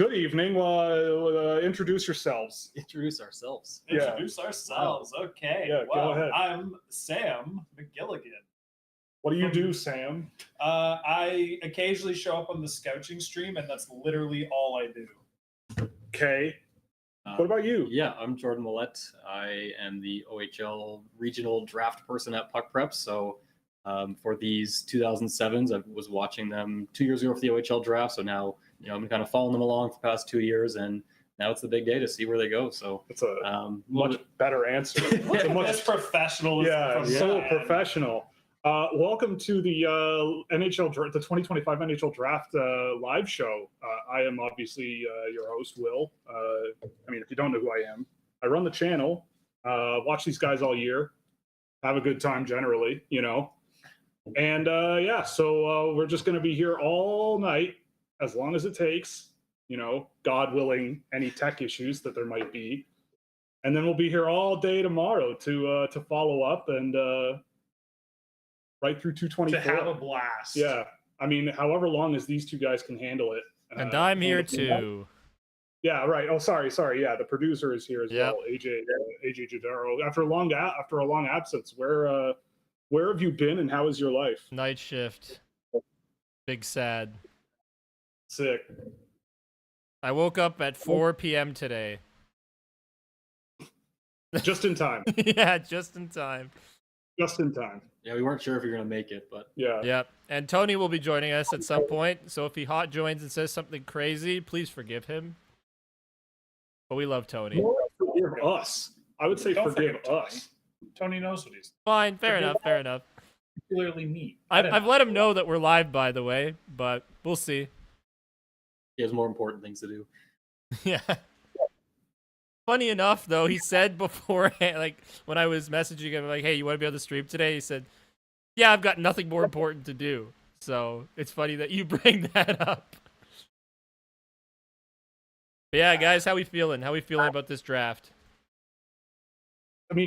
Good evening. Introduce yourselves. Introduce ourselves. Yeah. Introduce ourselves. Okay. Yeah, go ahead. I'm Sam McGilligan. What do you do, Sam? I occasionally show up on the Scouching stream, and that's literally all I do. Okay. What about you? Yeah, I'm Jordan Millette. I am the OHL regional draft person at Puck Prep. So for these 2007s, I was watching them 2 years ago for the OHL draft. So now, I've been kind of following them along for the past 2 years, and now it's the big day to see where they go. So it's a much better answer. It's much professionalism. Yeah, so professional. Welcome to the NHL, the 2025 NHL Draft live show. I am obviously your host, Will. If you don't know who I am, I run the channel, watch these guys all year, have a good time generally, And so we're just going to be here all night, as long as it takes, God willing, any tech issues that there might be. And then we'll be here all day tomorrow to follow up and right through 224. To have a blast. Yeah. However long as these two guys can handle it. And I'm here too. Yeah, right. Oh, sorry. Yeah, the producer is here as well. AJ Jadaro. After a long absence, where have you been and how is your life? Night shift. Big sad. Sick. I woke up at 4 p.m. today. Just in time. Yeah, just in time. Just in time. Yeah, we weren't sure if you're going to make it, but... Yeah. Yep. And Tony will be joining us at some point, so if he hot joins and says something crazy, please forgive him. But we love Tony. Forgive us. I would say forgive us. Tony knows what he's Fine, fair enough. particularly me. I've let him know that we're live, by the way, but we'll see. He has more important things to do. Yeah. Funny enough, though, he said beforehand, like, when I was messaging him, like, hey, you want to be on the stream today? He said, yeah, I've got nothing more important to do. So it's funny that you bring that up. But yeah, guys, how we feeling? How we feeling about this draft?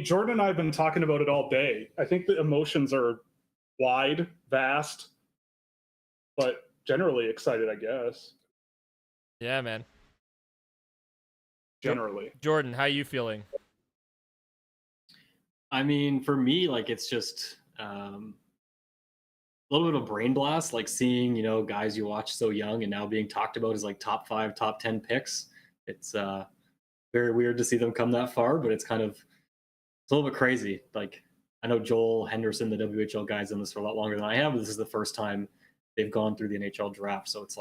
Jordan and I have been talking about it all day. I think the emotions are wide, vast, but generally excited, I guess. Yeah, man. Generally. Jordan, how you feeling? For me, it's just a little bit of a brain blast, seeing, guys you watch so young and now being talked about as top 5, top 10 picks. It's very weird to see them come that far, but it's a little bit crazy. I know Joel Henderson, the WHL guy's done this for a lot longer than I have, but this is the first time they've gone through the NHL draft. So it's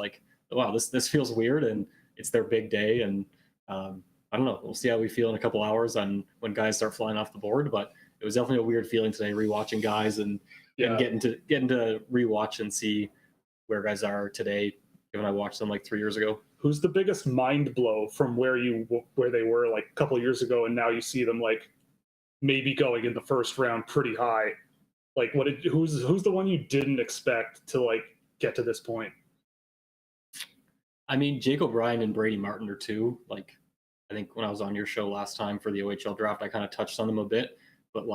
wow, this feels weird, and it's their big day. And I don't know. We'll see how we feel in a couple hours on when guys start flying off the board. But it was definitely a weird feeling today, rewatching guys and getting to rewatch and see where guys are today, given I watched them 3 years ago. Who's the biggest mind blow from where they were a couple of years ago, and now you see them maybe going in the first round pretty high? Who's the one you didn't expect to get to this point? Jake O'Brien and Brady Martin are two. I think when I was on your show last time for the OHL draft, I kind of touched on them a bit, but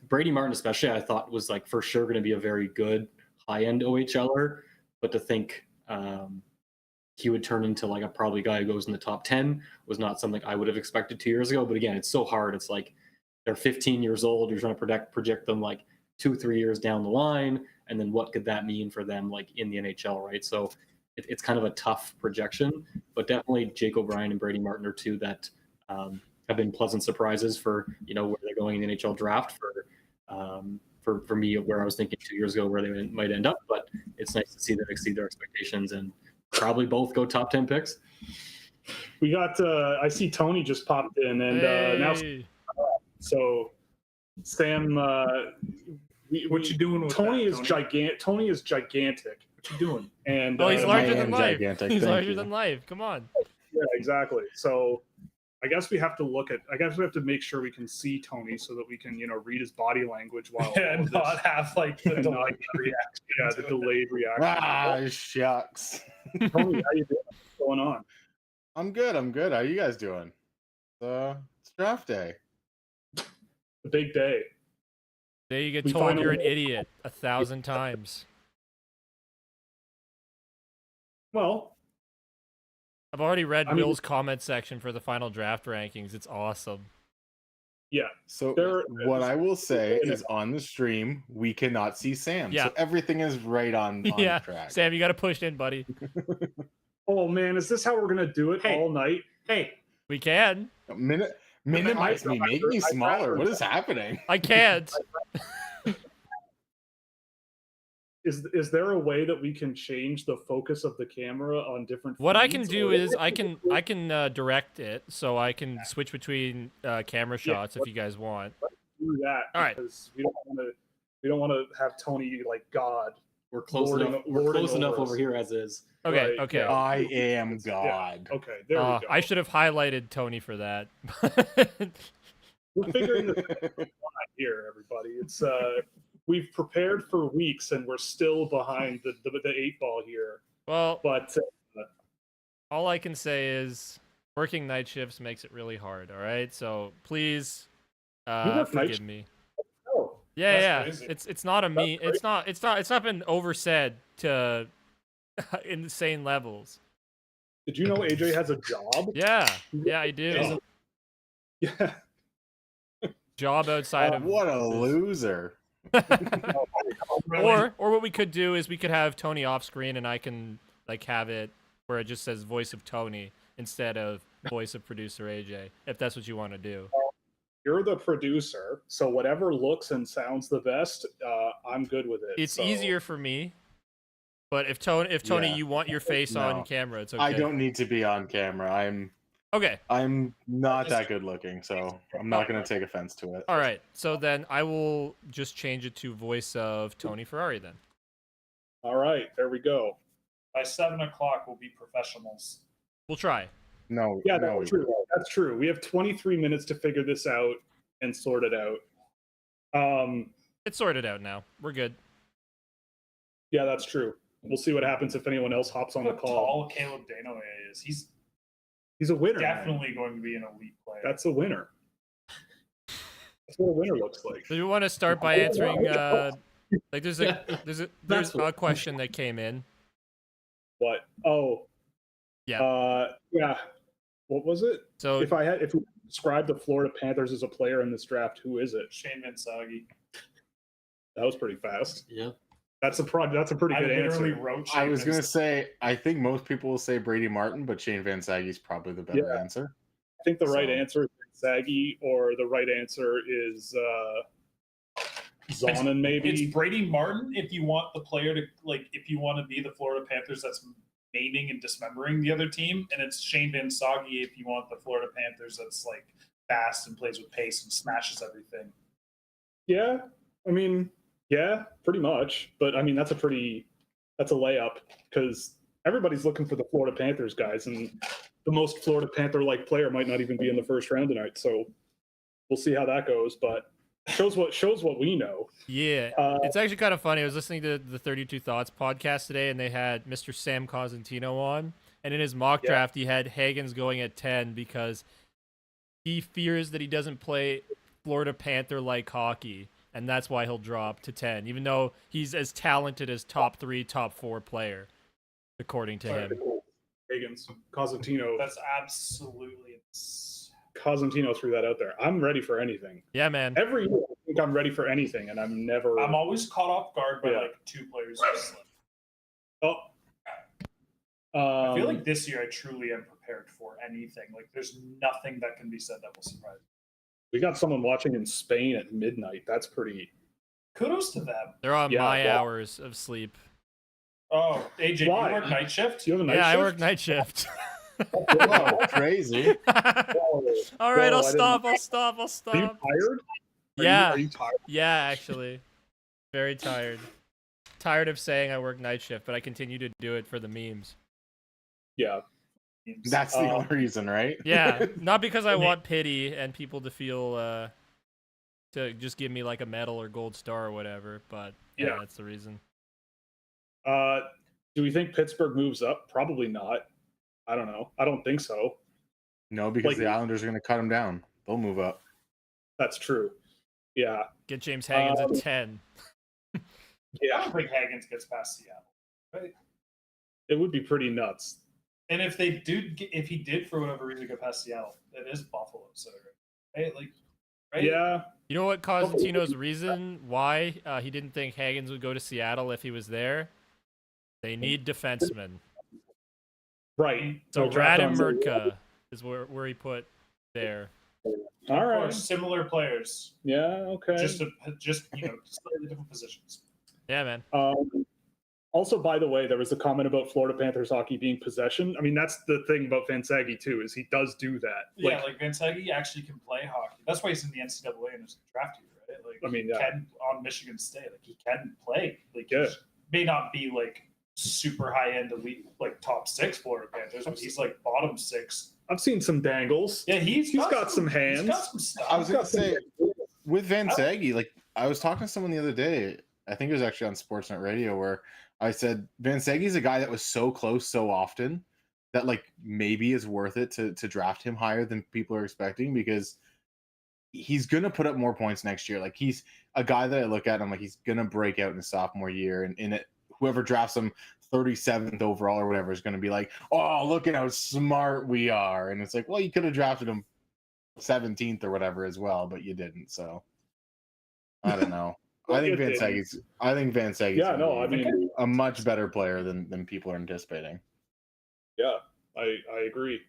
Brady Martin especially, I thought was for sure going to be a very good high-end OHLer, but to think he would turn into a probably guy who goes in the top 10 was not something I would have expected 2 years ago. But again, it's so hard. It's they're 15 years old. You're trying to project them 2-3 years down the line, and then what could that mean for them in the NHL, right? So it's kind of a tough projection, but definitely Jake O'Brien and Brady Martin are two that have been pleasant surprises for where they're going in the NHL draft for me, where I was thinking 2 years ago where they might end up. But it's nice to see them exceed their expectations and probably both go top 10 picks. We got I see Tony just popped in, and now so Sam, what you doing with Tony? That, is gigantic. Tony is gigantic. What you doing? And he's larger than life. Gigantic. He's Thank larger you. than life. Come on. Yeah, exactly. So I guess we have to make sure we can see Tony so that we can, read his body language while and not have the delayed reaction. Yeah, the delayed reaction. Ah, shucks. Tony, how you doing? What's going on? I'm good. How you guys doing? It's draft day. The big day. There you get We told finally- you're an idiot 1,000 times. Well, I've already read I mean- Will's comment section for the final draft rankings. It's awesome. Yeah. So There- what I will say is on the stream we cannot see Sam. Yeah. So everything is right on Yeah, track. Sam, you got to push in, buddy. Oh man, is this how we're gonna do it Hey. all night? Hey, We can. minimize me, make me smaller. What is happening? I can't. Is there a way that we can change the focus of the camera on different? What I can feeds, do or- is I can direct it so I can switch between camera shots if you guys want. do that. All right. Because we don't want to have Tony like God. We're close Lording- enough. We're lording close enough over us. over here as is. Okay, Right, okay. yeah. I am God. Okay, there we go. I should have highlighted Tony for that. We're figuring this out here, everybody. It's we've prepared for weeks and we're still behind the 8 ball here. Well, But all I can say is working night shifts makes it really hard. All right, so please work night forgive me. oh, Yeah, That's yeah. crazy. It's not a That's me. It's not been oversaid to insane levels. did you know AJ has a job? Yeah, I do. Yeah. Job outside of What a loser. or what we could do is we could have Tony off screen and I can like have it where it just says voice of Tony instead of voice of producer AJ, if that's what you want to do. You're the producer, so whatever looks and sounds the best, I'm good with it. It's So- easier for me. But if Tony, Yeah. you want your face No. on camera, it's okay. I don't need to be on camera. Okay. I'm not that good looking, so I'm not going to take offense to it. All right. So then I will just change it to voice of Tony Ferrari then. All right, there we go. By 7 o'clock, we'll be professionals. We'll try. No, Yeah, no, that's true. That's true. We have 23 minutes to figure this out and sort it out. It's sorted out now. We're good. Yeah, that's true. We'll see what happens if anyone else hops on the Look how call. tall Caleb Desnoyers is. He's He's a winner. man. definitely going to be an elite player. That's a winner. That's what a winner looks like. Do you want to start by answering? Like, there's That's a question that came in. What? Oh. Yeah. Yeah. What was it? So If we describe the Florida Panthers as a player in this draft, who is it? Shane Vinsagi. That was pretty fast. Yeah. That's a pretty I good literally answer. wrote I Shane was going to Vinsagi. say, I think most people will say Brady Martin, but Shane Van Sagi's probably the better Yeah. answer. I think the right So- answer is Saggy, or the right answer is Zonin, maybe. It's Brady Martin if you want the player to if you want to be the Florida Panthers that's maiming and dismembering the other team, and it's Shane Vinsagi if you want the Florida Panthers that's like fast and plays with pace and smashes everything. Yeah, I mean, yeah, pretty much. But I mean, that's a layup because everybody's looking for the Florida Panthers guys, and the most Florida Panther-like player might not even be in the first round tonight. So we'll see how that goes. But shows what we know. yeah, it's actually kind of funny. I was listening to the 32 Thoughts podcast today, and they had Mr. Sam Cosentino on, and in his mock Yeah. draft, he had Hagens going at 10 because he fears that he doesn't play Florida Panther-like hockey, and that's why he'll drop to 10, even though he's as talented as top 3, top 4 player, according to him. Hagens, Cosentino. That's absolutely Cosentino threw that out there. I'm ready for anything. Yeah, man. Every year, I think I'm ready for anything, and I'm never. I'm always caught off guard by Yeah. like two players who slip. Oh. I feel like this year I truly am prepared for anything. Like there's nothing that can be said that will surprise me. we got someone watching in Spain at midnight. That's pretty. Kudos to them. They're on Yeah, my well- hours of sleep. Oh, AJ, Why? you work night shift? Do you have a night Yeah, I shift? work night shift. Whoa, crazy. Oh, All right, no, I'll I stop. didn't- I'll stop. I'll Are you stop. tired? Yeah. Are you tired? Yeah, actually. Very tired. Tired of saying I work night shift, but I continue to do it for the memes. Yeah. That's the Uh, only reason, right? Yeah, not because I want pity and people to feel to just give me like a medal or gold star or whatever, but yeah, Yeah. that's the reason. Do we think Pittsburgh moves up? Probably not. I don't know. I don't think so. No, because Like- the Islanders are going to cut him down. They'll move up. That's true. Yeah. Get James Hagens Um, at 10. I Yeah. don't think Hagens gets past Seattle. It would be pretty nuts. And if he did for whatever reason go past Seattle, it is Buffalo, so right? Like, right? Yeah. You know what Cosentino's reason why he didn't think Hagens would go to Seattle if he was there? They need defensemen. Right. So draft Radim on- Mrtka is where he put there. All Of right. course, similar players, Yeah. Okay. just slightly different positions. Yeah, man. Also, by the way, there was a comment about Florida Panthers hockey being possession. I mean, that's the thing about Vansagi too, is he does do that. Yeah, like Vansagi actually can play hockey. That's why he's in the NCAA in his draft year, right? Like, I mean, he yeah. can on Michigan State. Like, he can play. Like, Yeah. he may not be like super high end elite, like top 6 Florida Panthers, but he's like bottom 6. I've seen some dangles. Yeah, he's got some hands. He's got some stuff. I was He's gonna got some- say with Vansagi, like I was talking to someone the other day. I think it was actually on Sportsnet Radio where I said Vansagi's a guy that was so close so often that like maybe it's worth it to draft him higher than people are expecting because he's gonna put up more points next year. Like he's a guy that I look at and I'm like he's gonna break out in his sophomore year and in it whoever drafts him 37th overall or whatever is gonna be like, oh look at how smart we are. And it's like, well, you could have drafted him 17th or whatever as well, but you didn't. So I don't know. I think Vansagi's Yeah, no, I mean, a much better player than people are anticipating. yeah, I agree.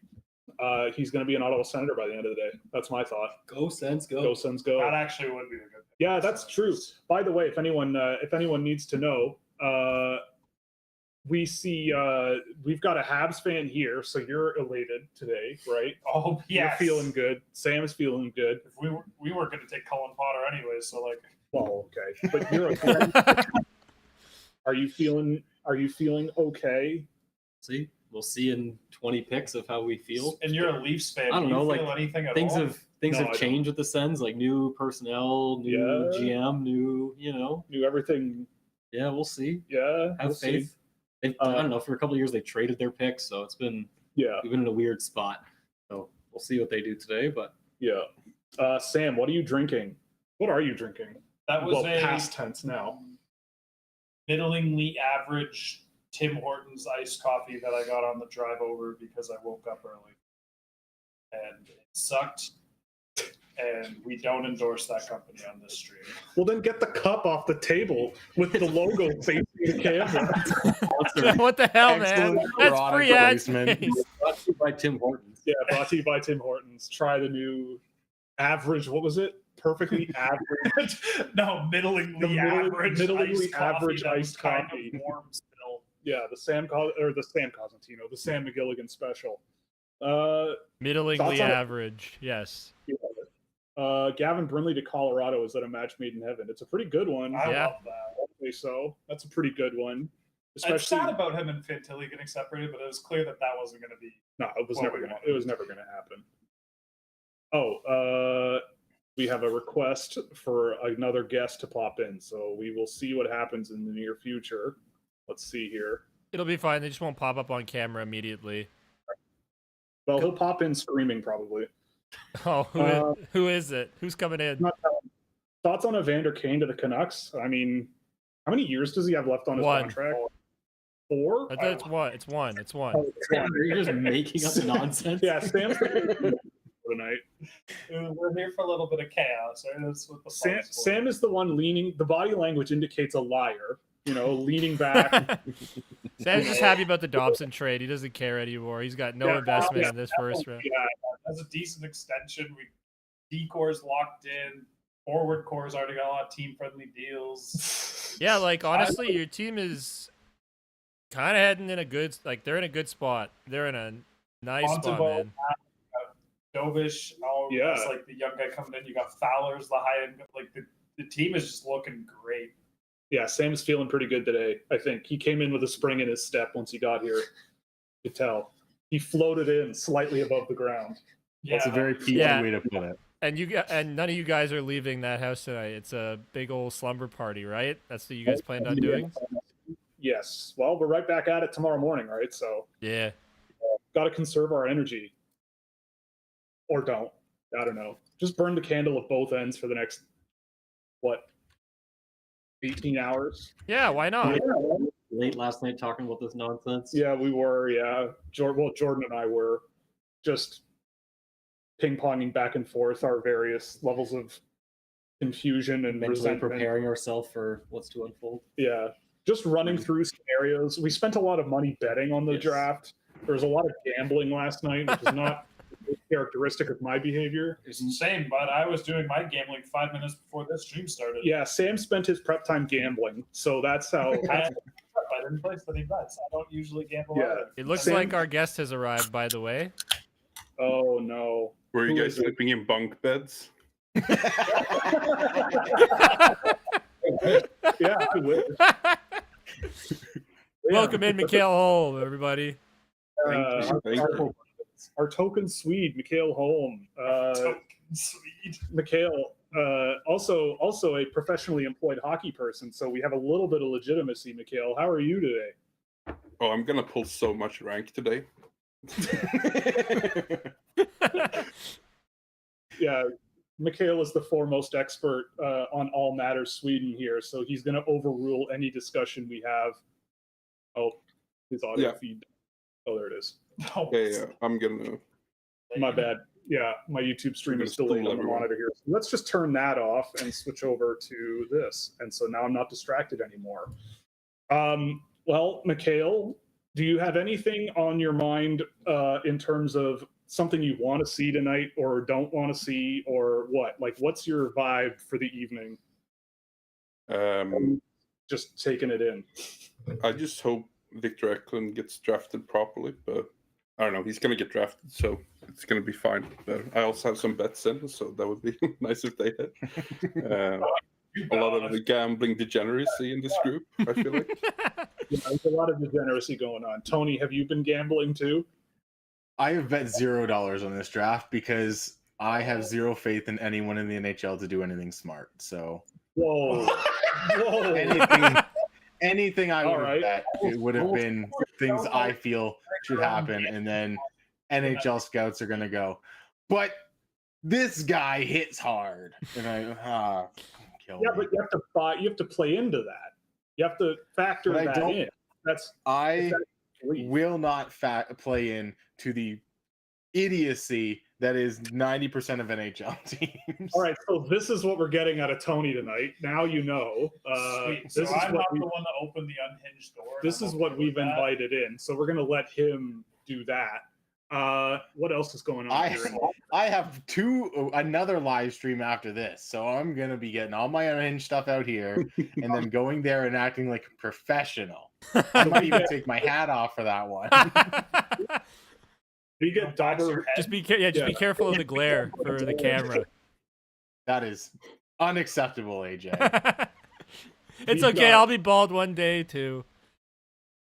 He's going to be an Ottawa Senator by the end of the day. That's my thought. Go Sens, go. Go Sens, go. That actually would be a good pick. Yeah, that's true. By the way, if anyone needs to know, we see we've got a Habs fan here, so you're elated today, right? Oh, yes. You're feeling good. Sam's feeling good. If we weren't going to take Cullen Potter anyway, so like. Well, okay, but you're. Are you feeling okay? See, we'll see in 20 picks of how we feel. And you're a Leafs fan. I don't do know, you like, feel anything at Things all? have No, I have changed with the Sens, like new personnel, new Yeah. GM, new Knew everything. Yeah, we'll see. Yeah, Have we'll see. faith. I don't know. For a couple of years, they traded their picks, so it's been Yeah, we've been in a weird spot. So we'll see what they do today. But yeah. Sam, what are you drinking? What are you drinking? That was a past tense now. middlingly average Tim Hortons iced coffee that I got on the drive over because I woke up early. And it sucked. And we don't endorse that company on this stream. Well, then get the cup off the table with the logo facing the camera. What the hell, man? Excellent That's product free ad placement. space. brought to you by Tim Hortons. Yeah, brought to you by Tim Hortons. Try the new average. What was it? Perfectly average. No, middlingly The average. middlingly iced coffee average that was iced kind of coffee. warm still. Yeah, the Sam Cosentino, the Sam McGilligan special. Middlingly Thoughts on it? average, yes. Gavin Brindley to Colorado. Is that a match made in heaven? It's a pretty good one. I Yeah. love that. I'd say so. That's a pretty good one. It's Especially sad about him and Fantilli getting separated, but it was clear that wasn't going to be. no, it was Well, never we gonna. want- It was never gonna happen. Oh, we have a request for another guest to pop in, so we will see what happens in the near future. Let's see here. It'll be fine. They just won't pop up on camera immediately. Well, he'll pop in screaming probably. Oh, Uh, who is it? Who's coming in? Thoughts on Evander Kane to the Canucks? I mean, how many years does he have left on his One. contract? 4? I thought it's one. It's one. It's one. Oh, You're just making up nonsense. yeah, Sam's for tonight. We're here for a little bit of chaos, right? That's what the fun is for. Sam is the one leaning. The body language indicates a liar. You know, leaning back. Sam's just happy about the Dobson trade. He doesn't care anymore. He's got no Yeah, investment yeah. in this first round. Yeah, that's a decent extension. D-core's locked in. Forward core's already got a lot of team-friendly deals. Yeah, like honestly, your team is kind of heading in a good. Like they're in a good spot. They're in a nice spot, Montevo, man. Dovish, Yeah. it's like the young guy coming in. You got Fowler's the high end. Like the team is just looking great. Yeah, Sam's feeling pretty good today. I think he came in with a spring in his step once he got here. You could tell he floated in slightly above the ground. Yeah, That's a very PC Yeah. way to put it. And none of you guys are leaving that house tonight. It's a big old slumber party, right? That's what you guys planned on doing. Yes. Well, we're right back at it tomorrow morning, right? So Yeah. got to conserve our energy, or don't. I don't know. Just burn the candle at both ends for the next 18 hours. Yeah. Why not? Yeah, late last night talking about this nonsense. Yeah, we were. Yeah, Jordan and I were just ping-ponging back and forth our various levels of confusion and Mentally resentment. preparing ourselves for what's to unfold. Yeah, just running through scenarios. We spent a lot of money betting on the Yes. draft. There was a lot of gambling last night, which is not characteristic of my behavior. It's the same, but I was doing my gambling 5 minutes before this stream started. Yeah, Sam spent his prep time gambling, so that's how. I didn't place any bets. I don't usually gamble. Yeah. either. It looks Sam- like our guest has arrived, by the way. Oh no! Were you Who guys is it? sleeping in bunk beds? Yeah, I wish. Welcome in, Mikhail Holm, everybody. Thank you. Our token Swede, Mikhail Holm. Sweet. Mikhail, also a professionally employed hockey person, so we have a little bit of legitimacy. Mikhail, how are you today? Oh, I'm gonna pull so much rank today. Yeah, Mikhail is the foremost expert on all matters Sweden here, so he's going to overrule any discussion we have. Oh, his audio Yeah. feed. Oh, there it is. Oh, Yeah, I'm gonna. My bad. Yeah, my YouTube stream is Still delayed on the everyone. monitor here. So let's just turn that off and switch over to this. And so now I'm not distracted anymore. Well, Mikhail, do you have anything on your mind in terms of something you want to see tonight or don't want to see or what? Like, what's your vibe for the evening? Just taking it in. I just hope Victor Eklund gets drafted properly, but I don't know. He's gonna get drafted, so it's gonna be fine. But I also have some bets in, so that would be nice if they hit. A lot of the gambling degeneracy in this group, I feel like. Yeah, there's a lot of degeneracy going on. Tony, have you been gambling too? I have bet $0 on this draft because I have zero faith in anyone in the NHL to do anything smart. So Whoa. Whoa. anything I would All have right. bet, it would have been things I feel should happen, and then NHL scouts are gonna go, but this guy hits hard, and kill Yeah, me. but you have to play into that. You have to factor But I that don't- in. That's I belief. will not play in to the idiocy that is 90% of NHL teams. All right, so this is what we're getting out of Tony tonight. Now you know. Sweet. This So is I'm what not we, the one that opened the unhinged door. and this I'm is okay what with we've that. invited in. So we're gonna let him do that. What else is going on I here? I have another live stream after this, so I'm gonna be getting all my unhinged stuff out here, and then going there and acting like a professional. I might even take my hat off for that one. We get Box your Dauber. head. just be be careful of the glare for the camera. That is unacceptable, AJ. It's We okay. got- I'll be bald one day too.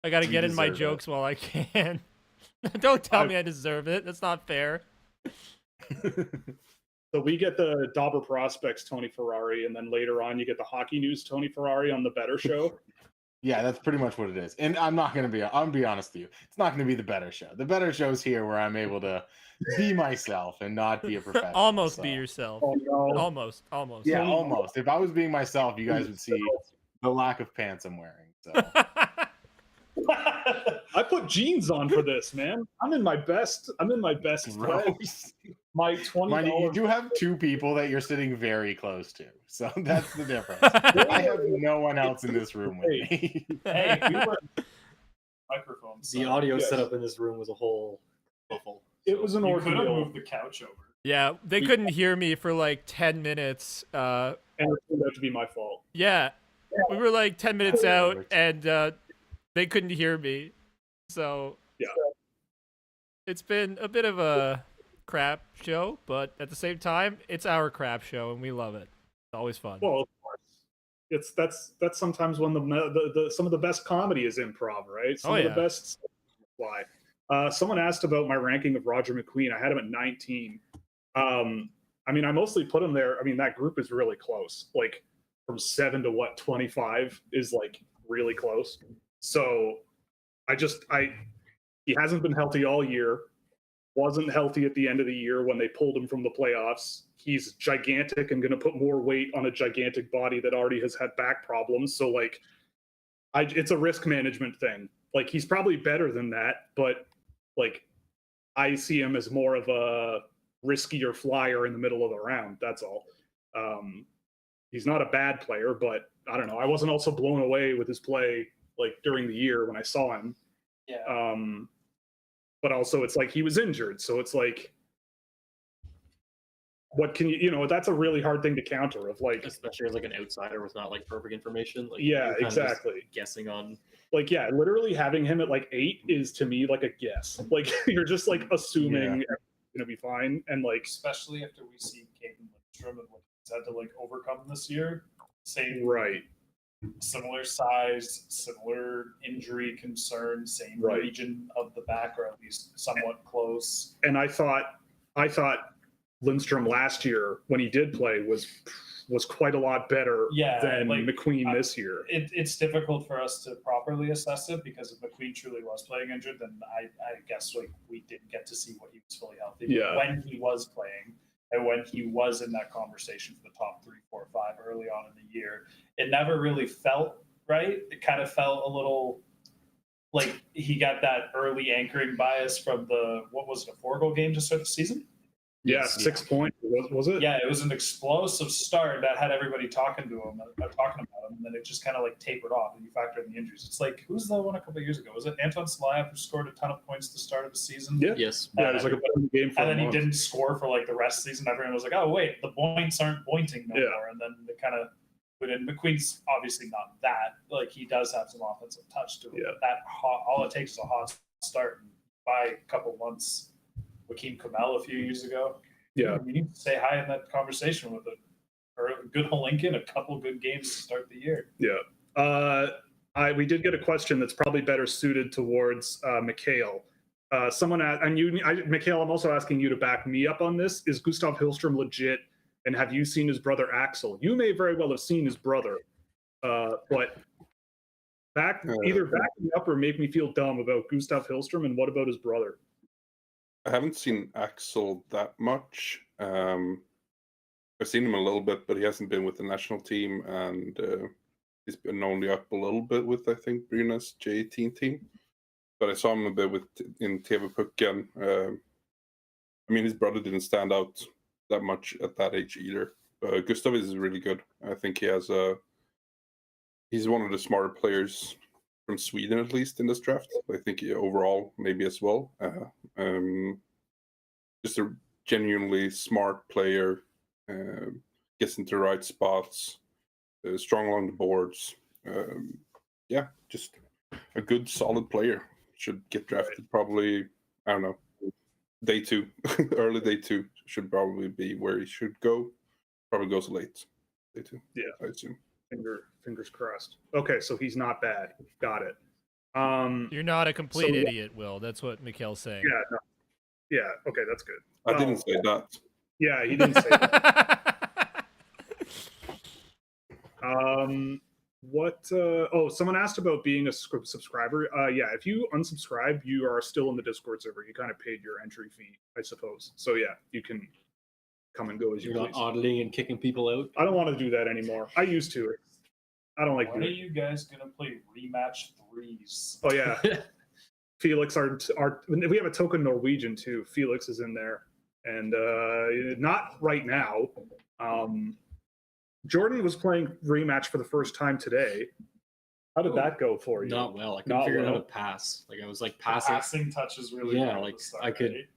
I got to You get in my deserve it. jokes while I can. Don't tell me I deserve it. That's not fair. So we get the Dauber prospects, Tony Ferrari, and then later on you get the hockey news, Tony Ferrari on the Better Show. Yeah, that's pretty much what it is. And I'm gonna be honest with you. It's not gonna be the better show. The better show's here where I'm able to be myself and not be a professional. Almost be so. yourself. Oh no! Almost. Yeah, almost. If I was being myself, you guys would see the lack of pants I'm wearing. So I put jeans on for this, man. I'm in my best. thread. gross. My $20. Mind you, you do have two people that you're sitting very close to, so that's the difference. I have no one else in this room with me. Hey, we were microphones. The audio Yes. setup in this room was a whole waffle. It was an You could have ordeal, moved the couch over. Yeah, they couldn't hear me for like 10 minutes. and it turned out to be my fault. Yeah, we were like 10 minutes out, and they couldn't hear me. So Yeah. it's been a bit of a crap show, but at the same time, it's our crap show, and we love it. It's always fun. Well, of course, that's sometimes when the some of the best comedy is improv, right? Some Oh, of yeah. the best fly. Someone asked about my ranking of Roger McQueen. I had him at 19. I mean, I mostly put him there. I mean, that group is really close. Like from 7 to 25 is like really close. So he hasn't been healthy all year. Wasn't healthy at the end of the year when they pulled him from the playoffs. He's gigantic and going to put more weight on a gigantic body that already has had back problems. So like, it's a risk management thing. Like, he's probably better than that, but like, I see him as more of a riskier flyer in the middle of the round. That's all. He's not a bad player, but I don't know. I wasn't also blown away with his play like during the year when I saw him. Yeah. But also it's like he was injured, so it's like, what can you that's a really hard thing to counter, of like, especially as like an outsider with not like perfect information. Like, yeah, you're kind of just exactly. guessing on. Like, yeah, literally having him at like 8 is to me like a guess. Like, you're just like assuming everything's gonna be fine, and like, Especially after we see Caden Lindstrom and what he's had to like overcome this year. Same, right, similar size, similar injury concern, same Right. region of the back, or at least somewhat close. and I thought Lindstrom last year, when he did play, was quite a lot better than like, McQueen this year. It's difficult for us to properly assess it, because if McQueen truly was playing injured, then I guess like we didn't get to see what he was fully healthy. But Yeah. when he was playing and when he was in that conversation for the top 3, 4, 5 early on in the year, it never really felt right. It kind of felt a little like he got that early anchoring bias from the, what was it, a 4-goal game to start the season? Yeah, 6 points, was it? Yeah, it was an explosive start that had everybody talking about him, and then it just kind of like tapered off. And you factor in the injuries. It's like, who's the one a couple of years ago? Was it Anton who scored a ton of points to start of the season? Yeah. Yes. Yeah, it was like a better game for And a then he month. didn't score for like the rest of the season. Everyone was like, oh wait, the points aren't pointing no Yeah. more. And then it kind of, but then McQueen's obviously not that. Like, he does have some offensive touch to it. Yeah. But that all it takes is a hot start. And by a couple months, Joakim Kamel a few years ago. Yeah. We need to stay high in that conversation with a good Holinkin, a couple good games to start the year. Yeah. We did get a question that's probably better suited towards Mikhail. Someone asked, and Mikhail, I'm also asking you to back me up on this. Is Gustav Hillstrom legit? And have you seen his brother Axel? You may very well have seen his brother, but either back me up or make me feel dumb about Gustav Hillstrom. And what about his brother? I haven't seen Axel that much. I've seen him a little bit, but he hasn't been with the national team, and he's been only up a little bit with, I think, Brynäs J18 team. But I saw him a bit in TV Pucken. I mean, his brother didn't stand out that much at that age either. Gustav is really good. I think he's one of the smarter players from Sweden, at least in this draft. I think overall, maybe as well. Just a genuinely smart player, gets into the right spots, strong along the boards. Yeah, just a good, solid player. Should get drafted probably, I don't know, day 2, early day 2 should probably be where he should go. Probably goes late, day 2. Yeah, I assume. Fingers crossed. Okay, so he's not bad. Got it. You're not a complete So- idiot, Will. That's what Mikhail's saying. Yeah. No, yeah. Okay, that's good. I didn't say that. Yeah, he didn't say that. Someone asked about being a subscriber. Yeah, if you unsubscribe, you are still in the Discord server. You kind of paid your entry fee, I suppose. So yeah, you can come and go as you You're not please. auditing and kicking people out. I don't want to do that anymore. I used to. I don't like When are doing it. you guys gonna play rematch 3s? Oh yeah. Felix, we have a token Norwegian too. Felix is in there, and not right now. Jordan was playing rematch for the first time today. How did that go for you? Not well. I couldn't Not figure out how well. to pass. Like, I was like Passing passing. touches really Yeah, well at like the start, I could, right?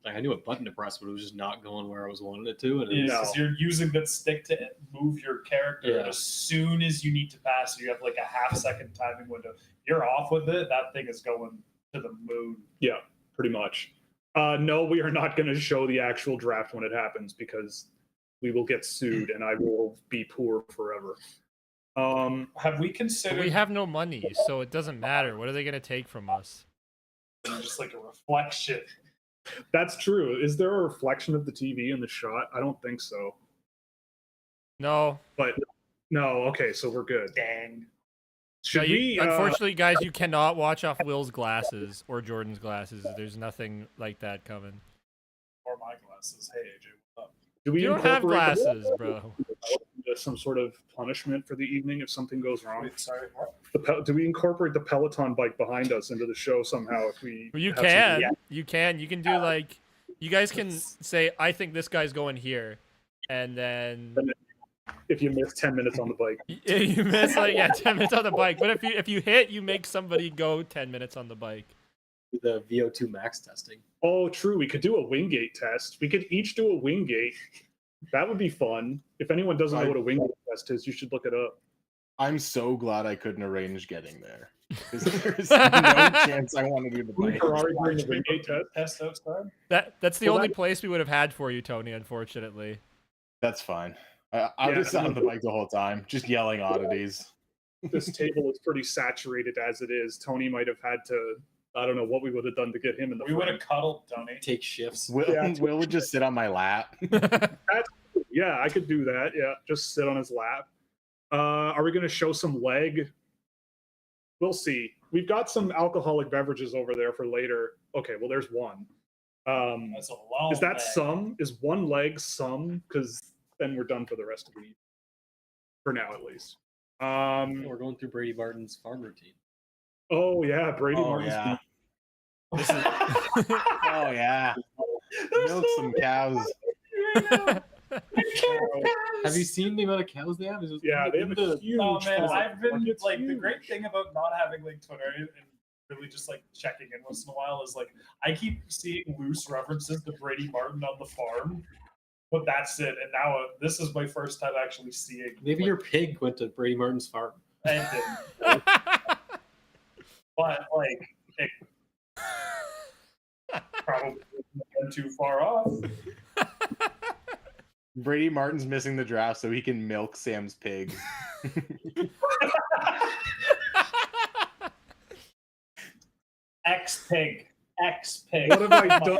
like I knew what button to press, but it was just not going where I was wanting it to. And it Yeah, was, No. 'cause you're using that stick to move your character, and Yeah. as soon as you need to pass, you have like a half-second timing window. You're off with it. That thing is going to the moon. Yeah, pretty much. No, we are not going to show the actual draft when it happens because we will get sued and I will be poor forever. Have we But considered we have no money, so it doesn't matter. What are they gonna take from us? just like a reflection? That's true. Is there a reflection of the TV in the shot? I don't think so. No. But no, okay, so we're good. Dang. Should No, we? unfortunately, guys, you cannot watch off Will's glasses or Jordan's glasses. There's nothing like that coming. Or my glasses. Hey, AJ, what's up? Do we You don't have incorporate the- glasses, bro. some sort of punishment for the evening if something goes wrong? Wait, sorry. What? Do we incorporate the Peloton bike behind us into the show somehow? If we You have something- can. Yeah. You can. You can do like. You guys can say, I think this guy's going here, and then if you miss 10 minutes on the bike. you miss like 10 minutes on the bike. But if you hit, you make somebody go 10 minutes on the bike. The VO2 max testing. Oh, true. We could do a Wingate test. We could each do a Wingate. That would be fun. If anyone doesn't know what a Wingate test is, you should look it up. I'm so glad I couldn't arrange getting there. 'Cause there's no chance I want to do the bike. Ferrari during the Wingate test. Test outside. That's the Well, only place we would have had for you, Tony. Unfortunately. That's fine. I'll just sit on the bike the whole time, just yelling oddities. This table is pretty saturated as it is. Tony might have had to. I don't know what we would have done to get him in the We would front. have cuddled, Tony. Take shifts. Will would just sit on my lap. Yeah, I could do that. Yeah, just sit on his lap. Are we going to show some leg? We'll see. We've got some alcoholic beverages over there for later. Okay, well, there's one. That's a long. Is that leg. some? Is one leg some? Because then we're done for the rest of the evening. For now, at least. We're going through Brady Barton's farm routine. Oh, yeah, Brady Oh Martin's yeah. Oh yeah. Milk some cows. Have you seen the amount of cows they have? It's just- Yeah, they have a huge. Oh man, farm. I've been It's like the huge. great thing about not having like Twitter and really just like checking in once in a while is like I keep seeing loose references to Brady Martin on the farm, but that's it. And now this is my first time actually seeing. Maybe like, your pig went to Brady Martin's farm. and didn't. But like it probably went too far off. Brady Martin's missing the draft so he can milk Sam's pig. X pig. What have I done?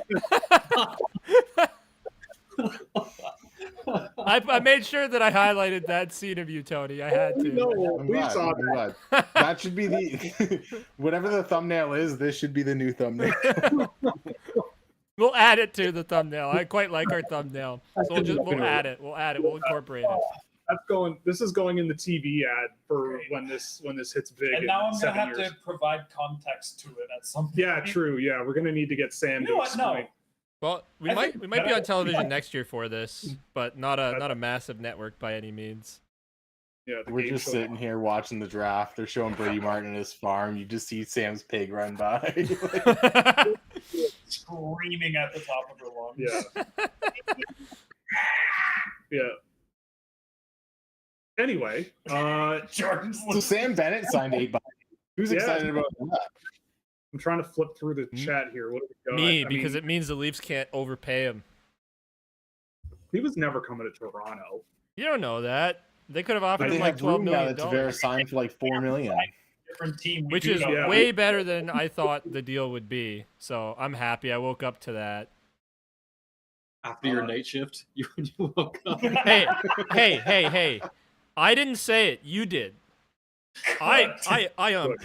I made sure that I highlighted that scene of you, Tony. I had to. No, I'm we glad, saw I'm that. glad. That should be the whatever the thumbnail is. This should be the new thumbnail. We'll add it to the thumbnail. I quite like our thumbnail, so we'll add it. We'll add it. We'll incorporate it. That's going. This is going in the TV ad for when this hits big. And now in I'm gonna 7 have years. to provide context to it at some point. Yeah, true. Yeah, we're gonna need to get Sam You to know what? No. explain. Well, we I might think be on that- television next year for this, but not a massive network by any means. Yeah, the We're game just show. sitting here watching the draft. They're showing Brady Martin at his farm. You just see Sam's pig run by. Screaming at the top of her lungs. Yeah. Yeah. Anyway, Jordan's So Sam Bennett signed 8 bucks. Who's Yeah. excited about that? I'm trying to flip through the chat here. What do we got? Me, I because mean, it means the Leafs can't overpay him. he was never coming to Toronto. You don't know that. They could have offered But they him like have $12 room now million, that Tavares signed for like $4 million. different team. We which do is know that. way better than I thought the deal would be. So I'm happy. I woke up to that. After your night shift, you woke up. Hey! I didn't say it. You did. I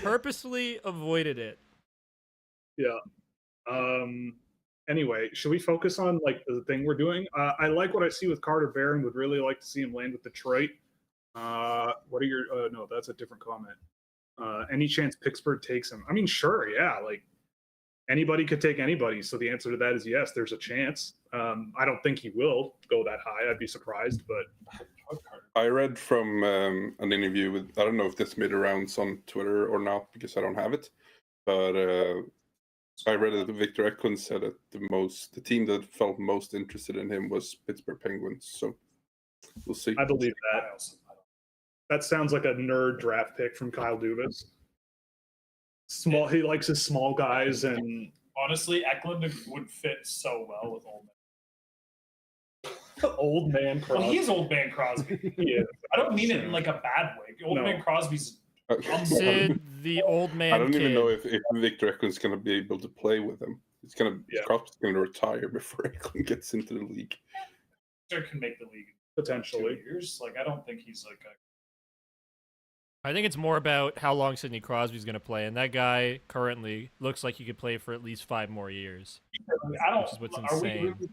purposely avoided it. Yeah. Anyway, should we focus on like the thing we're doing? I like what I see with Carter Barron. Would really like to see him land with Detroit. What are your? No, that's a different comment. Any chance Pittsburgh takes him? I mean, sure, yeah. Like anybody could take anybody. So the answer to that is yes. There's a chance. I don't think he will go that high. I'd be surprised, but I read from an interview with, I don't know if this made the rounds on Twitter or not because I don't have it, but I read that Victor Eklund said that the team that felt most interested in him was Pittsburgh Penguins. So we'll see. I believe that. That sounds like a nerd draft pick from Kyle Dubas. Small. He likes his small guys, and Honestly, Eklund would fit so well with old man. old man Well, Crosby. he is old man Crosby. Yeah. I don't mean it in like a bad way. Old No. man Crosby's Sid, the old man I don't kid. even know if Victor Eklund's going to be able to play with him. Yeah. Crosby's going to retire before Eklund gets into the league. Victor can make the league in 2 Potentially. years. Like I don't think he's like a I think it's more about how long Sidney Crosby's going to play, and that guy currently looks like he could play for at least 5 more years. I don't. Which is what's are we insane. really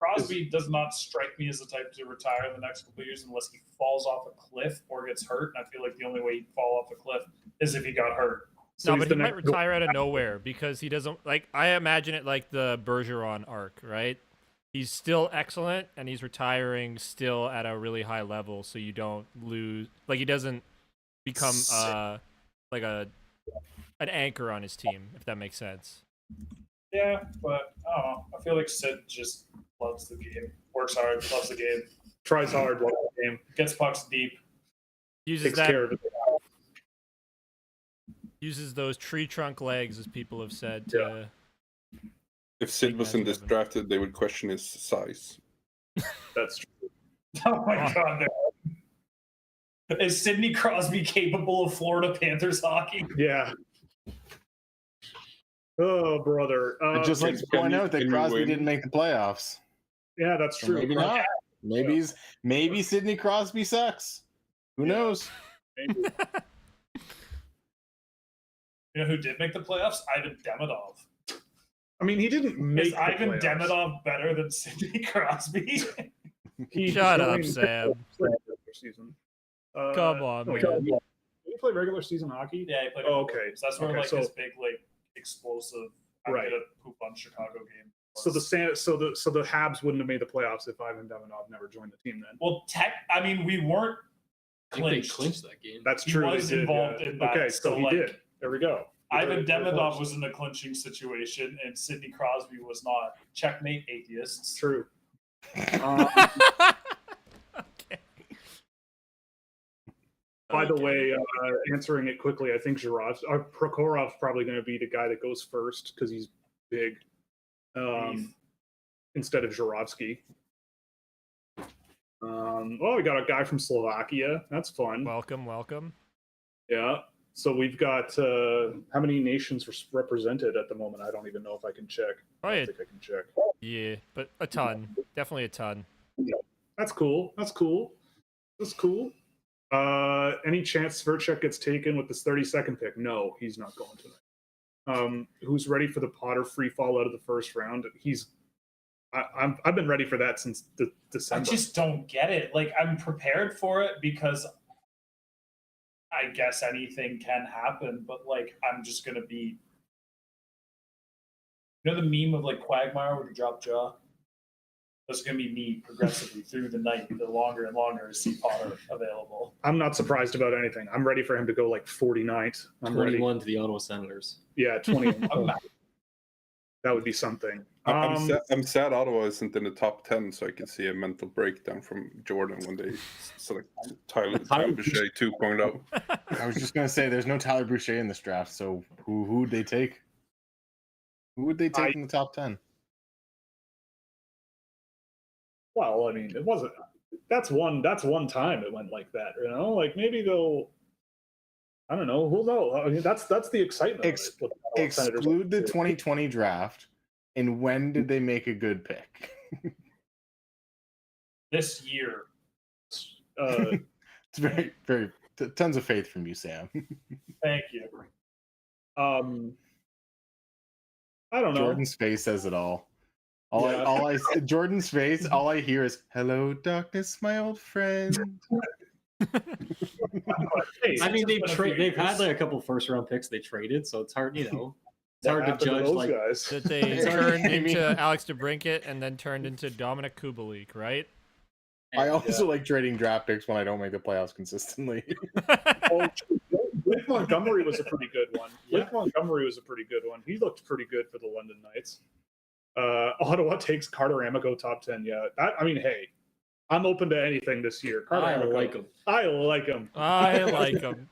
Crosby does not strike me as the type to retire in the next couple of years unless he falls off a cliff or gets hurt. And I feel like the only way he'd fall off a cliff is if he got hurt. So No, he's but the he might next- retire out of nowhere because he doesn't like. I imagine it like the Bergeron arc, right? He's still excellent, and he's retiring still at a really high level, so you don't lose. Like he doesn't become like an anchor on his team, if that makes sense. Yeah, but I don't know. I feel like Sid just loves the game, works hard, loves the game, Tries hard, loves the game, gets pucks deep. Uses takes that. care of it. Uses those tree trunk legs, as people have said. To, If Sid was in this Seven. drafted, they would question his size. That's true. Oh my god. No. Is Sidney Crosby capable of Florida Panthers hockey? Yeah. Oh, brother. I'd just like to point out that can you Crosby win? didn't make the playoffs. Yeah, that's So true. maybe not. Maybe Sidney Crosby sucks. Who knows? Maybe. You know who did make the playoffs? Ivan Demidov. I mean, he didn't make Is the Ivan playoffs. Demidov better than Sidney Crosby? He Shut up, joined Sam. regular season. Come on, no, man. Did he play regular season hockey? Yeah, he played. Oh, okay. So that's where Okay, like so- his big like explosive. I'm Right. gonna poop on Chicago game. So the Habs wouldn't have made the playoffs if Ivan Demidov never joined the team. Then I mean, we weren't I think they clinched. clinched that game. that's He true. was they did, involved yeah. in that, Okay, so so, he like, did. There we go. Ivan Very Demidov close. was in a clinching situation, and Sidney Crosby was not. Checkmate, atheists. True. okay. By the Okay. way, answering it quickly, I think Prokhorov's probably going to be the guy that goes first because he's big, instead of Zhuravsky. We got a guy from Slovakia. That's fun. welcome. Yeah. So we've got how many nations are represented at the moment? I don't even know if I can check. I Probably, don't think I can check. yeah, but a ton. Definitely a ton. That's cool. Any chance Sverchek gets taken with this 32nd pick? No, he's not going tonight. Who's ready for the Potter free fall out of the first round? I've been ready for that since I December. just don't get it. Like, I'm prepared for it because I guess anything can happen, but like, I'm just gonna be. You know the meme of like Quagmire with the drop jaw? That's gonna be me progressively through the night, the longer and longer I see Potter available. I'm not surprised about anything. I'm ready for him to go like 49th. I'm ready. 21 to the Ottawa Senators. Yeah, 20. I'm That would be something. I'm sad Ottawa isn't in the top 10, so I can see a mental breakdown from Jordan when they select Tyler Boucher 2.0. I was just gonna say there's no Tyler Boucher in this draft, so who would they take? Who would they take in the top 10? Well, I mean, it wasn't. That's one time it went like that. You know, like maybe they'll. I don't know. Who'll know? I mean, that's the excitement. Ex- of it, what the Senators Exclude the do. 2020 draft, and when did they make a good pick? this year. It's very, very tons of faith from you, Sam. Thank you. I don't know. Jordan's face says it all. Yeah. Jordan's face. All I hear is "Hello, darkness, my old friend." Hey, I mean, they've It's been a few they've had years. like a couple first round picks they traded, so it's hard, you know. It's what hard to happened judge. those Like, guys. That they Sorry, turned Amy. into Alex DeBrincat and then turned into Dominic Kubalik, right? I also like trading draft picks when I don't make the playoffs consistently. Oh, Blake Montgomery was a pretty good one. Yeah. Blake Montgomery was a pretty good one. He looked pretty good for the London Knights. Ottawa takes Carter Amico top 10. Yeah, I mean, hey, I'm open to anything this year. Carter I Amico, like him. I like him. I like him.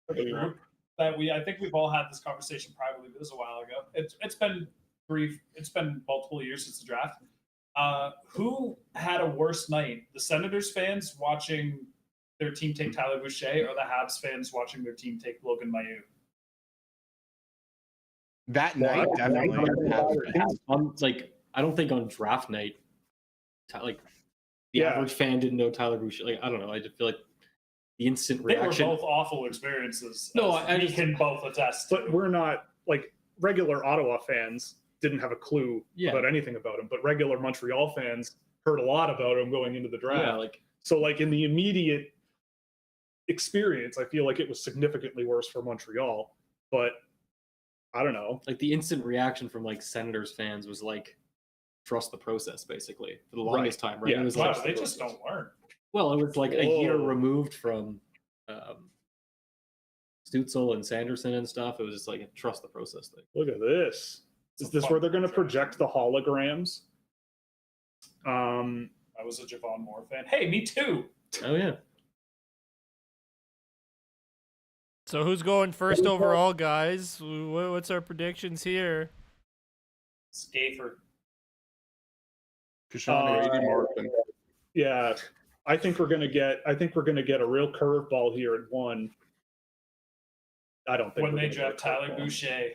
The group that I think we've all had this conversation privately, but this was a while ago. It's been brief. It's been multiple years since the draft. Who had a worse night? The Senators fans watching their team take Tyler Boucher, or the Habs fans watching their team take Logan Mailloux? That night, definitely. Like, I don't think on draft night, like the Yeah. average fan didn't know Tyler Boucher. Like, I don't know. I just feel like the instant They were reaction. both awful experiences. No, as I we just- can both attest. But we're not like regular Ottawa fans. didn't have a clue Yeah. about anything about him. But regular Montreal fans heard a lot about him going into the draft. Yeah, like So, like, in the immediate experience, I feel like it was significantly worse for Montreal. But I don't know. like the instant reaction from like Senators fans was like trust the process basically for the Right. longest time, right? Yeah, It was Wow, like they just don't learn. well, it was like a year Whoa. removed from Stutzel and Sanderson and stuff. It was just like a trust the process thing. Look at this. It's Is a this fun where they're going to draft. project the holograms? I was a Javon Moore fan. Hey, me too. Oh yeah. So who's going first overall, guys? What's our predictions here? Schaefer. Kashawn, Brady Martin. Yeah, I think we're gonna get a real curveball here at 1. I don't think When we're they gonna draft get a Tyler curveball. Boucher.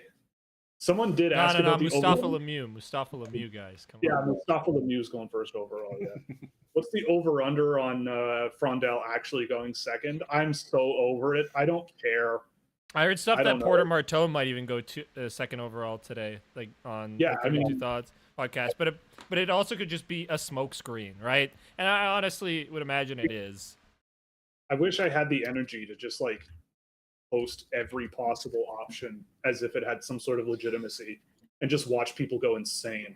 Someone did ask No, about the Mustafa over. Lemieux. Mustafa Lemieux, guys. Come Yeah, on. Mustafa Lemieux's going first overall. Yeah. What's the over under on Frondell actually going second? I'm so over it. I don't care. I heard stuff I that don't know. Porter Martone might even go to second overall today, like on Yeah, the I mean- 32 Thoughts podcast. But it also could just be a smoke screen, right? And I honestly would imagine it is. I wish I had the energy to just like post every possible option as if it had some sort of legitimacy and just watch people go insane.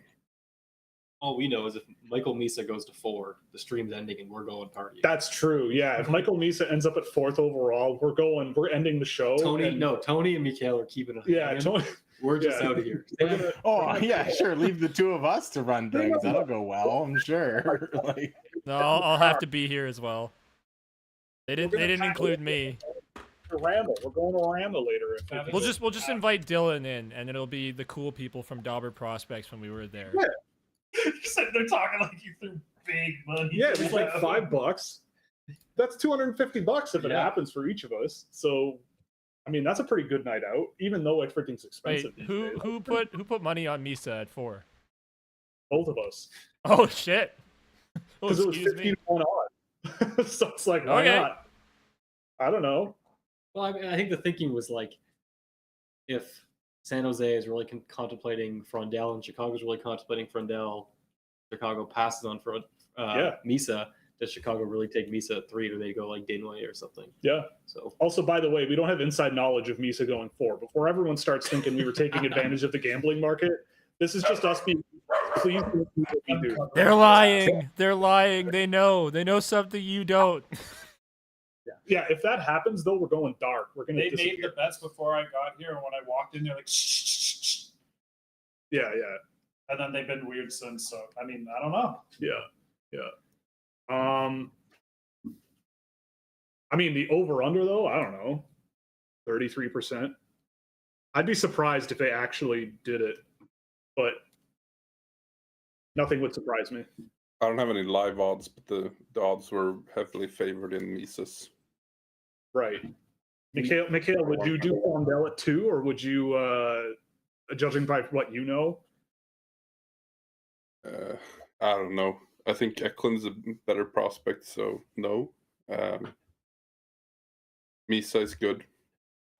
All we know is if Michael Misa goes to 4, the stream's ending and we're going party. That's true. Yeah. If Michael Misa ends up at 4th overall, we're ending the show. Tony and- and Mikhail are keeping it. Yeah. Tony, We're just yeah. out of here. we're gonna- Oh yeah, sure. Leave the two of us to run things. That'll go well, I'm sure. Like, No, I'll have to be here as well. They didn't include me. Ramble. We're going to Ramble later. If We'll just invite Dylan in, and it'll be the cool people from Dauber Prospects when we were there. Yeah. You said they're talking like you threw big money. Yeah, it was like $5. That's $250 if it Yeah. happens for each of us. So, I mean, that's a pretty good night out, even though everything's Wait, expensive. these who days. put money on Misa at 4? Both of us. Oh shit! Oh, Because it was excuse 15 me. on odd. So it's like, why Okay. not? I don't know. Well, I mean, I think the thinking was like, if San Jose is really contemplating Frondell and Chicago's really contemplating Frondell, Chicago passes on for Yeah. Misa. Does Chicago really take Misa at 3, or do they go like Desnoyers or something? Yeah. So Also, by the way, we don't have inside knowledge of Misa going 4. Before everyone starts thinking we were taking advantage of the gambling market, this is just us being pleased with what we do. They're lying. They're lying. They know something you don't. Yeah, if that happens, though, we're going dark. We're going to They made disappear. the bets before I got here, and when I walked in, they're like, shh, shh, shh, shh. Yeah, yeah. And then they've been weird since. So, I mean, I don't know. Yeah. I mean, the over-under, though, I don't know, 33%. I'd be surprised if they actually did it, but nothing would surprise me. I don't have any live odds, but the odds were heavily favored in Mises. Right. Mikhail, would you do Frondell at 2, or would you, judging by what you know? I don't know. I think Eklund's a better prospect, so no. Misa is good.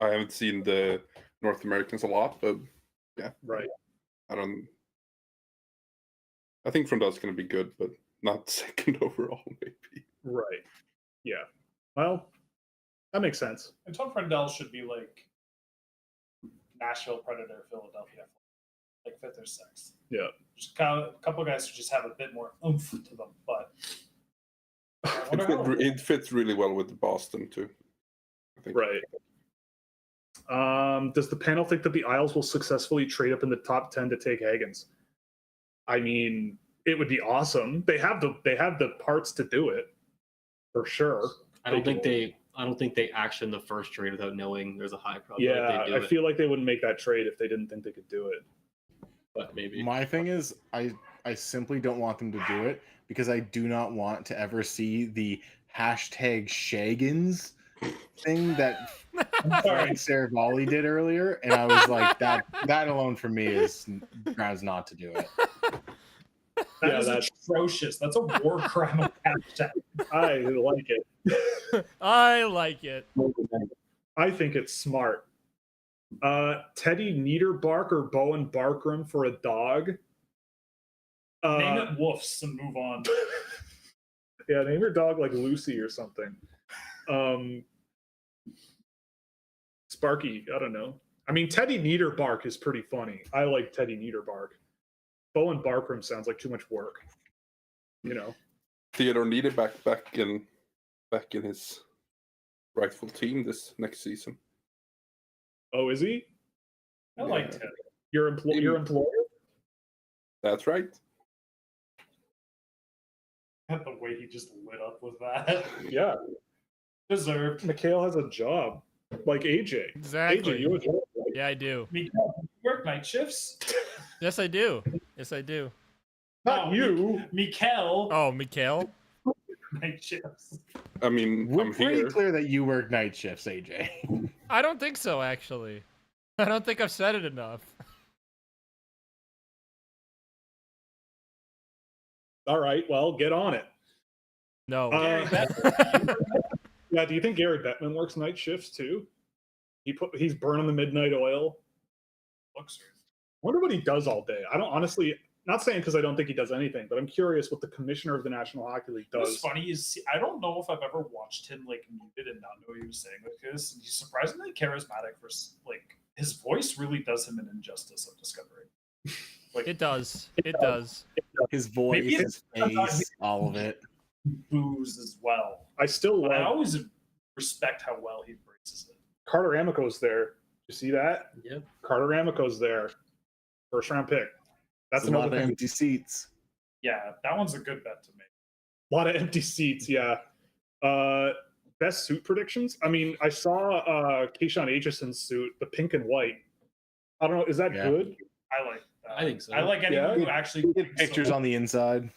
I haven't seen the North Americans a lot, but yeah, Right. I think Frondell's going to be good, but not second overall, maybe. Right. Yeah. Well, that makes sense. Anton Frondell should be like Nashville Predator, Philadelphia, like 5th or 6th. Yeah. Just a couple guys who just have a bit more oomph to them, but I wonder how- It fits really well with Boston, too. I think. Right. Does the panel think that the Isles will successfully trade up in the top 10 to take Hagens? I mean, it would be awesome. They have the parts to do it, for sure. I don't think they action the first trade without knowing there's a high probability Yeah, they do I it. feel like they wouldn't make that trade if they didn't think they could do it. But maybe. my thing is, I simply don't want them to do it because I do not want to ever see the hashtag Shagens thing that Frank Saravalli did earlier, and I was like, that alone for me is grounds not to do it. That is atrocious. That's a war crime of hashtag. I like it. I like it. I think it's smart. Teddy Niederbark or Bowen Barkram for a dog. Name it Woofs and move on. Yeah, name your dog like Lucy or something. Sparky, I don't know. I mean, Teddy Niederbark is pretty funny. I like Teddy Niederbark. Bowen Barkram sounds like too much work. You know. Theodore Niederbach back in his rightful team this next season. Oh, is he? I like Teddy. Your employer? That's right. The way he just lit up with that. Yeah. Deserved. Mikhail has a job. Like AJ. Exactly. AJ, you have a job, right? Yeah, I do. Mikael, you work night shifts? Yes, I do. Yes, I do. Not No, you. Mikael. Oh, Mikhail? Night shifts. I mean, We're I'm pretty here. clear that you work night shifts, AJ. I don't think so, actually. I don't think I've said it enough. All right, well, get on it. No. Yeah, do you think Gary Bettman works night shifts too? He's burning the midnight oil. Looks Wonder what he does all day. I don't honestly, not saying because I don't think he does anything, but I'm curious what the commissioner of the National Hockey League What's does. funny is I don't know if I've ever watched him like muted and not know what he was saying like this. He's surprisingly charismatic for like his voice really does him an injustice of discovering. Like It does. It does. His voice, Maybe his face, all of it. booze as well. I still But I love always respect how well he braces it. Carter Amico's there. You see that? Yep. Carter Amico's there. First round pick. That's That's a lot another of thing. empty seats. Yeah, that one's a good bet to make. A lot of empty seats, yeah. Best suit predictions? I mean, I saw Kashawn Aitcheson's suit, the pink and white. I don't know, is that Yeah. good? I like that. I think so. I like anyone Yeah. who actually Get brings pictures some, on the inside.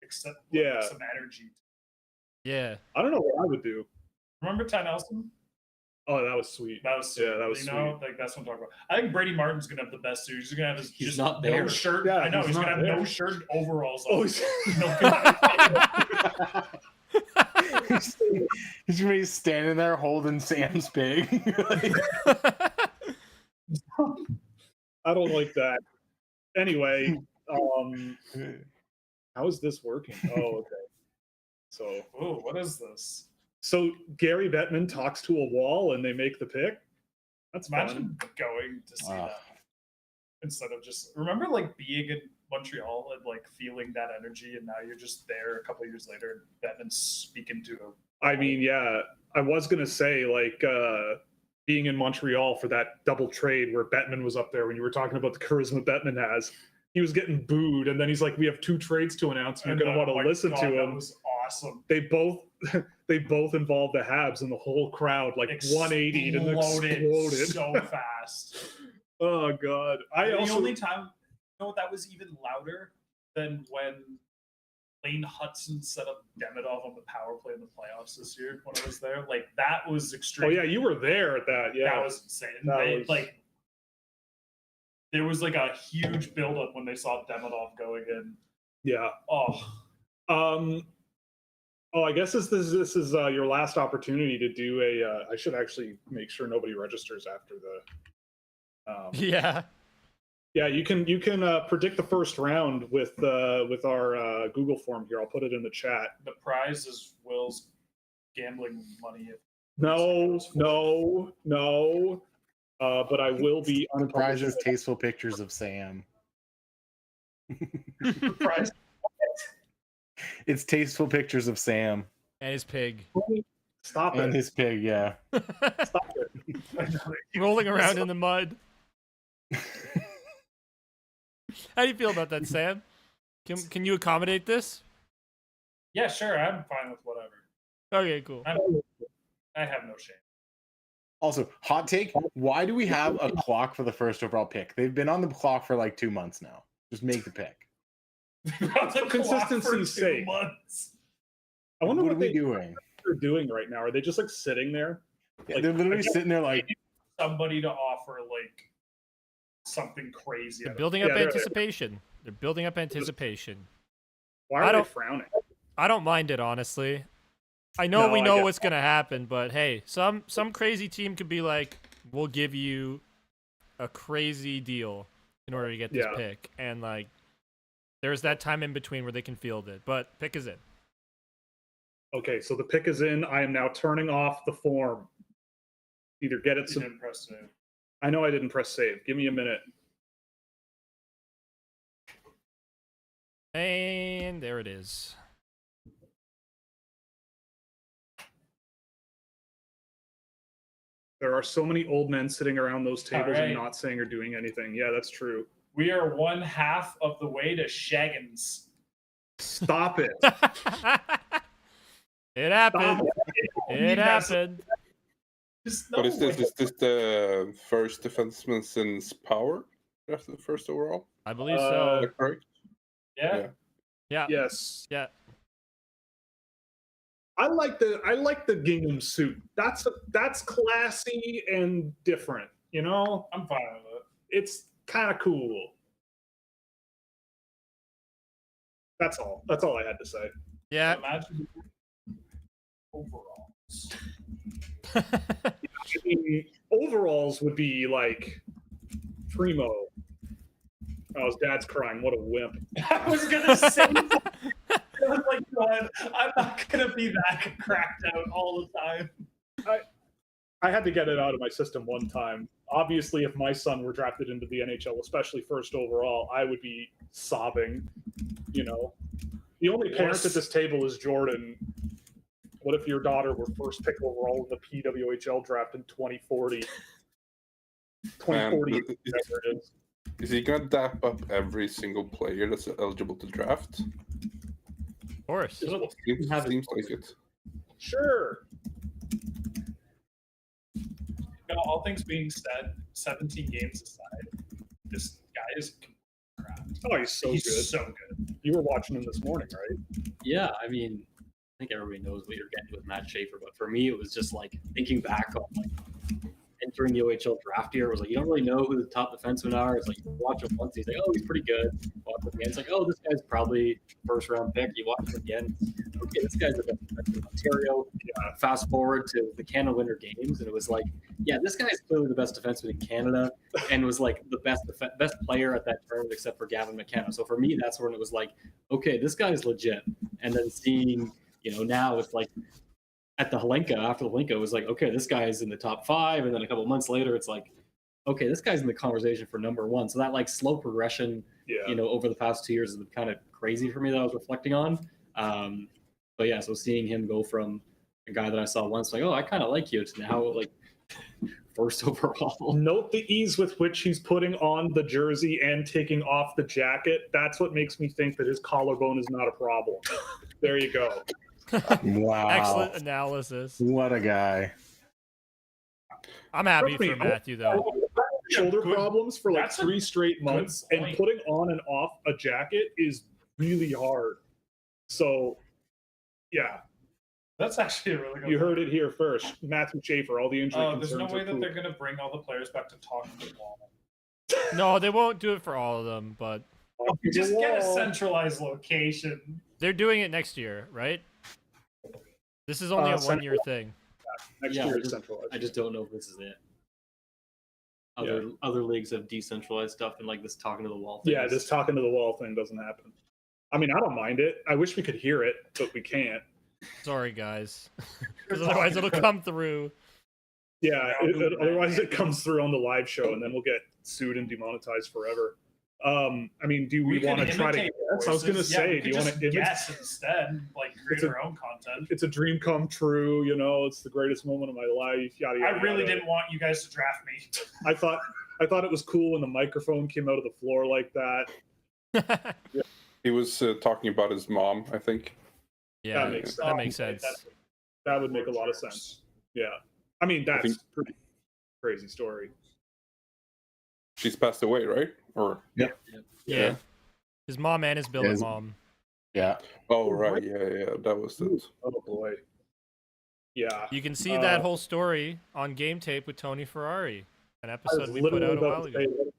except Yeah. some energy. Yeah. I don't know what I would do. Remember Ty Nelson? Oh, that was sweet. That was Yeah, that was you know, like that's what I'm talking about. I think Brady Martin's gonna have the best suit. He's gonna have his He's just not no there. shirt. Yeah, I know he's not gonna have there. no shirt and overalls Oh, on. he's- No, He's gonna be standing there holding Sam's pig. I don't like that. Anyway, how is this working? Oh, okay. So oh, what is this? Gary Bettman talks to a wall and they make the pick. That's fun. Imagine going to see Ah. that instead of just remember like being in Montreal and like feeling that energy, and now you're just there a couple of years later and Bettman's speaking to a I mean, yeah, I was gonna say like being in Montreal for that double trade where Bettman was up there when you were talking about the charisma Bettman has. He was getting booed, and then he's like, "We have 2 trades to announce. You're And, gonna want to oh my listen God, to that him." was awesome. They both involved the Habs, and the whole crowd like 180'd and exploded. so fast. Oh God! The only time, you know, that was even louder than when Lane Hudson set up Demidov on the power play in the playoffs this year when I was there. Like that was extreme. Oh yeah, you were there at that. Yeah, That was insane. That They, was- like there was like a huge buildup when they saw Demidov going in. yeah. Oh, Oh, I guess this is your last opportunity to do a. I should actually make sure nobody registers after the. Yeah. Yeah, you can predict the first round with our Google form here. I'll put it in the chat. the prize is Will's gambling money. No. But I will be Prizes tasteful pictures of Sam. The prize. It's tasteful pictures of Sam And his pig. Stop and it! his pig. Yeah. Stop it! Rolling around in the mud. How do you feel about that, Sam? Can you accommodate this? Yeah, sure. I'm fine with whatever. Okay, cool. I have no shame. Also, hot take: why do we have a clock for the first overall pick? They've been on the clock for like 2 months now. Just make the pick. For consistency's sake. Months. I wonder What what are we they doing? are doing right now. Are they just like sitting there? Yeah, Like, they're literally sitting there like, Somebody to offer like something crazy. They're out of building Yeah, up they're- anticipation. They're building up anticipation. Why I are they don't- frowning? I don't mind it, honestly. I know No, we I know get what's gonna happen, but hey, some crazy team could be like, we'll give you a crazy deal in order to get this Yeah. pick, and like there's that time in between where they can field it. But pick is in. Okay, so the pick is in. I am now turning off the form. Either get it. You didn't press save. I know I didn't press save. Give me a minute. And there it is. There are so many old men sitting around those tables All and right. not saying or doing anything. Yeah, that's true. We are 1/2 of the way to Hagens. Stop it. It happened. Stop It happened. Just What is no this? way. Is this the first defenseman since Power after the first overall? I believe Is so. that correct? Yeah. Yeah. Yes. Yeah. I like the gingham suit. That's classy and different, you know? I'm fine with it. It's kind of cool. That's all. That's all I had to say. Yeah. Imagine overalls. I mean, overalls would be like primo. Oh, his dad's crying. What a wimp. I was gonna say that. I was like, God, I'm not gonna be that cracked out all the time. I had to get it out of my system one time. Obviously, if my son were drafted into the NHL, especially first overall, I would be sobbing. You know, the only parent at this table is Jordan. What if your daughter were first pick overall in the PWHL draft in 2040? 2040, Man, whatever it is. Is he gonna dap up every single player that's eligible to draft? Of course. Seems like it. Sure. You know, all things being said, 17 games aside, this guy is crap. Oh, he's so He's good. so good. You were watching him this morning, right? Yeah, I mean, I think everybody knows what you're getting with Matt Schaefer, but for me, it was just like thinking back on like entering the OHL draft year. It was like you don't really know who the top defensemen are. It's like you watch him once, he's like, oh, he's pretty good. Watch him again, it's like, oh, this guy's probably first round pick. You watch him again, okay, this guy's the best defenseman in Ontario. Fast forward to the Canada Winter Games, and it was like, yeah, this guy's clearly the best defenseman in Canada, and was like the best player at that tournament except for Gavin McKenna. So for me, that's when it was like, okay, this guy's legit. And then seeing, you know, now it's like at the Helenka, after the Helenka, it was like, okay, this guy's in the top 5, and then a couple months later, it's like, okay, this guy's in the conversation for number 1. So that like slow progression, Yeah. you know, over the past 2 years has been kind of crazy for me that I was reflecting on. But yeah, so seeing him go from a guy that I saw once, like, oh, I kind of like you, to now like first overall. Note the ease with which he's putting on the jersey and taking off the jacket. That's what makes me think that his collarbone is not a problem. There you go. Wow. Excellent analysis. What a guy. I'm happy Trust me, for Matthew though. Shoulder Good. problems for like That's a 3 straight months, and point. putting on and off a jacket is really hard. So, yeah, That's actually a really good you point. heard it here first. Matthew Schaefer, all the injury Oh, there's concerns no way are that cool. they're gonna bring all the players back to talk to the wall. No, they won't do it for all of them, but Off the Just get a wall. centralized location. they're doing it next year, right? This is only a Central- 1-year thing. Next Yeah, year I is just- centralized. I just don't know if this is it. Other leagues have decentralized stuff, and like this talking to the wall thing. Yeah, this talking to the wall thing doesn't happen. I mean, I don't mind it. I wish we could hear it, but we can't. Sorry, guys, because otherwise it'll come through. Yeah, Yeah, otherwise it comes through on the live show, and then we'll get sued and demonetized forever. I mean, do we want to try to guess? I was going to say, do you want to guess instead? Like create It's a- our own content. It's a dream come true, you know. It's the greatest moment of my life. Yada I yada. really yada. didn't want you guys to draft me. I thought it was cool when the microphone came out of the floor like that. He was talking about his mom, I think. Yeah, makes that makes sense. That would make a lot of sense. Yeah, I mean that's think- pretty crazy story. She's passed away, right? Or Yeah, his mom and his billet His- mom. Yeah. oh, right, yeah, that was it. Oh boy. Yeah. You can see that whole story on Game Tape with Tony Ferrari, an I episode was we put literally out a about while to ago. say,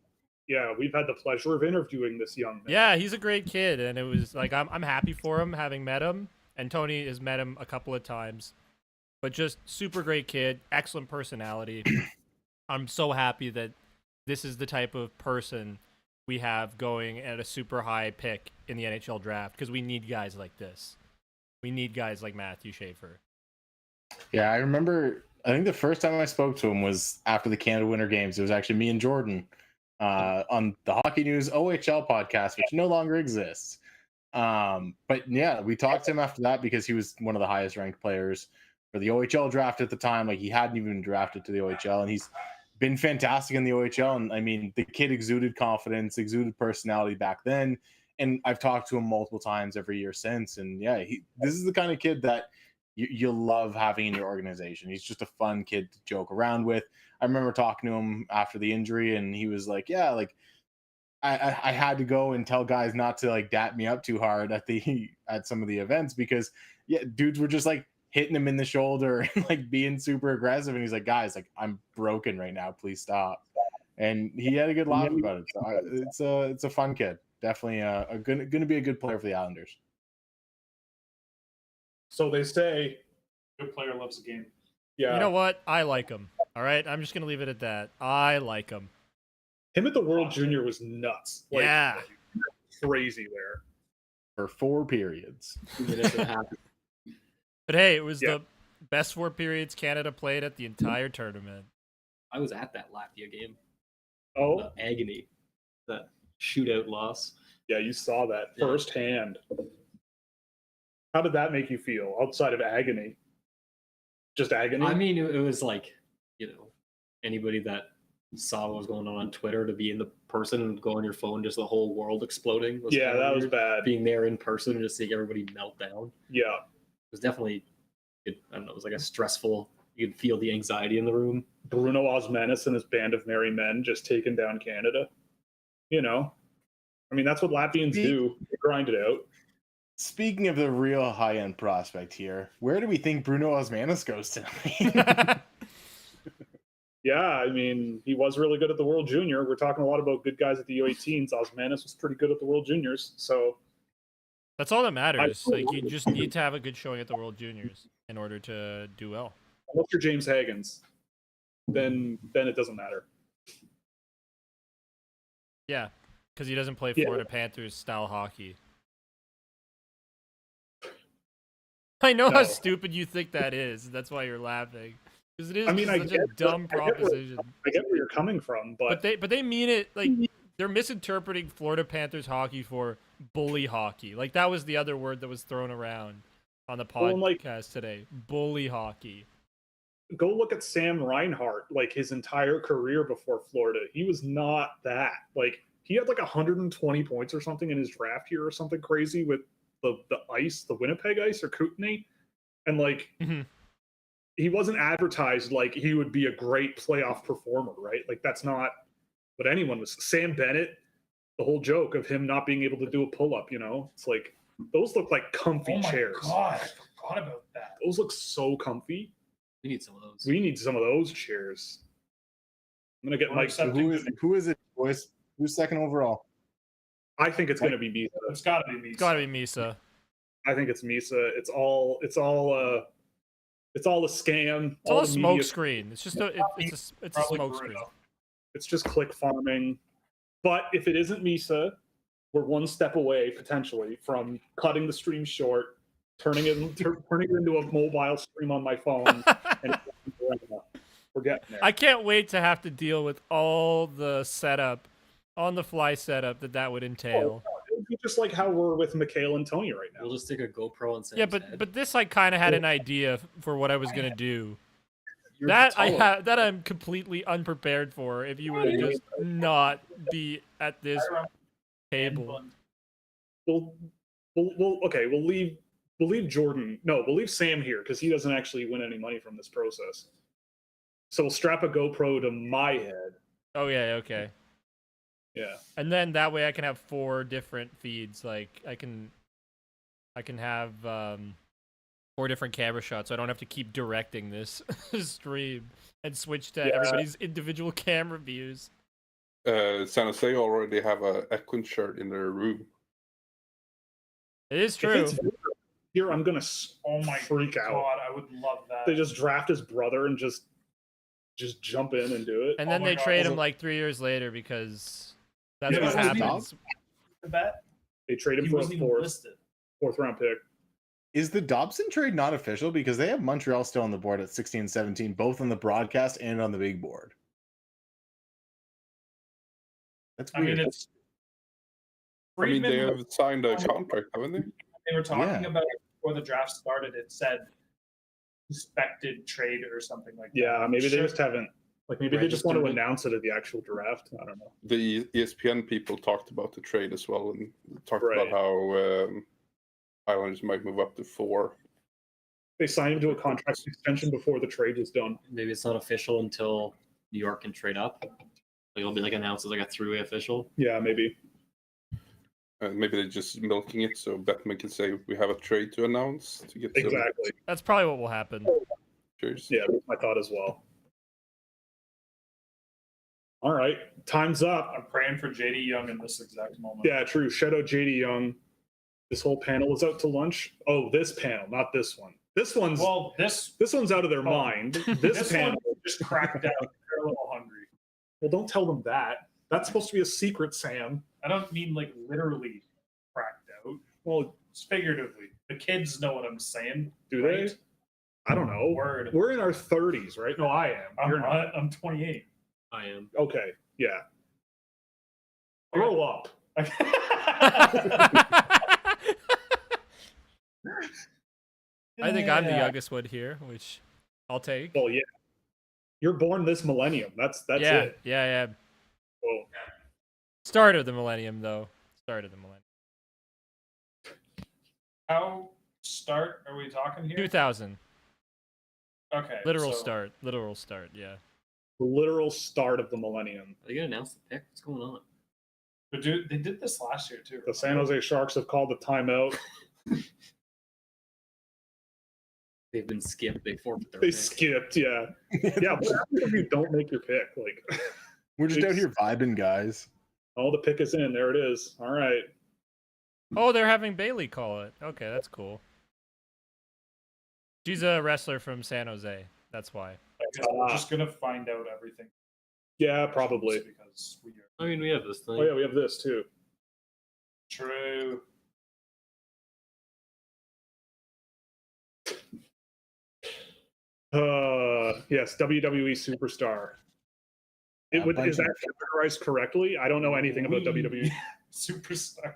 yeah, we've had the pleasure of interviewing this young man. Yeah, he's a great kid, and it was like I'm happy for him having met him, and Tony has met him a couple of times, but just super great kid, excellent personality. I'm so happy that this is the type of person we have going at a super high pick in the NHL draft because we need guys like this. We need guys like Matthew Schaefer. Yeah, I remember. I think the first time I spoke to him was after the Canada Winter Games. It was actually me and Jordan on the Hockey News OHL podcast, which no longer exists. But yeah, we talked to him after that because he was one of the highest ranked players for the OHL draft at the time. Like, he hadn't even been drafted to the OHL, and he's been fantastic in the OHL. And I mean, the kid exuded confidence, exuded personality back then. And I've talked to him multiple times every year since. And yeah, this is the kind of kid that you love having in your organization. He's just a fun kid to joke around with. I remember talking to him after the injury, and he was like, yeah, like I had to go and tell guys not to like dap me up too hard at some of the events because dudes were just like hitting him in the shoulder and like being super aggressive. And he's like, guys, like, I'm broken right now. Please stop. And he had a good laugh about it. So it's a fun kid. Definitely going to be a good player for the Islanders. So they say. Good player loves the game. Yeah. You know what? I like him. All right, I'm just gonna leave it at that. I like him. Him at the World Junior was nuts. Like, Yeah. crazy there. For 4 periods. 2 minutes and a half. But hey, it was the best 4 periods Canada played at the entire tournament. I was at that Latvia game. Oh, The agony, that shootout loss. yeah, you saw that Yeah. firsthand. How did that make you feel outside of agony? Just agony? I mean, it was like, anybody that saw what was going on Twitter, to be in the person and go on your phone, just the whole world exploding. yeah, kinda that was weird. bad. Being there in person and just seeing everybody melt down. Yeah. It was definitely, I don't know, it was like a stressful, you could feel the anxiety in the room. Bruno Osmanis and his band of merry men just taking down Canada. I mean, that's what Latvians do. They grind it out. Speaking of the real high-end prospect here, where do we think Bruno Osmanis goes tonight? Yeah, I mean, he was really good at the World Junior. We're talking a lot about good guys at the U18s. Osmanis was pretty good at the World Juniors. So That's all that matters. Like, you just need to have a good showing at the World Juniors in order to do well. unless you're James Hagens, then it doesn't matter. Yeah, because he doesn't play Yeah. Florida Panthers style hockey. I know how No. stupid you think that is. That's why you're laughing. Because it is I mean, just such a dumb proposition. I get where you're coming from, but But they mean it like they're misinterpreting Florida Panthers hockey for bully hockey. Like, that was the other word that was thrown around on the Well, and, like, podcast today. Bully hockey. go look at Sam Reinhart, like his entire career before Florida. He was not that. Like, he had like 120 points or something in his draft year or something crazy with the ice, the Winnipeg Ice or Kootenay. And like, Mhm. he wasn't advertised like he would be a great playoff performer, right? Like, that's not what anyone was. Sam Bennett, the whole joke of him not being able to do a pull-up, it's like, those look like comfy Oh my chairs. god, I forgot about that. Those look so comfy. We need some of those. We need some of those chairs. I'm gonna get We're Mike. accepting- Who is it, boys? Who's second overall? I think it's gonna be Misa. It's gotta be me. It's gotta be Misa. I think it's Misa. It's all a scam. It's all a the smoke media- screen. It's just it's a Probably smoke Bruno. screen. It's just click farming. But if it isn't Misa, we're one step away potentially from cutting the stream short, turning it into a mobile stream on my phone, and we're getting there. I can't wait to have to deal with all the setup, on the fly setup that would entail. It would be just like how we're with Mikhail and Tony right now. We'll just stick a GoPro on Sam's Yeah, head. but this I kind of had an idea for what I was gonna do. You're That taller. that I'm completely unprepared for. If you were to just not be at this table. We'll leave Jordan. No, we'll leave Sam here because he doesn't actually win any money from this process. So we'll strap a GoPro to my head. Oh yeah, okay. Yeah. And then that way I can have 4 different feeds. Like I can have 4 different camera shots, so I don't have to keep directing this stream and switch to Yeah. everybody's individual camera views. San Jose already have a Eklund shirt in their room. It is If true. it's here, I'm gonna Oh my freak out. god, I would love that. They just draft his brother and just just jump in and do it. And then Oh my they God, trade is him it- like 3 years later because that's Yeah, what wasn't he happens. The bet? They trade him He for a wasn't even listed. fourth round pick. Is the Dobson trade not official? Because they have Montreal still on the board at 16 and 17, both on the broadcast and on the big board. That's I weird. mean, it's. I mean, they Friedman, have signed a contract, haven't they? they were talking Yeah. about it before the draft started. It said expected trade or something like that. Yeah, maybe they Sure. just haven't. Like maybe they just want to Registered it. announce it at the actual draft. I don't know. The ESPN people talked about the trade as well and talked Right. about how Islanders might move up to 4. They signed him to a contract extension before the trade was done. Maybe it's not official until New York can trade up. Like it'll be like announced as like a three-way official. Yeah, maybe. Maybe they're just milking it so Bettman can say we have a trade to announce to get some Exactly. That's probably what will happen. pictures. Yeah, that's my thought as well. All right, time's up. I'm praying for JD Young in this exact moment. Yeah, true. Shout out JD Young. This whole panel is out to lunch. Oh, this panel, not this one. This one's Well, this this one's out of their Oh. mind. This this panel. one just cracked out. They're a little hungry. Well, don't tell them that. That's supposed to be a secret, Sam. I don't mean like literally cracked out. Well, It's figuratively. The kids know what I'm saying. do right? they? I don't know. Word. We're in our 30s, right? No, I am. You're not. I'm 28. I am. Okay, yeah. Grow up. I think I'm the Yeah. youngest one here, which I'll take. Well, yeah. You're born this millennium. That's yeah, it. yeah. Well, Start of the millennium, though. Start of the millennium. How start are we talking here? 2000. Okay. Literal so start. Literal start, yeah. the literal start of the millennium. Are they gonna announce the pick? What's going on? But dude, they did this last year too. The San Jose Sharks have called the timeout. They've been skipped. They forfeit their They pick. skipped, yeah. Yeah, what happens if you don't make your pick? Like, We're just out here vibing, guys. oh, the pick is in. There it is. All right. Oh, they're having Bailey call it. Okay, that's cool. She's a wrestler from San Jose. That's why. I guess we're just gonna find out everything. Yeah, probably. Because we are I mean, we have this thing. Oh, yeah, we have this too. true. Yes, WWE superstar. It would, is that categorized correctly? I don't know anything about We- WWE. Superstar.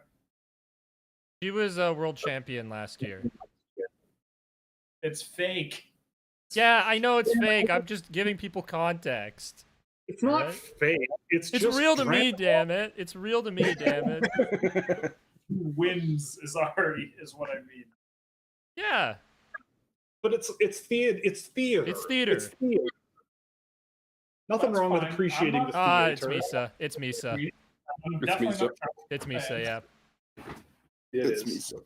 She was a world champion last year. It's fake. Yeah, I know it's fake. I'm just giving people context. It's not Right? fake. It's It's just real to me, drama. damn it. It's real to me, damn it. Who wins is already is what I mean. Yeah. But it's theater. It's theater. It's theater. It's theater. Nothing That's wrong with fine. appreciating I'm the not- It's theater. Misa. It's Misa. I'm It's definitely Misa. not trying to It's Misa, yeah. It's It me. is. So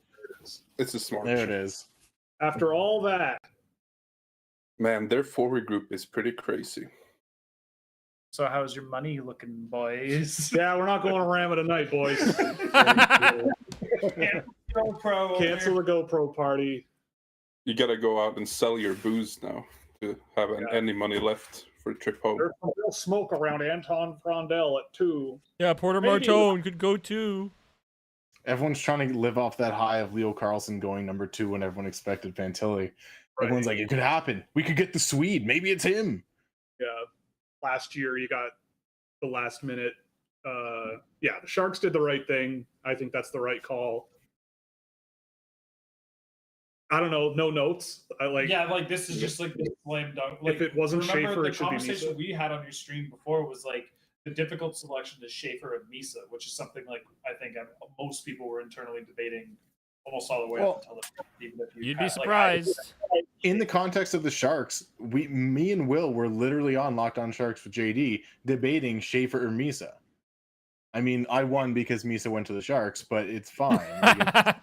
it's a smart. There it choice. is. After all that, Man, their forward group is pretty crazy. So how's your money looking, boys? yeah, we're not going to Rama tonight, boys. GoPro. Cancel the GoPro party. You gotta go out and sell your booze now to have any money left for a trip home. There's some real smoke around Anton Frondell at 2. Yeah, Porter Maybe. Martone could go too. Everyone's trying to live off that high of Leo Carlson going number 2 when everyone expected Fantilli. Everyone's like, it could happen. We could get the Swede. Maybe it's him. Yeah. Last year, you got the last minute. Yeah, the Sharks did the right thing. I think that's the right call. I don't know. No notes. I like. Yeah, like this is just like the slam dunk. Like, If it wasn't remember Schaefer, the it should be conversation Misa. we had on your stream before was like the difficult selection is Schaefer and Misa, which is something like I think most people were internally debating almost all the way Well, up until the even if you You'd had, be surprised. In the context of the Sharks, me and Will were literally on Locked On Sharks with JD debating Schaefer or Misa. I mean, I won because Misa went to the Sharks, but it's fine. Like,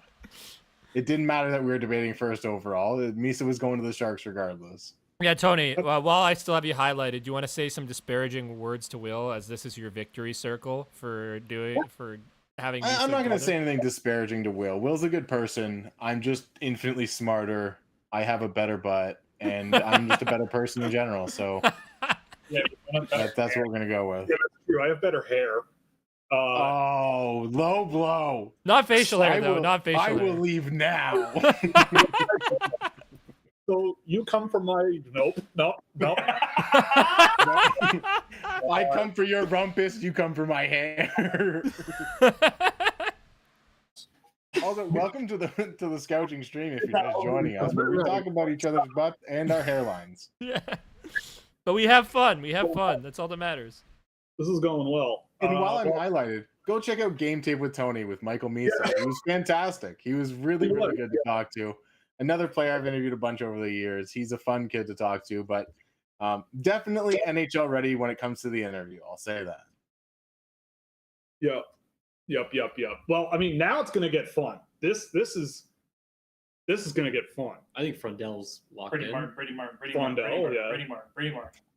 it didn't matter that we were debating first overall. Misa was going to the Sharks regardless. Yeah, Tony, while I still have you highlighted, do you want to say some disparaging words to Will as this is your victory circle for having Misa I'm not going to together? say anything disparaging to Will. Will's a good person. I'm just infinitely smarter. I have a better butt, and I'm just a better person in general. So Yeah, That's what we're gonna go with. Yeah, that's true. I have better hair. Oh, low blow. Not facial hair I though. will- Not facial I hair. will leave now. So you come from my nope. I come for your rumpus. You come for my hair. Also, welcome to the Scouching stream. If you're just joining us, where we talk about each other's butts and our hairlines. Yeah. But we have fun. We have fun. That's all that matters. This is going well. And while I'm highlighted, go check out Game Tape with Tony with Michael Misa. He was fantastic. He was really good to talk to. Another player I've interviewed a bunch over the years. He's a fun kid to talk to, but definitely NHL ready when it comes to the interview. I'll say that. Yep. Well, I mean, now it's going to get fun. This is going to get fun. I think Frondell's locked in. Brady Martin.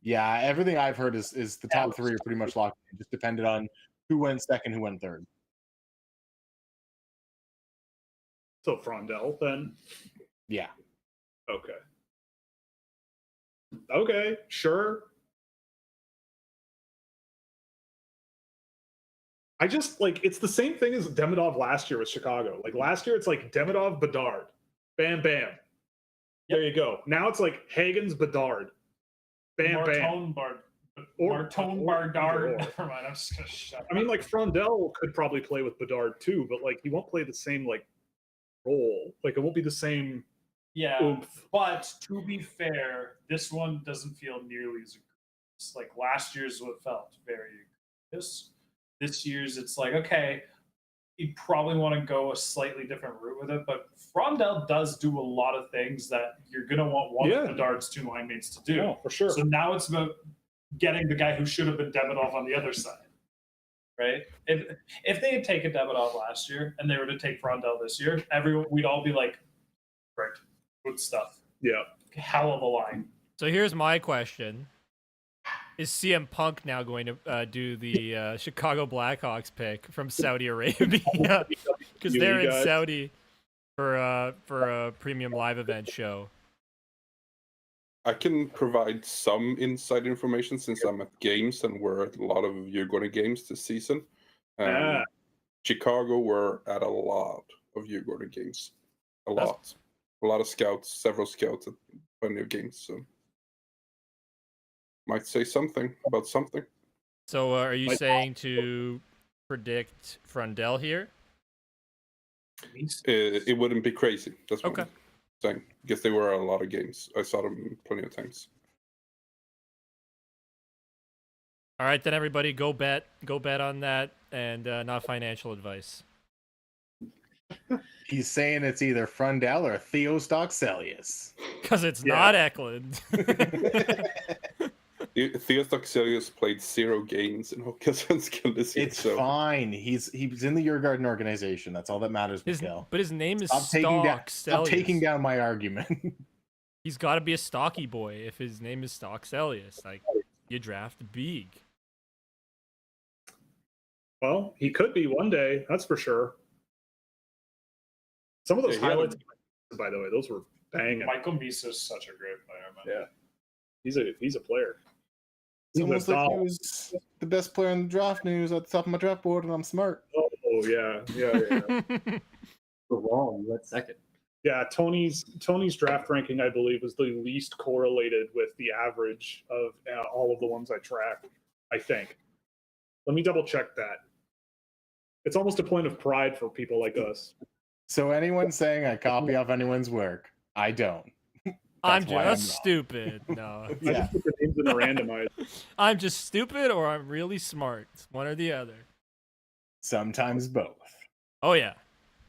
Yeah, everything I've heard is the top three are pretty much locked in. Just depended on who went second, who went third. So Frondell, then. Yeah. Okay, sure. I just it's the same thing as Demidov last year with Chicago. Like last year, it's like Demidov, Bedard, bam, bam. There you go. Now it's like Hagens, Bedard, bam, bam. Martone Bardard. Never mind. I'm just gonna shut up. I mean, like Frondell could probably play with Bedard too, but like he won't play the same role. Like it won't be the same. Yeah, oomph. but to be fair, this one doesn't feel nearly as egregious. Like last year's what felt very egregious. This year's it's like, okay, you probably want to go a slightly different route with it, but Frondell does do a lot of things that you're going to want one of Bedard's two line mates to do. No, for sure. So now it's about getting the guy who should have been Demidov on the other side, right? If they had taken Demidov last year and they were to take Frondell this year, we'd all be like, great, good stuff. Yeah. Hell of a line. So here's my question. Is CM Punk now going to do the Chicago Blackhawks pick from Saudi Arabia? Because they're in Saudi for a premium live event show. I can provide some inside information since I'm at games and we're at a lot of Djurgården games this season. Chicago were at a lot of Djurgården games. A lot of scouts, several scouts at plenty of games. So might say something about something. So are you saying to predict Frondell here? It wouldn't be crazy. That's what okay. I'm saying. Because they were at a lot of games. I saw them plenty of times. All right, then everybody go bet on that, and not financial advice. He's saying it's either Frondell or Theos Doxelius. Because it's not Eklund. Theos Doxelius played 0 games in Hockeyallsvenskan this year. It's fine. He's in the Djurgården organization. That's all that matters, Miguel. But his name is Stop taking down my argument. He's got to be a stocky boy if his name is Stockselius. Like, you draft big. Well, he could be one day. That's for sure. Some of those highlights, by the way, those were banging. Michael Misa is such a great player, man. Yeah, he's a player. It's almost like he was the best player in the draft news at the top of my draft board, and I'm smart. Oh yeah. Wrong. You went second. Yeah, Tony's draft ranking, I believe, is the least correlated with the average of all of the ones I track. I think. Let me double check that. It's almost a point of pride for people like us. So anyone saying I copy off anyone's work, I don't. I'm just stupid. No. I just put the names in a randomizer. I'm just stupid or I'm really smart. It's one or the other. Sometimes both. Oh, yeah.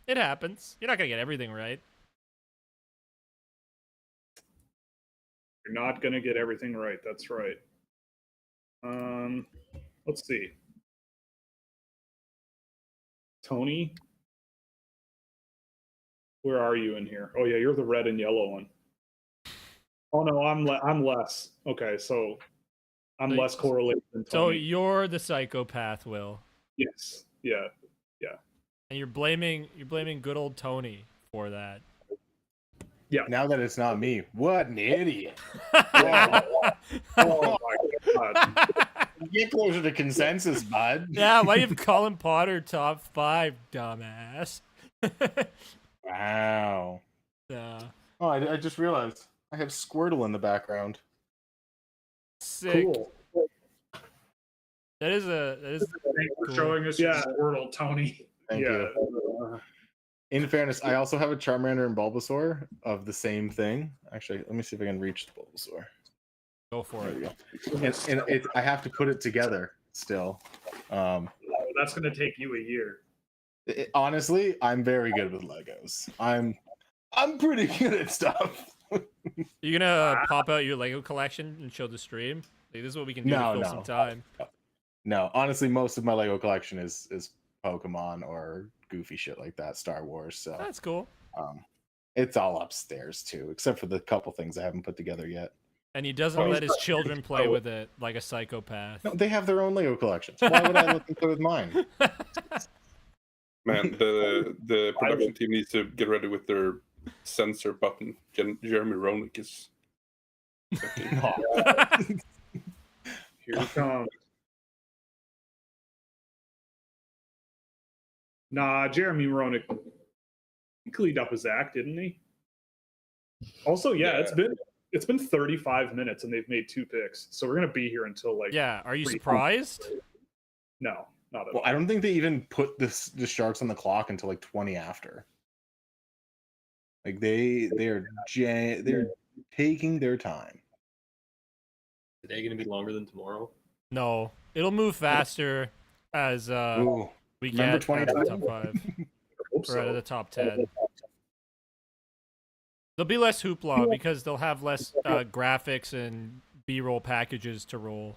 It happens. You're not going to get everything right. You're not going to get everything right. That's right. Let's see. Tony? Where are you in here? Oh, yeah, you're the red and yellow one. Oh no, I'm less. Okay, so I'm less correlated than Tony. So you're the psychopath, Will. Yes. Yeah. And you're blaming good old Tony for that. Now that it's not me, what an idiot! Oh my god. Get closer to consensus, bud. Yeah, why do you have Colin Potter top 5, dumbass? Wow. Yeah. Oh, I just realized I have Squirtle in the background. Sick. Cool. That is Thanks for cool. showing us Yeah. your Squirtle, Tony. Thank you. In fairness, I also have a Charmander and Bulbasaur of the same thing. Actually, let me see if I can reach the Bulbasaur. Go for There it. we go. And I have to put it together still. That's going to take you a year. Honestly, I'm very good with Legos. I'm pretty good at stuff. You gonna pop out your Lego collection and show the stream? Like, this is what we can do to No, fill no. some time. No, honestly, most of my Lego collection is Pokemon or goofy shit like that, Star Wars. So That's cool. it's all upstairs too, except for the couple things I haven't put together yet. And he doesn't let his children play with it like a psychopath. No, they have their own Lego collections. Why would I let them play with mine? Man, the production team needs to get ready with their censor button. Jeremy Roenick is. Here he comes. Nah, Jeremy Roenick he cleaned up his act, didn't he? Also, yeah, it's been 35 minutes and they've made 2 picks, so we're gonna be here until like. Yeah, are you Pretty surprised? No, not at Well, all. I don't think they even put the Sharks on the clock until like 20 after. Like they're taking their time. Today going to be longer than tomorrow? No, it'll move faster as Ooh, we remember get out of the 2020? top 5 Hope or out of so. the top 10. There'll be less hoopla because they'll have less graphics and B-roll packages to roll.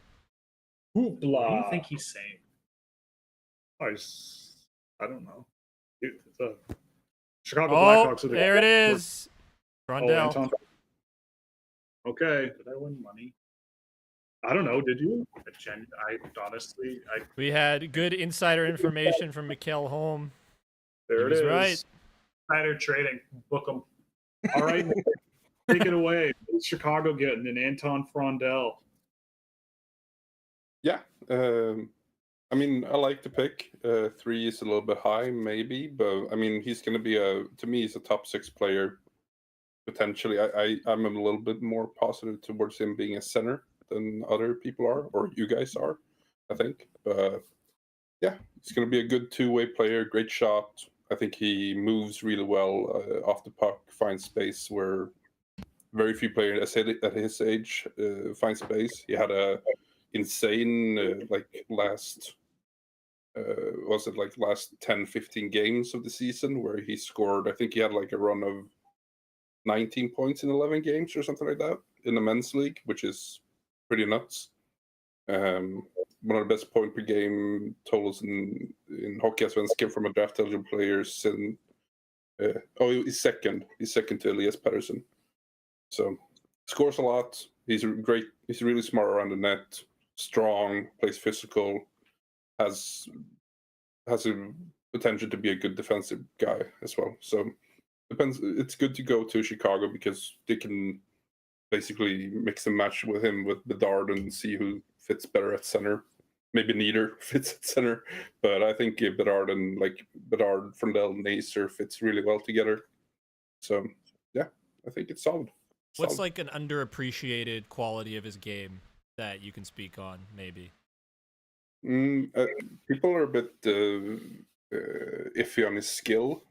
What do Hoopla. you think he's saying? I don't know. The Chicago Oh, Blackhawks are the there it is. Oh, Frondell. Anton. Okay. Did I win money? I don't know. Did you? I honestly, We had good insider information from Mikkel Holm. There He was it is. right. insider trading. Book them. All right. Take it away. What's Chicago getting? An Anton Frondell. Yeah, I mean, I like the pick. 3 is a little bit high, maybe, but I mean, he's going to be to me, he's a top 6 player potentially. I'm a little bit more positive towards him being a center than other people are, or you guys are, I think. But yeah, he's going to be a good 2-way player, great shot. I think he moves really well off the puck, finds space where very few players at his age find space. He had a insane last 10-15 games of the season where he scored. I think he had like a run of 19 points in 11 games or something like that in the men's league, which is pretty nuts. One of the best point per game totals in Hockey Allsvenskan from a draft eligible players. And he's second to Elias Pettersson. So scores a lot. He's great. He's really smart around the net. Strong, plays physical, has a potential to be a good defensive guy as well. So depends. It's good to go to Chicago because they can basically mix and match with him with Bedard and see who fits better at center. Maybe neither fits at center, but I think Bedard, Frondell, and Nacer fits really well together. So yeah, I think it's solid. What's like an underappreciated quality of his game that you can speak on, maybe? People are a bit iffy on his skill.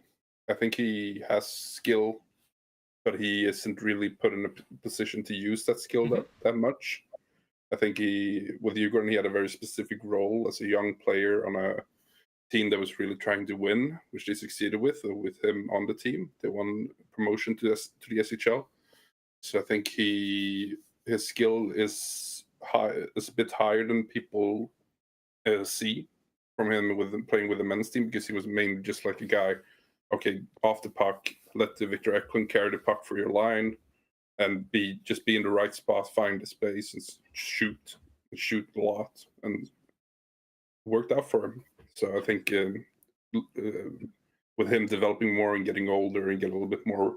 I think he has skill, but he isn't really put in a position to use that skill that much. I think with Djurgården, he had a very specific role as a young player on a team that was really trying to win, which they succeeded with him on the team. They won promotion to the SHL. So I think his skill is a bit higher than people see from him playing with the men's team, because he was mainly just like a guy, okay, off the puck, let the Victor Eklund carry the puck for your line, and be in the right spot, find the space, and shoot a lot, and it worked out for him. So I think with him developing more and getting older and get a little bit more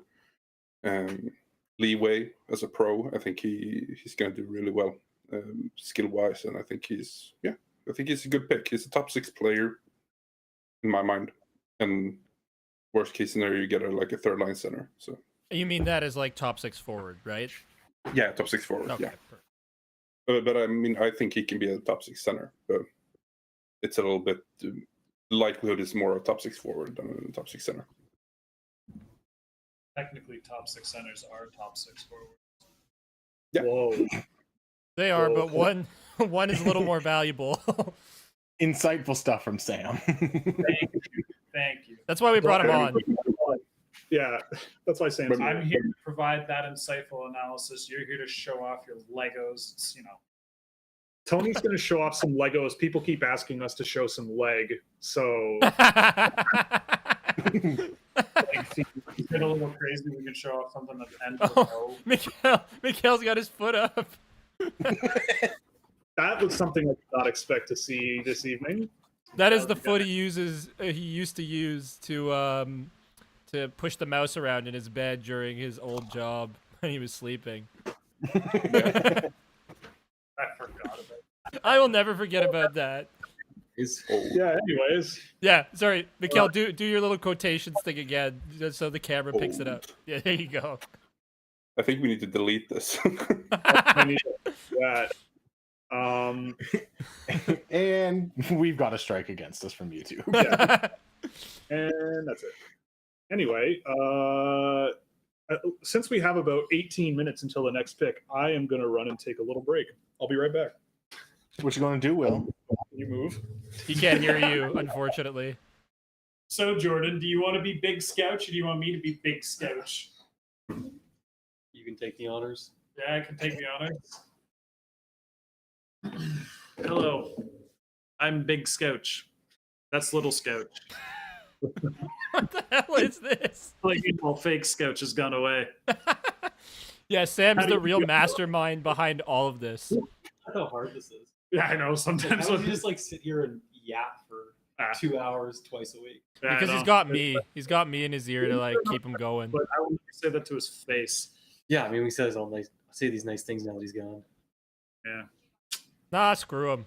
leeway as a pro. I think he's going to do really well skill wise, and I think he's a good pick. He's a top 6 player in my mind, and worst case scenario, you get a third line center. So You mean that as like top 6 forward, right? yeah, top 6 forward. Okay. Yeah, but I mean, I think he can be a top 6 center. But it's a little bit likelihood is more a top 6 forward than a top 6 center. Technically, top 6 centers are top 6 forwards. Yeah. Whoa. They are, Whoa. but one is a little more valuable. Insightful stuff from Sam. Thank you. That's why we brought him on. Yeah, that's why Sam's I'm here. here to provide that insightful analysis. You're here to show off your Legos. It's, Tony's going to show off some Legos. People keep asking us to show some leg, so like, get a little crazy. We can show off something at the end of the row. Mikhail's got his foot up. that was something I did not expect to see this evening. That is the foot he used to use to push the mouse around in his bed during his old job when he was sleeping. I forgot about it. I will never forget about that. Yeah. Anyways, Yeah, sorry, Mikhail, do your little quotations thing again, just so the camera picks it up. Yeah, there you go. I think we need to delete this. I need that. And we've got a strike against us from YouTube. Yeah. And that's it. Anyway, since we have about 18 minutes until the next pick, I am going to run and take a little break. I'll be right back. What you going to do, Will? You move. He can't hear you, unfortunately. So, Jordan, do you want to be Big Scouch or do you want me to be Big Scouch? You can take the honors. Yeah, I can take the honors. Hello, I'm Big Scouch. That's Little Scouch. What the hell is this? Like, fake Scouch has gone away. Yeah, Sam's the real mastermind behind all of this. How hard this is. Yeah, I know. Sometimes How would you just sit here and yap for Ah. 2 hours twice a week? Yeah, I Because he's know. got me. He's got me in his ear to keep him going. But I will never say that to his face. Yeah, I mean, we say these nice things now that he's gone. Yeah. Nah, screw him.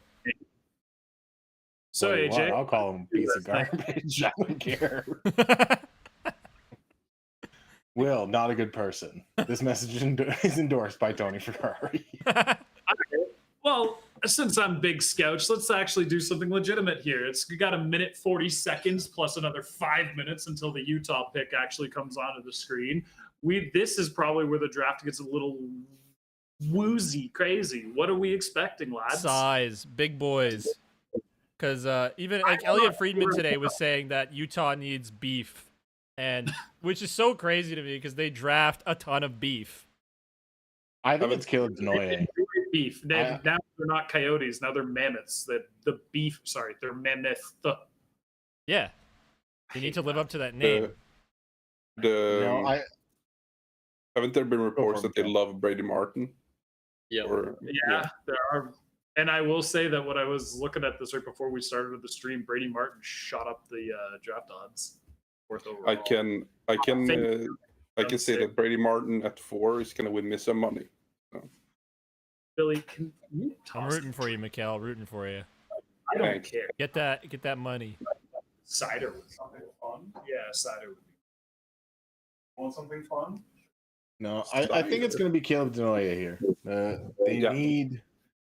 So, Tell you AJ, what, I'll call him a piece of garbage. I don't care. Will, not a good person. This message is endorsed by Tony Ferrari. well, since I'm Big Scouch, let's actually do something legitimate here. We got 1:40 plus another 5 minutes until the Utah pick actually comes onto the screen. This is probably where the draft gets a little woozy, crazy. What are we expecting, lads? Size, big boys. Because even Elliot Friedman today was saying that Utah needs beef, and which is so crazy to me because they draft a ton of beef. I think it's Caleb Desnoyers. Beef. Now they're not coyotes. Now they're mammoths. The beef. Sorry, they're mammoth. Yeah, you need to live up to that name. Haven't there been reports for that they it. love Brady Martin? Yeah. Yeah, there are. And I will say that when I was looking at this right before we started the stream, Brady Martin shot up the draft odds. Fourth overall. I can say that Brady Martin at 4 is going to win me some money. Billy, can you I'm toss rooting for you, Mikhail. Rooting for you. I don't Thanks. care. Get that money. Cider with something fun. Yeah, cider would be. Want something fun? No, I think it's going to be Caleb Desnoyers here.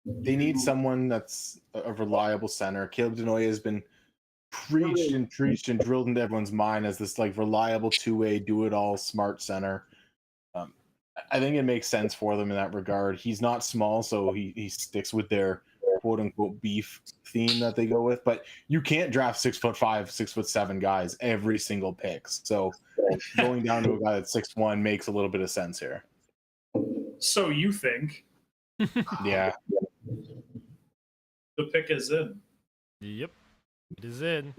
They need someone that's a reliable center. Caleb Desnoyers has been preached and drilled into everyone's mind as this reliable two-way, do-it-all, smart center. I think it makes sense for them in that regard. He's not small, so he sticks with their quote-unquote beef theme that they go with. But you can't draft 6'5", 6'7" guys every single pick. So going down to a guy that's 6'1" makes a little bit of sense here. So you think Yeah. the pick is in? Yep, it is in.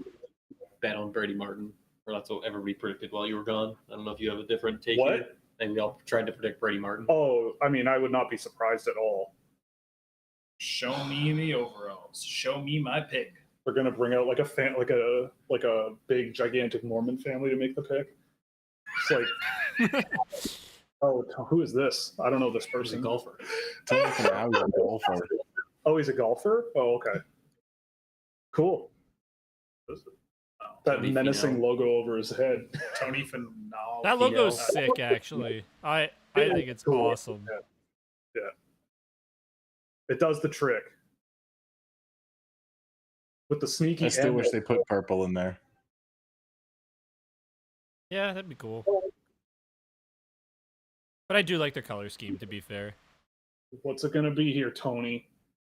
Bet on Brady Martin, or that's what everybody predicted while you were gone. I don't know if you have a different take. What? Here. I think we all tried to predict Brady Martin. Oh, I mean, I would not be surprised at all. Show me the overalls. Show me my pick. We're gonna bring out a big gigantic Mormon family to make the pick. It's like Oh, who is this? I don't know this He's a person. golfer. Tony Finau's a golfer. Oh, he's a golfer? Oh, okay. Cool. That Tony menacing Finau. logo over his head. Tony Finau. That logo's Finau. sick, actually. I think it's Cool. awesome. Yeah. It does the trick. With the sneaky I still end. wish they put purple in there. Yeah, that'd be cool. But I do like their color scheme, to be fair. What's it going to be here, Tony?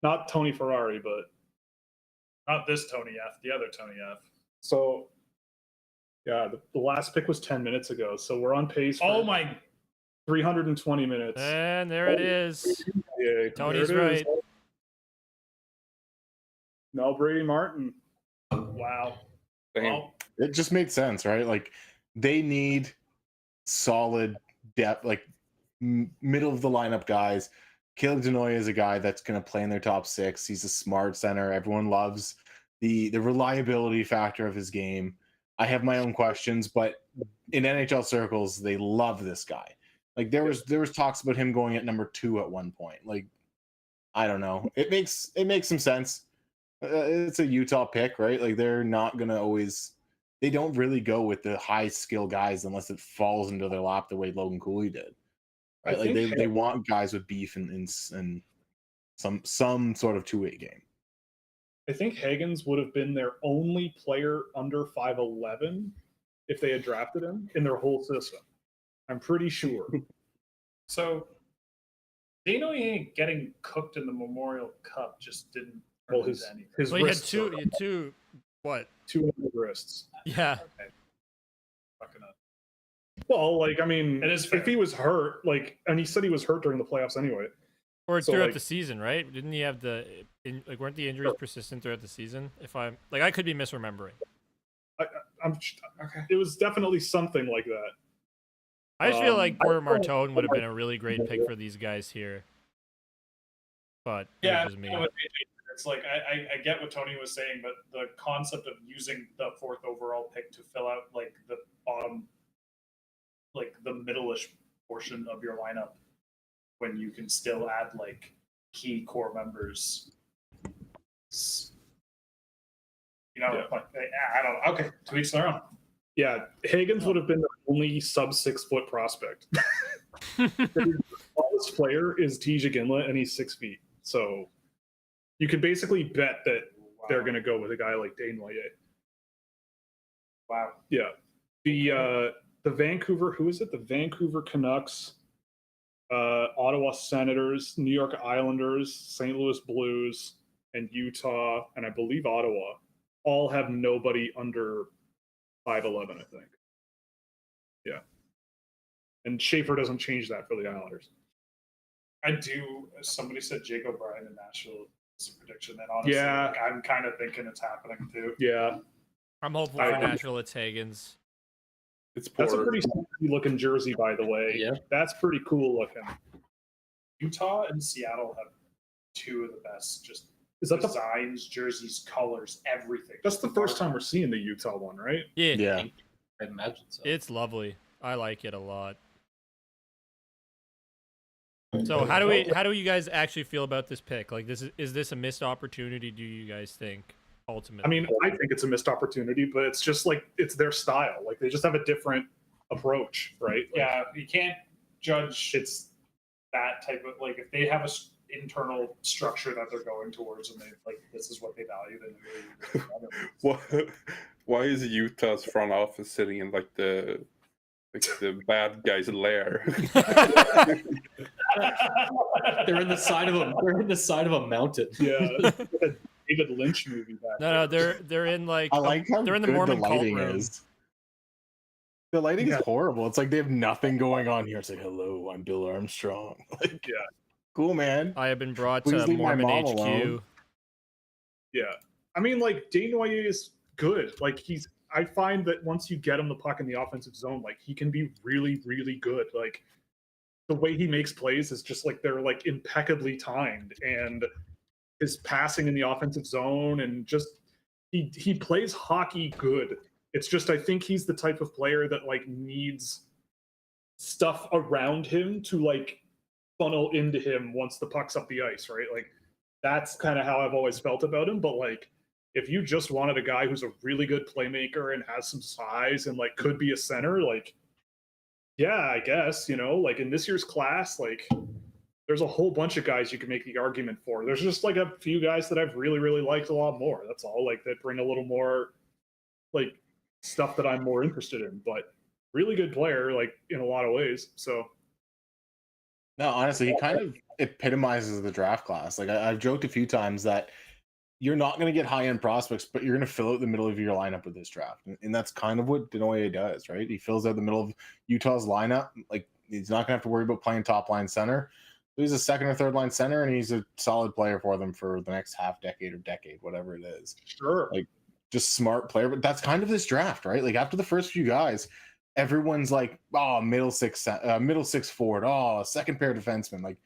Not Tony Ferrari, but... Not this Tony F. The other Tony F. So, yeah, the last pick was 10 minutes ago. So we're on pace for Oh my! 320 minutes. And there it is. Yeah, Tony's there it is. right. No, Brady Martin. Wow. Damn. Well, It just made sense, right? Like they need solid depth, like middle of the lineup guys. Caleb Desnoyers is a guy that's going to play in their top six. He's a smart center. Everyone loves the reliability factor of his game. I have my own questions, but in NHL circles, they love this guy. Like there was talks about him going at number 2 at one point. Like I don't know. It makes some sense. It's a Utah pick, right? Like they're not going to always. They don't really go with the high skill guys unless it falls into their lap the way Logan Cooley did. Right? Like they want guys with beef and some sort of two-way game. I think Hagens would have been their only player under 5'11" if they had drafted him in their whole system. I'm pretty sure. so they know he ain't getting cooked in the Memorial Cup. Just didn't. Well, really his do anything. his Well, he had wrists two. are He had two. What? 2 wrists. Yeah. Fucking up. Well, like I mean, It is fair. if he was hurt, like, and he said he was hurt during the playoffs anyway. Or So, throughout like- the season, right? Didn't he have like weren't the injuries persistent throughout the season? If I'm like, I could be misremembering. It was definitely something like that. I just feel like Porter I- Martone would have been a really great pick for these guys here. But Yeah, it was me. it's like I get what Tony was saying, but the concept of using the 4th overall pick to fill out like the bottom, like the middle-ish portion of your lineup, when you can still add like key core members. You know, Yeah. like, I don't know. Okay, to each their own. Yeah, Hagens would have been the only sub-6 foot prospect. The tallest player is Tija Ginla, and he's 6 feet. So you can basically bet that they're going to go with a guy like Desnoyers. Wow. Yeah, the Vancouver, who is it? The Vancouver Canucks, Ottawa Senators, New York Islanders, St. Louis Blues, and Utah, and I believe Ottawa, all have nobody under 5'11", I think. Yeah. And Schaefer doesn't change that for the Islanders. I do. Somebody said Jake O'Brien in Nashville is a prediction, and honestly, Yeah. like, I'm kind of thinking it's happening too. Yeah. I'm hopeful I- for Nashville. It's Hagens. It's That's a Porter. pretty sexy looking jersey, by the way. Yeah. That's pretty cool looking. Utah and Seattle have 2 of the best just Is that the designs, jerseys, colors, everything. That's the first time we're seeing the Utah one, right? Yeah, Yeah. I imagine so. it's lovely. I like it a lot. So how do you guys actually feel about this pick? Like, is this a missed opportunity? Do you guys think ultimately? I mean, I think it's a missed opportunity, but it's just like it's their style. Like they just have a different approach, right? Like, Yeah, you can't judge it's that type of like if they have a internal structure that they're going towards and they like this is what they value, then they really Why is Utah's front office sitting in like the bad guy's lair? They're in the side of a. They're in the side of a mountain. Yeah, it's like a David Lynch movie back no, there. they're in like I like how they're in the good Mormon the cult lighting room. is. The lighting Yeah. is horrible. It's like they have nothing going on here. It's like, hello, I'm Bill Armstrong. Like, Yeah. cool, man. I have been brought to Please leave my Mormon mom HQ. alone. Yeah, I mean, like Desnoyers is good. Like I find that once you get him the puck in the offensive zone, like he can be really, really good. Like the way he makes plays is just like they're like impeccably timed, and his passing in the offensive zone, and just he plays hockey good. It's just I think he's the type of player that like needs stuff around him to like funnel into him once the puck's up the ice, right? Like that's kind of how I've always felt about him. But like, if you just wanted a guy who's a really good playmaker and has some size and like could be a center, like, yeah, I guess, you know, like in this year's class, like there's a whole bunch of guys you can make the argument for. There's just like a few guys that I've really, really liked a lot more. That's all, like that bring a little more like stuff that I'm more interested in, but really good player, like in a lot of ways. So No, honestly, he kind of epitomizes the draft class. Like I've joked a few times that you're not going to get high-end prospects, but you're going to fill out the middle of your lineup with this draft. And that's kind of what Desnoyers does, right? He fills out the middle of Utah's lineup. Like he's not going to have to worry about playing top-line center. He's a second or third-line center, and he's a solid player for them for the next half decade or decade, whatever it is. sure. Like just smart player. But that's kind of this draft, right? Like after the first few guys, everyone's like, oh, middle six forward, oh, second pair defenseman. Like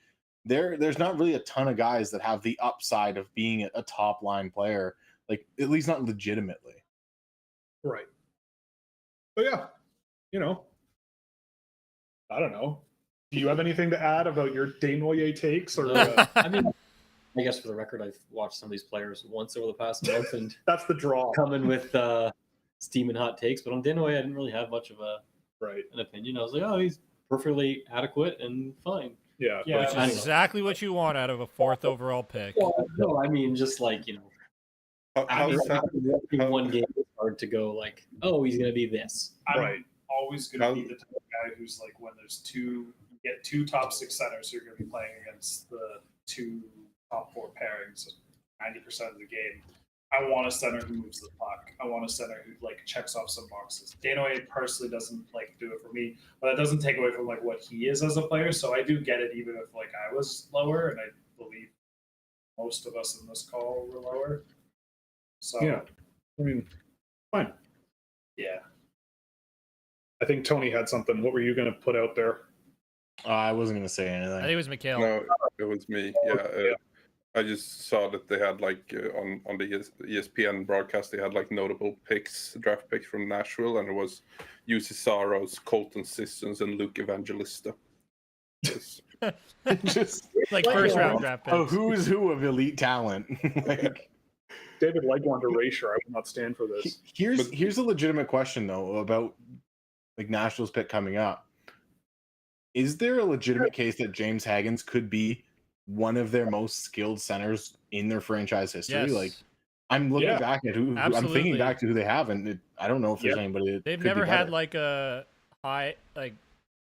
there's not really a ton of guys that have the upside of being a top line player, like at least not legitimately. Right. But yeah, you know, I don't know. Do you have anything to add about your Desnoyers takes? Or I mean, I guess for the record, I've watched some of these players once over the past month and that's the draw, coming with steam and hot takes. But on Desnoyers, I didn't really have much of right? an opinion. I was like, oh, he's perfectly adequate and fine. Yeah, Yeah, but- I don't know. Exactly what you want out of a 4th overall pick. Well, no, I mean, just like, you know, How's that? in one game, it's hard to go like, oh, he's going to be this. I'm right. always going to be the type of guy who's like, when there's you get 2 top 6 centers, you're going to be playing against the 2 top 4 pairings 90% of the game. I want a center who moves the puck. I want a center who like checks off some boxes. Desnoyers personally doesn't like do it for me, but it doesn't take away from like what he is as a player. So I do get it, even if like I was lower, and I believe most of us in this call were lower. So Yeah. I mean, fine. yeah. I think Tony had something. What were you going to put out there? I wasn't going to say I think anything. it was Mikhail. No, it was me. Yeah, I just saw that they had like on the ESPN broadcast, they had like notable picks, draft picks from Nashville, and it was UC Saros, Colton Sissons, and Luke Evangelista. Just- Just Like first round draft picks. a who's who of elite talent. Like David Legwand erasure. I will not stand for this. here's a legitimate question though about like Nashville's pick coming up. Is there a legitimate case that James Hagens could be one of their most skilled centers in their franchise history? Yes. Like I'm looking Yeah. back at who I'm Absolutely. thinking back to who they have, and I don't know if there's Yep. anybody that They've could be never had better. like a high, like,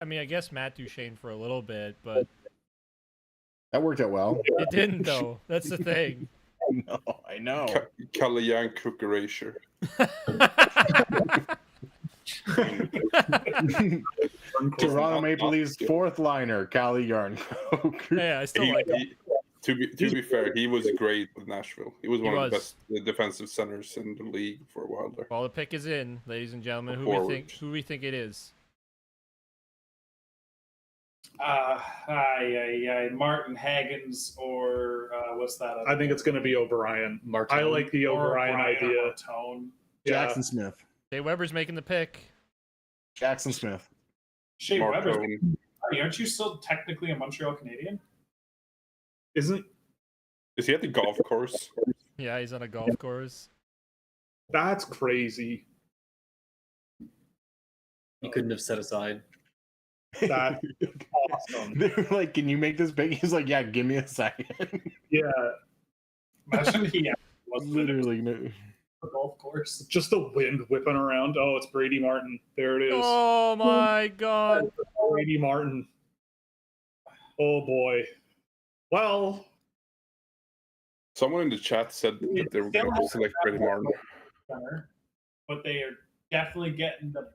I mean, I guess Matt Duchene for a little bit, but That worked out well. it didn't though. That's the thing. No, I know. Kalle Järnkrok erasure. Toronto Maple Leafs fourth liner, Kalle Järnkrok. Yeah, I still like him. To be fair, he was great with Nashville. He was He one of the was. best defensive centers in the league for a while there. Well, the pick is in, ladies and gentlemen. Forward. Who we think it is? Martin Hagens or what's that? I think it's going to be O'Brien. Martone. I like the O'Brien O'Brien or idea. Martone. Yeah. Jackson Smith. Jay Weber's making the pick. Jackson Smith. Shea Weber. Martone. Aren't you still technically a Montreal Canadian? Isn't Is he at the golf course? Yeah, he's on a golf course. that's crazy? He couldn't have set aside. That's awesome. They're like, can you make this big? He's like, yeah, give me a second. Yeah, Imagine he was literally Literally, no. a golf course. just the wind whipping around. Oh, it's Brady Martin. There it is. Oh my God! Brady Martin. Oh boy. Well, Someone in the chat said that they were going to select Brady Martin. Center, but they are definitely getting the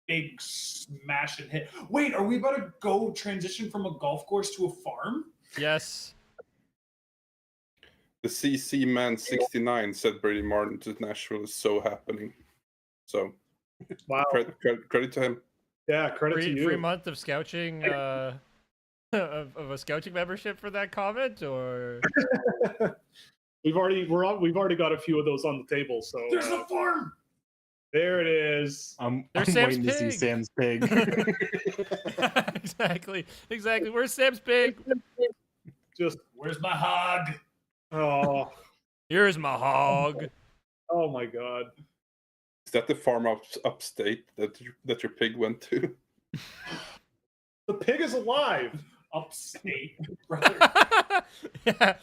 big smash and hit. Wait, are we about to go transition from a golf course to a farm? Yes. The CC Man 69 said Brady Martin to Nashville is so happening. So wow. credit to him. Yeah, credit to you. Free month of Scouching, of a Scouching membership for that comment, or We've already got a few of those on the table. So There's a farm. There it is. I'm There's Sam's waiting to see pig. Sam's pig. Exactly. Where's Sam's pig? Just Where's my hog? oh, Here's my hog. oh my God. Is that the farm upstate that your pig went to? The pig is alive. Upstate, brother. Yeah,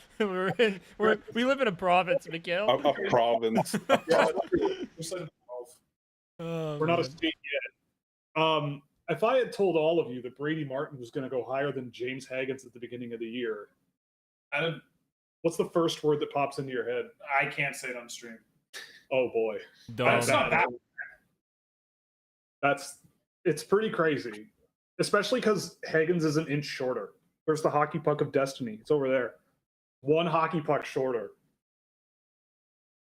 we live in a province, Mikhail. A province. Oh, We're not a man. state yet. If I had told all of you that Brady Martin was going to go higher than James Hagens at the beginning of the year, what's the first word that pops into your head? I can't say it on stream. Oh boy, It's not that. it's pretty crazy, especially because Hagens is an inch shorter. Where's the hockey puck of destiny? It's over there. One hockey puck shorter.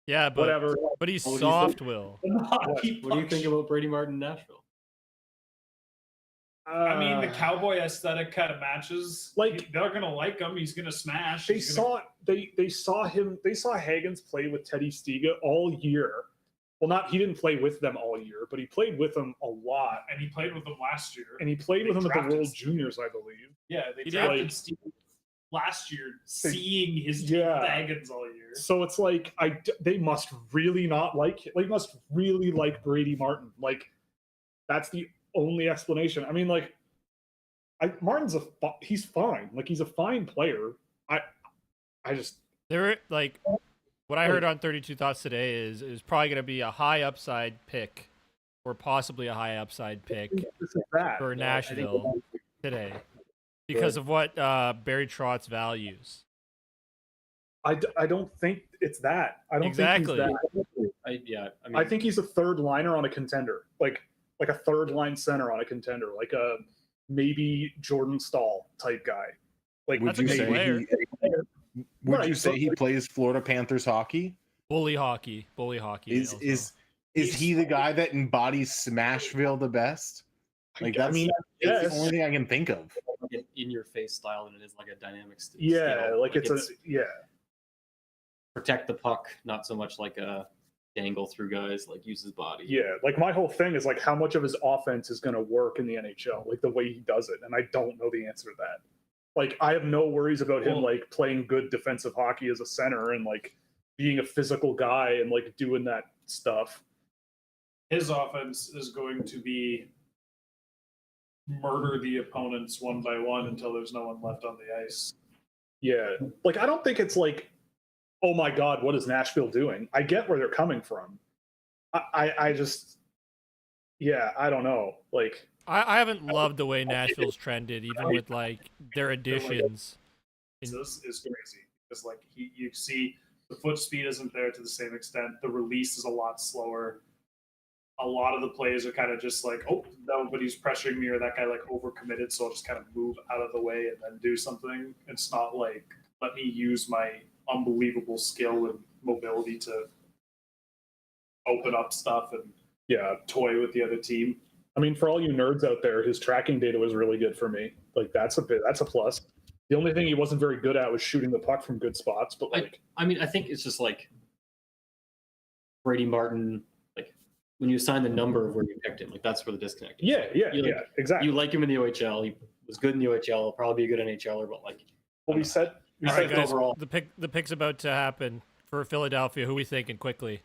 Yeah, but Whatever. but he's What do you soft, think? Will. What do you think about Brady Martin in Nashville? I mean, the cowboy aesthetic kind of matches. Like- they're gonna like him. He's gonna smash. They He's gonna- saw Hagens play with Teddy Stiga all year. Well, he didn't play with them all year, but he played with them a lot. and he played with them last year. And he played They with him at the drafted World Steve. Juniors, I believe. Yeah, they He did. drafted Like- Steve last year, seeing his team Yeah. with Hagens all year. So it's like they must really not like him. They must really like Brady Martin. Like that's the only explanation. I mean, like Martin's he's fine. Like he's a fine player. I just There, like, what I heard on 32 Thoughts today is probably going to be a high upside pick, or possibly a high upside pick this is that. for Nashville today, because of what Barry Trotz values. I don't think it's that. I don't Exactly. think he's that. I mean, I think he's a third liner on a contender, like a third line center on a contender, like a maybe Jordan Stahl type guy. Like That's a good player. Would Right, you say but he like- plays Florida Panthers hockey? Bully hockey. Is also. is he the guy that embodies Smashville the best? Like that's, mean, that's yes. the only thing I can think of. like an in-your-face style than it is like a dynamic Yeah, skill. like it's protect the puck, not so much like a dangle through guys, like use his body. yeah. Like my whole thing is like how much of his offense is going to work in the NHL, like the way he does it, and I don't know the answer to that. Like I have no worries about him like playing good defensive hockey as a center and like being a physical guy and like doing that stuff. His offense is going to be murder the opponents one by one until there's no one left on the ice. Yeah. Like I don't think it's like, oh my God, what is Nashville doing? I get where they're coming from. I just, yeah, I don't know. Like I haven't loved the way Nashville's trended, even with like their additions. This is crazy because like you see the foot speed isn't there to the same extent. The release is a lot slower. A lot of the plays are kind of just like, oh, nobody's pressuring me, or that guy like overcommitted, so I'll just kind of move out of the way and then do something. It's not like, let me use my unbelievable skill and mobility to open up stuff and yeah, toy with the other team. I mean, for all you nerds out there, his tracking data was really good for me. Like that's a plus. The only thing he wasn't very good at was shooting the puck from good spots. But like, I mean, I think it's just like Brady Martin, like when you assign the number of where you picked him, like that's where the disconnect is. yeah, exactly. You like him in the OHL. He was good in the OHL. He'll probably be a good NHLer, but like Well, we said All right, guys, overall. the pick's about to happen for Philadelphia. Who we thinking quickly?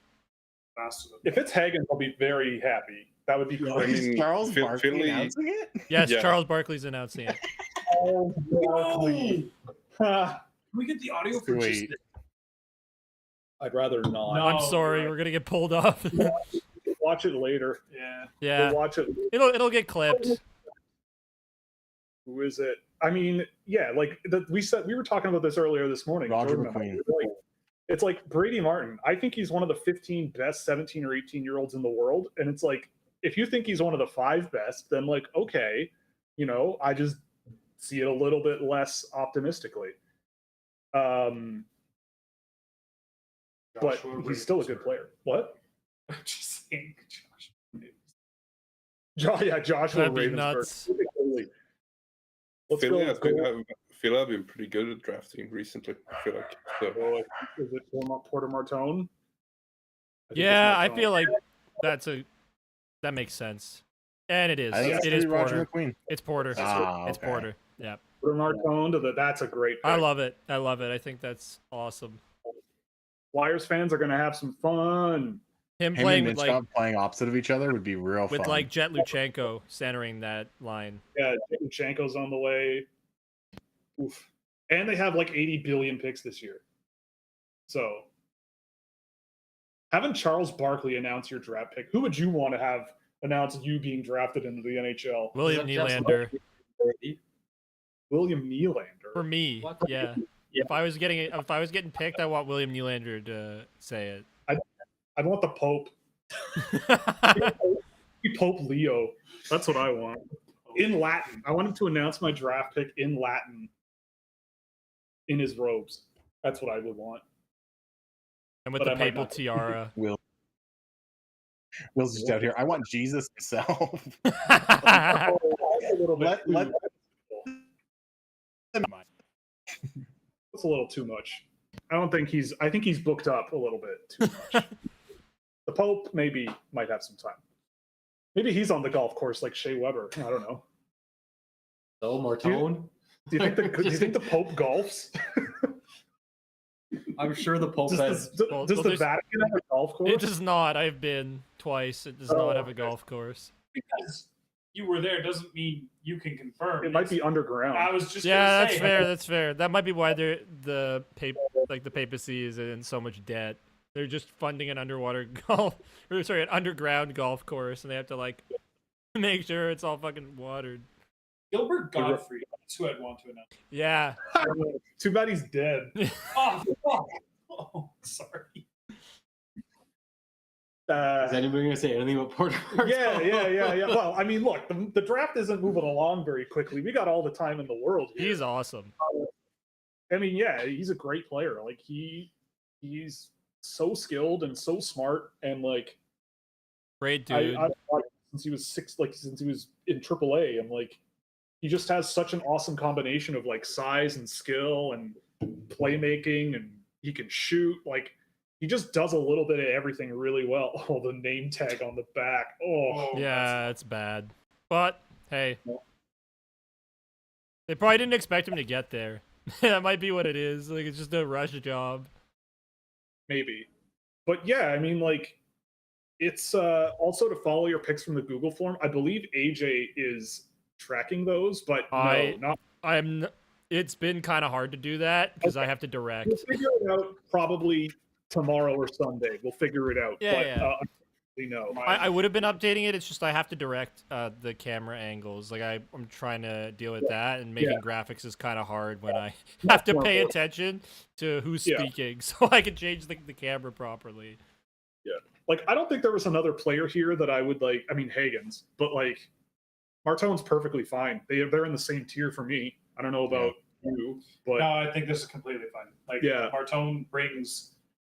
Faster than if it's Hagen, I'll be very happy. That would be I great. mean, Is Charles Phil- Barkley Philly- announcing it? Yes, Yeah. Charles Barkley's announcing it. Oh, Barkley. Can we get the audio for just Sweet. this? I'd rather not. No. I'm sorry, right. we're gonna get pulled off. Watch it later. Yeah. Yeah, We'll watch it. it'll get clipped. Who is it? I mean, yeah, like we were talking about this earlier this morning. Roger Jordan and I. McQueen. Like, it's like Brady Martin. I think he's one of the 15 best 17 or 18-year-olds in the world. And it's like, if you think he's one of the 5 best, then like, okay, I just see it a little bit less optimistically. But Joshua he's still a Ravens good are- player. What? Just saying, Josh. Joshua That'd be Ravensburg. nuts. Let's Philly go. has been Philly have been pretty good at drafting recently. I feel like so. Is it Porter Martone? Yeah, I feel like that makes sense. And it is. I think It is Roger Porter. McQueen. It's Porter. It's okay. Porter. Yeah. Put Martone to that's a great pick. I love it. I think that's awesome. Flyers fans are going to have some fun. Him Him playing and with Mitchell playing opposite of each other would be real with fun. like Jet Luchenko centering that line. Yeah, Luchenko's on the way. Oof. And they have like 80 billion picks this year. So having Charles Barkley announce your draft pick, who would you want to have announce you being drafted into the NHL? William Nylander. William Nylander. For me, yeah. If I was getting picked, I want William Nylander to say it. I'd want the Pope. Pope Leo. That's what I want. In Latin. I want him to announce my draft pick in Latin. In his robes. That's what I would want. And with the papal tiara. Will's just out here. I want Jesus himself. A little bit. It's a little too much. I think he's booked up a little bit too much. The Pope maybe might have some time. Maybe he's on the golf course like Shea Weber. I don't know. So Martone. Do you think the Pope golfs? I'm sure the Pope has. Does the Vatican have a golf course? It does not. I've been twice. It does not have a golf course. Because you were there doesn't mean you can confirm. It might be underground. I was just Yeah, gonna say, that's fair. That might be why the papacy is in so much debt. They're just funding an underground golf course, and they have to like make sure it's all fucking watered. Gilbert Gottfried. That's who I'd want to announce. Yeah. Too bad he's dead. Oh, fuck. Oh, sorry. Is anybody going to say anything about Porter? Yeah. Well, I mean, look, the draft isn't moving along very quickly. We got all the time in the world here. He's awesome. I mean, yeah, he's a great player. Like he's so skilled and so smart, and like Great dude. I've watched him since he was since he was in AAA, and like he just has such an awesome combination of like size and skill and playmaking, and he can shoot. Like he just does a little bit of everything really well. Oh, the name tag on the back. Oh, yeah, it's bad. But hey, they probably didn't expect him to get there. That might be what it is. Like it's just a rush job. maybe. But yeah, I mean, like it's also to follow your picks from the Google form. I believe AJ is tracking those, but it's been kind of hard to do that because I have to direct. We'll figure it out probably tomorrow or Sunday. We'll figure it out. No. I would have been updating it. It's just I have to direct the camera angles. Like I'm trying to deal with that, and making graphics is kind of hard when I have to pay attention to who's speaking, so I can change the camera properly. Yeah, like I don't think there was another player here that I would like. I mean, Hagens, but like Martone's perfectly fine. They're in the same tier for me. I don't know about you, but no, I think this is completely fine. Like Martone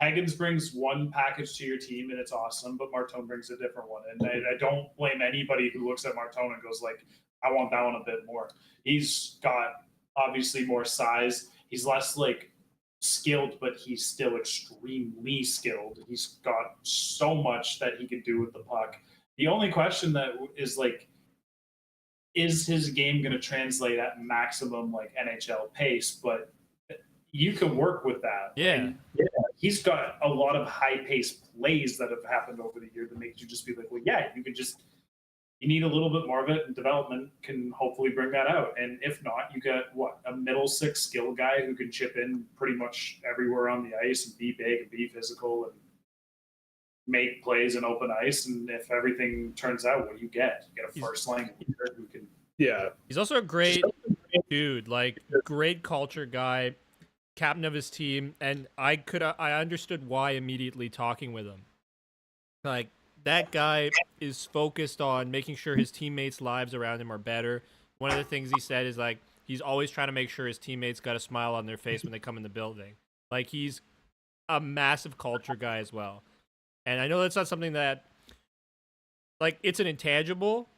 Hagens brings one package to your team, and it's awesome, but Martone brings a different one. And I don't blame anybody who looks at Martone and goes like, I want that one a bit more. He's got obviously more size. He's less like skilled, but he's still extremely skilled. He's got so much that he can do with the puck. The only question that is like, is his game going to translate at maximum like NHL pace? But you can work with that. Yeah. He's got a lot of high-paced plays that have happened over the year that makes you just be like, well, yeah, you need a little bit more of it, and development can hopefully bring that out. And if not, you got a middle six skill guy who can chip in pretty much everywhere on the ice and be big and be physical and make plays in open ice. And if everything turns out, what do you get? You get a first-line leader who can. Yeah. He's also a great dude, like great culture guy. Captain of his team, and I understood why immediately talking with him. Like that guy is focused on making sure his teammates' lives around him are better. One of the things he said is like he's always trying to make sure his teammates got a smile on their face when they come in the building. Like he's a massive culture guy as well. And I know that's not something that like it's an intangible,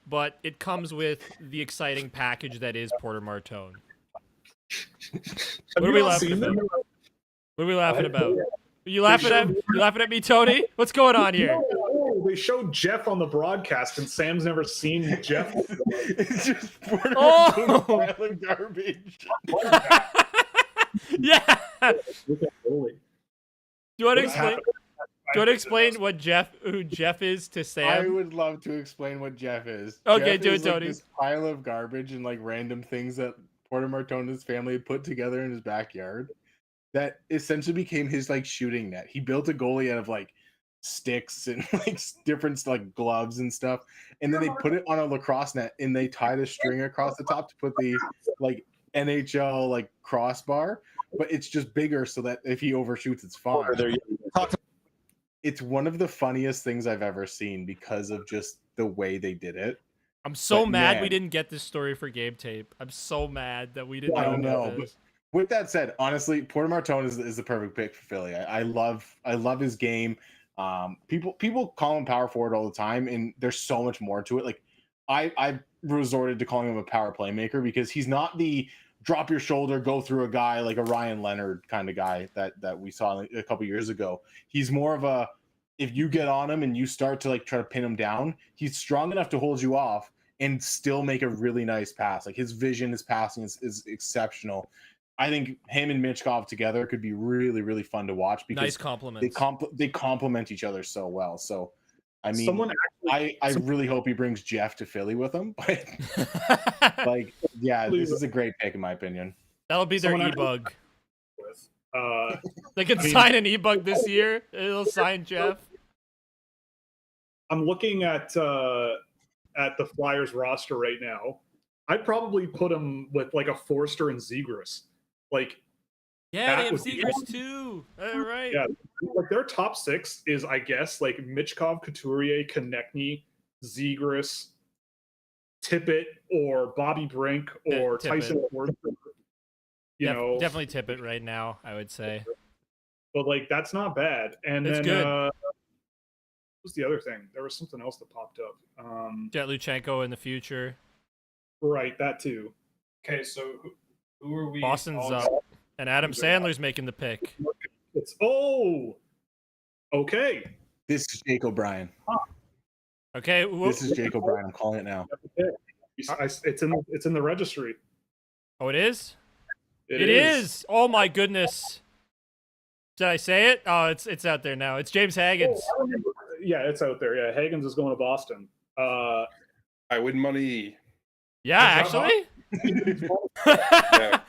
but it comes with the exciting package that is Porter Martone. What are we laughing about? What are we laughing about? You laughing at me, Tony? What's going on here? No, they showed Jeff on the broadcast, and Sam's never seen Jeff. It's just Puerto Oh! Rico pile of garbage. Yeah. Look at goalie. Do you want to What's explain? happening? Do you want to explain who Jeff is to I Sam? would love to explain what Jeff is. Okay, Jeff do it, is like Tony. this pile of garbage and like random things that Porter Martone's family had put together in his backyard that essentially became his like shooting net. He built a goalie out of like sticks and like different like gloves and stuff, and then they put it on a lacrosse net and they tied a string across the top to put the like NHL like crossbar, but it's just bigger so that if he overshoots, it's fine. It's one of the funniest things I've ever seen because of just the way they did it. I'm so But mad we man. didn't get this story for game tape. I'm so mad that we didn't I know know, about but this. with that said, honestly, Porter Martone is the perfect pick for Philly. I love his game. People call him power forward all the time, and there's so much more to it. Like I resorted to calling him a power playmaker because he's not the drop your shoulder, go through a guy like a Ryan Leonard kind of guy that we saw a couple years ago. He's more of a, if you get on him and you start to like try to pin him down, he's strong enough to hold you off and still make a really nice pass. Like his vision, his passing is exceptional. I think him and Michkov together could be really, really fun to watch because Nice compliments. they complement each other so well. So, I mean, Someone I really hope he brings Jeff to Philly with him. But like, yeah, this is a great pick in my opinion. That'll be their someone e-bug. with. They can I mean- sign an e-bug this year. It'll sign Jeff. I'm looking at the Flyers roster right now. I'd probably put him with like a Forster and Zegras. Like, Yeah, That they have would be Seegers too. All right. yeah, like their top six is, I guess, like Michkov, Couturier, Konechny, Zegras, Tippett, or Bobby Brink, or Tippett. Tyson Ford. You know, Definitely tip it right now, I would say. but like that's not bad. And It's then good. what was the other thing? There was something else that popped up. Jet Luchenko in the future. Right, that too. Okay, so who are we? Boston's all- up. And Adam Sandler's making the pick. It's okay. This is Jake O'Brien. Okay. This is Jake O'Brien. I'm calling it now. It's in the registry. Oh, it is? It It is. Oh my goodness. Did I say it? Oh, it's out there now. It's James Hagens. Oh, I remember. Yeah, it's out there. Yeah, Hagens is going to Boston. I win money. Yeah, Good job, actually. Yeah.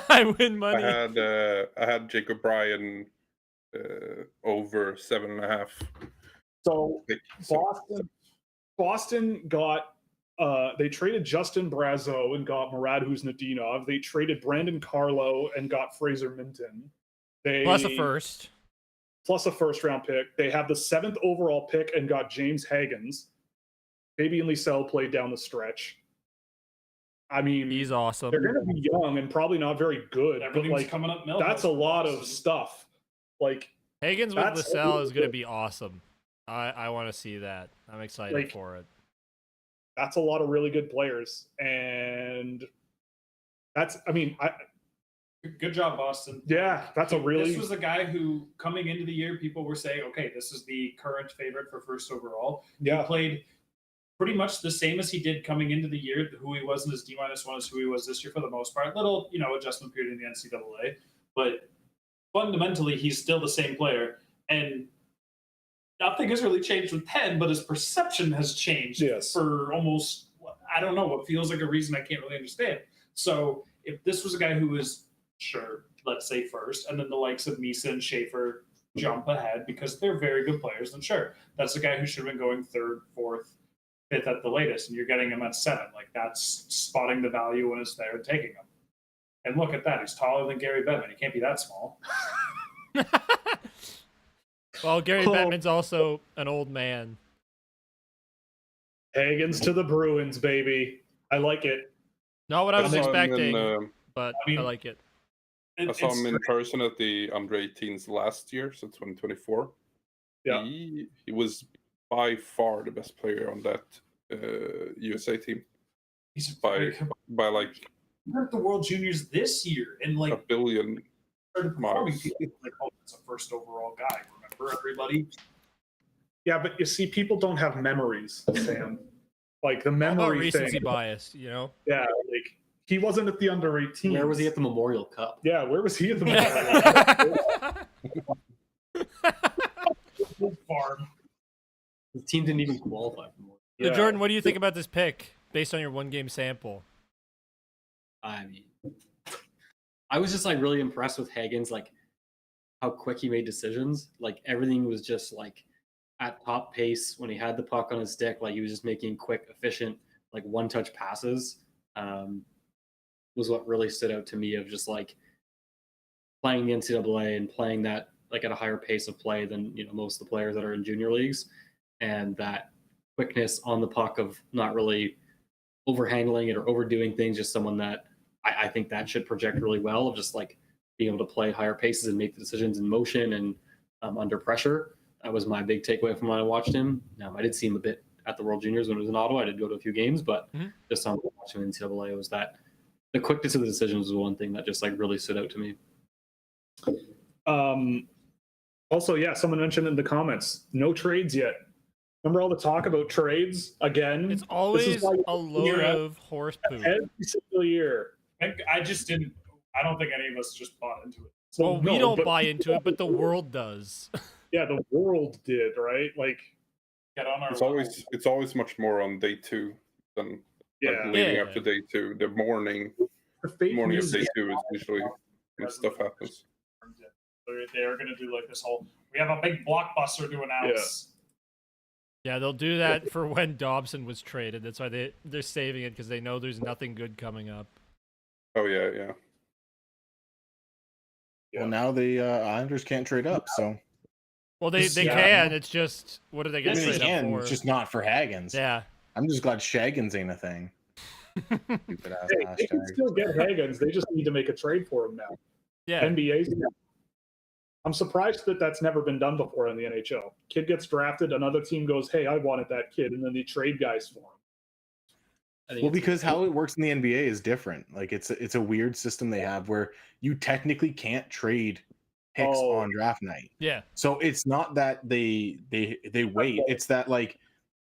I win money. I had Jacob Bryan over 7.5. So So Boston got they traded Justin Brazeau and got Murad Huznadinov. They traded Brandon Carlo and got Fraser Minton. Plus a first. Plus a first round pick. They have the 7th overall pick and got James Hagens. Fabian Lysell played down the stretch. I mean, He's awesome. they're going to be young and probably not very good, but Everything's like coming up. that's a lot of stuff. Like Hagens with That's- LaSalle is going to be awesome. I want to see that. I'm excited Like- for it. that's a lot of really good players, and that's. I mean, Good job, Boston. yeah, that's a really. This was a guy who, coming into the year, people were saying, okay, this is the current favorite for first overall. yeah. He played pretty much the same as he did coming into the year. Who he was in his D-1 is who he was this year for the most part. Little, adjustment period in the NCAA. But fundamentally, he's still the same player. And nothing has really changed with 10, but his perception has changed Yes. for almost, I don't know, what feels like a reason I can't really understand. So if this was a guy who was, sure, let's say first, and then the likes of Misa and Schaefer jump ahead because they're very good players, then sure, that's a guy who should have been going 3rd, 4th, 5th at the latest, and you're getting him at 7. Like, that's spotting the value when it's there and taking him. And look at that. He's taller than Gary Bettman. He can't be that small. Well, Gary Oh. Bettman's also an old man. Hagens to the Bruins, baby. I like it. Not what I was saw him expecting, in, but I mean, I like it. I saw him in person at the under 18s last year, so 2024. Yeah. He was by far the best player on that USA team He's by like at the World Juniors this year, and like a billion. started performing. miles. People were like, oh, that's a first overall guy. Remember, everybody? Yeah, but you see, people don't have memories, Sam. Like the All about memory recency thing. bias, you know? Yeah, like he wasn't at the under 18. Where was he at the Memorial Cup? Yeah, where was he at the Farm. The team didn't even qualify for more. So, Yeah. Jordan, what do you think about this pick based on your 1-game sample? I mean, I was just like really impressed with Hagens, like how quick he made decisions. Like everything was just like at top pace when he had the puck on his stick. Like he was just making quick, efficient, like one-touch passes. Was what really stood out to me of just like playing the NCAA and playing that like at a higher pace of play than most of the players that are in junior leagues, and that quickness on the puck of not really overhandling it or overdoing things. Just someone that I think that should project really well of just like being able to play higher paces and make the decisions in motion and under pressure. That was my big takeaway from when I watched him. I did see him a bit at the World Juniors when it was in Ottawa. I did go to a few games, but just on watching him in NCAA was that the quickness of the decisions was one thing that just like really stood out to me. Also, yeah, someone mentioned in the comments, no trades yet. Remember all the talk about trades again? It's always a load of horse poop. Every single year. I just didn't. I don't think any of us just bought into it. So, Well, we no, don't but- buy into it, but the world does. Yeah, the world did, right? Like, Get on our. It's always much more on day 2 than yeah. like leading Yeah. up to day 2. The morning The fake of news. day 2 is usually when stuff happens. They're going to do like this whole. We have a big blockbuster to announce. Yeah, they'll do that for when Dobson was traded. That's why they're saving it, because they know there's nothing good coming up. Oh yeah. Well, now the Islanders can't trade up, so Well, they Yeah. can. It's just, what do they I get mean, they traded up can. for? It's just not for Hagens. Yeah. I'm just glad Shaggins ain't a thing. Stupid ass Hey, they can hashtag. still get Hagens. They just need to make a trade for him now. Yeah. NBA's. I'm surprised that that's never been done before in the NHL. Kid gets drafted, another team goes, "Hey, I wanted that kid," and then they trade guys for him. I think Well, it's- because how it works in the NBA is different. Like it's a weird system they have where you technically can't trade picks Oh. on draft night. Yeah. So it's not that they wait. It's that like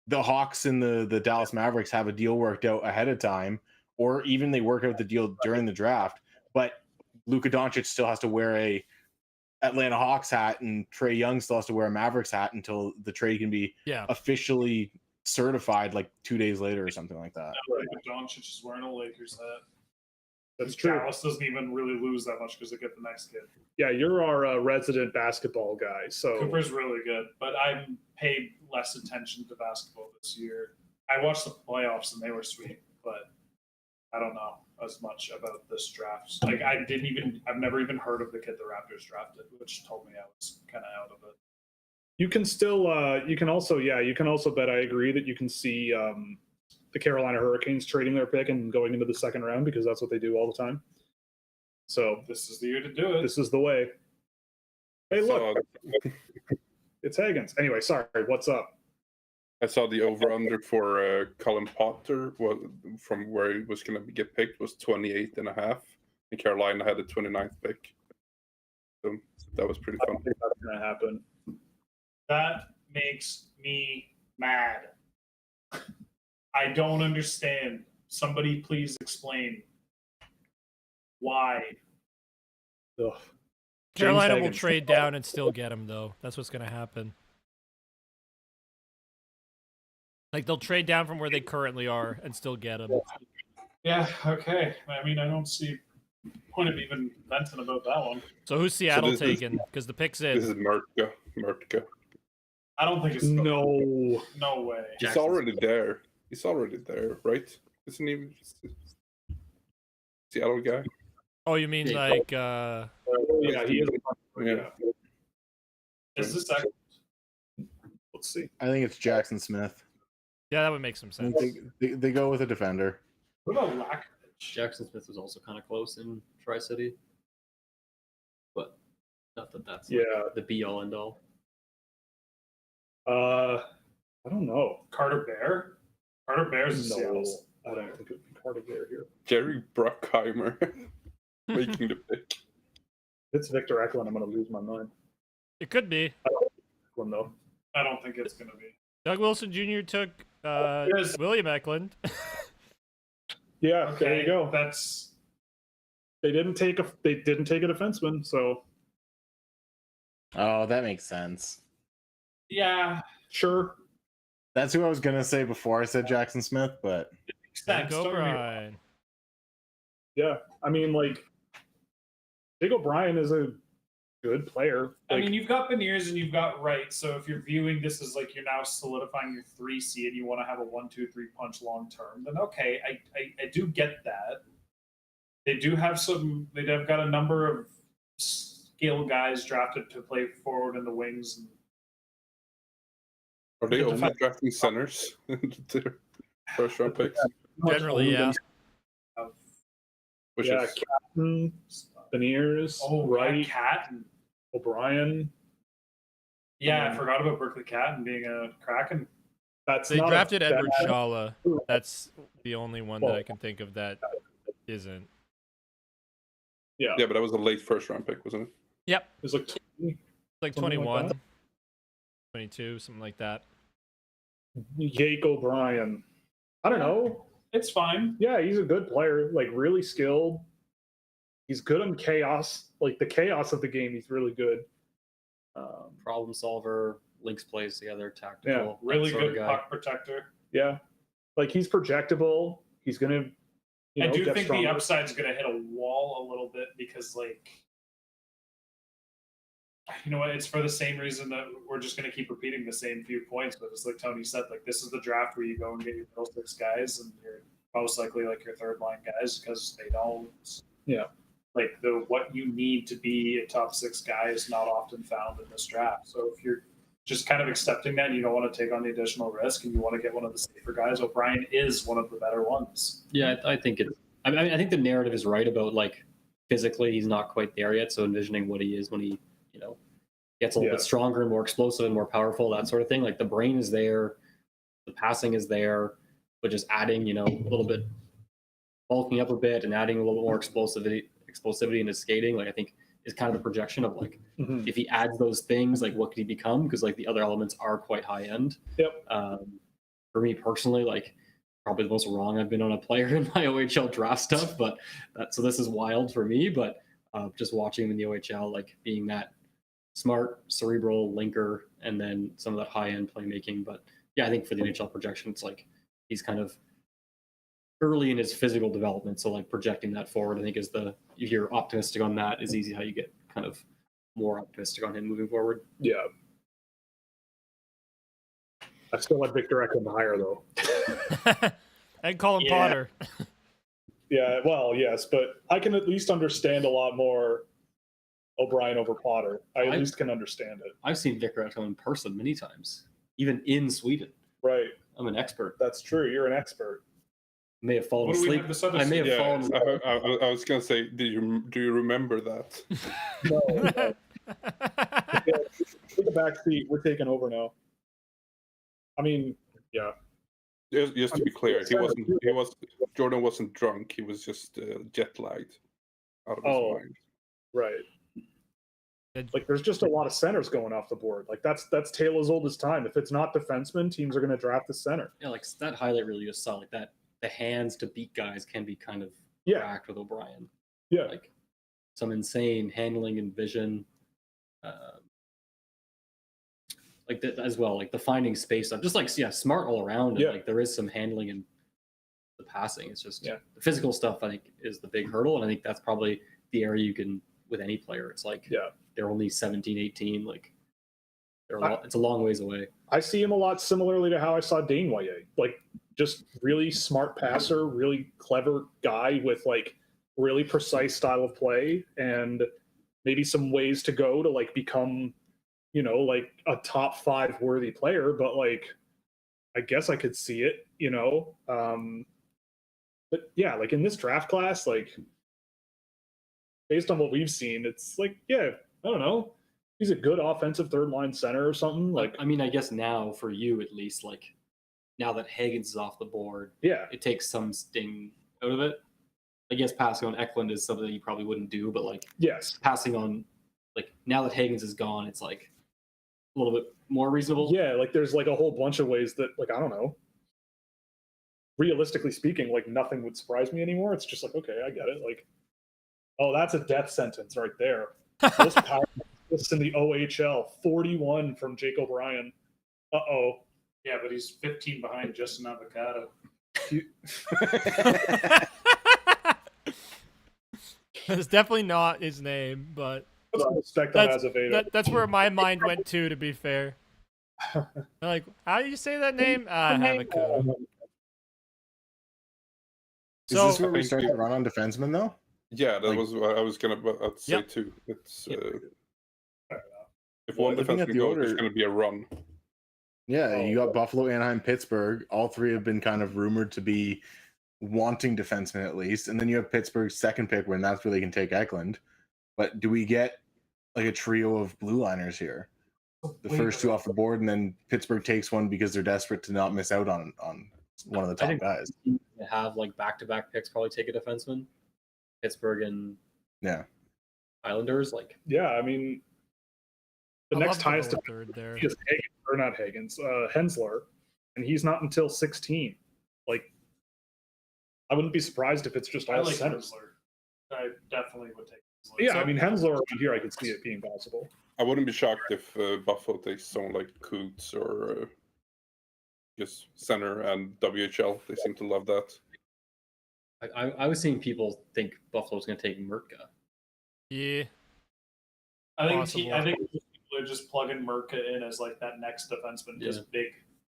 the Hawks and the Dallas Mavericks have a deal worked out ahead of time, or even they work out the deal during the draft. But Luka Doncic still has to wear a Atlanta Hawks hat, and Trae Young still has to wear a Mavericks hat until the trade can be Yeah. officially certified, like 2 days later or something like that. Doncic is wearing a Lakers hat. That's true. Dallas doesn't even really lose that much because they get the next kid. Yeah, you're our resident basketball guy. So Cooper's really good, but I paid less attention to basketball this year. I watched the playoffs and they were sweet, but I don't know as much about this draft. Like I've never even heard of the kid the Raptors drafted, which told me I was kind of out of it. you can still, you can also bet. I agree that you can see the Carolina Hurricanes trading their pick and going into the second round because that's what they do all the time. So This is the year to do it. this is the way. Hey, look, So, it's Hagens. Anyway, sorry. What's up? I saw the over-under for Colin Potter from where he was going to get picked was 28.5, and Carolina had the 29th pick. So that was pretty I fun. don't think that's going to happen. That makes me mad. I don't understand. Somebody please explain why. Ugh. Carolina James will Hagens. trade down and still get him, though. That's what's going to happen. Like, they'll trade down from where they currently are and still get him. Yeah, okay. I mean, I don't see point of even venting about that one. So who's Seattle this is- taking? Because the pick's This in. is Mrtka. I don't think it's No. no way. He's Jackson's- already there. He's already there, right? Isn't he Seattle guy? Oh, you mean Yeah. like Yeah, he is. Yeah. Is this actually Let's see. I think it's Jackson Smith. yeah, that would make some I sense. think they go with a defender. what about Lack? Jackson Smith was also kind of close in Tri-City, but not that that's like, Yeah. the be-all end-all. I don't know. Carter Bear? Carter Bear's in No, Seattle. I don't think it would be Carter Bear here. Jerry Bruckheimer making the pick. If it's Victor Eklund, I'm going to lose my mind. It could be. Eklund, though. I don't think it's going to be. Doug Wilson Jr. took Yes. William Eklund. Yeah, there you go. That's They didn't take a defenseman, so Oh, that makes sense. yeah. sure. That's who I was gonna say before I said Jackson Smith, but Makes sense. Go Don't get me wrong. Brian. Yeah, I mean, like, Jake O'Brien is a good player. I Like, mean, you've got Beniers and you've got Wright. So if you're viewing this as like you're now solidifying your 3C and you want to have a 1-2-3 punch long term, then okay, I do get that. They do have some. They've got a number of skill guys drafted to play forward in the wings. And Are they The only fact- drafting centers in their first round picks? Generally, yeah. Which Yeah, is Captain, Beniers, Right, Wright, Cat. And, O'Brien. yeah, I forgot about Berkeley Cat and being a Kraken. That's They not drafted a Edward bad- Shala. That's the only one that I can think of that isn't. Yeah, yeah, but that was a late first round pick, wasn't it? Yep. it was like 20, Like Something like 21, that. 22, something like that. Jake O'Brien. I don't know. It's fine. Yeah, he's a good player. Like, really skilled. He's good on chaos. Like, the chaos of the game, he's really good. Problem solver, links plays together, tactical. Yeah, that Really sort of good guy. puck protector. Yeah, like, he's projectable. He's gonna, I do get think stronger. the upside's going to hit a wall a little bit because, like, you know what? It's for the same reason that we're just going to keep repeating the same few points. But it's like Tony said, like, this is the draft where you go and get your middle six guys, and you're most likely like your third line guys because they don't. Yeah. Like what you need to be a top six guy is not often found in this draft. So if you're just kind of accepting that, you don't want to take on the additional risk, and you want to get one of the safer guys, O'Brien is one of the better ones. Yeah, I think it. I mean, I think the narrative is right about like physically he's not quite there yet. So envisioning what he is when he, gets a little bit stronger and more explosive and more powerful, that sort of thing. Like the brain is there, the passing is there, but just adding, a little bit, bulking up a bit and adding a little more explosivity into skating. Like I think is kind of the projection of like Mhm. if he adds those things, like what could he become? Because like the other elements are quite high end. Yep. For me personally, like probably the most wrong I've been on a player in my OHL draft stuff, but so this is wild for me. But just watching him in the OHL, like being that smart, cerebral linker, and then some of that high end playmaking. But yeah, I think for the NHL projection, it's like he's kind of early in his physical development. So like projecting that forward, I think is if you're optimistic on that, is easy how you get kind of more optimistic on him moving forward. Yeah. I still like Victor Eklund higher, though. And Colin Yeah. Potter. Yeah, well, yes, but I can at least understand a lot more O'Brien over Potter. I at least can understand it. I've seen Victor Eklund in person many times, even in Sweden. Right. I'm an expert. That's true. You're an expert. May have fallen What do we asleep. have this other I may have Yeah, fallen asleep. I was gonna say, do you remember that? No. Take a back seat. We're taking over now. I mean, yeah. Just to be clear, Jordan wasn't drunk. He was just jet lagged out of his Oh. mind. Right. Like, there's just a lot of centers going off the board. Like, that's tale as old as time. If it's not defenseman, teams are going to draft the center. Yeah, like that highlight reel you just saw, like that, the hands to beat guys can be kind of Yeah. cracked with O'Brien. Yeah. Like some insane handling and vision. Like that as well, like the finding space stuff, just like smart all around. And Yeah. like there is some handling and the passing. It's just Yeah. the physical stuff. I think is the big hurdle, and I think that's probably the area you can with any player. It's like they're only 17, 18. Like it's a long ways away. I see him a lot similarly to how I saw Dane Noyer. Like, just really smart passer, really clever guy with like really precise style of play, and maybe some ways to go to like become, like a top 5 worthy player. But like, I guess I could see it, but yeah, like in this draft class, like based on what we've seen, it's like, I don't know. He's a good offensive third line center or something. Like, I mean, I guess now for you at least, like now that Hagens is off the board, it takes some sting out of it. I guess passing on Eklund is something that you probably wouldn't do, but like yes, passing on, like now that Hagens is gone, it's like a little bit more reasonable. Yeah, like there's like a whole bunch of ways that, like, I don't know. Realistically speaking, like nothing would surprise me anymore. It's just like, okay, I get it. Like, oh, that's a death sentence right there. Most power assists in the OHL, 41 from Jake O'Brien. Uh-oh. Yeah, but he's 15 behind Justin Avocado. That's definitely not his name, but Respect on Azevedo. that's where my mind went to be fair. I'm like, how do you say that name? Havocado. Is this where we start to run on defensemen, though? Yeah, that was what I was going to say, too. It's if one defenseman goes, there's going to be a run. Yeah, you got Buffalo, Anaheim, Pittsburgh. All three have been kind of rumored to be wanting defensemen at least. And then you have Pittsburgh's second pick when that's where they can take Eklund. But do we get like a trio of blue liners here? The first two off the board, and then Pittsburgh takes one because they're desperate to not miss out on one of the top guys. Have like back-to-back picks probably take a defenseman. Pittsburgh and Islanders, like. Yeah, I mean, the next highest third there is Hagens, or not Hagens, Hensler, and he's not until 16. Like, I wouldn't be surprised if it's just all centers. I definitely would take Hensler. Yeah, I mean, Hensler around here, I could see it being possible. I wouldn't be shocked if Buffalo takes someone like Cootes or just center and WHL. They seem to love that. I was seeing people think Buffalo's going to take Mrtka. Yeah. I think people are just plugging Mrtka in as like that next defenseman, just big.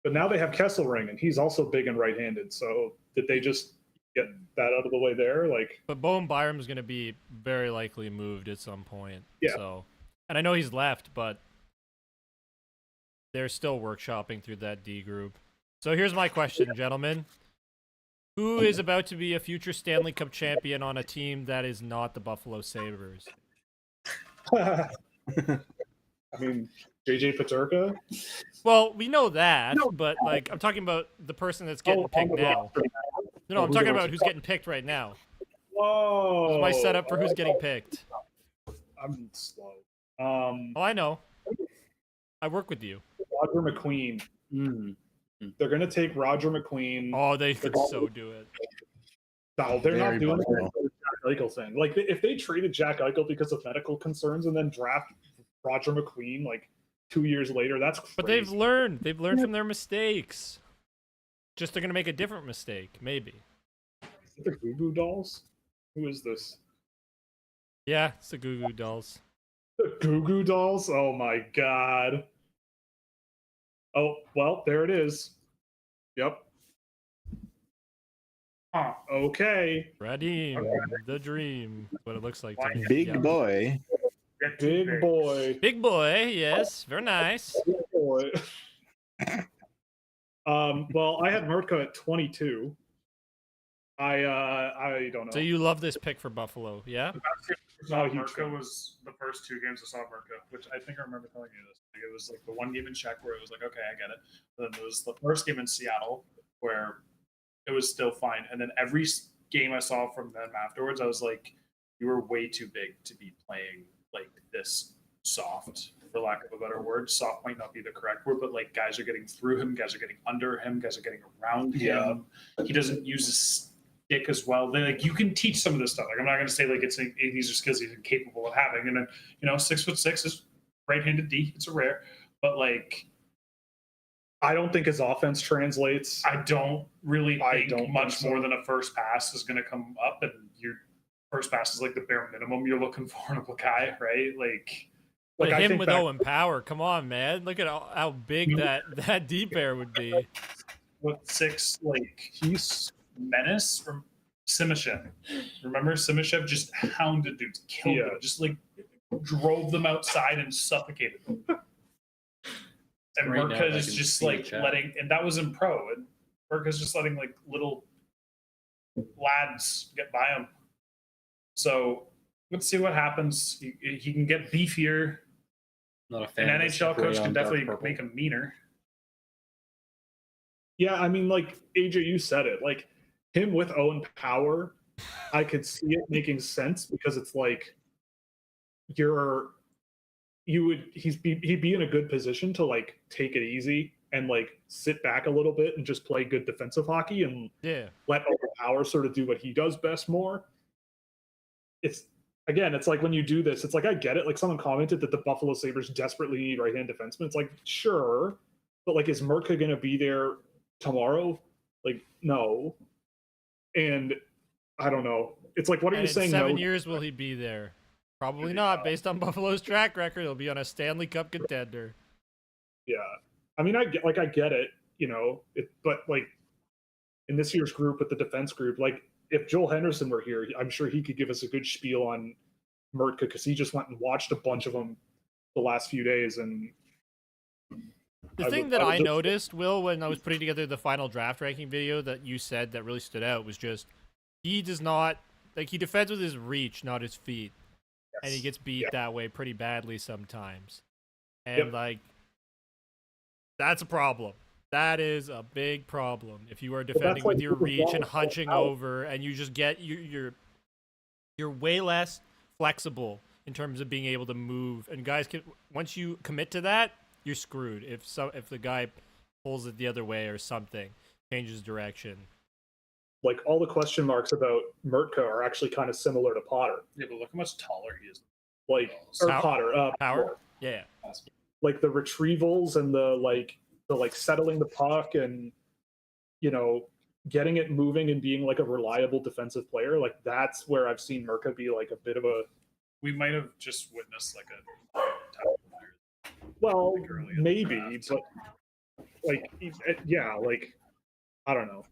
But now they have Kesselring, and he's also big and right-handed. So did they just get that out of the way there? Like, but Bowen Byram's going to be very likely moved at some point. Yeah. So, and I know he's left, but they're still workshopping through that D group. So here's my question, gentlemen. Who is about to be a future Stanley Cup champion on a team that is not the Buffalo Sabres? I mean, JJ Peterka? Well, we know that, but like I'm talking about the person that's getting picked now. No, I'm talking about who's getting picked right now. Whoa. This is my setup for who's getting picked. I'm slow. Oh, I know. I work with you. Roger McQueen. They're going to take Roger McQueen. Oh, they could so do it. No, they're not doing it for the Jack Eichel thing. Like, if they traded Jack Eichel because of medical concerns and then draft Roger McQueen like 2 years later, that's crazy. But they've learned. They've learned from their mistakes. Just they're going to make a different mistake, maybe. Is it the Goo Goo Dolls? Who is this? Yeah, it's the Goo Goo Dolls. The Goo Goo Dolls? Oh my god. Oh, well, there it is. Yep. Huh, okay. Radim, the dream. What it looks like to me. Big boy. Big boy. Big boy, yes. Very nice. Big boy. Well, I had Mrtka at 22. I don't know. So you love this pick for Buffalo, yeah? Mrtka was the first 2 games I saw Mrtka, which I think I remember telling you this. Like, it was like the one game in Czech where it was like, okay, I get it. But then there was the first game in Seattle where it was still fine. And then every game I saw from them afterwards, I was like, you were way too big to be playing like this soft, for lack of a better word. Soft might not be the correct word, but like guys are getting through him, guys are getting under him, guys are getting around him. He doesn't use his stick as well. They, like, you can teach some of this stuff. Like, I'm not going to say like these are skills he's incapable of having. And then, 6'6" is right-handed D. It's a rare, but like, I don't think his offense translates. I don't think much more than a first pass is going to come up, and your first pass is like the bare minimum you're looking for in a guy, right? Like him with Owen Power. Come on, man. Look at how big that deep air would be. With 6, like, he's menace from Simashev. Remember, Simashev just hounded dudes, killed them, just like drove them outside and suffocated them. And Right Mrtka now, is just like letting, and that was in pro, and Mrtka's just letting like little lads get by him. So let's see what happens. He can get beefier. Not a fan. An NHL coach can definitely make him meaner. Yeah, I mean, like, AJ, you said it. Like, him with Owen Power, I could see it making sense because it's like you're he'd be in a good position to like take it easy and like sit back a little bit and just play good defensive hockey and let Overpower sort of do what he does best more. It's like when you do this, it's like I get it. Like someone commented that the Buffalo Sabres desperately need right-hand defensemen. It's like, sure, but like is Mrtka going to be there tomorrow? Like, no. And I don't know. It's like, what are you saying? In 7 years, will he be there? Probably not. Based on Buffalo's track record, he'll be on a Stanley Cup contender. Yeah, I mean, I get it, you know. But like in this year's group with the defense group, like if Joel Henderson were here, I'm sure he could give us a good spiel on Mrtka because he just went and watched a bunch of them the last few days. And the thing that I noticed, Will, when I was putting together the final draft ranking video that you said that really stood out was just he does not like he defends with his reach, not his feet. And he gets beat that way pretty badly sometimes. And like that's a problem. That is a big problem. If you are defending with your reach and hunching over and you just get you're way less flexible in terms of being able to move. And guys can once you commit to that, you're screwed. If the guy pulls it the other way or something, changes direction. Like all the question marks about Mrtka are actually kind of similar to Potter. Yeah, but look how much taller he is. Like Power? Yeah. Like the retrievals and the settling the puck and you know getting it moving and being like a reliable defensive player. Like that's where I've seen Mrtka be like a bit of a. We might have just witnessed like a. Well, maybe, but like yeah, like I don't know.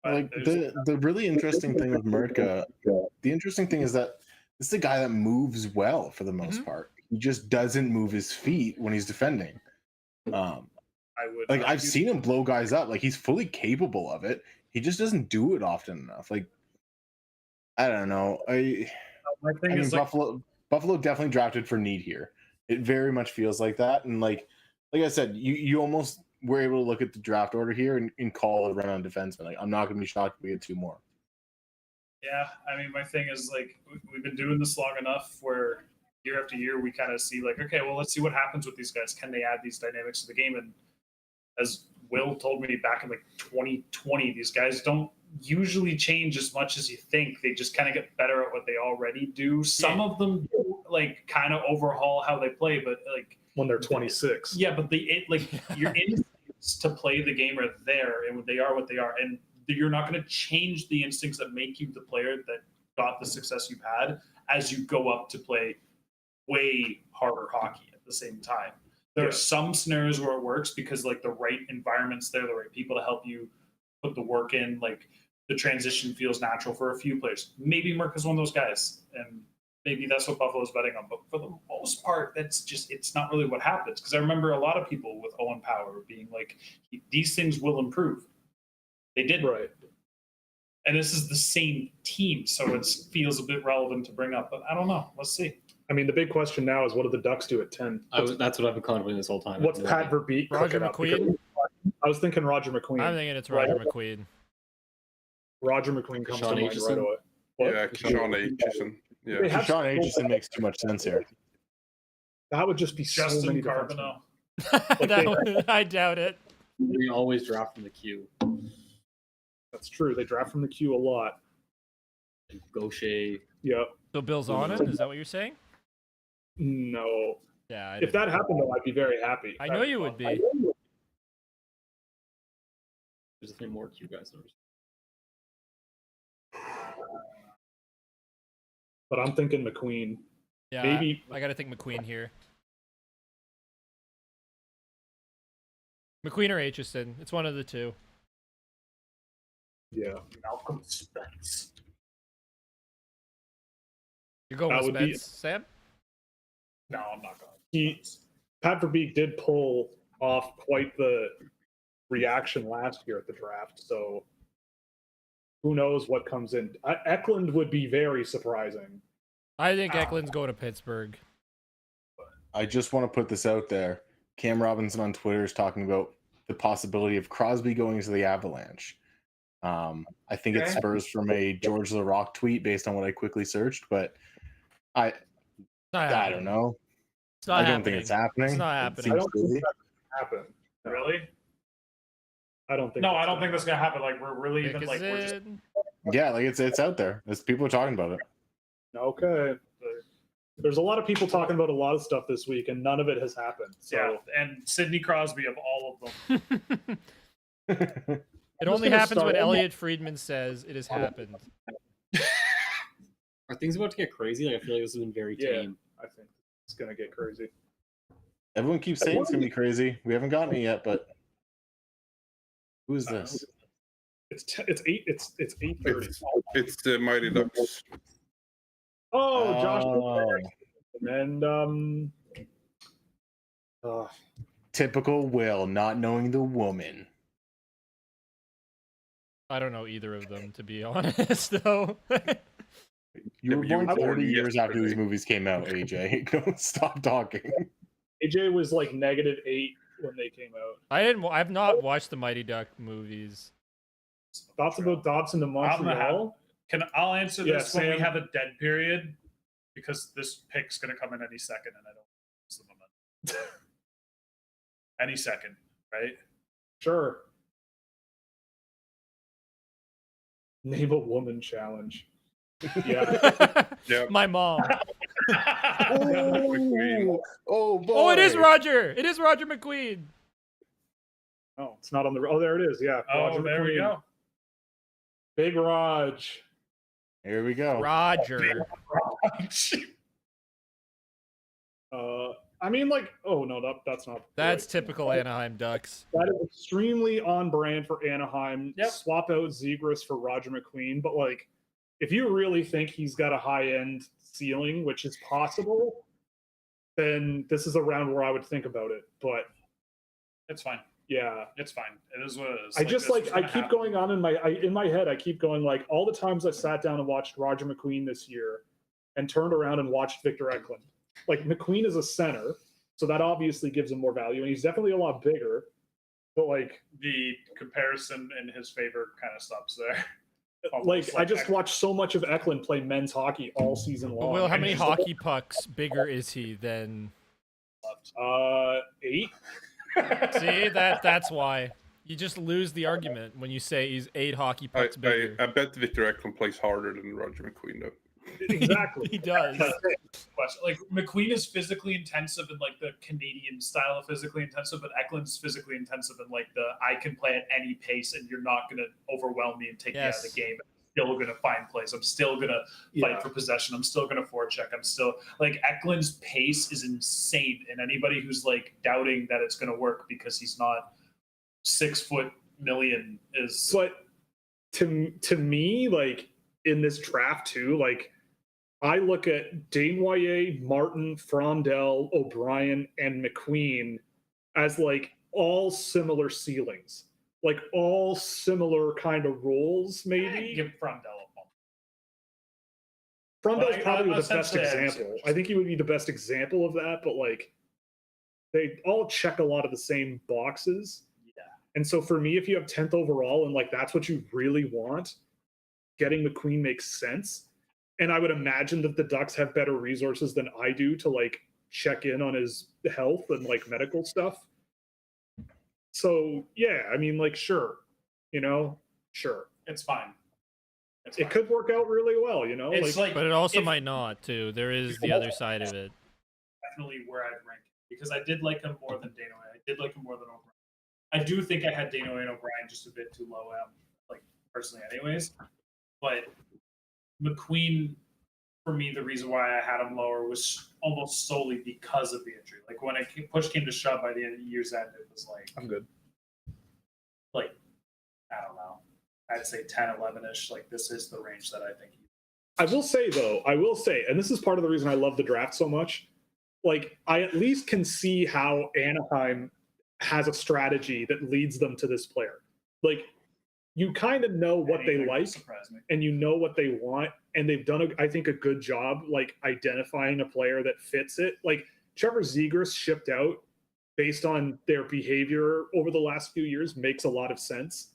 Like the really interesting thing with Mrtka, the interesting thing is that this is a guy that moves well for the most part. He just doesn't move his feet when he's defending. I've seen him blow guys up. Like he's fully capable of it. He just doesn't do it often enough. Like I don't know. Buffalo definitely drafted for need here. It very much feels like that. And like I said, you almost were able to look at the draft order here and call a run on defenseman. Like I'm not going to be shocked if we get two more. Yeah, I mean, my thing is like we've been doing this long enough where year after year we kind of see like, okay, well, let's see what happens with these guys. Can they add these dynamics to the game? And as Will told me back in like 2020, these guys don't usually change as much as you think. They just kind of get better at what they already do. Some of them like kind of overhaul how they play, but like when they're 26. Yeah, but your instincts to play the game are there, and they are what they are, and you're not going to change the instincts that make you the player that got the success you've had as you go up to play way harder hockey at the same time. There are some scenarios where it works because like the right environment's there, the right people to help you put the work in, like the transition feels natural for a few players. Maybe Mrtka's one of those guys, and maybe that's what Buffalo's betting on. But for the most part, it's not really what happens. Because I remember a lot of people with Owen Power being like, these things will improve. They did. Right. And this is the same team, so it feels a bit relevant to bring up. But I don't know. Let's see. I mean, the big question now is what do the Ducks do at 10? That's what I've been contemplating this whole time. What's Pat Verbeek? Roger McQueen? I was thinking Roger McQueen. I'm thinking it's Roger McQueen. Roger McQueen comes Kashawn to mind Aitcheson? right away. What? Yeah, Kashawn Aitcheson. Yeah. Kashawn Aitcheson makes too much sense here. That would just be so many Justin defensemen. Carbonneau. I doubt it. We always draft from the queue. That's true. They draft from the queue a lot. Gaucher. Yep. So Bill's on it? Is that what you're saying? No. Yeah. If that happened, though, I'd be very happy. I know you would be. There's a few more queue guys. But I'm thinking McQueen. Yeah. Maybe. I got to think McQueen here. McQueen or Aitcheson. It's one of the two. Yeah. Malcolm Spence. You're going with Spence, Sam? No, I'm not going. Pat Verbeek did pull off quite the reaction last year at the draft, so who knows what comes in. Eklund would be very surprising. I think Eklund's going to Pittsburgh. I just want to put this out there. Cam Robinson on Twitter is talking about the possibility of Crosby going to the Avalanche. I think it spurs from a George LaRock tweet based on what I quickly searched, but I don't know. It's not I don't happening. think it's happening. It's not It happening. seems I don't think silly. that's gonna happen. No, Really? I don't think. No, that's I don't gonna think that's gonna happen. Like we're really Nick even is like we're just in. Yeah, like it's out there. There's people talking about it. happen. Okay. There's a lot of people talking about a lot of stuff this week, and none of it has happened. So yeah. And Sidney Crosby of all of them. It I'm only just gonna happens when start- Elliot Friedman says it has happened. Are things about to get crazy? Like, I feel like this has been very Yeah. tame. I think it's gonna get crazy. Everyone keeps saying it's gonna be crazy. We haven't gotten it yet, but who is this? It's 8:30. It's the Mighty Ducks. Oh, Josh. Oh, And typical Will not knowing the woman. I don't know either of them, to be honest, though. You were Yeah, born but you were 30 born years after these yesterday. movies came out, AJ. Don't stop talking. AJ was like -8 when they came out. I've not watched the Mighty Duck movies. Thoughts about Dobson to Montreal? I'll answer Yeah, this when we Sam. have a dead period because this pick's gonna come in any second, and I don't lose the momentum. Any second, right? Sure. Name a woman challenge. Yeah. Yeah. My mom. McQueen. Oh, boy. Oh, it is Roger. It is Roger McQueen. Oh, it's not on the. Oh, there it is. Yeah. Oh, Roger there we McQueen. go. Big Raj. Here we go. Roger. I mean, like, oh no, that's not. That's right. typical Anaheim Ducks. That is extremely on brand for Anaheim. Yep. Swap out Zegras for Roger McQueen, but like, if you really think he's got a high end ceiling, which is possible, then this is around where I would think about it. But It's fine. yeah, It's fine. It is what it is. I just this like was I gonna keep happen. going on in my head. I keep going like all the times I sat down and watched Roger McQueen this year, and turned around and watched Victor Eklund. Like McQueen is a center, so that obviously gives him more value, and he's definitely a lot bigger. But like, The comparison in his favor kind of stops there. like I just Eklund. watched so much of Eklund play men's hockey all season But long. Will, how And many he's hockey pucks bigger is he than? 8. See, that's why you just lose the argument when you say he's 8 hockey pucks bigger. I bet Victor Eklund plays harder than Roger McQueen, though. Exactly. He does. Question. Like McQueen is physically intensive in like the Canadian style of physically intensive, but Eklund's physically intensive in like the I can play at any pace and you're not going to overwhelm me and take me out of Yes. the game. I'm still going to find plays. I'm still going to fight Yeah. for possession. I'm still going to forecheck. I'm still like Eklund's pace is insane, and anybody who's like doubting that it's going to work because he's not 6'1" is But to me, like in this draft too, like I look at Desnoyers, Martin, Frondell, O'Brien, and McQueen as like all similar ceilings, like all similar kind of roles. Maybe give Frondell a bump. Frondell's I- probably the best essentially, I understand example. what you're I think he would be the best example of that. But like, they all check a lot of the same boxes. Yeah. And so for me, if you have 10th overall and like that's what you really want, getting McQueen makes sense. And I would imagine that the Ducks have better resources than I do to like check in on his health and like medical stuff. So yeah, I mean, like, sure, sure. It's fine. It's It fine. could work out really well, It's like, But it also if- might not too. There is the other side of it. definitely where I'd rank him because I did like him more than Desnoyers. I did like him more than O'Brien. I do think I had Desnoyers and O'Brien just a bit too low, like personally, anyways. But McQueen, for me, the reason why I had him lower was almost solely because of the injury. Like when push came to shove by the end of the year's end, it was like, I'm good. like I don't know. I'd say 10, 11-ish. Like this is the range that I think. I will say though, and this is part of the reason I love the draft so much. Like, I at least can see how Anaheim has a strategy that leads them to this player. Like, you kind of know what they Anything would like surprise me. and you know what they want, and they've done, I think, a good job like identifying a player that fits it. Like Trevor Zegras shipped out based on their behavior over the last few years makes a lot of sense,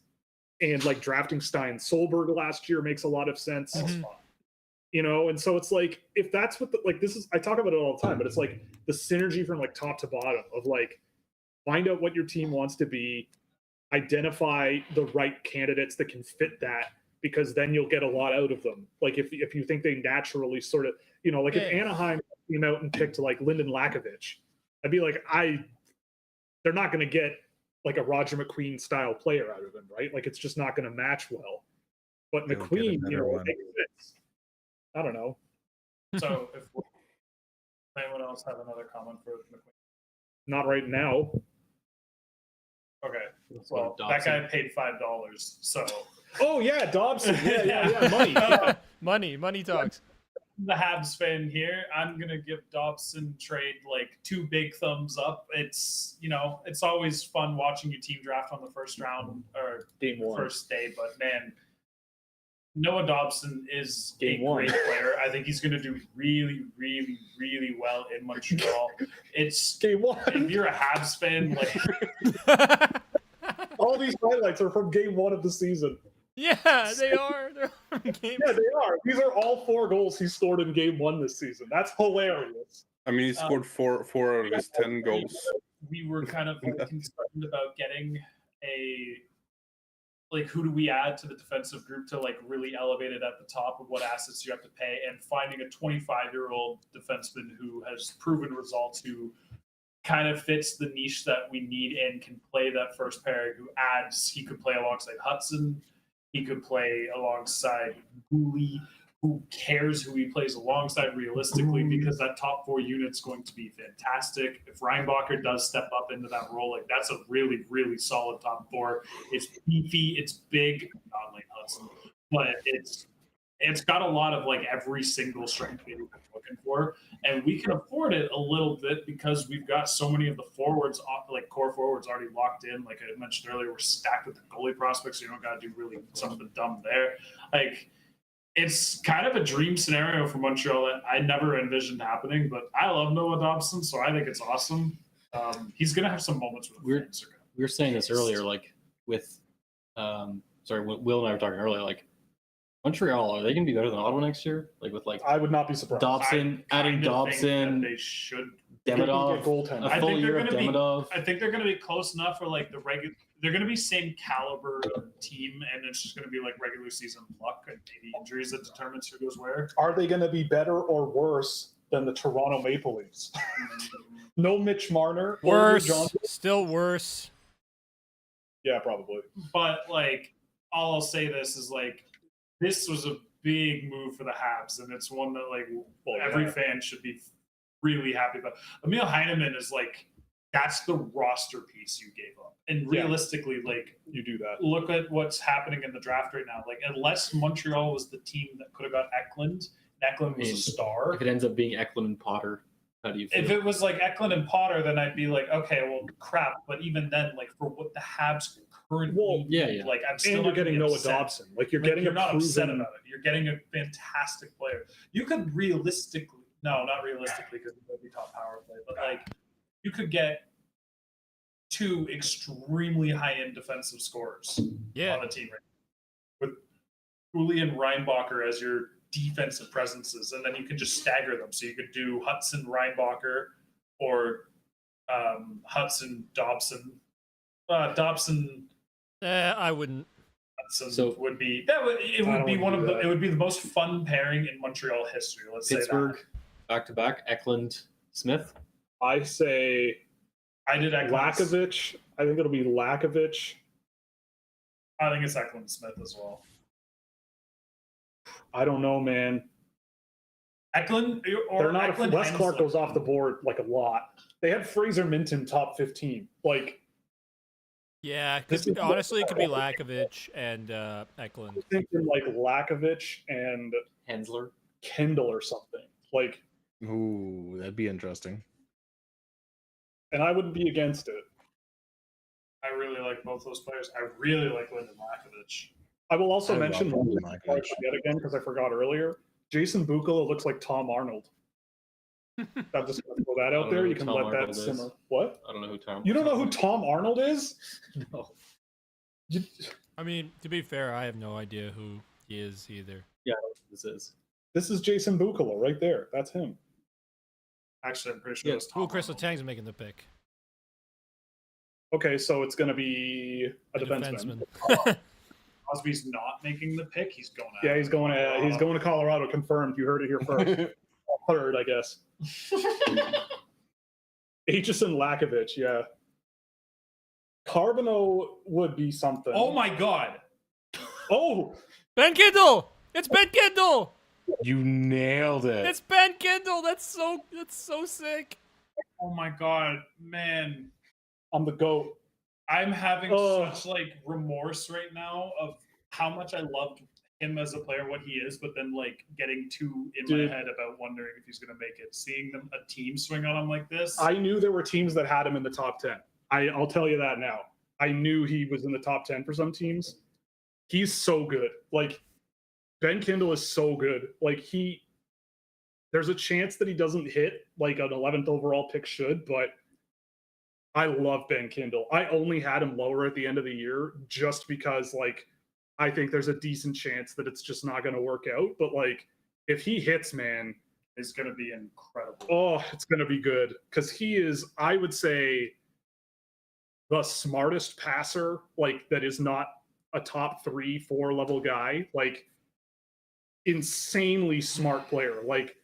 and like drafting Stein Solberg last year makes a lot of sense. That was Mhm. fun. you know. And so it's like, if that's what this is, I talk about it all the time, but it's like the synergy from like top to bottom of like, find out what your team wants to be, identify the right candidates that can fit that, because then you'll get a lot out of them. Like if you think they naturally sort of, you know, like if Anaheim came out and picked like Lyndon Lakovic, I'd be like, they're not going to get like a Roger McQueen style player out of him, right? Like it's just not going to match well. But They'll get a McQueen, better you know, one. makes sense. I don't know. So if anyone else have another comment for McQueen? Not right now. Okay. Well, that guy paid $5, so Oh yeah, Dobson. Yeah. Money. Yeah. money talks. the Habs fan here, I'm gonna give Dobson trade like 2 big thumbs up. It's, you know, it's always fun watching your team draft on the first round or Game one. first day, but man, Noah Dobson is Game a one. great player. I think he's gonna do really, really, really well in Montreal. It's Game one. if you're a Habs fan, like All these highlights are from game one of the season. Yeah, they are. They're from game. Yeah, they are. These are all 4 goals he scored in game one this season. That's hilarious. I mean, he scored four out of his 10 goals. we were kind of concerned about getting a, like, who do we add to the defensive group to like really elevate it at the top of what assets you have to pay, and finding a 25-year-old defenseman who has proven results, who kind of fits the niche that we need and can play that first pairing, who adds, he could play alongside Hudson, he could play alongside Gooley. Who cares who he plays alongside realistically, because that top 4 unit's going to be fantastic. If Reinbacher does step up into that role, like that's a really, really solid top 4. It's beefy, it's big, not like Hudson, but it's got a lot of like every single strength that we're looking for, and we can afford it a little bit because we've got so many of the forwards, like core forwards, already locked in. Like I mentioned earlier, we're stacked with the goalie prospects, so you don't got to do really something dumb there. Like, it's kind of a dream scenario for Montreal that I never envisioned happening, but I love Noah Dobson, so I think it's awesome. He's going to have some moments with the fans. We were saying this earlier, like with, Will and I were talking earlier, like Montreal, are they going to be better than Ottawa next year? Like with like I would not be surprised. Dobson, adding Dobson, they should. Demidov, Goaltender. a full year of Demidov. I think they're going to be close enough for like the regular. They're going to be same caliber team, and it's just going to be like regular season luck and maybe injuries that determines who goes where. Are they going to be better or worse than the Toronto Maple Leafs? No Mitch Marner. Worse. Johnson. Still worse. Yeah, probably. But like, all I'll say this is like, this was a big move for the Habs, and it's one that like every fan should be really happy about. Emil Heineman is like, that's the roster piece you gave up. And realistically, like, You do that. look at what's happening in the draft right now. Like, unless Montreal was the team that could have got Eklund, Eklund was a star. If it ends up being Eklund and Potter, how do you feel? If it was like Eklund and Potter, then I'd be like, okay, well, crap. But even then, like, for what the Habs currently yeah. like, I'm still And you're getting Noah Dobson. Like you're getting you're a not upset proven. about it. You're getting a fantastic player. You could realistically, no, not realistically, because it would be top power play, but like, you could get 2 extremely high-end defensive scorers Yeah. on the team right now, with Uli and Reinbacher as your defensive presences, and then you can just stagger them. So you could do Hudson, Reinbacher, or Hudson, Dobson. Dobson, I wouldn't. Hudson So- would be that. It I would don't be wanna one do of the. that. It would be the most fun pairing in Montreal history. Let's Pittsburgh, say back to back, Eklund, Smith. I say that. I did Eklund. Lakovic. I think it'll be Lakovic. I think it's Eklund Smith as well. I don't know, man. Eklund or They're not. Eklund Wes Clark Hensler. goes off the board like a lot. They had Fraser Minton top 15. Like Yeah, This is- honestly, it could be Lakovic and Eklund. thinking like Lakovic and Hensler. Kindel or something. Like, Ooh, that'd be interesting. and I wouldn't be against it. I really like both those players. I really like Lyndon Lakovic. I will also I love mention Lyndon before I Lakovic. forget again because I forgot earlier. Jason Bukala looks like Tom Arnold. I'm just gonna throw that I out don't there. know You who can Tom let Arnold that is. simmer. What? I don't know who Tom. You don't know who Tom Arnold is? No. You, I mean, to be fair, I have no idea who he is either. Yeah, this is. This is Jason Bukala right there. That's him. Actually, I'm pretty sure Yeah, it was Cool, Tom Crystal Arnold. Tang's making the pick. Okay, so it's going to be a defenseman. Crosby's not making the pick. He's going out. Yeah, he's going to Colorado. Confirmed. You heard it here first. Third, I guess. Aitcheson Lakovic, yeah. Carbonneau would be something. Oh my god. Oh, Ben Kindel! It's Ben Kindel! You nailed it. It's Ben Kindel! That's so sick. Oh my god, man. I'm the GOAT. I'm having Oh. such like remorse right now of how much I loved him as a player, what he is, but then like getting too in Dude. my head about wondering if he's gonna make it. Seeing a team swing on him like this. I knew there were teams that had him in the top 10. I'll tell you that now. I knew he was in the top 10 for some teams. He's so good. Like, Ben Kindel is so good. Like, there's a chance that he doesn't hit like an 11th overall pick should, but I love Ben Kindel. I only had him lower at the end of the year just because, like, I think there's a decent chance that it's just not going to work out. But, like, if he hits, man, is gonna be incredible. oh, it's going to be good. Because he is, I would say, the smartest passer, like, that is not a top 3-4 level guy. Like, insanely smart player. Like,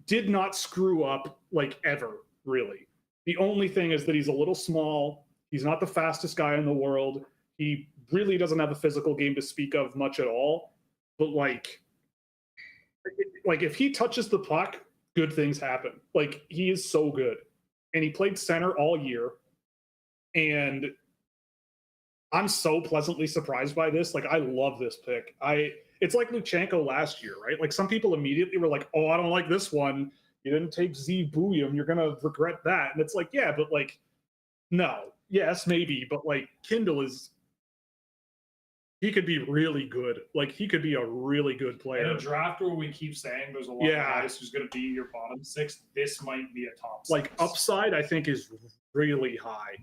did not screw up, like, ever, really. The only thing is that he's a little small. He's not the fastest guy in the world. He really doesn't have a physical game to speak of much at all. But, like if he touches the puck, good things happen. Like, he is so good. And he played center all year. And I'm so pleasantly surprised by this. Like, I love this pick. It's like Luchenko last year, right? Like, some people immediately were like, oh, I don't like this one. You didn't take Z Bouillon. You're going to regret that. And it's like, yeah, but, like, no. Yes, maybe. But, like, Kindel he could be really good. Like, he could be a really good In player. a draft where we keep saying there's a lot Yeah. of guys who's going to be your bottom six, this might be a top six. Like, upside, I think, is really high,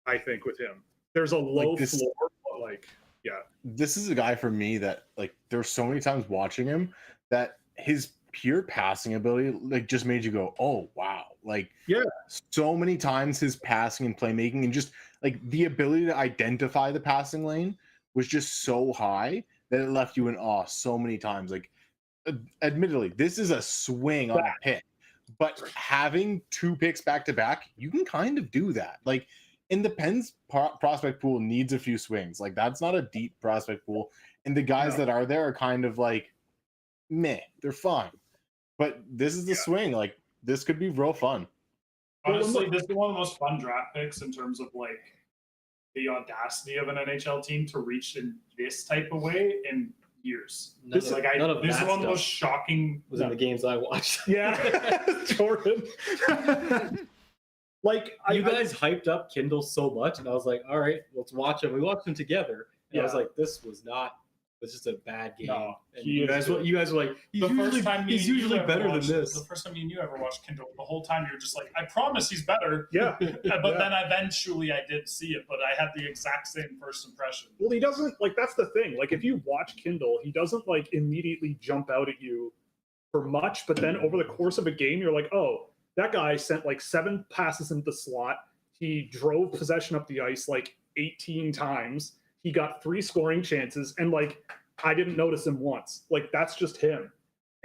I think, with him. There's a low floor, but, like, yeah. This is a guy for me that, like, there's so many times watching him that his pure passing ability, like, just made you go, oh, wow. Like, Yeah. so many times his passing and playmaking and just, like, the ability to identify the passing lane was just so high that it left you in awe so many times. Like, admittedly, this is a swing on a pick, but having 2 picks back to back, you can kind of do that. Like, in the Pens prospect pool needs a few swings. Like, that's not a deep prospect pool. And the guys that are there are kind of like, meh, they're fine. But this is the swing. Like, this could be real fun. Honestly, this is one of the most fun draft picks in terms of, like, the audacity of an NHL team to reach in this type of way in years. None This of- is none of this is that one of the most stuff shocking. was in the games I watched. Yeah. Jordan. Like, You guys hyped up Kindle so much, and I was like, all right, let's watch him. We watched them together, and I was Yeah. like, this was just a bad game. No, and he you is guys, good. you guys were like, he's He's usually better than this. The first time me and you ever watched Kindle, the whole time you were just like, I promise he's better. yeah. But then eventually I did see it, but I had the exact same first impression. Well, he doesn't, like, that's the thing. Like, if you watch Kindle, he doesn't, like, immediately jump out at you for much, but then over the course of a game, you're like, oh, that guy sent, like, 7 passes into the slot. He drove possession up the ice, like, 18 times. He got 3 scoring chances, and, like, I didn't notice him once. Like, that's just him.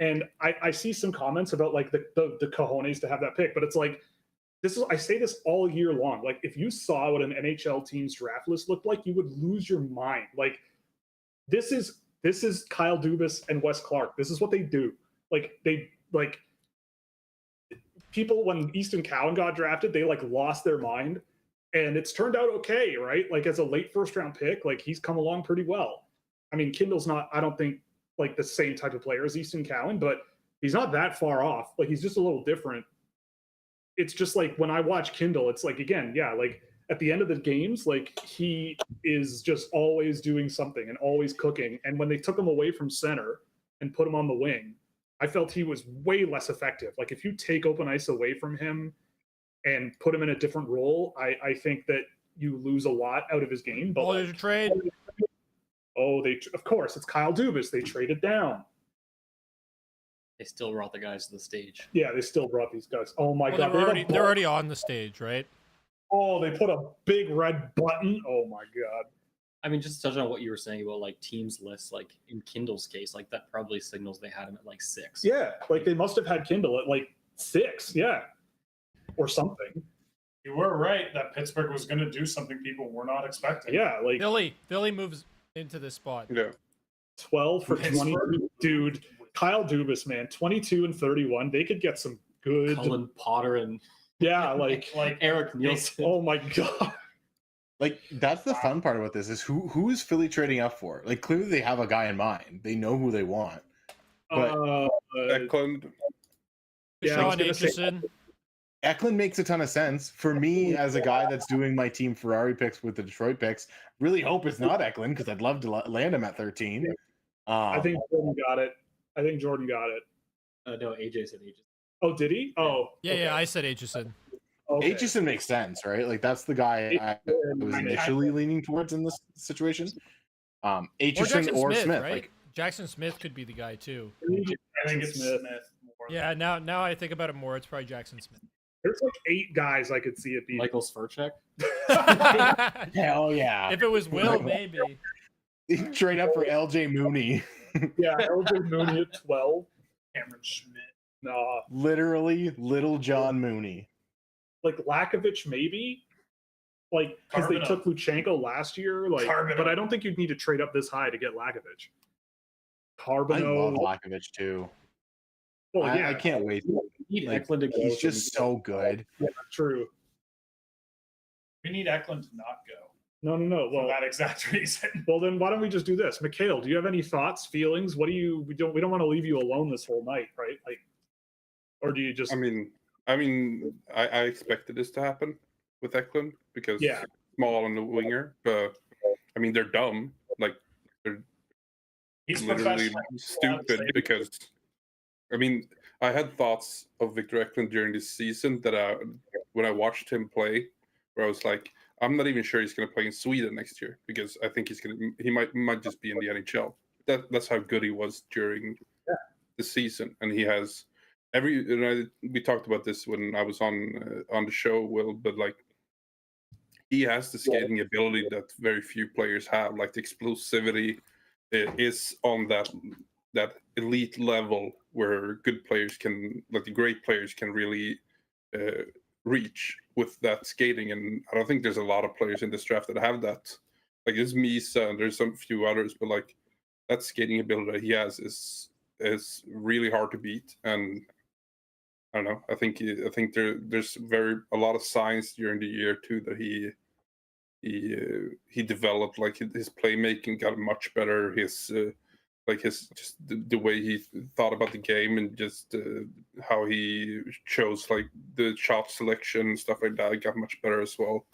And I see some comments about, like, the cojones to have that pick, but it's like, I say this all year long. Like, if you saw what an NHL team's draft list looked like, you would lose your mind. Like, this is Kyle Dubas and Wes Clark. This is what they do. Like, people, when Easton Cowan got drafted, they, like, lost their mind, and it's turned out okay, right? Like, as a late first round pick, like, he's come along pretty well. I mean, Kindle's not, I don't think, like, the same type of player as Easton Cowan, but he's not that far off. Like, he's just a little different. It's just like, when I watch Kindle, it's like, again, yeah, like, at the end of the games, like, he is just always doing something and always cooking. And when they took him away from center and put him on the wing, I felt he was way less effective. Like, if you take open ice away from him and put him in a different role, I think that you lose a lot out of his game. But, Oh, there's a trade. Oh, of course, it's Kyle Dubas. They traded down. They still brought the guys to the stage. Yeah, they still brought these guys. Oh my Well, god, they're already on the stage, right? Oh, they put a big red button. Oh my god. I mean, just to touch on what you were saying about like teams lists, like in Kindel's case, like that probably signals they had him at like 6. Yeah, like they must have had Kindel at like 6, yeah, or something. You were right that Pittsburgh was going to do something people were not expecting. Yeah, like Philly moves into this spot. Yeah. 12 for Pittsburgh. 20. Dude, Kyle Dubas, man, 22 and 31. They could get some good. Cullen Potter and Yeah, like Eric Nielsen. oh my god. Like that's the fun part about this is who is Philly trading up for? Like clearly they have a guy in mind. They know who they want. But Eklund. Yeah, I was Kashawn, gonna say- Aitcheson. Eklund makes a ton of sense for me as a guy that's doing my team Ferrari picks with the Detroit picks. Really hope it's not Eklund because I'd love to land him at 13. I think Jordan got it. No, AJ said AJ. Oh, did he? Oh, Yeah, okay. yeah, I said Aitcheson. Okay. Aitcheson makes sense, right? Like that's the guy I was initially leaning towards in this situation. Aitcheson Jackson or Smith. right? Like Jackson Smith could be the guy too. I think it's Smith more. Yeah, now I think about it more, it's probably Jackson Smith. There's like 8 guys I could see it being. Michael Sverchek. hell yeah. If it was Will, maybe. Trade up for LJ Mooney. Yeah, LJ Mooney at 12. Cameron Schmidt. Nah, Literally little John Mooney. like Lakovic maybe. Like because they Carbonneau. took Luchenko last year, like, Carbonneau. but I don't think you'd need to trade up this high to get Lakovic. I Carbonneau. love Lakovic too. Well, yeah, I can't wait. You need Like, Eklund to go. He's just so good. yeah, true. We need Eklund to not go No. for Well, that exact reason. well, then why don't we just do this, Mikhail? Do you have any thoughts, feelings? What do you? We don't want to leave you alone this whole night, right? Like, or do you just? I mean, I expected this to happen with Eklund because Yeah. small on the winger, but I mean they're dumb. Like they're He's literally professional. stupid because I mean I had thoughts of Victor Eklund during this season that when I watched him play, where I was like, I'm not even sure he's going to play in Sweden next year because I think he might just be in the NHL. That's how good he was during the season, and he has we talked about this when I was on the show, Will, but like he has the skating ability that very few players have. Like the explosivity is on that elite level where good players can, like the great players can really reach with that skating. And I don't think there's a lot of players in this draft that have that. Like there's Misa and there's some few others, but like that skating ability that he has is really hard to beat. And I don't know. I think there's a lot of signs during the year too that he developed. Like his playmaking got much better. His just the way he thought about the game and just how he chose like the shot selection and stuff like that got much better as well.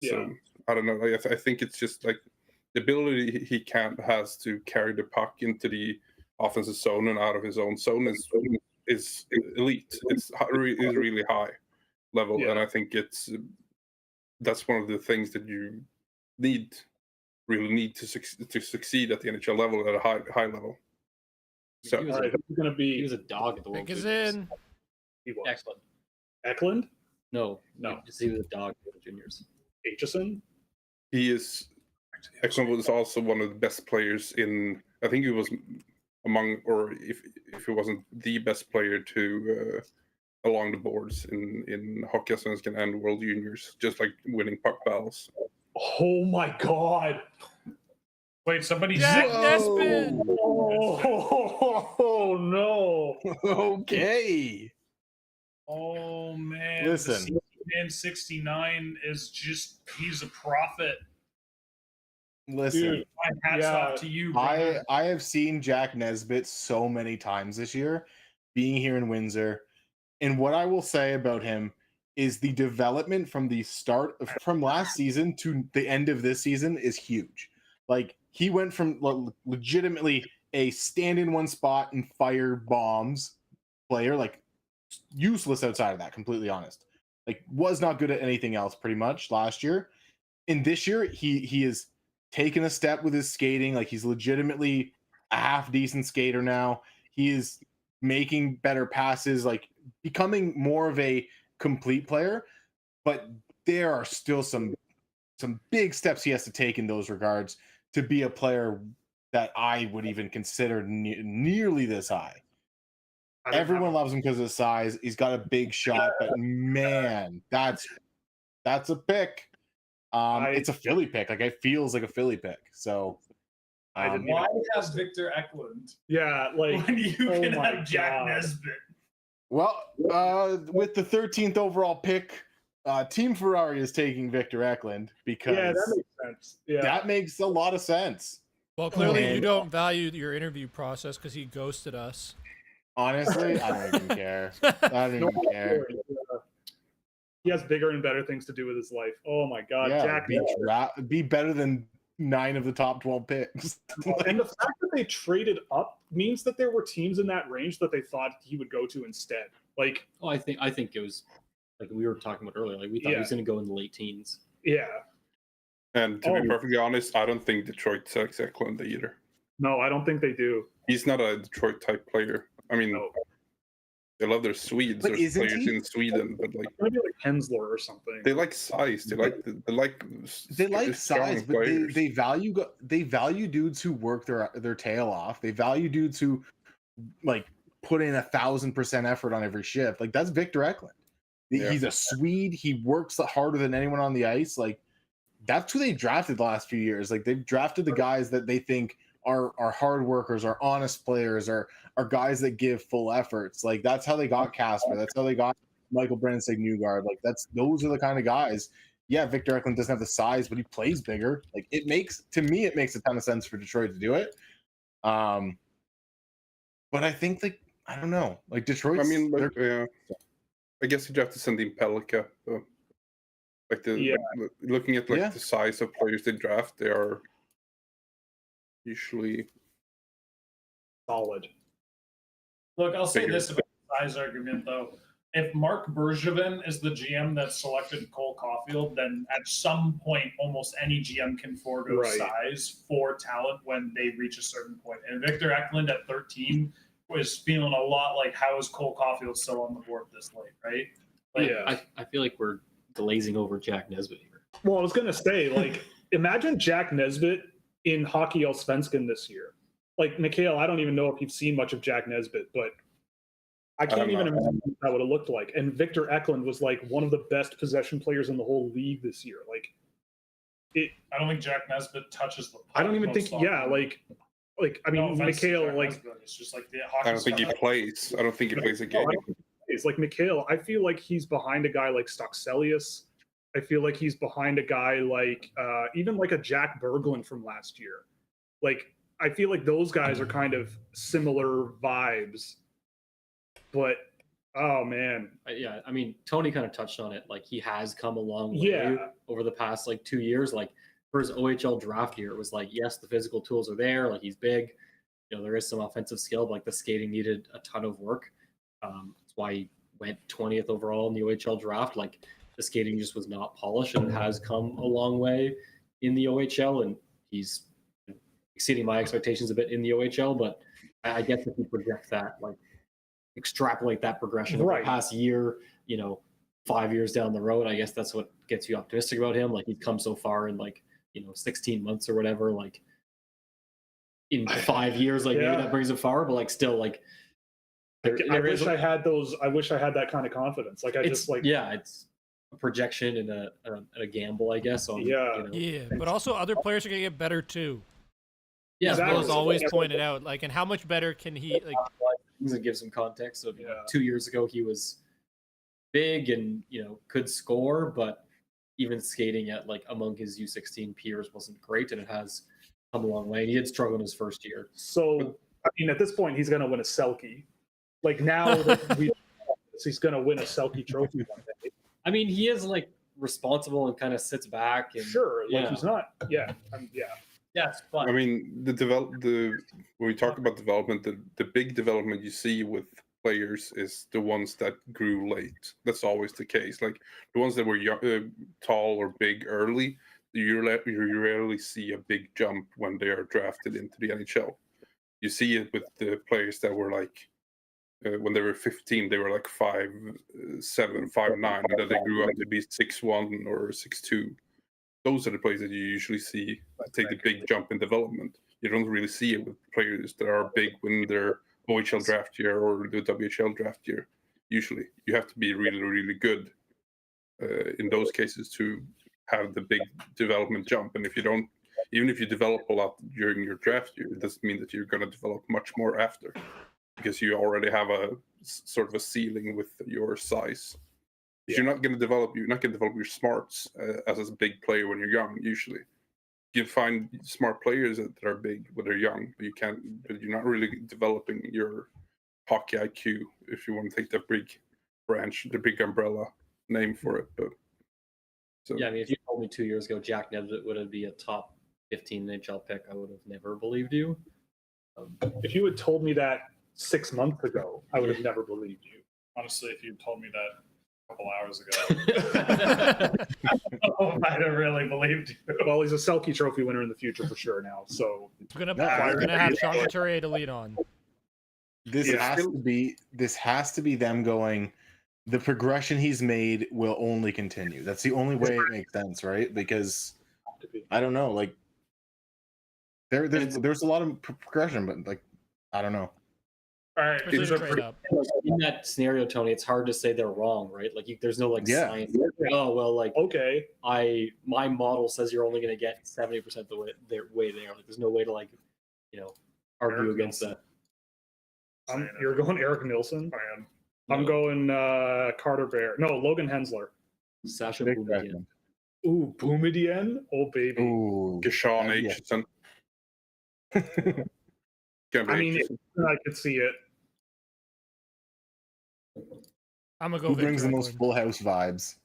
Yeah. So I don't know. Like, I think it's just like the ability he has to carry the puck into the offensive zone and out of his own zone is elite. It's really high level, Yeah. and I think that's one of the things that you really need to succeed at the NHL level at a high level. So He was, All right, who's going to he be? was a dog at the World Pick is Juniors. in. He was. Eklund. Eklund? No, No. he was a dog at the juniors. Aitcheson? he is. Eklund was also one of the best players in. I think he was among, or if he wasn't the best player to along the boards in Hockeyallsvenskan and World Juniors, just like winning puck battles. Oh my God! Wait, somebody Jack Nesbitt! Oh no! Okay. Oh man, Listen. man 69 is just—he's a prophet. Listen. Dude, My hats Yeah. off to you, brother. I have seen Jack Nesbitt so many times this year, being here in Windsor, and what I will say about him is the development from the start from last season to the end of this season is huge. Like he went from legitimately a stand in one spot and fire bombs player, like useless outside of that, completely honest. Like was not good at anything else pretty much last year. And this year he is taken a step with his skating. Like he's legitimately a half decent skater now. He is making better passes, like becoming more of a complete player. But there are still some big steps he has to take in those regards to be a player that I would even consider nearly this high. Everyone loves him because of his size. He's got a big shot, but man, that's a pick. It's a Philly pick. Like it feels like a Philly pick. So why have Victor Eklund? Yeah, like When you can my have Jack God. Nesbitt. well, with the 13th overall pick, Team Ferrari is taking Victor Eklund because yeah, that makes sense. Yeah, that makes a lot of sense. Well, clearly you And- don't value your interview process because he ghosted us. Honestly, I don't even care. I don't even care. He has bigger and better things to do with his life. Oh my God, Yeah, Jack. be better than 9 of the top 12 picks. And the fact that they traded up means that there were teams in that range that they thought he would go to instead. Like, Oh, I think it was like we were talking about earlier. Like we thought he was going to go in the late teens. yeah, And to Oh. be perfectly honest, I don't think Detroit selects Eklund either. no, I don't think they do. He's not a Detroit type player. I mean, No. they love their Swedes. But There's isn't players he? in Sweden, but like Maybe like Hensler or something. they like size. They like They strong size, but players. they value dudes who work their tail off. They value dudes who like put in 1,000% effort on every shift. Like that's Victor Eklund. Yeah. He's a Swede. He works harder than anyone on the ice. Like that's who they drafted the last few years. Like they've drafted the guys that they think are hard workers, are honest players, are guys that give full efforts. Like that's how they got Casper. That's how they got Michael Brandstad-Newgard. Like those are the kind of guys. Yeah, Victor Eklund doesn't have the size, but he plays bigger. Like it makes a ton of sense for Detroit to do it. But I think like I don't know, like Detroit. I mean, like, I guess you'd have to send in Pelika. Like looking at like Yeah. the size of players they draft, they are usually Solid. Look, I'll say Figure. this about the size argument though. If Mark Bergevin is the GM that selected Cole Caulfield, then at some point, almost any GM can forego Right. size for talent when they reach a certain point. And Victor Eklund at 13 was feeling a lot like, how is Cole Caulfield still on the board this late, right? Like, Yeah. I feel like we're glazing over Jack Nesbitt here. Well, I was gonna say, like, imagine Jack Nesbitt in Hockey Allsvenskan this year. Like, Mikhail, I don't even know if you've seen much of Jack Nesbitt, but I can't don't even know. imagine what that would have looked like. And Victor Eklund was like one of the best possession players in the whole league this year. Like, I don't think Jack Nesbitt touches the puck. I don't even most think, yeah, often. like I mean, No offense to Mikhail, Jack like, Nesbitt, it's just like the hockey. I don't think he plays. I don't think he plays a no, game. I don't think he plays. Like Mikhail, I feel like he's behind a guy like Stockselius. I feel like he's behind a guy like even like a Jack Berglund from last year. Like, I feel like those guys are kind of similar vibes. But oh man, Yeah, I mean, Tony kind of touched on it. Like he has come a long way Yeah. over the past like 2 years. Like for his OHL draft year, it was like, yes, the physical tools are there. Like he's big. You know, there is some offensive skill, but like the skating needed a ton of work. That's why he went 20th overall in the OHL draft. Like the skating just was not polished and has come a long way in the OHL. And he's exceeding my expectations a bit in the OHL. But I guess if you project that, like extrapolate that progression over Right. the past year, you know, 5 years down the road, I guess that's what gets you optimistic about him. Like he's come so far in like, 16 months or whatever, like in 5 years, like Yeah. maybe that brings it far, but like still like I there wish is I had those. I wish I had that kind of confidence. Like I it's just like it's a projection and a gamble, I guess. On, Yeah. Yeah, but also other players are gonna get better too. yeah, Exactly. Will has always That's- pointed out, like, and how much better can he like? and give some context. So Yeah. 2 years ago he was big and could score, but even skating at like among his U16 peers wasn't great, and it has come a long way. And he had struggled in his first year. so. I mean, at this point, he's gonna win a Selkie. Like now that he's gonna win a Selkie trophy one day. I mean, he is like responsible and kind of sits back and Sure, like yeah. he's not. Yeah, yeah. Yes, but I mean, when we talk about development, the big development you see with players is the ones that grew late. That's always the case. Like the ones that were tall or big early, you rarely see a big jump when they are drafted into the NHL. You see it with the players that were like, when they were 15, they were like 5'7", 5'9", and then they grew up to be 6'1" or 6'2". Those are the players that you usually see take the big jump in development. You don't really see it with players that are big when their OHL draft year or the WHL draft year. Usually, you have to be really, really good in those cases to have the big development jump. And if you don't, even if you develop a lot during your draft year, it doesn't mean that you're going to develop much more after, because you already have a sort of a ceiling with your size. If you're not going to develop your smarts as a big player when you're young. Usually, you find smart players that are big when they're young, but you're not really developing your hockey IQ if you want to take the big branch, the big umbrella name for it. But so Yeah, I mean, if you told me 2 years ago Jack Nesbitt would be a top 15 NHL pick, I would have never believed you. If you had told me that 6 months ago, I would have never believed you. Honestly, if you told me that a couple hours ago, I'd have really believed you. Well, he's a Selke Trophy winner in the future for sure now. So We're gonna have Sean Couturier to lead on. This has to be them going. The progression he's made will only continue. That's the only way it makes sense, right? Because I don't know, like there's a lot of progression, but like I don't know. All right, Especially the trade up. In that scenario, Tony, it's hard to say they're wrong, right? Like, there's no science. Oh well, like okay, my model says you're only going to get 70% the way there. Like, there's no way to argue Eric against Nilsson. that. you're going Eric Nilsson. I am. I'm going Carter Bear. No, Logan Hensler. Sasha Big Boumediene. Ooh, Boumediene. Oh baby. Ooh, Kashawn yeah. Aitcheson. I mean, I could see it. I'm gonna go. Who Victor brings the most Eklund. Full House vibes?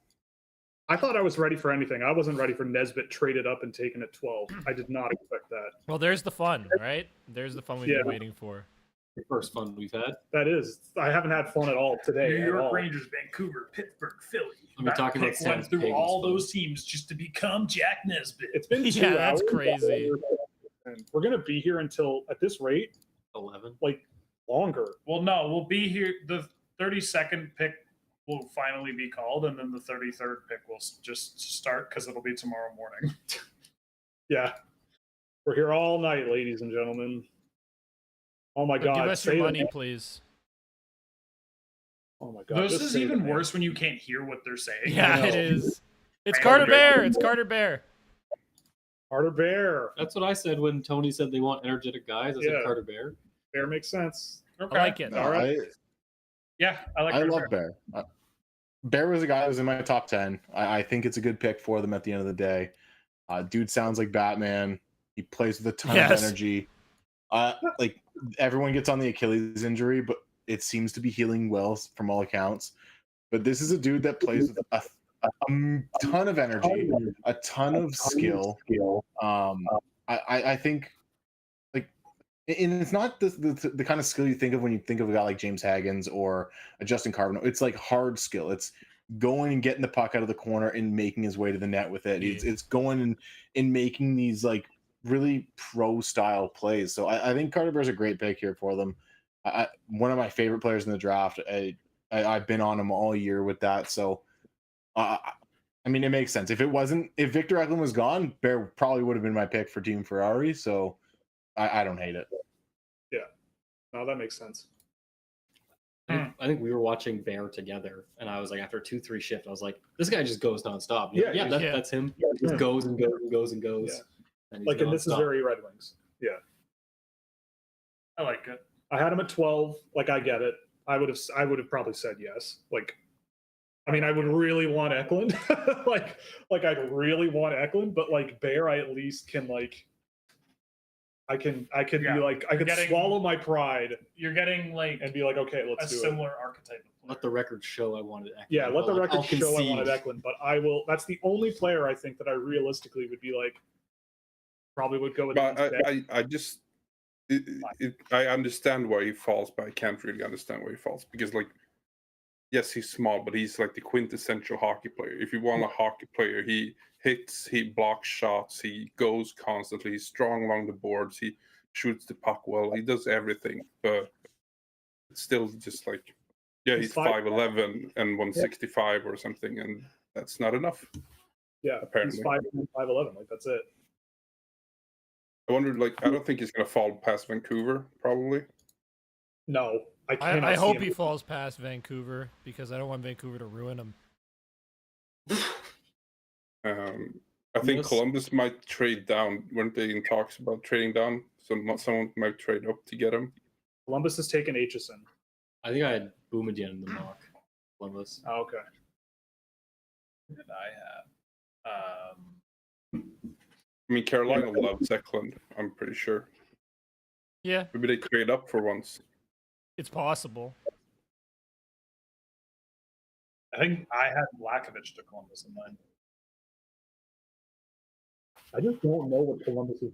I thought I was ready for anything. I wasn't ready for Nesbitt traded up and taken at 12. I did not expect that. Well, there's the fun, right? There's the fun we've been waiting for. The first fun we've had. That is. I haven't had fun at all today. New at York all. Rangers, Vancouver, Pittsburgh, Philly. We're talking about pick went Sam through Hagens all fun. those teams just to become Jack Nesbitt. It's been 2 Yeah, that's hours. crazy. And we're gonna be here until at this rate, 11. like longer. Well, no, we'll be here. The 32nd pick will finally be called, and then the 33rd pick will just start because it'll be tomorrow morning. Yeah, we're here all night, ladies and gentlemen. Oh my But God! give us your say money, that. please. Oh my God! This just is say even the name. worse when you can't hear what they're saying. Yeah, know. it is. It's Carter Carter Bear. It's Carter Bear. Carter Bear. That's what I said when Tony said they want energetic guys. I said Yeah. Carter Bear. Bear makes sense. Okay. I like it. No, All right. Yeah, I like I Carter love Bear. Bear was a guy who was in my top 10. I think it's a good pick for them at the end of the day. Dude sounds like Batman. He plays with a ton of energy. Like everyone gets on the Achilles injury, but it seems to be healing well from all accounts. But this is a dude that plays with a ton of energy, a ton of skill. I think, like, and it's not the kind of skill you think of when you think of a guy like James Hagens or a Justin Carbonneau. It's like hard skill. It's going and getting the puck out of the corner and making his way to the net with it. Yeah. It's going and making these like really pro style plays. So I think Carter Bear's a great pick here for them. One of my favorite players in the draft. I've been on him all year with that. So, I mean, it makes sense. If Victor Eklund was gone, Bear probably would have been my pick for Team Ferrari. So I don't hate it. No, that makes sense. I think we were watching Bear together, and I was like, after 2-3 shift, I was like, this guy just goes nonstop. Yeah, That's him. He just goes and goes and goes and goes. Yeah. And he's Like, and this is nonstop. very Red Wings. Yeah. I like it. I had him at 12. Like, I get it. I would have probably said yes. Like, I mean, I would really want Eklund. like I'd really want Eklund, but like Bear, I at least can like, I can be like, I could swallow my pride You're getting like and be like, okay, a let's do it. similar archetype of player. Let the record show I wanted Eklund. Yeah, let the I'll record show I concede. wanted Eklund, but I will. That's the only player I think that I realistically would be like, probably would go with. But instead. I just I understand why he falls, but I can't really understand why he falls because, like, yes, he's small, but he's like the quintessential hockey player. If you want a hockey player, he hits, he blocks shots, he goes constantly, he's strong along the boards, he shoots the puck well, he does everything. But it's still just like, yeah, he's 5'11" and 165 or something, and that's not enough. Yeah, apparently. he's 5'11", like that's it. I wondered, like, I don't think he's going to fall past Vancouver, probably. No, I cannot. I see hope him. he falls past Vancouver because I don't want Vancouver to ruin him. I think Columbus might trade down. Weren't they in talks about trading down? Someone might trade up to get him. Columbus has taken Aitcheson. I think I had Boumedienne in the mock. Columbus. Oh, okay. Who did I have? I mean, Carolina loves Eklund, I'm pretty sure. Yeah, Maybe they trade up for once. it's possible. I think I had Blakovic to Columbus in mine. I just don't know what Columbus is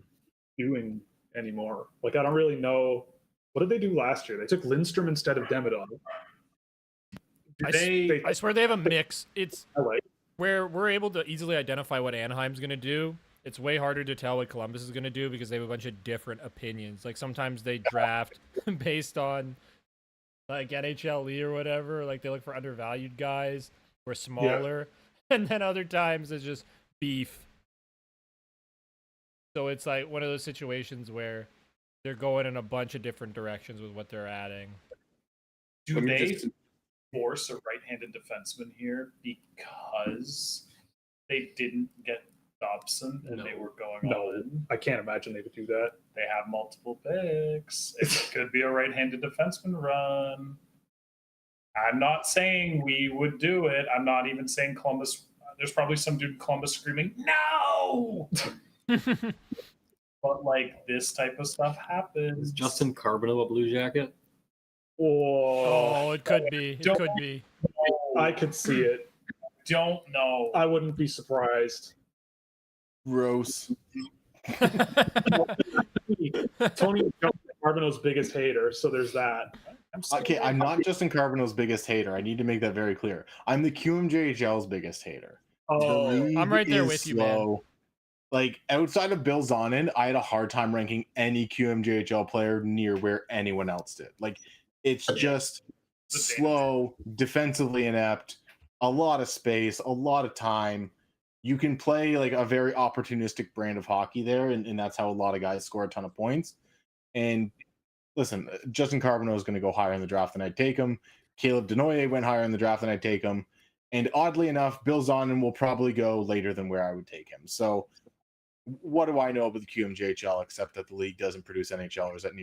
doing anymore. Like, I don't really know. What did they do last year? They took Lindstrom instead of Demidov. I swear they have a mix. It's I like. where we're able to easily identify what Anaheim's going to do. It's way harder to tell what Columbus is going to do because they have a bunch of different opinions. Like sometimes they draft based on like NHLE or whatever. Like they look for undervalued guys or smaller. Yeah. And then other times it's just beef. So it's like one of those situations where they're going in a bunch of different directions with what they're adding. Do they force a right-handed defenseman here because they didn't get Dobson and they were going all in? I can't imagine they would do that. They have multiple picks. It could be a right-handed defenseman run. I'm not saying we would do it. I'm not even saying Columbus. There's probably some dude in Columbus screaming, no! But like this type of stuff happens. Is Justin Carbonneau a Blue Jacket? Oh, it could be. It could be. I could see it. Don't know. I wouldn't be surprised. Gross. Tony Carbonneau's biggest hater, so there's that. Okay, I'm not Justin Carbonneau's biggest hater. I need to make that very clear. I'm the QMJHL's biggest hater. Oh, I'm right there with you, man. Like, outside of Bill Zonin, I had a hard time ranking any QMJHL player near where anyone else did. Like, it's just slow, defensively inept, a lot of space, a lot of time. You can play, like, a very opportunistic brand of hockey there, and that's how a lot of guys score a ton of points. And, listen, Justin Carbonneau is going to go higher in the draft than I'd take him. Caleb Desnoyers went higher in the draft than I'd take him. And oddly enough, Bill Zonin will probably go later than where I would take him. So, what do I know about the QMJHL except that the league doesn't produce NHLers at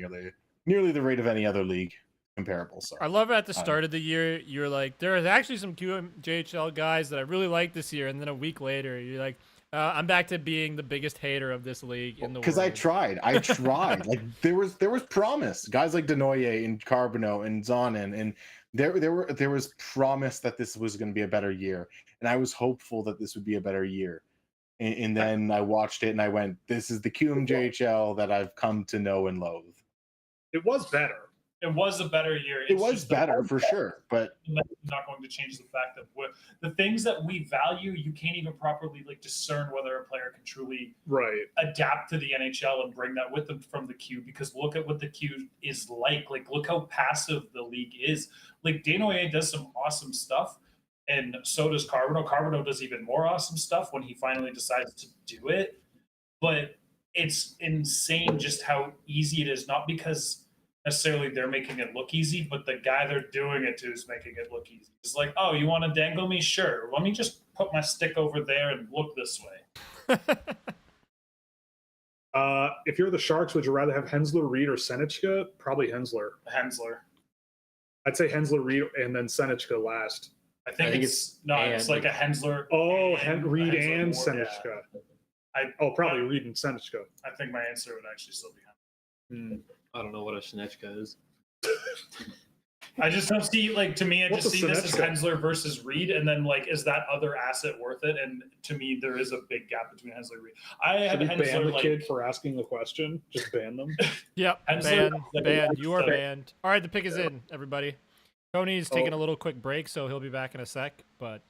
nearly the rate of any other league comparable? So I love at the start of the year, you're like, there is actually some QMJHL guys that I really like this year, and then a week later, you're like, I'm back to being the biggest hater of this league in the world. Because I tried. Like there was promise. Guys like Desnoyers and Carbonneau and Zonin, and there was promise that this was going to be a better year, and I was hopeful that this would be a better year. And then I watched it and I went, this is the QMJHL that I've come to know and loathe. it was better. It was a better year. It was better for sure, but not going to change the fact that the things that we value, you can't even properly like discern whether a player can truly adapt to the NHL and bring that with them from the Q. Because look at what the Q is like. Like, look how passive the league is. Like, Desnoyers does some awesome stuff, and so does Carbonneau. Carbonneau does even more awesome stuff when he finally decides to do it. But it's insane just how easy it is. Not because necessarily they're making it look easy, but the guy they're doing it to is making it look easy. It's like, oh, you want to dangle me? Sure. Let me just put my stick over there and look this way. If you're the Sharks, would you rather have Hensler, Reed, or Senichka? Probably Hensler. I'd say Hensler, Reed, and then Senichka last. I think it's like a Hensler. Oh, Reed and Senichka. Yeah. Probably Reed and Senichka. I think my answer would actually still be Hensler. I don't know what a Shinechka is. I just don't see, like, to me, I What's just see this as Sinechka? Hensler versus Reed, and then, like, is that other asset worth it? And to me, there is a big gap between Hensler and Reed. I have Should we ban Hensler, the like, kid for asking the question? Just ban them. Yep, Hensler, banned. You are like, banned. All right, the pick is in, everybody. Tony's taking a little quick break, so he'll be back in a sec. But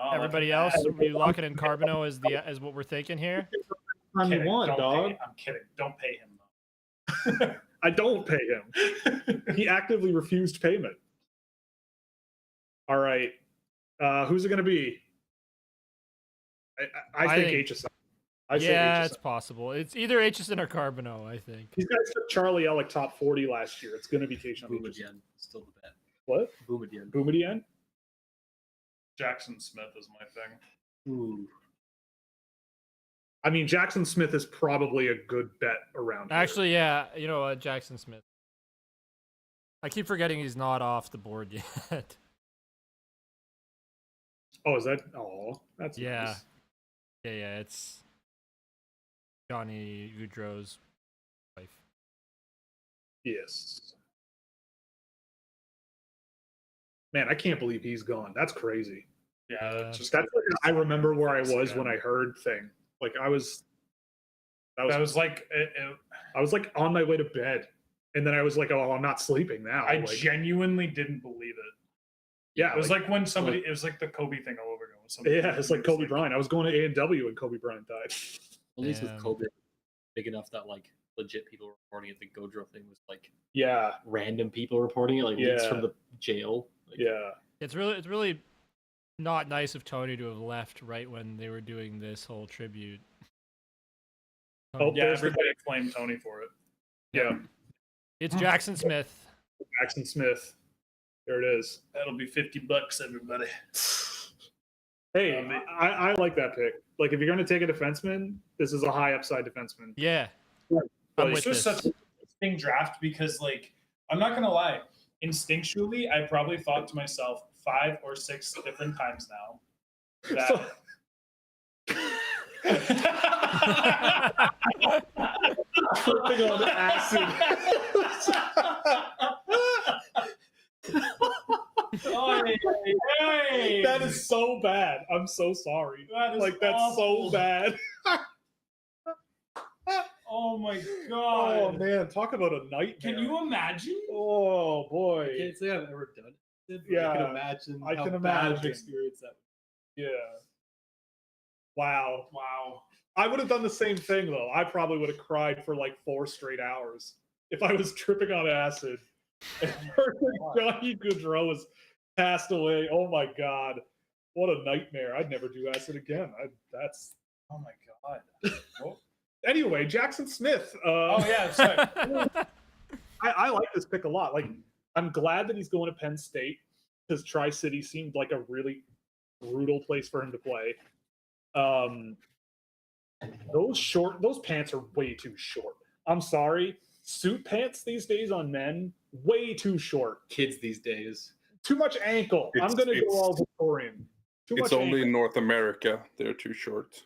Oh, everybody else, we lock it in Carbonneau as what we're thinking here. I'm kidding. one, Don't dog. pay- I'm kidding. Don't pay him though. I don't pay him. He actively refused payment. All right. Who's it going to be? I think Aitcheson. I say Yeah, Aitcheson. it's possible. It's either Aitcheson or Carbonneau, I think. These guys took Charlie Ellick top 40 last year. It's going to be Kashawn. Boumediene, still the bet. What? Boumediene. Boumediene? Jackson Smith is my thing. Ooh. I mean, Jackson Smith is probably a good bet around here. Actually, yeah, you know what, Jackson Smith. I keep forgetting he's not off the board yet. Oh, is that? Oh, that's Yeah. nice. Yeah, it's Johnny Gaudreau's wife. Yes. Man, I can't believe he's gone. That's crazy. Yeah, that's just That's like an I remember where I was when I heard thing. Like I was. that was like I was like on my way to bed, and then I was like, "Oh, I'm not sleeping now." I Like, genuinely didn't believe it. yeah, It was like when somebody. It was like the Kobe thing all over again. When somebody- yeah, it's like Kobe Bryant. I was going to A&W when Kobe Bryant died. At least Damn. with COVID, big enough that like legit people reporting it. The Gaudreau thing was like Yeah, random people reporting it, like leaks Yeah. from the jail. Like, yeah, It's really not nice of Tony to have left right when they were doing this whole tribute. Oh, Yeah, there's the- everybody blamed Tony for it. yeah. It's Jackson Smith. Jackson Smith. There it is. That'll be $50, everybody. Hey, I like that pick. Like, if you're going to take a defenseman, this is a high upside defenseman. Yeah. Like, I'm It's with just this. such an interesting draft because, like, I'm not gonna lie. Instinctually, I probably thought to myself 5 or 6 different times now that Tripping on acid. Hey, That is so bad. I'm so sorry. That is Like, that's awful. so bad. Oh my Oh, god. man. Talk about a nightmare. Can you imagine? Oh, I boy. can't say I've ever done it. But Yeah, I can imagine. I how can bad of an imagine. experience that. Yeah. Wow. Wow. I would have done the same thing, though. I probably would have cried for like 4 straight hours if I was tripping on acid and heard that Johnny Gaudreau was passed away. Oh my god, what a nightmare! I'd never do acid again. That's Oh my god. anyway. Jackson Smith. Oh yeah, sorry. I like this pick a lot. Like, I'm glad that he's going to Penn State because Tri-City seemed like a really brutal place for him to play. Those pants are way too short. I'm sorry. Suit pants these days on men, way too short. Kids these days. Too much ankle. I'm gonna go all Victorian. Too It's much only ankle. in North America they're too short.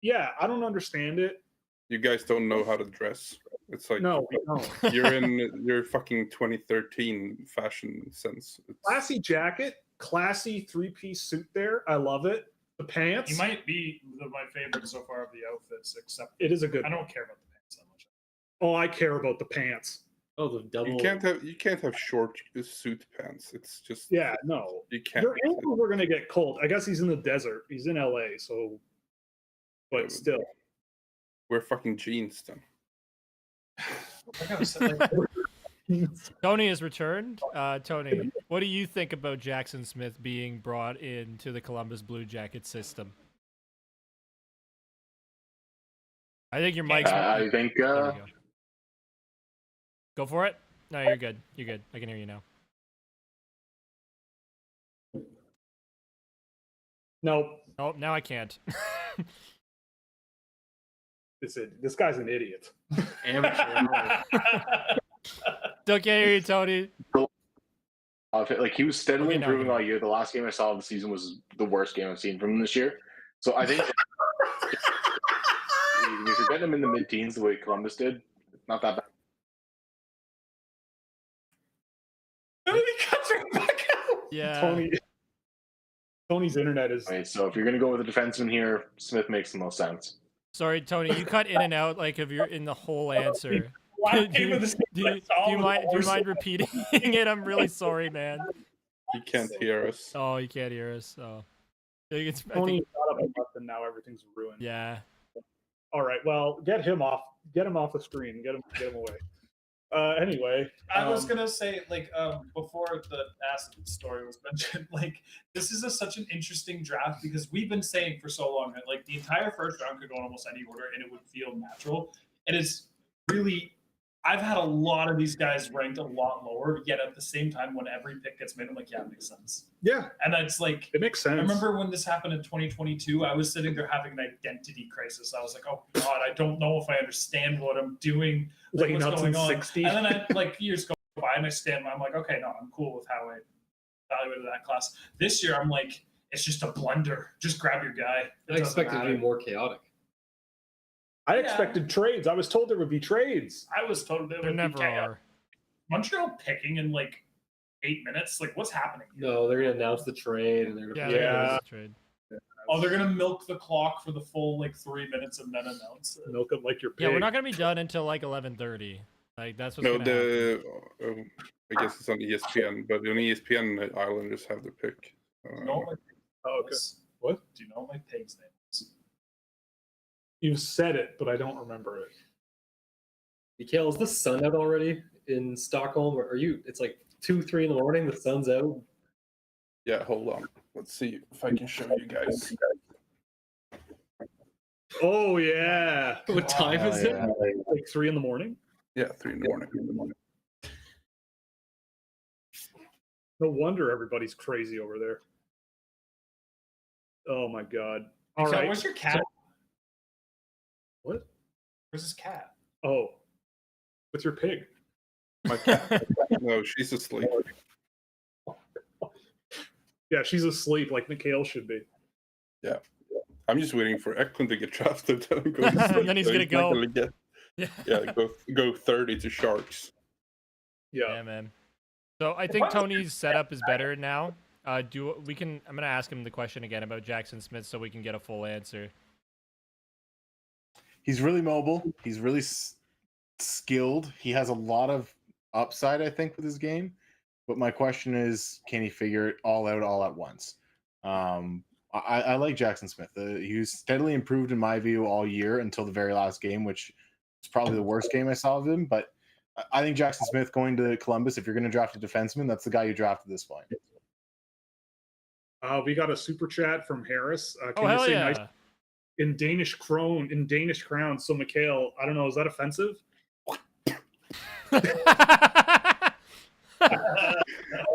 Yeah, I don't understand it. You guys don't know how to dress. It's like No, we don't. you're in your fucking 2013 fashion sense. It's, Classy jacket, classy 3-piece suit there. I love it. The pants. He might be my favorite so far of the outfits, except It is a good. I don't care about the pants that much. Oh, I care about the pants. Oh, the double. you can't have short suit pants. It's just Yeah, no. you can't. Your ankles are gonna get cold. I guess he's in the desert. He's in LA, so. But still, Wear fucking jeans then. I gotta say, like, Tony has returned. Tony, what do you think about Jackson Smith being brought into the Columbus Blue Jackets system? I think your mic's. I think There we go. Go for it. No, you're good. You're good. I can hear you now. no. Oh, now I can't. This guy's an idiot. Amateur. Still can't hear you, Tony. like he was steadily Okay, now improving we all year. The last game I saw of the season was the worst game I've seen from him this year. So I think if you're getting him in the mid-teens the way Columbus did, it's not that bad. and then he cuts right back out. Yeah. Tony's internet is. Okay, so if you're going to go with a defenseman here, Smith makes the most sense. Sorry, Tony. You cut in and out like if you're in the whole answer. Last do, game you, of the season, do, you, I saw do you was mind? Do you horse- mind repeating it? I'm really sorry, man. He can't hear us. Oh, you can't hear us. Oh, I think it's. I Tony think, got up and left, and now everything's ruined. yeah. All right. Well, get him off. Get him off the screen. Get him away. Anyway, I was gonna say, like, before the Aston story was mentioned, like, this is such an interesting draft because we've been saying for so long that, like, the entire first round could go in almost any order and it would feel natural. And it's really, I've had a lot of these guys ranked a lot lower, yet at the same time, when every pick gets made, I'm like, yeah, it makes sense. yeah, And it's like, it makes sense. I remember when this happened in 2022, I was sitting there having an identity crisis. I was like, oh God, I don't know if I understand what I'm doing. Like, Lane what's Hudson going on? 60. And then I, like, years go by and I stand, I'm like, okay, no, I'm cool with how I evaluated that class. This year, I'm like, it's just a blender. Just grab your guy. It I doesn't expected it to matter. be more chaotic. I Yeah. expected trades. I was told there would be trades. I was told there There would be never chaos. are. Montreal picking in like 8 minutes. Like, what's happening? No, they're gonna announce the trade and they're gonna Yeah. pick Yeah. us. That's a trade. Oh, they're gonna milk the clock for the full like 3 minutes and then announce it. Milk it like your pig. Yeah, we're not gonna be done until like 11:30. Like that's what's No, gonna happen. I guess it's on ESPN, but on ESPN, the Islanders have the pick. Do you know what my pig Oh, okay. was? What? Do you know what my pig's name is? You said it, but I don't remember it. Mikhail, is the sun out already in Stockholm? Or are you? It's like 2, 3 in the morning. The sun's out. Yeah, hold on. Let's see if I can show you guys. Oh yeah, What time Hell is yeah. it? like 3 in the morning. Yeah, 3 in the morning. No wonder everybody's crazy over there. Oh my god. All So right. where's your cat? What? Where's his cat? Oh, with your pig. My cat. No, she's asleep. Yeah, she's asleep like Mikhail should be. I'm just waiting for Eklund to get drafted. And then he's gonna go. Go 30 to Sharks. Yeah. Yeah, man. So I think Tony's setup is better now. I'm gonna ask him the question again about Jackson Smith so we can get a full answer. He's really mobile. He's really skilled. He has a lot of upside, I think, with his game. But my question is, can he figure it all out all at once? I like Jackson Smith. He was steadily improved in my view all year until the very last game, which was probably the worst game I saw of him. But I think Jackson Smith going to Columbus, if you're going to draft a defenseman, that's the guy you draft at this point. We got a super chat from Harris. Can Oh you hell say yeah! nice in Danish crown? So Mikhail, I don't know, is that offensive?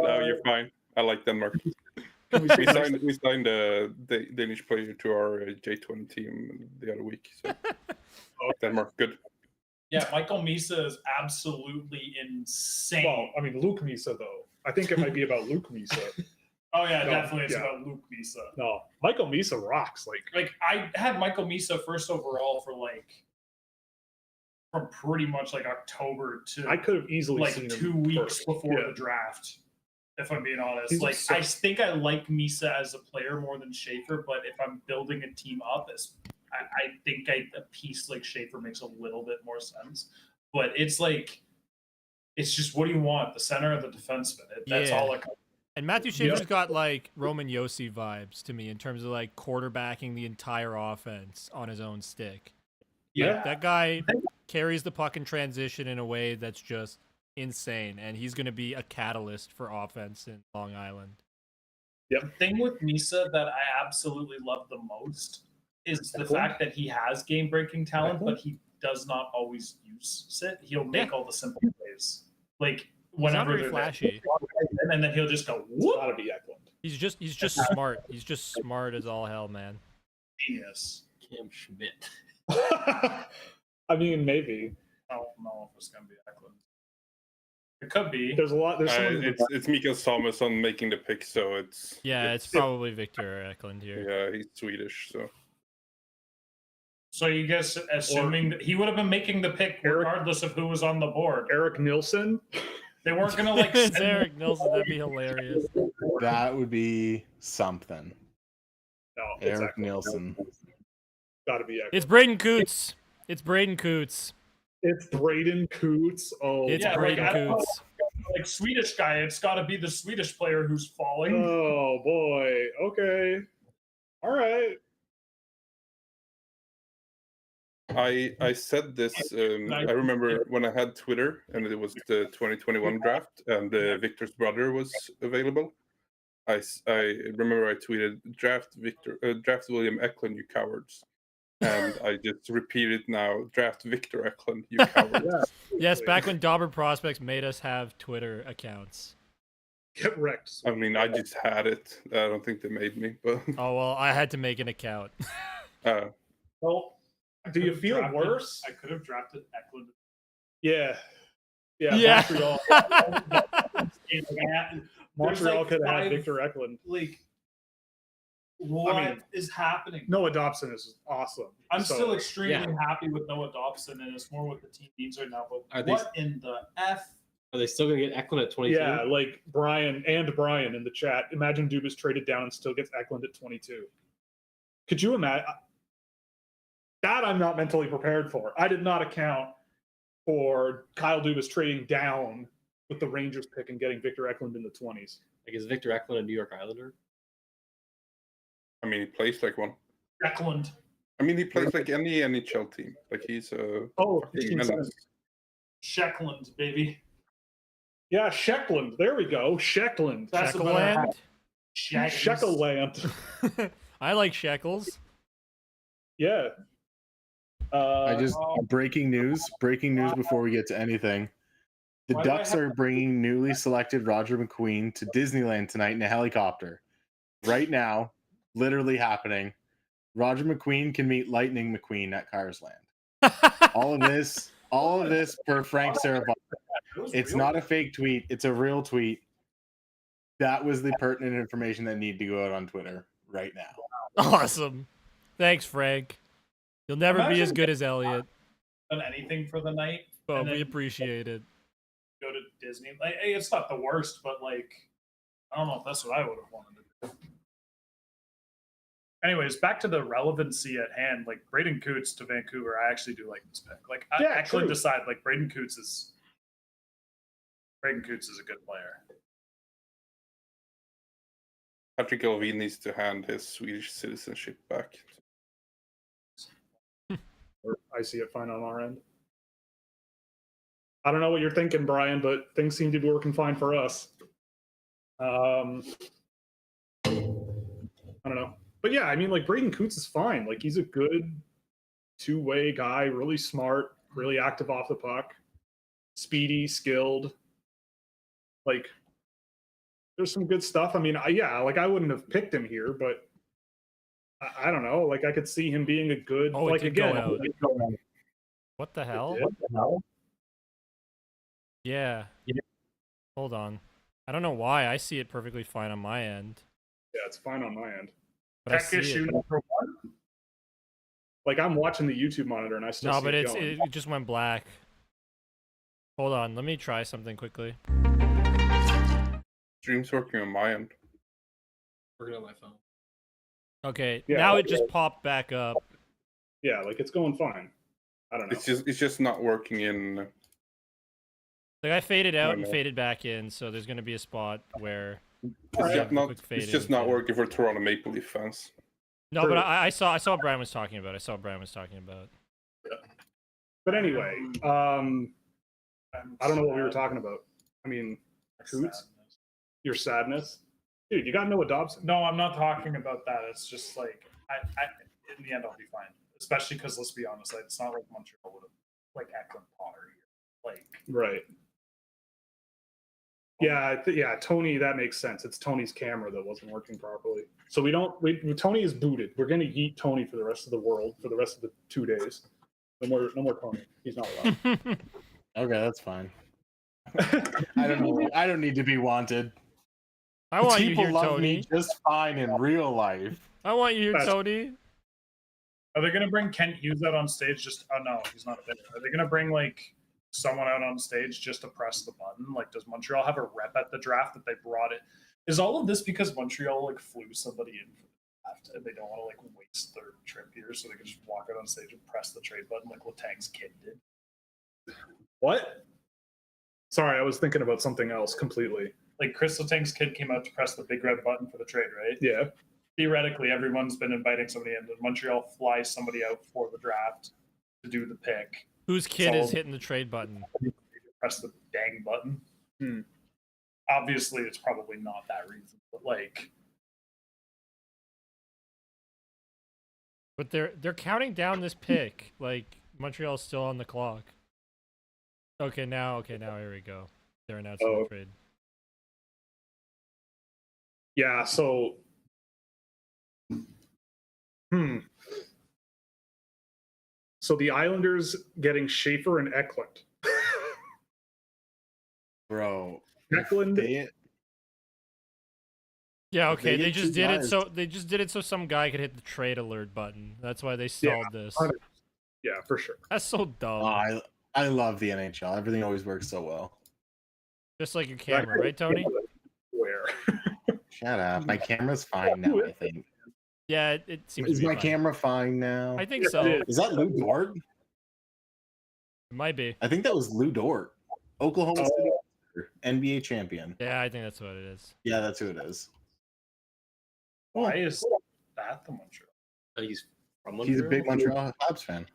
No, you're fine. I like Denmark. Can we say We nice- signed a Danish player to our J20 team the other week. So Denmark, good. Yeah, Michael Misa is absolutely insane. Well, I mean, Luke Misa though. I think it might be about Luke Misa. oh yeah, no, definitely it's yeah. about Luke Misa. No, Michael Misa rocks. Like I had Michael Misa first overall for like from pretty much like October to I could have easily like seen 2 him weeks first. before Yeah. the draft. If I'm being honest, He's like so- I think I like Misa as a player more than Schaefer, but if I'm building a team up, I think a piece like Schaefer makes a little bit more sense. But it's like, it's just what do you want? The center or the defenseman? That's Yeah. all I. And Matthew Schaefer's got like Roman Yossi vibes to me in terms of like quarterbacking the entire offense on his own stick. Yeah, That guy carries the puck in transition in a way that's just insane, and he's going to be a catalyst for offense in Long Island. The thing with Misa that I absolutely love the most is the Eklund? fact that he has game-breaking talent, Eklund? but he does not always use it. He'll make Yeah. all the simple plays, like He's not whenever very they're flashy. there, and then he'll just go It's whoop. gotta be Eklund. He's just smart. He's just smart as all hell, man. Genius. Cam Schmidt. I mean, maybe. I don't know if it's gonna be Eklund. It could be. There's a lot. There's someone. It's Mikael Samuelsson making the pick, so it's Yeah, it's probably Victor Eklund here. yeah, he's Swedish, so So you guess, assuming that he would have been making the pick Eric- regardless of who was on the board, Eric Nilsson. they weren't gonna like. It's send- Eric Nilsson. That'd be hilarious. That would be something. No, it's Eric Eklund. Nielsen. Gotta be Eklund. It's Braden Cootes. It's Braden Cootes. It's Braeden, Cootes. Oh, It's Yeah, Braden like, I don't know. Cootes. Like Swedish guy, it's got to be the Swedish player who's falling. oh boy. Okay. All right. I said this. I remember when I had Twitter and it was the 2021 draft and Victor's brother was available. I remember I tweeted draft William Eklund, you cowards, and I just repeat it now: draft Victor Eklund, you cowards. Yes, back when Dauber Prospects made us have Twitter accounts. Get wrecked. I mean, I just had it. I don't think they made me, but Oh well, I had to make an account. Well, do you feel worse? I could have drafted Eklund. Yeah. Yeah. Yeah. Montreal like could have had 5 Victor Eklund. Like, what is happening? Noah Dobson is awesome. I'm So, still extremely happy with Noah Dobson, and it's more what the team needs right now. But what in the F? Are they still going to get Eklund at 22? Yeah, like Brian in the chat. Imagine Dubas traded down and still gets Eklund at 22. Could you imagine? That I'm not mentally prepared for. I did not account for Kyle Dubas trading down with the Rangers pick and getting Victor Eklund in the 20s. Like, is Victor Eklund a New York Islander? I mean, he plays like one. Eklund. I mean, he plays like any NHL team. Like he's a Oh, fucking menace. Sheckland, baby. yeah, Sheckland. There we go. Sheckland. That's a better Shekland? Shaggins. Sheckland. I like shekels. Yeah. Breaking news before we get to anything. The Why do I Ducks have- are bringing newly selected Roger McQueen to Disneyland tonight in a helicopter. Right now, literally happening. Roger McQueen can meet Lightning McQueen at Carsland. All of this per Frank Serabon. It's not a fake tweet. It's a real tweet. That was the pertinent information that needed to go out on Twitter right now. Awesome. Thanks, Frank. You'll never be Imagine as good as Elliot, Done anything for the night? but and we then appreciate it. Go to Disney. Like, hey, it's not the worst, but like, I don't know if that's what I would have wanted to do. Anyways, back to the relevancy at hand. Like Braeden Cootes to Vancouver, I actually do like this pick. Like, I Yeah, actually true. decide like Braeden Cootes is a good player. Patrick Elvin needs to hand his Swedish citizenship back. I see it fine on our end. I don't know what you're thinking, Brian, but things seem to be working fine for us. I don't know. But yeah, I mean, like Braeden Cootes is fine. Like he's a good two-way guy, really smart, really active off the puck, speedy, skilled. Like there's some good stuff. I mean, I wouldn't have picked him here, but I don't know. Like I could see him being a good. Oh, it like did again, go out. What the hell? Yeah. Hold on. I don't know why. I see it perfectly fine on my end. Yeah, it's fine on my end. But I Tech see issue it. number one. Like I'm watching the YouTube monitor and I still No, see but it going. it just went black. Hold on. Let me try something quickly. Stream's working on my end. Working on my phone. Okay. Yeah, now it okay. just popped back up. Yeah, like it's going fine. I don't know. It's just not working in. Like I faded out I and know. faded back in, so there's gonna be a spot where It's just not. quick fade It's in, just not fade out. working for Toronto Maple Leaf fans. No, True. but I saw what Brian was talking about. But anyway, I don't know what we were talking about. I mean, Cootes, your sadness, dude. You got Noah Dobson. No, I'm not talking about that. It's just like I in the end I'll be fine. Especially because let's be honest, like, it's not like Montreal would have like Eklund Potter here. Like Right. Yeah, yeah, Tony. That makes sense. It's Tony's camera that wasn't working properly. So we don't. Tony is booted. We're gonna yeet Tony for the rest of the world for the rest of the 2 days. No more Tony. He's not allowed. Okay, that's fine. I don't need to be wanted. I want you People here, love Tony. me just fine in real life. I want you here, That's- Tony. are they gonna bring Kent Hughes out on stage just oh no, he's not there. Are they gonna bring like someone out on stage just to press the button? Like does Montreal have a rep at the draft that they brought it? Is all of this because Montreal like flew somebody in for the draft and they don't want to like waste their trip here so they can just walk out on stage and press the trade button like Letang's kid did? What? Sorry, I was thinking about something else completely. Like Chris Letang's kid came out to press the big red button for the trade, right? Yeah. Theoretically, everyone's been inviting somebody in. And Montreal flies somebody out for the draft to do the pick. Whose kid is So- hitting the trade button? Press the dang button. Hmm. Obviously, it's probably not that reason, but like, But they're counting down this pick. Like Montreal's still on the clock. Okay, now here we go. They're announcing Oh. the trade. Yeah, so So the Islanders getting Schaefer and Eklund. Bro. Eklund, They, Yeah, If they okay. They get just two did it guys- so some guy could hit the trade alert button. That's why they stalled this. yeah, for sure. That's so dumb. I love the NHL. Everything always works so well. Just like your camera, right, Tony? Where? Shut up. My camera's fine now, I think. Yeah, it seems Is to be my fine. camera fine now? I think Yes, so. it It is. Is that Lou Dort? might be. I think that was Lou Dort. Oklahoma Oh. City NBA champion. Yeah, I think that's what it is. Yeah, that's who it is. why is that the Montreal? He's from He's a Montreal? big Montreal Habs fan.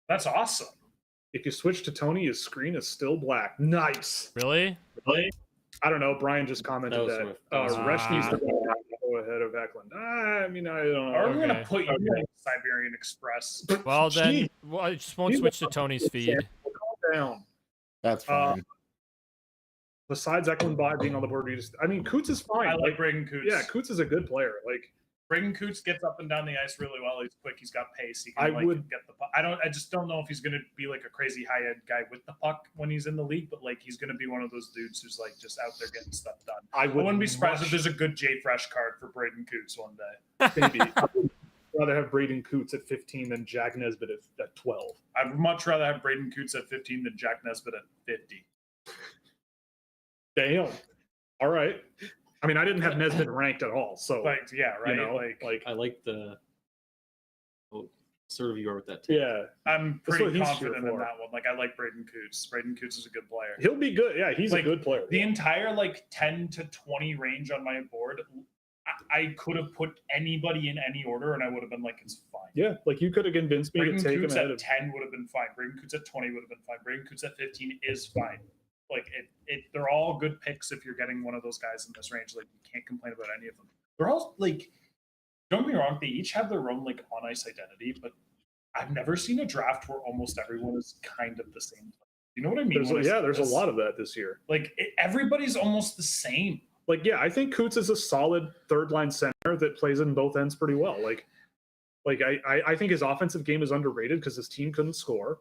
That's awesome. If you switch to Tony, his screen is still black. Nice. Really? Really? I don't know. Brian just commented That was that that was Reschny's Ah. the one to go ahead of Eklund. I mean, I don't know. Are we gonna Okay. put you Okay. in Siberian Express? Well, then Gee, I just won't He's switch to a- Tony's feed. calm down. That's fine. Besides Eklund being on the board, Cootes is fine. I like Braeden Cootes. yeah, Cootes is a good player. Like, Braeden Cootes gets up and down the ice really well. He's quick. He's got pace. He can I like would- get the puck. I just don't know if he's going to be like a crazy high end guy with the puck when he's in the league, but like he's going to be one of those dudes who's like just out there getting stuff done. I I would wouldn't be surprised if much- there's a good Jay Fresh card for Braeden Cootes one day. maybe. I would rather have Braden Cootes at 15 than Jack Nesbitt at 12. I'd much rather have Braeden Cootes at 15 than Jack Nesbitt at 50. Damn. All right. I mean, I didn't have Nesbitt ranked at all. So, Like, yeah, right. you know, like I like the sort of you are with that too. yeah, I'm That's pretty what he's confident here in for. that one. Like, I like Braeden Cootes. Braeden Cootes is a good player. he'll be good. Yeah, he's Like, a good player. The entire like 10 to 20 range on my board, I could have put anybody in any order and I would have been like, it's fine. Yeah, like you could have convinced me to Braeden take him Cootes ahead at of. 10 would have been fine. Braeden Cootes at 20 would have been fine. Braeden Cootes at 15 is fine. Like they're all good picks if you're getting one of those guys in this range. Like you can't complain about any of them. They're all like, don't get me wrong, they each have their own like on ice identity, but I've never seen a draft where almost everyone is kind of the same. You know what I mean? There's when I say there's a this? lot of that this year. Like everybody's almost the same. Like, yeah, I think Cootes is a solid third line center that plays in both ends pretty well. Like I think his offensive game is underrated because his team couldn't score.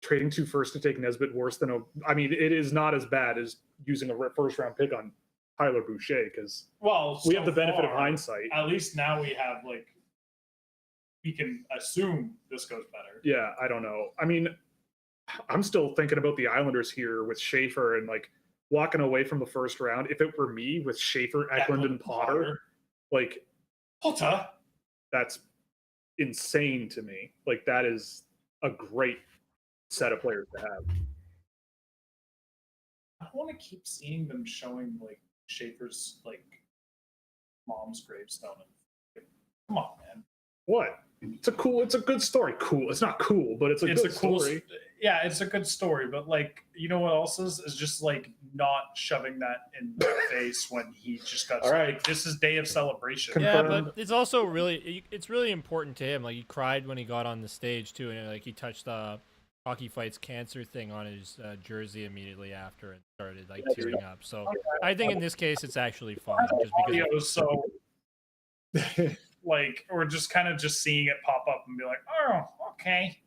Trading 2 first to take Nesbitt worse than it is not as bad as using a first round pick on Tyler Boucher because Well, we so have the benefit of far, hindsight. At least now we have like we can assume this goes better. Yeah, I don't know. I mean, I'm still thinking about the Islanders here with Schaefer and like walking away from the first round. If it were me with Schaefer, Eklund, and Potter, like Potter. that's insane to me. Like that is a great set of players to have. I want to keep seeing them showing like Schaefer's like mom's gravestone. Come on, man. What? It's a good story. Cool. It's not cool, but it's a good cool story. Yeah, it's a good story, but like you know what else is just like not shoving that in the face when he just got All right. like this is day of celebration. Yeah, Confirmed. but it's also it's really important to him. Like he cried when he got on the stage too, and like he touched the Hockey Fights Cancer thing on his jersey immediately after and started like tearing up. So I think in this case it's actually fine, just because Audio is so like we're just kind of just seeing it pop up and be like, oh, okay.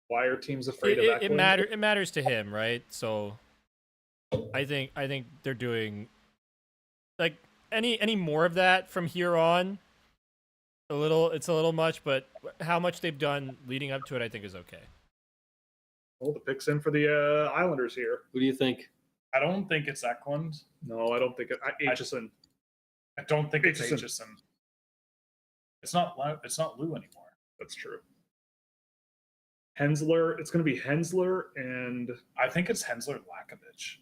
Why are teams afraid of it Eklund? matters to him, right? So I think they're doing like any more of that from here on. It's a little much, but how much they've done leading up to it, I think is okay. Well, the pick's in for the Islanders here. Who do you think? I don't think it's Eklund. No, I don't think it. Aitcheson. I don't think it's Aitcheson. Aitcheson. It's not Lou anymore. That's true. Hensler. It's going to be Hensler and I think it's Hensler Lakovic.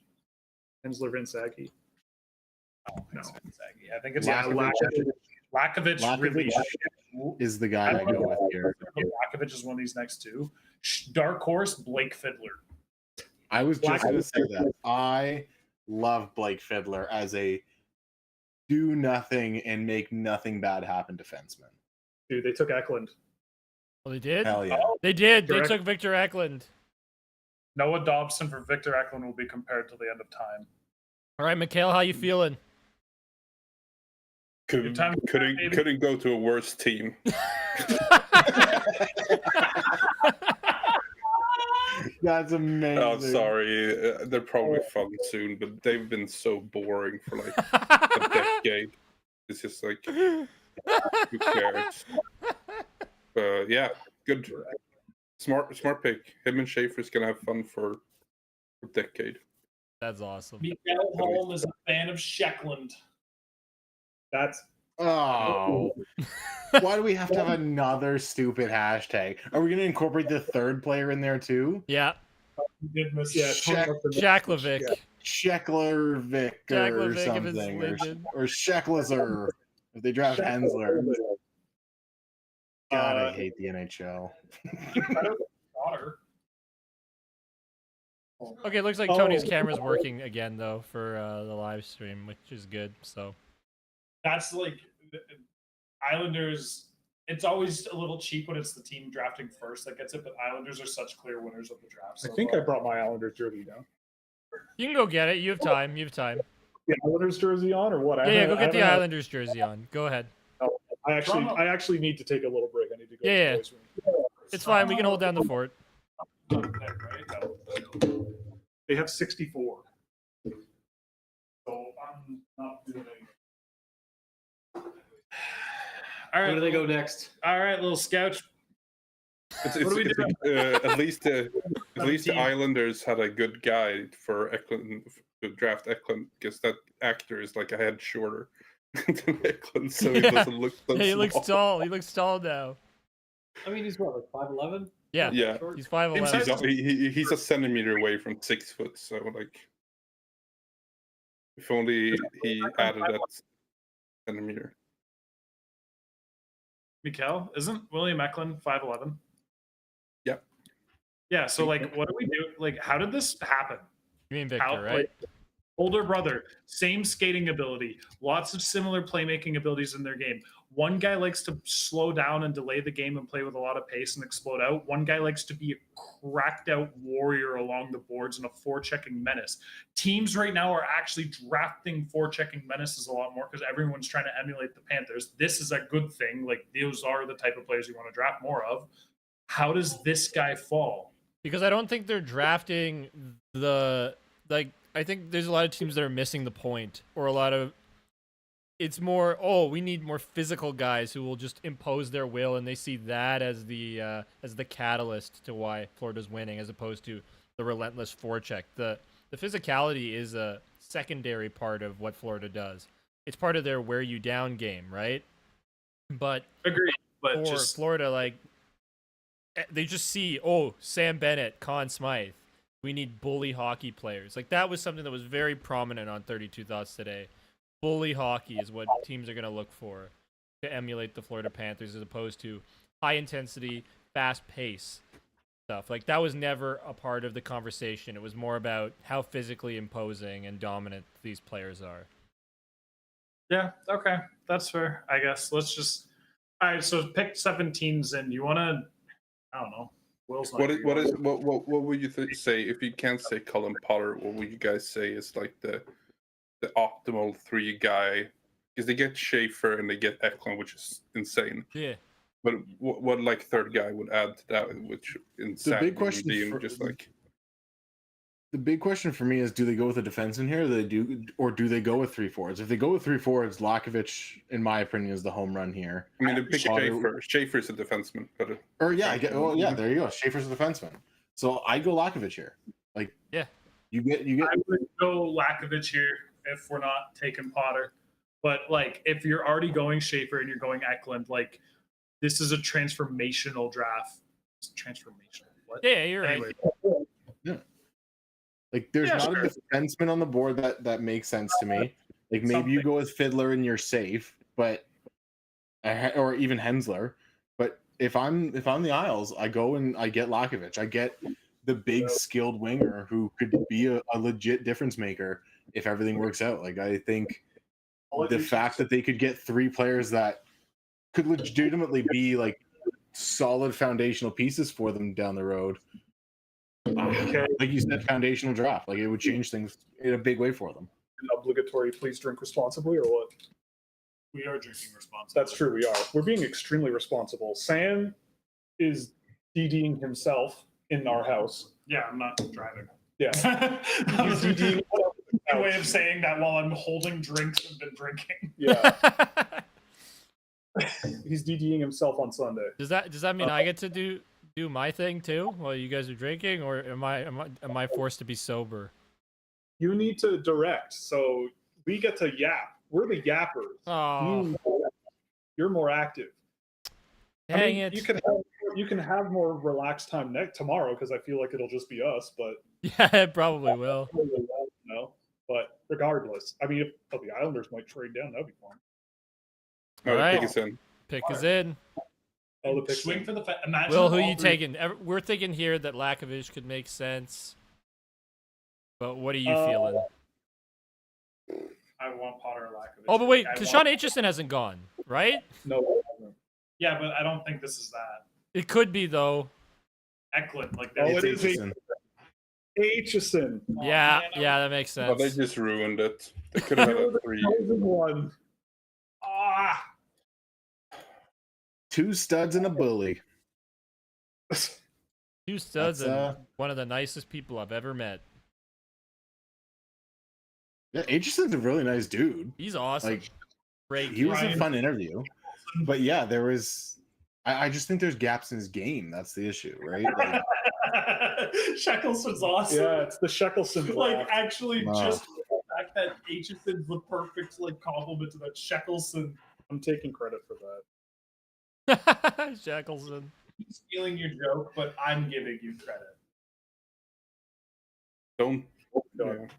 Hensler Vinsagi. No, I think it's Lakovic. Lakovic really Is the guy I I don't go know with here. if Lakovic is one of these next two. Dark horse, Blake Fiddler. I was just going to Lakovic. say that. I love Blake Fiddler as a do nothing and make nothing bad happen defenseman. Dude, they took Eklund. Well, they did. Hell yeah. They did. They Correct. took Victor Eklund. Noah Dobson for Victor Eklund will be compared till the end of time. All right, Mikhail, how you feeling? Good time, baby. Couldn't go to a worse team. That's amazing. Oh, sorry. They're probably fun soon, but they've been so boring for like a decade. It's just like, who cares? Yeah, good. Smart pick. Him and Schaefer's gonna have fun for a decade. That's awesome. Mikael Holm is a fan of Sheckland. That's Oh. Why do we have to have another stupid hashtag? Are we going to incorporate the third player in there too? Yeah, You did miss Sheklovic. Sheklerovic or Sheklovic if something. it's Lincoln. Or Shecklezer if they draft Hensler. God, I hate the NHL. daughter. Okay, looks like Tony's camera's working again though for the live stream, which is good. So That's like Islanders. It's always a little cheap when it's the team drafting first that gets it, but Islanders are such clear winners of the draft. I so think far. I brought my Islanders jersey down. you can go get it. You have time. You have time. The Islanders jersey on or what? Yeah, go get the haven't had- Islanders jersey on. Go ahead. I actually need to take a little break. I need to go. Yeah, to the boys' room. It's fine. We can hold down the fort. They have 64. So I'm not doing it. All Where right, do they go next? All right, little Scouch. It's, What are we doing? at least the 17. Islanders had a good guy for Eklund to draft Eklund because that actor is like a head shorter than Eklund, so he Yeah. doesn't look so Hey, he looks small. tall. He looks tall now. I mean, he's what, like 5'11"? Yeah, Yeah, he's 5'11". he's a centimeter away from 6 foot. So like, if only he added that centimeter. Mikael, isn't William Eklund 5'11"? Yep. Yeah. So like, what do we do? Like, how did this happen? You mean Victor, How, right? like, older brother, same skating ability, lots of similar playmaking abilities in their game. One guy likes to slow down and delay the game and play with a lot of pace and explode out. One guy likes to be a cracked out warrior along the boards and a forechecking menace. Teams right now are actually drafting forechecking menaces a lot more because everyone's trying to emulate the Panthers. This is a good thing. Like, those are the type of players you want to draft more of. How does this guy fall? Because I don't think they're drafting the like. I think there's a lot of teams that are missing the point, or a lot of. It's more, we need more physical guys who will just impose their will, and they see that as the catalyst to why Florida's winning, as opposed to the relentless forecheck. The physicality is a secondary part of what Florida does. It's part of their wear you down game, right? But Agreed. But for just Florida, like they just see, Sam Bennett, Conn Smythe. We need bully hockey players. Like, that was something that was very prominent on 32 Thoughts today. Bully hockey is what teams are going to look for to emulate the Florida Panthers, as opposed to high intensity, fast pace stuff. Like, that was never a part of the conversation. It was more about how physically imposing and dominant these players are. yeah, okay, that's fair. I guess let's just. All right, so pick 17s, and you want to? I don't know. Will's not What here. would you say if you can't say Colin Potter? What would you guys say is like the optimal 3 guy? Because they get Schaefer and they get Eklund, which is insane. Yeah. But what like third guy would add to that? Which insanity would question be for- just like. The big question for me is: do they go with a defense in here, or do they go with 3 forwards? If they go with 3 forwards, Lakovic, in my opinion, is the home run here. I mean, they pick Potter- Schaefer. Schaefer's a defenseman, but Or yeah, there you go. Schaefer's a defenseman, so I go Lakovic here. Like, Yeah. you get. I would go Lakovic here if we're not taking Potter. But like, if you're already going Schaefer and you're going Eklund, like, this is a transformational draft. It's transformational. Yeah, you're right. Anyway, Like, there's Yeah, not sure. a defenseman on the board that makes sense to me. Like, maybe you go with Fiddler and you're safe, but or even Hensler. But if I'm the Isles, I go and I get Lakovic. I get the big skilled winger who could be a legit difference maker if everything works out. Like, I think the fact that they could get 3 players that could legitimately be like solid foundational pieces for them down the road. Okay. Like you said, foundational draft. Like, it would change things in a big way for them. Obligatory, please drink responsibly, or what? We are drinking responsibly. That's true. We are. We're being extremely responsible. Sam is DDing himself in our house. Yeah, I'm not driving. Yeah. He's DDing A way of saying that while I'm holding drinks and been drinking. Yeah. He's DDing himself on Sunday. Does that mean I get to do my thing too while you guys are drinking, or am I forced to be sober? You need to direct, so we get to yap. We're the yappers. Oh, You're more active. dang it! You can have more relaxed time tomorrow because I feel like it'll just be us. But Yeah, it probably will. no. But regardless, I mean, if the Islanders might trade down, that'd be fun. All right, Alright. pick us in. Pick is in. Oh, the pick Swing for the imagine. Will, who all you three- taking? We're thinking here that Lakovic could make sense. But what are you feeling? I want Potter or Lakovic. Oh, but wait, I Kashawn want- Aitcheson hasn't gone, right? No. Yeah, but I don't think this is that. It could be though. Eklund, like Oh, there's it is Aitcheson. Aitcheson. Oh, Yeah, man, yeah, that makes Oh, they sense. just ruined it. They could have had a 3. Chosen one. Ah, 2 studs and a bully. 2 studs That's, and one of the nicest people I've ever met. Yeah, Aitchison's a really nice dude. He's awesome. Like, Great. he was a Ryan. fun interview. But yeah, there was. I just think there's gaps in his game. That's the issue, right? Like, Shekelson's awesome. Yeah, it's the Shekelsson Like draft. actually, Wow. just the fact that Aitchison's the perfect like compliment to that Shekelson. I'm taking credit for that. Shackleson. He's stealing your joke, but I'm giving you credit. Don't. God.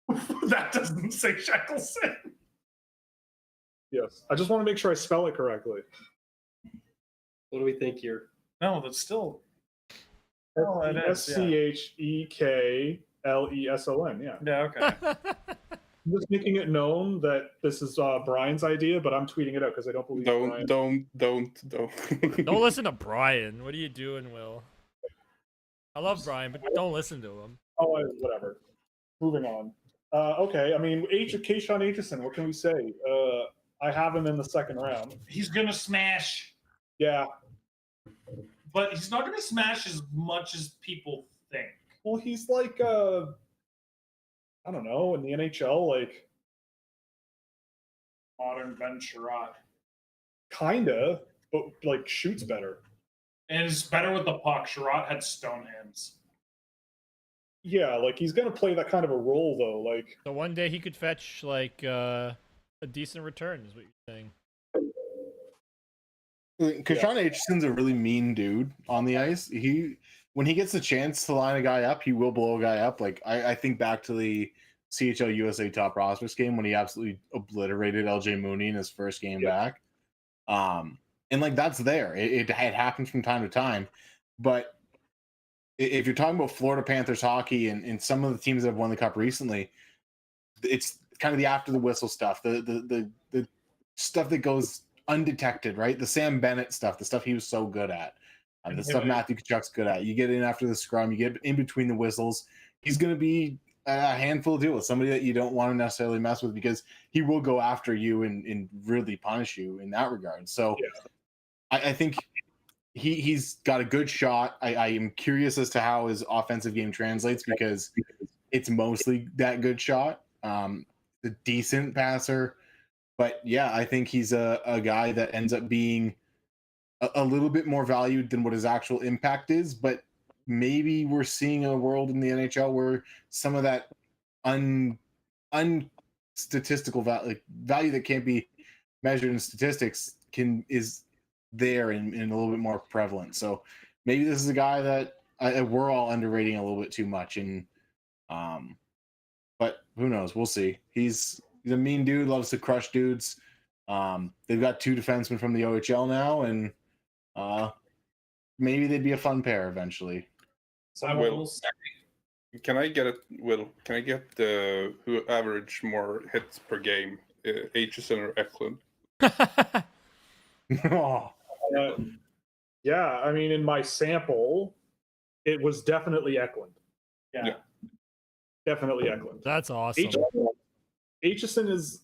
Yeah. That doesn't say Shekelson. Yes. I just want to make sure I spell it correctly. What do we think here? No, that's still. Oh, it is, Schekelson. Yeah. Yeah. Okay. I'm just making it known that this is Brian's idea, but I'm tweeting it out because I don't believe Brian. Don't. Don't listen to Brian. What are you doing, Will? I love Brian, but don't listen to him. Oh, whatever. Moving on. Okay, I mean, Kashawn Aitcheson, what can we say? I have him in the second round. He's gonna smash, Yeah. but he's not gonna smash as much as people think. Well, he's like, I don't know, in the NHL, like, Modern Ben Sherrod. kinda, but like shoots better. And it's better with the puck. Sherrod had stone hands. Yeah, like he's gonna play that kind of a role though. Like, So one day he could fetch like a decent return, is what you're saying. Kashawn Aitchison's a really mean dude on the ice. When he gets the chance to line a guy up, he will blow a guy up. Like, I think back to the CHL USA Top Prospects game when he absolutely obliterated LJ Mooney in his first game back. And like, that's there. It happens from time to time. But if you're talking about Florida Panthers hockey and some of the teams that have won the cup recently, it's kind of the after the whistle stuff, the stuff that goes undetected, right? The Sam Bennett stuff, the stuff he was so good at, the stuff Matthew Tkachuk's good at. You get in after the scrum, you get in between the whistles. He's going to be a handful to deal with, somebody that you don't want to necessarily mess with because he will go after you and really punish you in that regard. So I think he's got a good shot. I am curious as to how his offensive game translates because it's mostly that good shot. A decent passer. But yeah, I think he's a guy that ends up being a little bit more valued than what his actual impact is. But maybe we're seeing a world in the NHL where some of that unstatistical value that can't be measured in statistics is there and a little bit more prevalent. So maybe this is a guy that we're all underrating a little bit too much, and but who knows? We'll see. He's a mean dude, loves to crush dudes. They've got 2 defensemen from the OHL now, and maybe they'd be a fun pair eventually. So I will say, Can I get it, Will? Can I get who average more hits per game, Aitcheson or Eklund? Oh, Yeah, I mean, in my sample, it was definitely Eklund. yeah. Definitely Eklund. That's awesome. Aitcheson is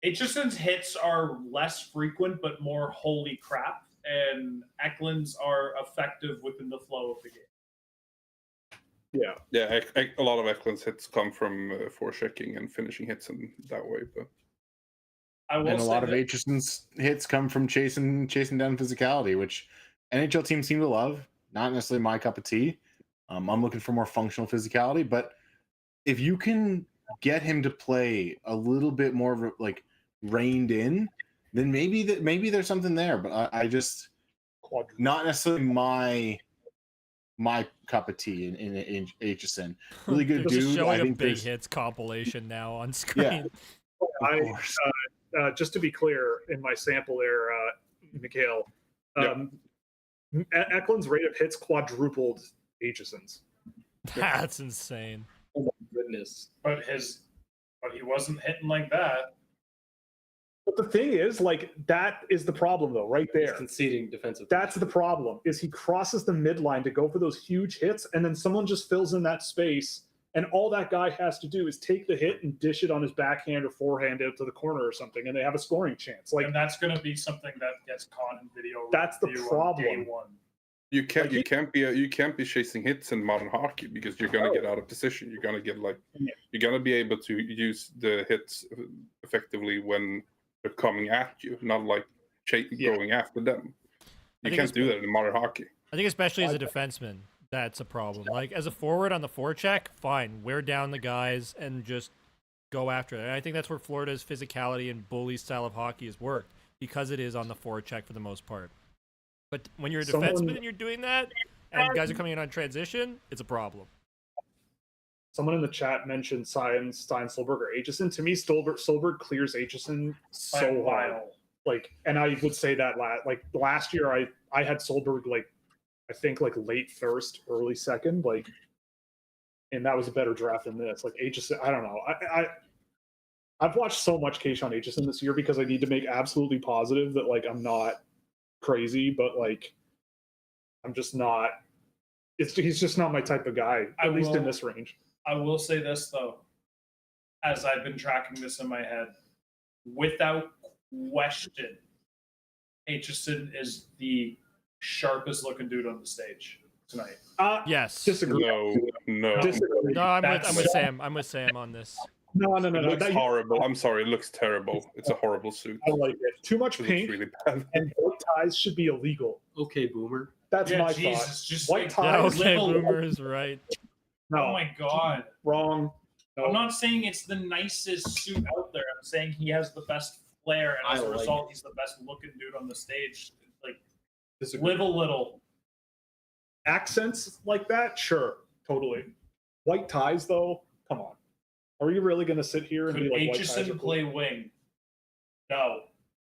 Aitcheson's hits are less frequent, but more holy crap, and Eklund's are effective within the flow of the game. yeah. Yeah, a lot of Eklund's hits come from forechecking and finishing hits in that way. But I will and a say lot of that- Aitcheson's hits come from chasing down physicality, which NHL teams seem to love. Not necessarily my cup of tea. I'm looking for more functional physicality, but if you can get him to play a little bit more like reined in, then maybe there's something there. But I just not necessarily my cup of tea in Aitcheson. Really good They're just dude. showing I think a big there's hits compilation now on screen. yeah. Of course. Just to be clear, in my sample there, Mikhail, Eklund's rate of hits quadrupled Aitcheson's. That's insane. Oh my goodness. but he wasn't hitting like that. But the thing is, like, that is the problem, though, right He's there. conceding defensive. That's the problem, is he crosses the midline to go for those huge hits, and then someone just fills in that space, and all that guy has to do is take the hit and dish it on his backhand or forehand out to the corner or something, and they have a scoring chance. Like, And that's going to be something that gets caught in video. That's the review on problem. Day one. you can't Like you can't be chasing hits in modern hockey because you're gonna get out of position. You're gonna get you're gonna be able to use the hits effectively when they're coming at you, not like going after them. You think can't it's- do that in modern hockey. I think especially as a defenseman, that's a problem. Like as a forward on the forecheck, fine, wear down the guys and just go after it. And I think that's where Florida's physicality and bully style of hockey has worked because it is on the forecheck for the most part. But when you're a defenseman and you're doing that, and guys are coming in on transition, it's a problem. someone in the chat mentioned Stein, Solberg, or Aitcheson. To me, Solberg clears Aitcheson By a so hard. mile. Like, and I would say that last year, I had Solberg I think late first, early second, and that was a better draft than this. Like Aitcheson, I don't know. I've watched so much Kashawn Aitcheson this year because I need to make absolutely positive that I'm not crazy, but I'm just not. He's just not my type of guy, at least in this range. I will say this though, as I've been tracking this in my head, without question, Aitcheson is the sharpest looking dude on the stage tonight. Yes. Disagree. No. Disagree. No, I'm That's- with Sam. I'm with Sam on this. No. It looks horrible. I'm sorry, it looks terrible. It's a horrible suit. I like it. Too much It looks pink really bad. and white ties should be illegal. Okay, boomer. That's Yeah, my Jesus, thought. just White like, Yeah, ties. okay, little- Boomer is right. No, Oh my god. wrong. No. I'm not saying it's the nicest suit out there. I'm saying he has the best flair, and as I a like result, it. he's the best looking dude on the stage. Disagree. Live a little. Accents like that, sure, totally. White ties, though, come on. Are you really going to sit here and Could be like white ties are Aitcheson cool? play wing? No.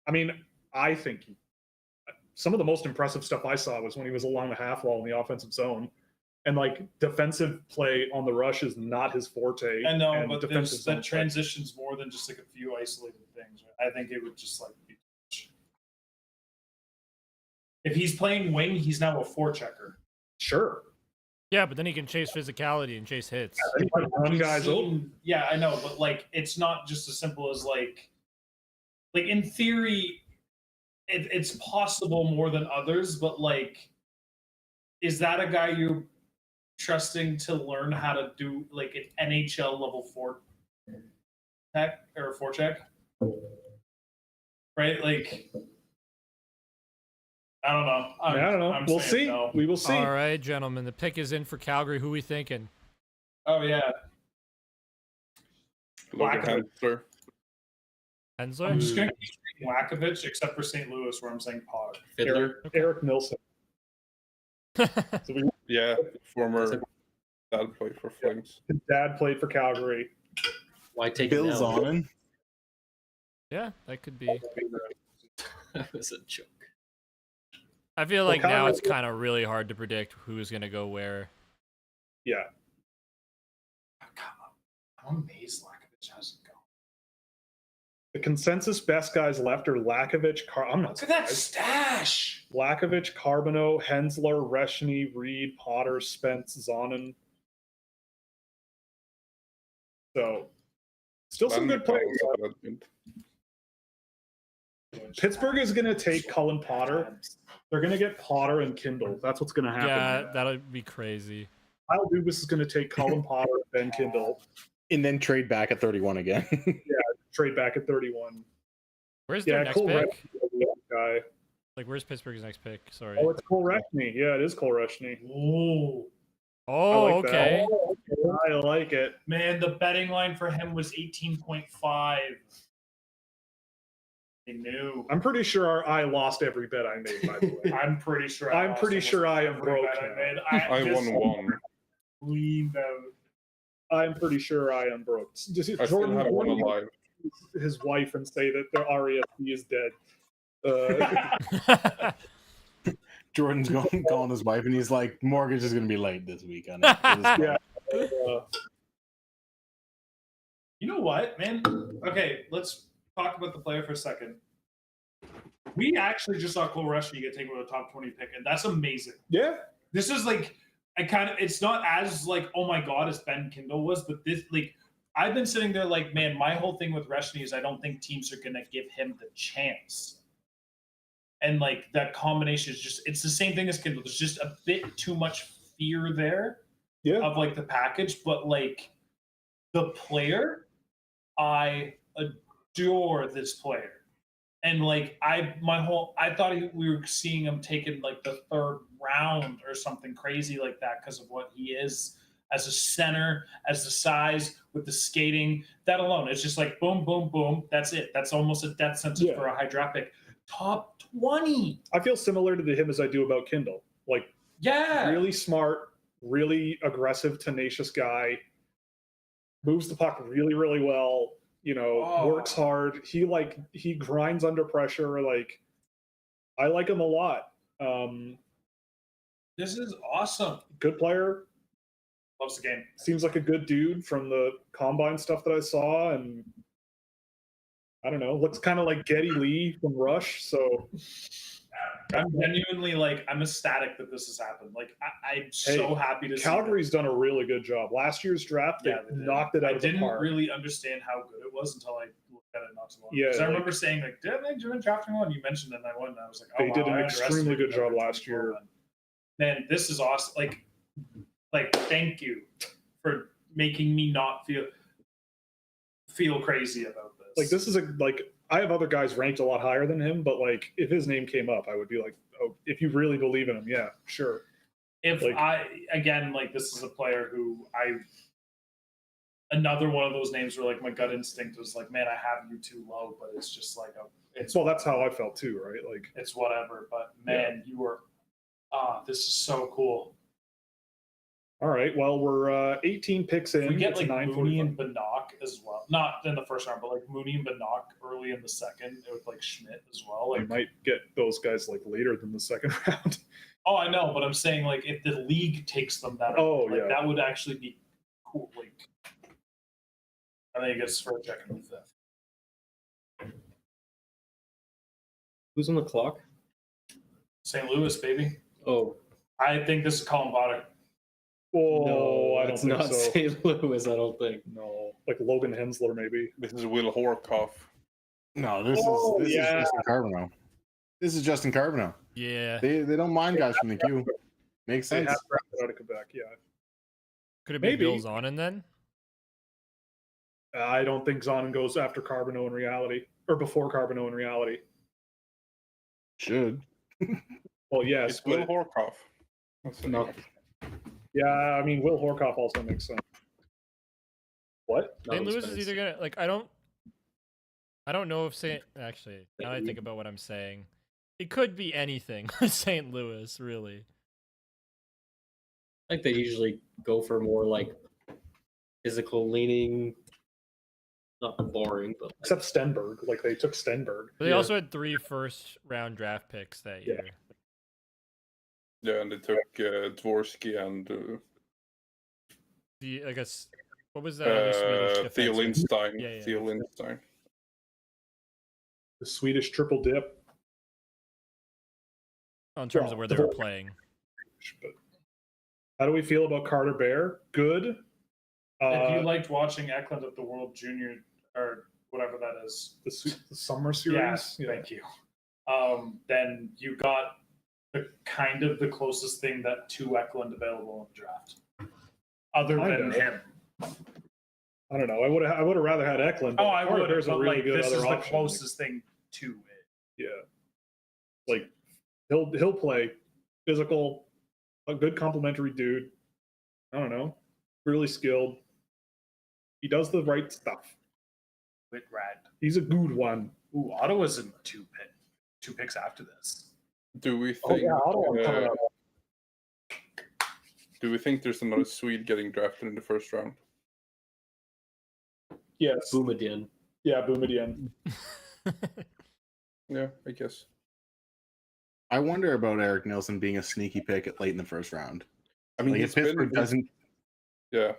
I mean, I think some of the most impressive stuff I saw was when he was along the half wall in the offensive zone, and defensive play on the rush is not his forte. I know, and but defensive the zone play- transition's more than just a few isolated things. Right? I think it would just be. If he's playing wing, he's now a forechecker. Sure. Yeah, but then he can chase physicality and chase hits. He might run guys over. Yeah, I know, but it's not just as simple as in theory, it's possible more than others, but is that a guy you're trusting to learn how to do an NHL level 4 tech or forecheck? Right? I don't know. I don't know. I'm We'll saying see. no. We will see. All right, gentlemen, the pick is in for Calgary. Who we thinking? Oh yeah. Logan Hensler. Hensler? I'm just gonna keep saying Lakovich, except for St. Louis, where I'm saying Pod. Fiddler. Eric Nilsson. So Yeah, former dad played for Flames. His dad played for Calgary. Why take Bill it now? Zonin. Yeah, that could be. That was a joke. I feel like now Calgary- it's kind of really hard to predict who's gonna go where. Yeah. I'm amazed Lakovich hasn't gone. The consensus best guys left are Lakovich. I'm not Look at that surprised. stash. Lakovich, Carbonneau, Hensler, Reschny, Reed, Potter, Spence, Zonin. So, still some good players. Pittsburgh is going to take Cullen Potter. They're going to get Potter and Kindel. That's what's going to happen. Yeah, that'll be crazy. Kyle Dubas is going to take Cullen Potter and Ben Kindel. And then trade back at 31 again. Trade back at 31. Where's their next Cole pick? Reschny is the other guy. Like, where's Pittsburgh's next pick? Sorry. Oh, it's Cole Reschny. Yeah, it is Cole Reschny. Oh, Oh, I like that. okay. I like it. man, the betting line for him was 18.5. I knew. I'm pretty sure I lost every bet I made, by the way. I'm pretty sure. I'm lost pretty almost sure I am every broke bet I now. made. I just won one. Leaned out. I'm pretty sure I am broke. Just I still have one alive. his wife and say that their RESP is dead. Jordan's calling his wife, and he's like, "Mortgage is going to be late this week." On it. Yeah. You know what, man? Okay, let's talk about the player for a second. We actually just saw Cole Reschny get taken with a top 20 pick, and that's amazing. Yeah. This is like, it's not as like, oh my God, as Ben Kindel was, but this, like, I've been sitting there like, man, my whole thing with Reschny is I don't think teams are going to give him the chance. And like that combination is just, it's the same thing as Kindle. There's just a bit too much fear there of like the package, but like the player, I adore this player. And like I thought we were seeing him taken like the 3rd round or something crazy like that because of what he is as a center, as the size, with the skating. That alone, it's just like boom, boom, boom. That's it. That's almost a death sentence for a high draft pick. Top 20. I feel similar to him as I do about Kindle. Like, really smart, really aggressive, tenacious guy. Moves the puck really, really well. You know, works hard. He grinds under pressure. Like, I like him a lot. This is awesome. Good player. Loves the game. Seems like a good dude from the combine stuff that I saw, and I don't know, looks kind of like Geddy Lee from Rush. So I'm genuinely like, I'm ecstatic that this has happened. Like, I'm so happy to see Calgary's done a really good job. Last year's draft, they knocked it out of the park. I didn't really understand how good it was until I looked at it not too long. Yeah, because I remember saying like, didn't they do a drafting one? You mentioned it, and I went, and I was like, oh, They did an I extremely good underestimated job that. last year. Man, this is awesome. Like, thank you for making me not feel crazy about this. Like, this is I have other guys ranked a lot higher than him, but like, if his name came up, I would be like, oh, if you really believe in him, yeah, sure. If this is a player who another one of those names where like my gut instinct was like, man, I have you too low, but it's just like that's how I felt too, right? Like, it's whatever. But man, you were this is so cool. All right, well, we're 18 picks in. We get It's like 9:45. Mooney and Bannock as well. Not in the first round, but like Mooney and Bannock early in the second with like Schmidt as well. We Like, might get those guys like later than the second round. oh, I know, but I'm saying like if the league takes them that, that would actually be cool. Like, I think it gets for checking with that. Who's on the clock? St. Louis, baby. Oh, I think this is Colin Potter. Oh, no, I don't it's think not so. St. Louis. I don't think. No, like Logan Hensler, maybe. This is Will Horkoff. No, this is Justin Carbonneau. This is Justin Carbonneau. Yeah. They don't mind guys from the queue. Makes They sense. have drafted out of Quebec, yeah. Could it be Maybe. Bill Zonin then? I don't think Zonin goes after Carbonneau in reality, or before Carbonneau in reality. Should. Well, yes, It's Will but Horkoff. That's No. enough. yeah, I mean, Will Horkoff also makes sense. What? St. Louis is either gonna like I don't know if actually now that I think about what I'm saying, it could be anything with St. Louis, really. think they usually go for more like physical leaning, not boring, but Except Stenberg, like they took Stenberg. But they also had 3 first-round draft picks that Yeah. year. Yeah, and they took Dvorsky and I guess what was that other Swedish Theo defenseman? Lindstein. Yeah. Theo Lindstein. The Swedish triple dip. In terms of where they were playing. But how do we feel about Carter Bear? Good. If you liked watching Eklund at the World Junior or whatever that is, the summer series. yeah, thank you. Then you got the closest thing that to Eklund available in the draft, other than him. I don't know. I would have rather had Eklund. Oh, I would. There's a But really like, good this other is the option. closest thing to it. Yeah, like he'll play physical, a good complimentary dude. I don't know, really skilled. He does the right stuff. Whitrad. He's a good one. Ooh, Ottawa's in two picks after this. Do we think? Ottawa coming up. Do we think there's another Swede getting drafted in the first round? Yes. Boumedienne. Yeah, Boumedienne. Yeah, I guess. I wonder about Eric Nilsson being a sneaky pick at late in the first round. I mean, Like if Pittsburgh doesn't, Yeah,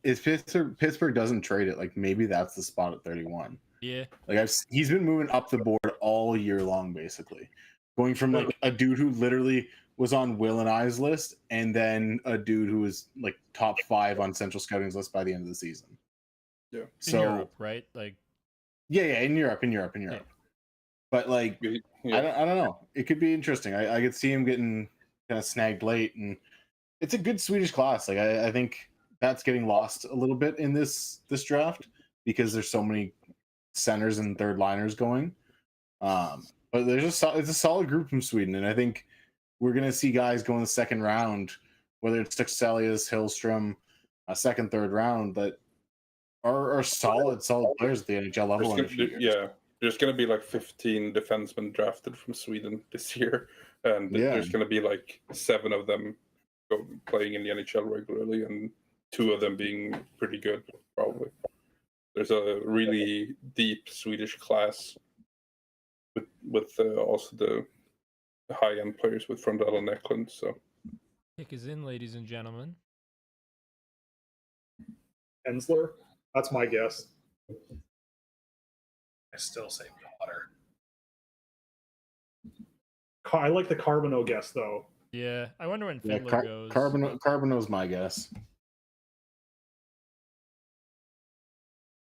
if Pittsburgh doesn't trade it, like maybe that's the spot at 31. Yeah. Like he's been moving up the board all year long, basically, going from like a dude who literally was on Will and I's list, and then a dude who was like top 5 on Central Scouting's list by the end of the season. Yeah. So In Europe, right? Like yeah, in Europe. Yeah. But like, yeah. I don't know. It could be interesting. I could see him getting kind of snagged late, and it's a good Swedish class. Like I think that's getting lost a little bit in this draft because there's so many centers and third liners going. But it's a solid group from Sweden, and I think we're gonna see guys go in the second round, whether it's Tuxelius, Hillstrom, a second, third round, that are solid players at the NHL level. There's going to be like 15 defensemen drafted from Sweden this year, and there's going to be like 7 of them playing in the NHL regularly, and 2 of them being pretty good, probably. There's a really deep Swedish class with also the high-end players with Frondell and Eklund. So pick is in, ladies and gentlemen. Hensler. That's my guess. I still say Potter. I like the Carbonneau guess though. Yeah, I wonder when Yeah, Fiddler goes. Carbonneau's my guess.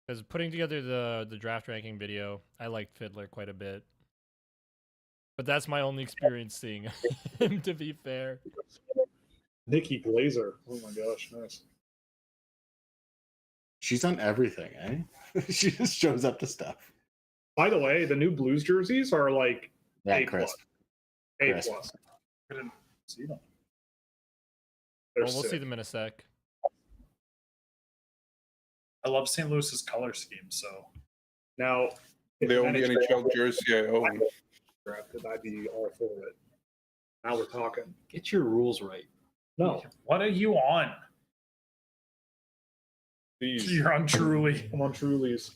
Because putting together the draft ranking video, I liked Fiddler quite a bit. But that's my only experience seeing him, to be fair. Nikki Glazer. Oh my gosh, nice. She's done everything, eh? She just shows up to stuff. By the way, the new Blues jerseys are like Yeah, A+. crisp. A+. Crisp. I didn't see them. Well, we'll see them in a sec. I love St. Louis's color scheme, so Now, if the only NHL jersey I own. drafted, I'd be all for it. Now we're talking. Get your rules right. No, what are you on? these. You're on Truly. I'm on Truly's.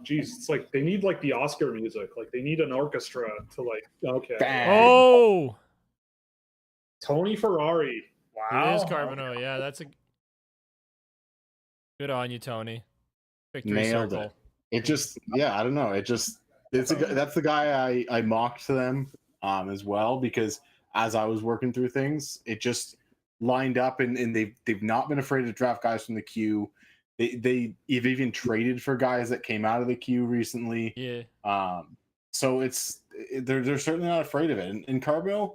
Jeez, it's like they need like the Oscar music. Like they need an orchestra to like. Okay. Bang. Oh! Tony Ferrari. Wow. It is Carbonneau. Yeah, that's a good on you, Tony. Victory Nailed circle. it. It just, yeah, I don't know. That's the guy I mocked to them as well, because as I was working through things, it just lined up, and they've not been afraid to draft guys from the queue. They've even traded for guys that came out of the queue recently. Yeah. So they're certainly not afraid of it. And Carbonneau,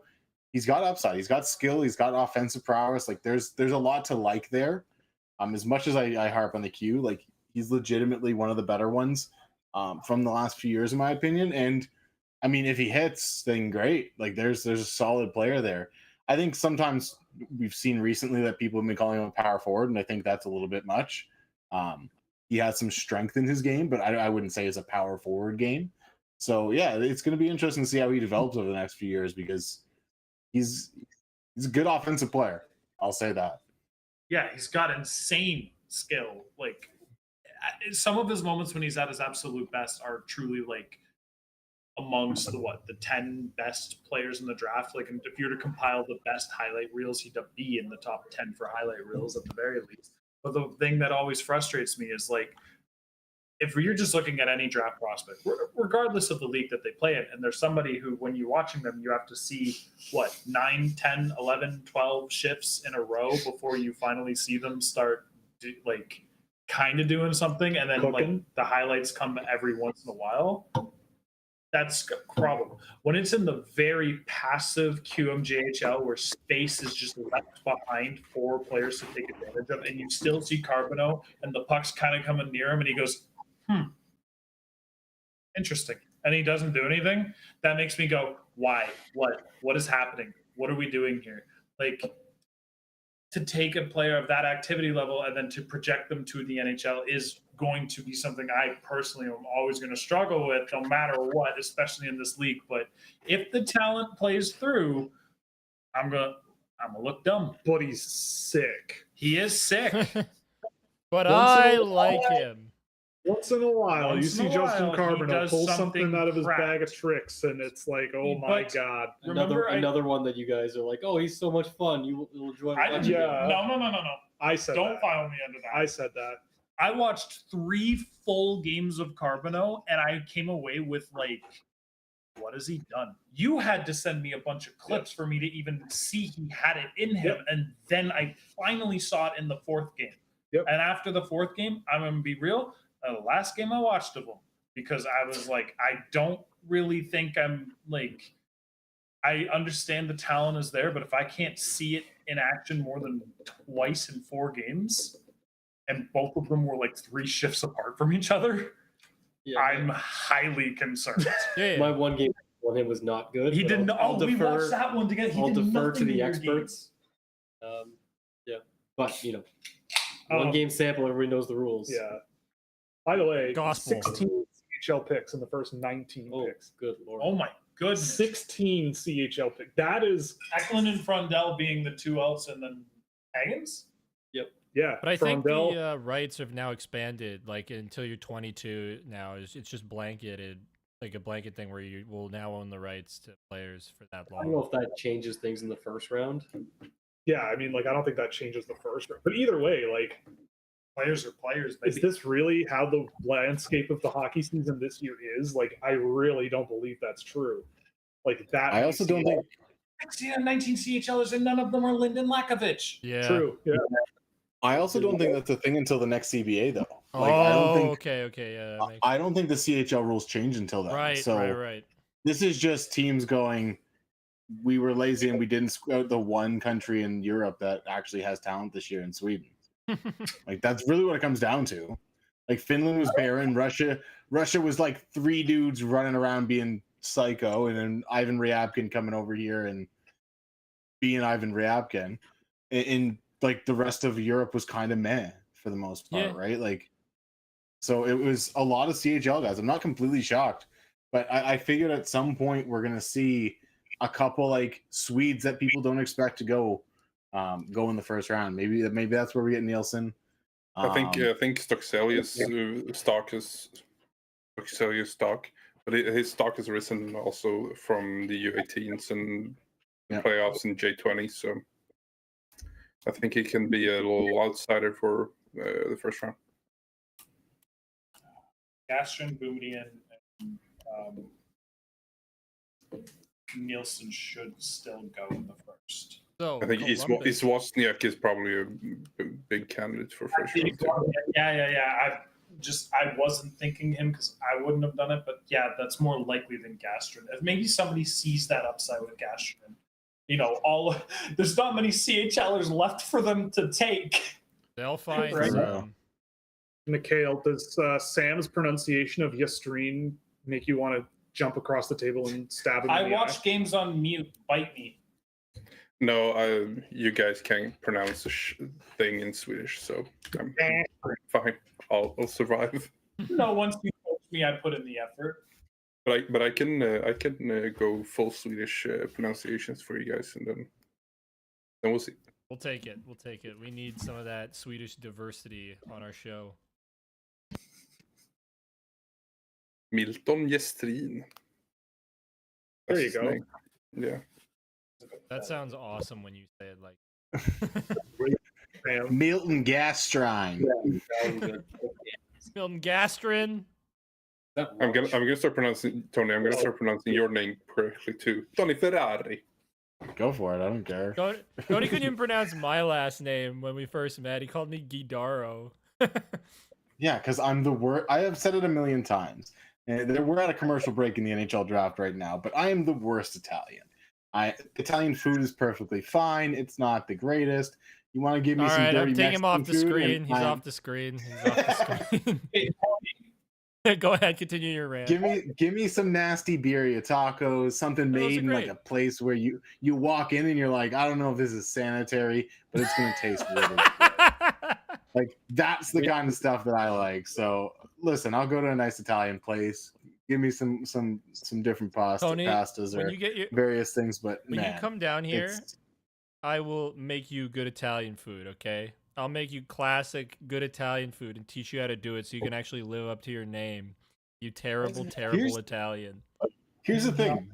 he's got upside. He's got skill. He's got offensive prowess. Like there's a lot to like there. As much as I harp on the queue, like he's legitimately one of the better ones from the last few years, in my opinion. And I mean, if he hits, then great. Like there's a solid player there. I think sometimes we've seen recently that people have been calling him a power forward, and I think that's a little bit much. He has some strength in his game, but I wouldn't say it's a power forward game. So yeah, it's going to be interesting to see how he develops over the next few years because he's a good offensive player. I'll say that. Yeah, he's got insane skill. Like some of his moments when he's at his absolute best are truly like amongst the 10 best players in the draft. Like if you were to compile the best highlight reels, he'd be in the top 10 for highlight reels at the very least. But the thing that always frustrates me is like if you're just looking at any draft prospect, regardless of the league that they play in, and there's somebody who, when you're watching them, you have to see, 9, 10, 11, 12 shifts in a row before you finally see them start, kind of doing something, and then, the highlights come every once in a while. That's a problem. When it's in the very passive QMJHL where space is just left behind for players to take advantage of, and you still see Carbonneau, and the puck's kind of coming near him, and he goes, interesting. And he doesn't do anything. That makes me go, why? What is happening? What are we doing here? Like, to take a player of that activity level and then to project them to the NHL is going to be something I personally am always going to struggle with no matter what, especially in this league. But if the talent plays through, I'm gonna look dumb. But he's sick. He is sick. But I like him. Once in a while, you see Justin Carbonneau pull something out of his crap. bag of tricks, and it's like, oh my god! Another one that you guys are like, oh, he's so much fun. You'll enjoy watching. Yeah. No. I said Don't that. file me under that. I said that. I watched 3 full games of Carbonneau, and I came away with what has he done? You had to send me a bunch of clips for me to even see he had it in him, and then I finally saw it in the 4th game. Yep. And after the 4th game, I'm gonna be real. The last game I watched of him, because I was like, I don't really think I understand the talent is there, but if I can't see it in action more than twice in 4 games, and both of them were 3 shifts apart from each other, I'm highly concerned. My one game on him was not good. He didn't. We watched that one together. I'll defer to the experts. But one game sample, everybody knows the rules. Yeah. By the way, Gospel. 16 CHL picks in the first 19 picks. Good lord. Oh my goodness. 16 CHL picks. That is Eklund and Frondell being the 2 outs, and then Hagens? Yeah. But I think Frondell, the rights have now expanded, until you're 22 now. It's just blanketed, a blanket thing where you will now own the rights to players for that long. I don't know if that changes things in the first round. yeah, I mean, I don't think that changes the first round. But either way, Players are players, baby. is this really how the landscape of the hockey season this year is? I really don't believe that's true. That. I also don't think 16 and 19 CHLers, and none of them are Lyndon Lakovich. Yeah. True. Yeah. I also don't think that's a thing until the next CBA though. I don't think okay, yeah. That makes I don't think the CHL rules change until then. right, So right. this is just teams going, we were lazy and we didn't scout the one country in Europe that actually has talent this year in Sweden. That's really what it comes down to. Finland was barren. Russia was 3 dudes running around being psycho, and then Ivan Ryabkin coming over here and being Ivan Ryabkin. And the rest of Europe was kind of meh for the most part, right? So it was a lot of CHL guys. I'm not completely shocked, but I figured at some point we're gonna see a couple Swedes that people don't expect to go in the first round. Maybe that's where we get Nielsen. I think Stockselius stock, but his stock has risen also from the U18s and playoffs in J20. So I think he can be a little outsider for the first round. Kashawn, Boumediene, and Nielsen should still go in the first. So I think Wozniak is probably a big candidate for first round too. Yeah. I wasn't thinking him because I wouldn't have done it, but that's more likely than Gastrin. If maybe somebody sees that upside with Gastrin, there's not many CHLers left for them to take. They'll find Right. some. Mikhail, does Sam's pronunciation of Yastrin make you want to jump across the table and stab him? I in the watched games on mute. Bite me. No, you guys can't pronounce the thing in Swedish, so I'm fine. I'll survive. No, once you coach me, I put in the effort. But I can go full Swedish pronunciations for you guys, and then we'll see. We'll take it. We'll take it. We need some of that Swedish diversity on our show. Milton Gestrin. There you That's his go. name. Yeah. That sounds awesome when you say it like. Sam. Milton Gastrine. Milton Gastrin. I'm gonna start pronouncing Tony. I'm gonna start pronouncing your name correctly too. Tony Ferrari. Go for it. I don't care. Cody couldn't even pronounce my last name when we first met. He called me Guidaro. Yeah, because I'm the worst. I have said it a million times. And we're at a commercial break in the NHL draft right now, but I am the worst Italian. Italian food is perfectly fine. It's not the greatest. You want to give me All some right, dirty I'm taking him off Mexican the food, screen. and He's I'm- off the screen. He's off the screen. Go ahead, continue your rant. Give me some nasty birria tacos, something Those are made in like great. a place where you walk in and you're like, I don't know if this is sanitary, but it's gonna taste really good. Like that's the kind of stuff that I like. So listen, I'll go to a nice Italian place. Give me some different Tony, pastas when or you get your various things, but when man, you come down here, it's- I will make you good Italian food, okay? I'll make you classic good Italian food and teach you how to do it so you can actually live up to your name. You terrible, terrible Italian. Here's the thing.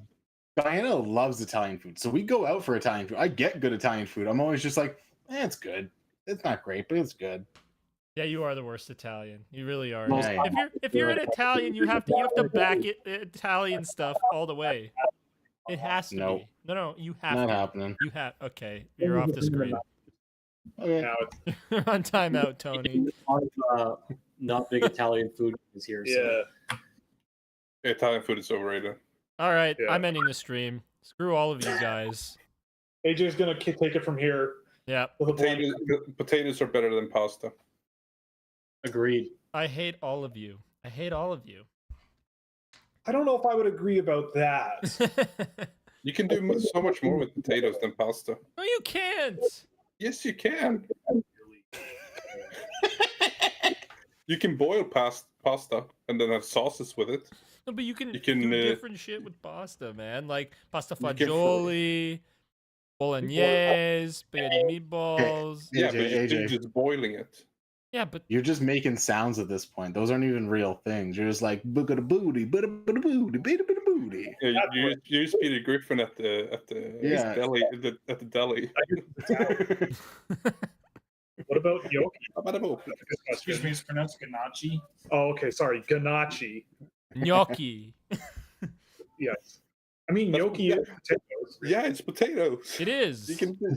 Diana loves Italian food. So we go out for Italian food. I get good Italian food. I'm always just like, it's good. It's not great, but it's good. Yeah, you are the worst Italian. You really are. Yeah, yeah. If you're an Italian, you have to back it Italian stuff all the way. It has to Nope. be. No, you have Not to. happening. You have. Okay, you're off the screen. Okay. Now it's, You're on timeout, Tony. Not big Italian food is here. So. yeah. Italian food is overrated. All right, Yeah. I'm ending the stream. Screw all of you guys. AJ's gonna take it from here. Yeah, With a blind- Potatoes are better than pasta. Agreed. I hate all of you. I hate all of you. I don't know if I would agree about that. You can do so much more with potatoes than pasta. No, you can't. Yes, you can. You can boil pasta and then have sauces with it. No, but you can You can, do different shit with pasta, man. Like pasta You can fagioli, bolognese, spaghetti meatballs. Yeah, but AJ. you're just boiling it. Yeah, but You're just making sounds at this point. Those aren't even real things. You're just like book of the booty, booty, booty, booty, booty, booty. Yeah, you use Peter Griffin at the Yeah. deli at the deli. What about gnocchi? Excuse me, it's pronounced ganache. Oh, okay. Sorry, ganache. gnocchi. Yes. I mean, That's- gnocchi is potatoes. Yeah, it's potatoes. It is.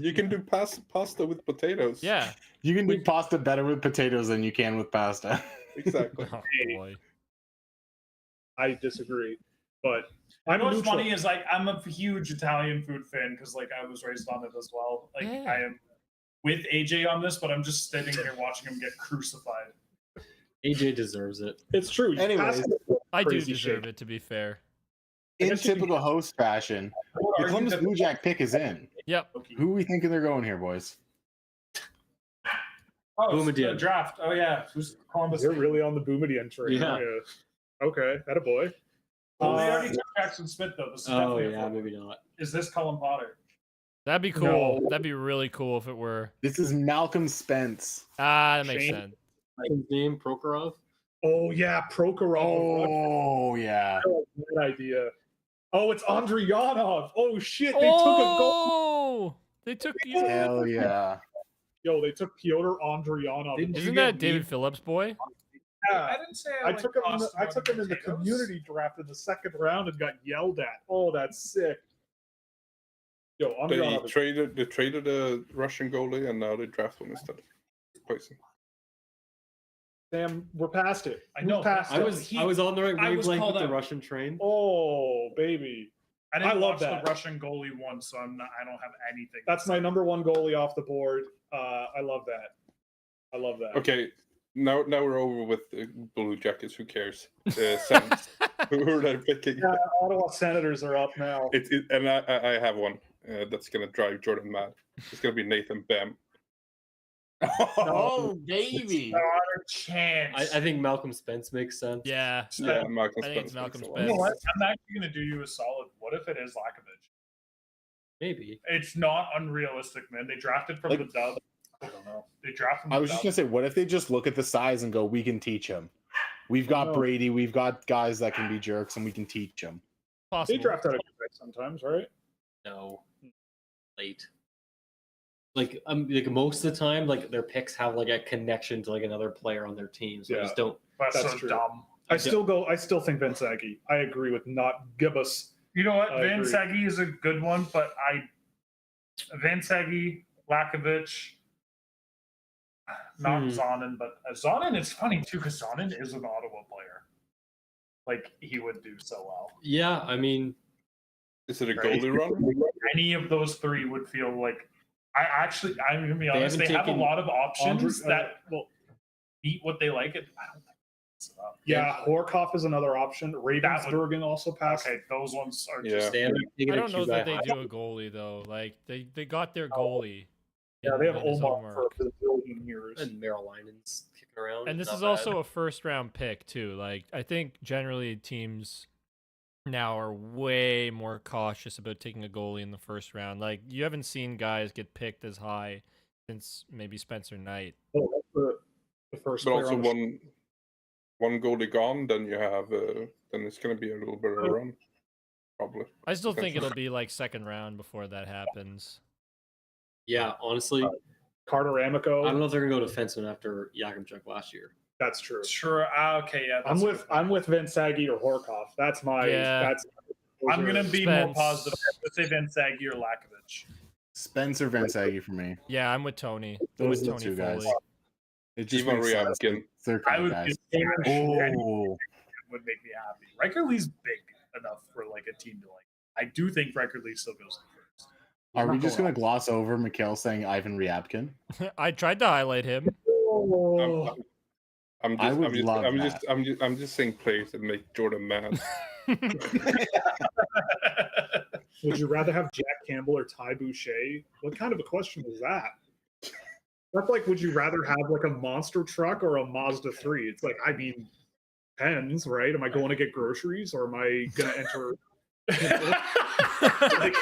You can do pasta with potatoes. Yeah. You can do pasta better with potatoes than you can with pasta. exactly. Oh boy. I disagree, but I I'm know what's neutral. funny is like I'm a huge Italian food fan because like I was raised on it as well. Like Yeah. I am with AJ on this, but I'm just sitting here watching him get crucified. AJ deserves it. It's true. Anyways, I do Crazy deserve shit. it, to be fair. In guess you typical host fashion, I would the argue Columbus that- Blue Jack pick is in. Yep. Who are we thinking they're going here, boys? Oh, it's the Boumediene. draft. Oh yeah, who's Columbus? You're really on the Boumediene train. Yeah. aren't you? Okay, that a boy. Well, they already took Jackson Smith though. This is Oh definitely a yeah, forward. maybe not. Is this Cullen Potter? That'd be cool. No. That'd be really cool if it were. This is Malcolm Spence. That makes Shane. sense. His name Prokhorov. Oh yeah, Prokhorov. Oh yeah. Good idea. Oh, it's Andreyanov. Oh shit, they took a goal. Oh, they took. Hell yeah. Yo, they took Pyotr Andreyanov. Didn't you Isn't get that David me? Phillips' boy? I didn't say I like took him. pasta I took him in the potatoes. community draft in the second round and got yelled at. Oh, that's sick. Yo, They Andreyanov. traded a Russian goalie and now they draft one instead. Crazy. Sam, we're past it. I know. We're past I it. was on the right I was wavelength called with the out. Russian train. Oh, baby. I didn't I love watch that. the Russian goalie one, so I'm not. I don't have anything. That's my number one goalie off the board. I love that. I love that. Okay, now we're over with the Blue Jackets. Who cares? Sens. Who are they picking? Yeah, Ottawa Senators are up now. And I have one that's gonna drive Jordan mad. It's gonna be Nathan Bem. Oh, baby. Not a chance. I think Malcolm Spence makes sense. Yeah. Yeah, Malcolm I think it's Spence Malcolm makes a lot You of know what? sense. I'm actually going to do you a solid. What if it is Lakovic? Maybe. It's not unrealistic, man. They drafted from Like- the dub. I don't know. They drafted from I the was just dub. gonna say, what if they just look at the size and go, "We can teach him. We've got No. Brady. We've got guys that can be jerks, and we can teach them." They Possible. draft out a good pick sometimes, right? No. Late. Like most of the time, like their picks have like a connection to like another player on their team. So I Yeah. just don't. That's That's so true. dumb. I still think Vincagi. I agree with not Gibbous. You know what? I Van agree. Segi is a good one, but Van Segi, Lakovic, not Zonin, but Zonin is funny too because Zonin is an Ottawa player. Like he would do so well. Yeah, I mean, Is it a Right. goalie run? Any of those three would feel like. I'm gonna be honest. haven't They have a taken lot of options that well, meet what they like. I don't think it's enough. yeah, Horkoff is another option. Ravensbergen also passed. Okay, those ones are Yeah. just. they haven't taken I a don't know cue that guy they high. do a goalie though. Like they got their goalie. Yeah, they have in his Omar homework. for a billion years. And Marilinen's kicking around. And this not is bad. also a first round pick too. Like I think generally teams now are way more cautious about taking a goalie in the first round. Like you haven't seen guys get picked as high since maybe Spencer Knight. Oh, that's the first But player also on the one goalie gone, then you have then it's going to be a little bit of a run, probably. I still think it'll be like second round before that happens. Yeah, honestly, Carter Amico. I don't know if they're gonna go defenseman after Yakimchuk last year. That's true. Sure. Okay. Yeah. I'm that's a with good point. Vinsagi or Horkoff. That's my. Yeah. That's. I'm gonna be more Spence. positive. Let's say Van Sagi or Lakovic. Spencer Vinsagi for me. Yeah, I'm with Tony. I'm Those with are the Tony two guys. Foley. It just Ivan makes sense. Ryabkin. They're I kind would. of guys. Anything Oh, would make me happy. Riker Lee's big enough for like a team to like. I do think Riker Lee still goes in first. are we not just going gonna gloss over Mikhail saying Ivan Ryabkin? I tried to highlight him. Oh, I'm just saying players that make Jordan mad. would you rather have Jack Campbell or Ty Boucher? What kind of a question is that? That's like, would you rather have like a monster truck or a Mazda 3? It's like, I mean, depends, right? Am I going to get groceries or am I going to enter? Like,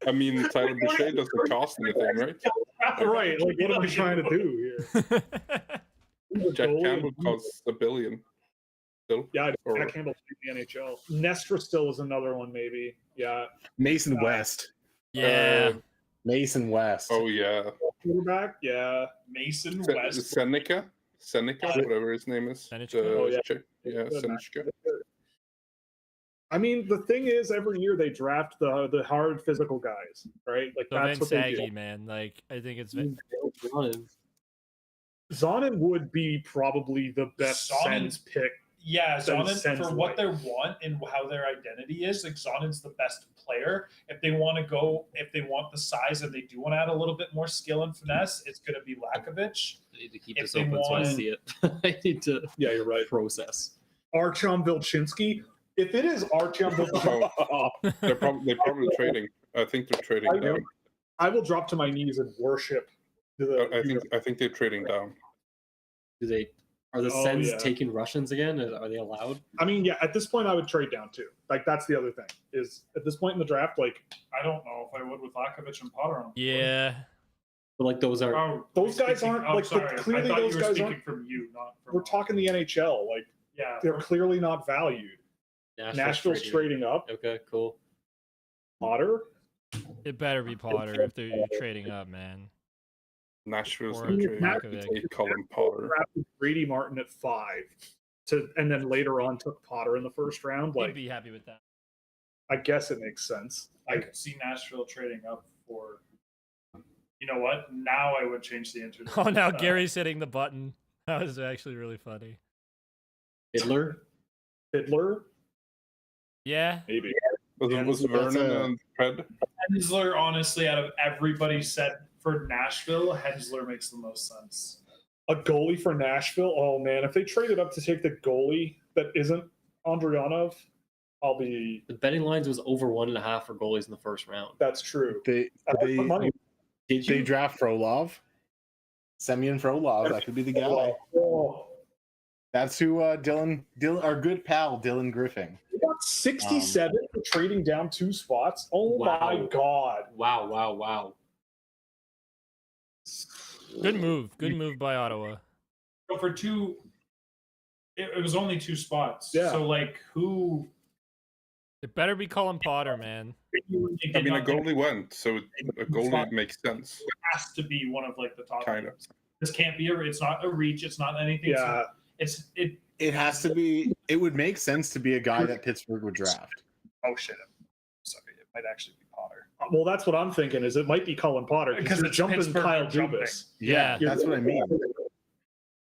I mean, Tyler Boucher doesn't cost anything, right? right. Like, what am I trying to do here? Jack Goalie Campbell and- costs $1 billion. Still, Yeah, Or- Jack Campbell in the NHL. Nestra still is another one, maybe. Yeah. Mason West. Yeah. Mason West. oh yeah, Quarterback? Yeah. Mason Se- West. Seneca, whatever his name is. Senichka? Oh, yeah. Yeah, Good, man. Seneca. I mean, the thing is, every year they draft the hard physical guys, right? Like So that's what they do. Vinsagi, man. Like I think it's Zonin would be probably the best Zonin- sense pick. Yeah, That Zonin sense for what like- they want and how their identity is. Like Zonin's the best player. If they want to go, if they want the size and they do want to add a little bit more skill and finesse, it's going to be Lakovic. I need to keep If this they open so I want- see it. I need to Yeah, you're right. process. Artyom Vilchinsky. If it is Artyom Vilchinsky, They're probably trading. I think they're trading I know. down. I will drop to my knees and worship. I think they're trading down. Do they? Are the Oh, Sens yeah. taking Russians again? Are they allowed? I mean, yeah. At this point, I would trade down too. Like that's the other thing. Is at this point in the draft, like I don't know if I would with Lakovic and Potter on. yeah. But like those are. Oh, Those guys aren't, I'm like, sorry. clearly I thought those you were guys speaking aren't- from you, not from. we're talking the NHL. Like Yeah, they're clearly not valued. Nashville's trading up. Okay, cool. Potter. It better be Potter if they're trading up, man. Nashville's Or going to Lakovic. trade Colin Potter. Drafted Brady Martin at 5, and then later on took Potter in the first round. I'd Like be happy with that. I guess it makes sense. I could see Nashville trading up for. You know what? Now I would change the internet. Oh, now Gary's hitting the button. That was actually really funny. Hitler. Fiddler, Yeah. maybe. Was That's Vernon a- and Fred? Hensler, honestly, out of everybody said for Nashville, Hensler makes the most sense. A goalie for Nashville. Oh man, if they traded up to take the goalie that isn't Andreyanov, I'll be. The betting lines was over 1.5 for goalies in the first round. That's true. They That's they the money. Did They you? draft Frolov. Semyon Frolov. That could be the guy. Oh, That's who Dylan, our good pal Dylan Griffin. they got 67 for trading down 2 spots. Oh Wow. my god. Wow. Good move. Good move by Ottawa. So for 2, it was only 2 spots. Yeah. So like who? It better be Colin Potter, man. I mean, a goalie went, so a goalie makes sense. has to be one of like the top. Kind of. This can't be it's not a reach. It's not anything. Yeah. It has to be. It would make sense to be a guy that Pittsburgh would draft. Oh shit! Sorry, it might actually be Potter. Well, that's what I'm thinking. Is it might be Colin Potter because you're it's jumping Pittsburgh Kyle jumping. Dubas. Yeah. That's what I mean.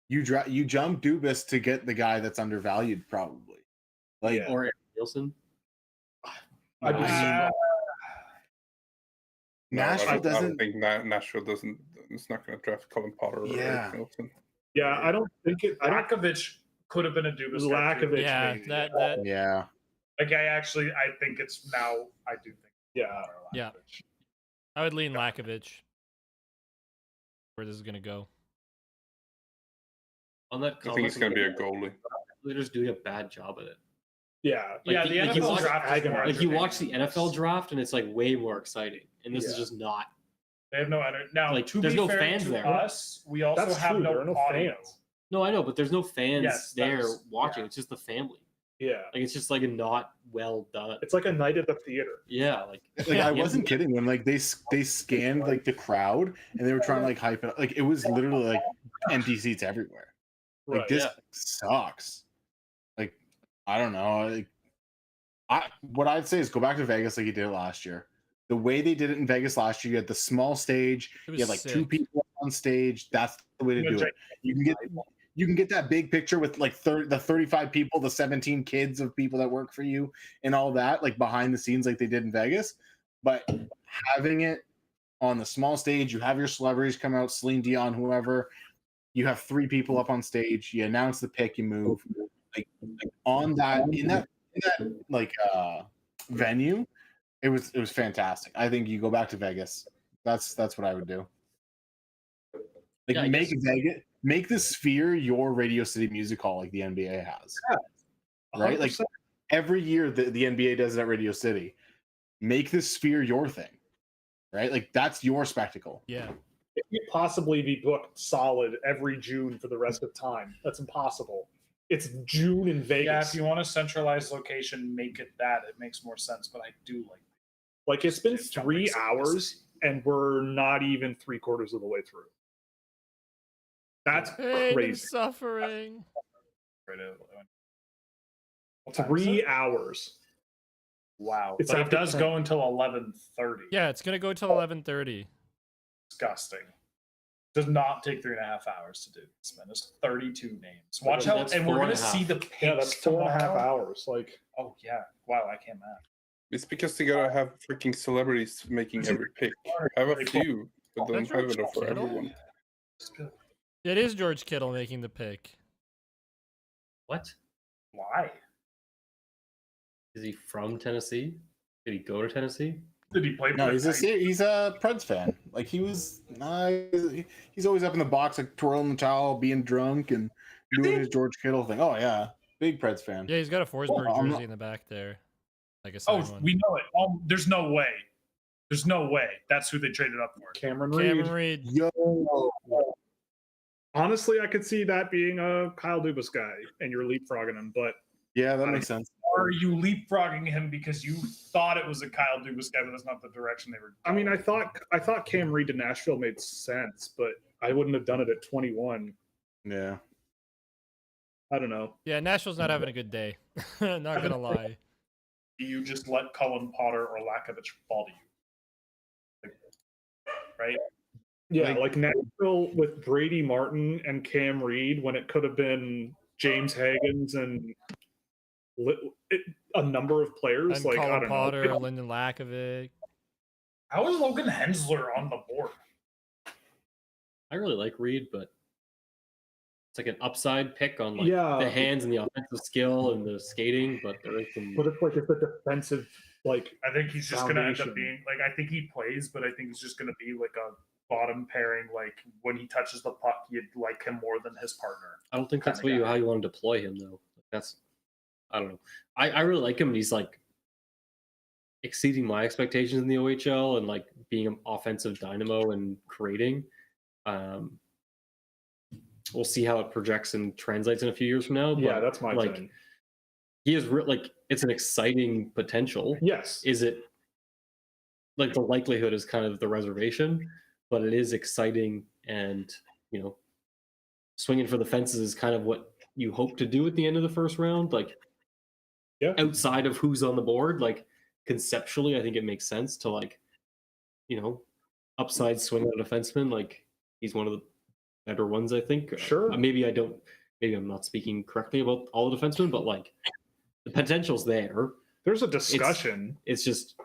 You jump Dubas to get the guy that's undervalued, probably. Like, Yeah. Or Nielsen. I'd be Nashville I don't doesn't. think Nashville doesn't. It's not going to draft Colin Potter or Yeah. Eric Nielsen. Yeah, I don't think it. I don't. Rakovic could have been a Dubas. guy, too. Rakovic, Yeah, maybe. that Yeah. Like I think it's now. I do think. Yeah. Potter, Yeah. Rakovic. I would lean Lakovic. Where this is gonna go? On that, I think it's going to be a goalie. They're just doing a bad job at it. Yeah. Like, Yeah, the like you NFL watch, draft is Hagen- more like you entertaining. watch the NFL draft, and it's like way more exciting. And this is Yeah. just not. They have no energy. Now, Like, to there's be no fair fans to there. us, we also That's have true. no There are no audio. fans. No, I know, but there's no fans Yes, there that's- watching. yeah. It's just the family. Yeah. Like it's just like a not well done. It's like a night at the theater. Yeah, like Like I wasn't kidding when like they scanned like the crowd and they were trying to like hype it up. Like it was literally like empty seats everywhere. Like Right. this yeah. sucks. Like I don't know. Like, what I'd say is go back to Vegas like you did it last year. The way they did it in Vegas last year, you had the small stage. It You was had like 2 sick. people on stage. That's the way to do it. You can get that big picture with like the 35 people, the 17 kids of people that work for you, and all that like behind the scenes like they did in Vegas. But having it on the small stage, you have your celebrities come out, Celine Dion, whoever. You have 3 people up on stage. You announce the pick, you move. Like on that in that like venue, it was fantastic. I think you go back to Vegas. That's what I would do. Like Yeah, I make the Sphere your Radio City Music Hall like the NBA has. Right? Like 100%. every year the NBA does it at Radio City. Make the Sphere your thing. Right? Like that's your spectacle. Yeah. It can't possibly be booked solid every June for the rest of time. That's impossible. It's June in Yeah, Vegas. if you want a centralized location, make it that. It makes more sense. But I do like. It's been It's 3 jumping hours and we're not even 3/4 of the way through. That's Pain and crazy. suffering. What time is 3 it? hours. Wow. It's But it after does 10. go until 11:30. Yeah, it's gonna go till 11:30. Disgusting. Does not take 3.5 hours to do this, man. There's 32 names. Watch how, That's and we're 4.5. gonna see the picks Yeah, that's 4.5 tomorrow. hours. Like, Oh yeah. Wow, I can't math. It's because they gotta have freaking celebrities making every pick. Have a few, but don't That's have George it for Kittle. everyone. It's good. It is George Kittle making the pick. what? Why? Is he from Tennessee? Did he go to Tennessee? Did he play? No, for he's the a Preds fan. Like he's always up in the box, like twirling the towel, being drunk, and doing his George Kittle thing. Oh yeah, big Preds fan. Yeah, he's got a Forsberg I'm jersey not- in the back there. Like a Oh, signed one. we know it. There's no way. There's no way. That's who they traded up for. Cameron Reed. Cameron Reed. Yo, Honestly, I could see that being a Kyle Dubas guy and you're leapfrogging him, but yeah, that makes sense. Or are you leapfrogging him because you thought it was a Kyle Dubas guy, but that's not the direction they were I mean, I going? thought Cam Reed to Nashville made sense, but I wouldn't have done it at 21. Yeah, I don't know. Yeah, Nashville's not having a good day. Not gonna lie. You just let Cullen Potter or Lakovic fall to you. Right? Yeah, like Nashville with Brady, Martin, and Cam Reed when it could have been James Hagens and a number of players. And like I Colin don't Potter, know. Lyndon Lakovic. How is Logan Hensler on the board? I really like Reed, but it's like an upside pick on like Yeah. the hands and the offensive skill and the skating, but there is some. But it's a defensive like I think he's just going to end Foundation. up being like, I think he plays, but I think he's just going to be like a bottom pairing, like when he touches the puck, you'd like him more than his partner. I don't think that's kinda guy. how you want to deploy him though. That's I don't know. I really like him, and he's like exceeding my expectations in the OHL and like being an offensive dynamo and creating. We'll see how it projects and translates in a few years from now. Yeah, But that's my like thing. he is like it's an exciting potential. Yes. Is it like the likelihood is kind of the reservation, but it is exciting, and swinging for the fences is kind of what you hope to do at the end of the first round. Like, Yeah. outside of who's on the board, like conceptually, I think it makes sense to like, upside swing on a defenseman. Like he's one of the better ones, I think. Sure. Maybe I'm not speaking correctly about all the defensemen, but like the potential's there. There's a discussion. It's just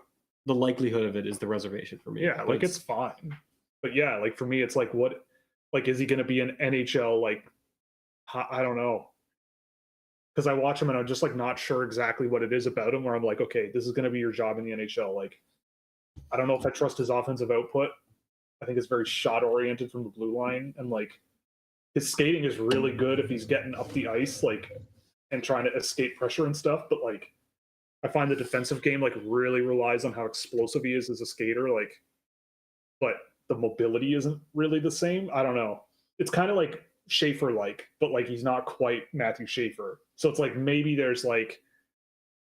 the likelihood of it is the reservation for me. Yeah, like it's fine. But yeah, like for me, it's like is he going to be an NHL? Like, I don't know. Because I watch him and I'm just like not sure exactly what it is about him where I'm like, okay, this is going to be your job in the NHL. Like, I don't know if I trust his offensive output. I think it's very shot oriented from the blue line. And like his skating is really good if he's getting up the ice, like, and trying to escape pressure and stuff. But like, I find the defensive game like really relies on how explosive he is as a skater. Like, but the mobility isn't really the same. I don't know. It's kind of like Schaefer like, but like he's not quite Matthew Schaefer. So it's like maybe there's like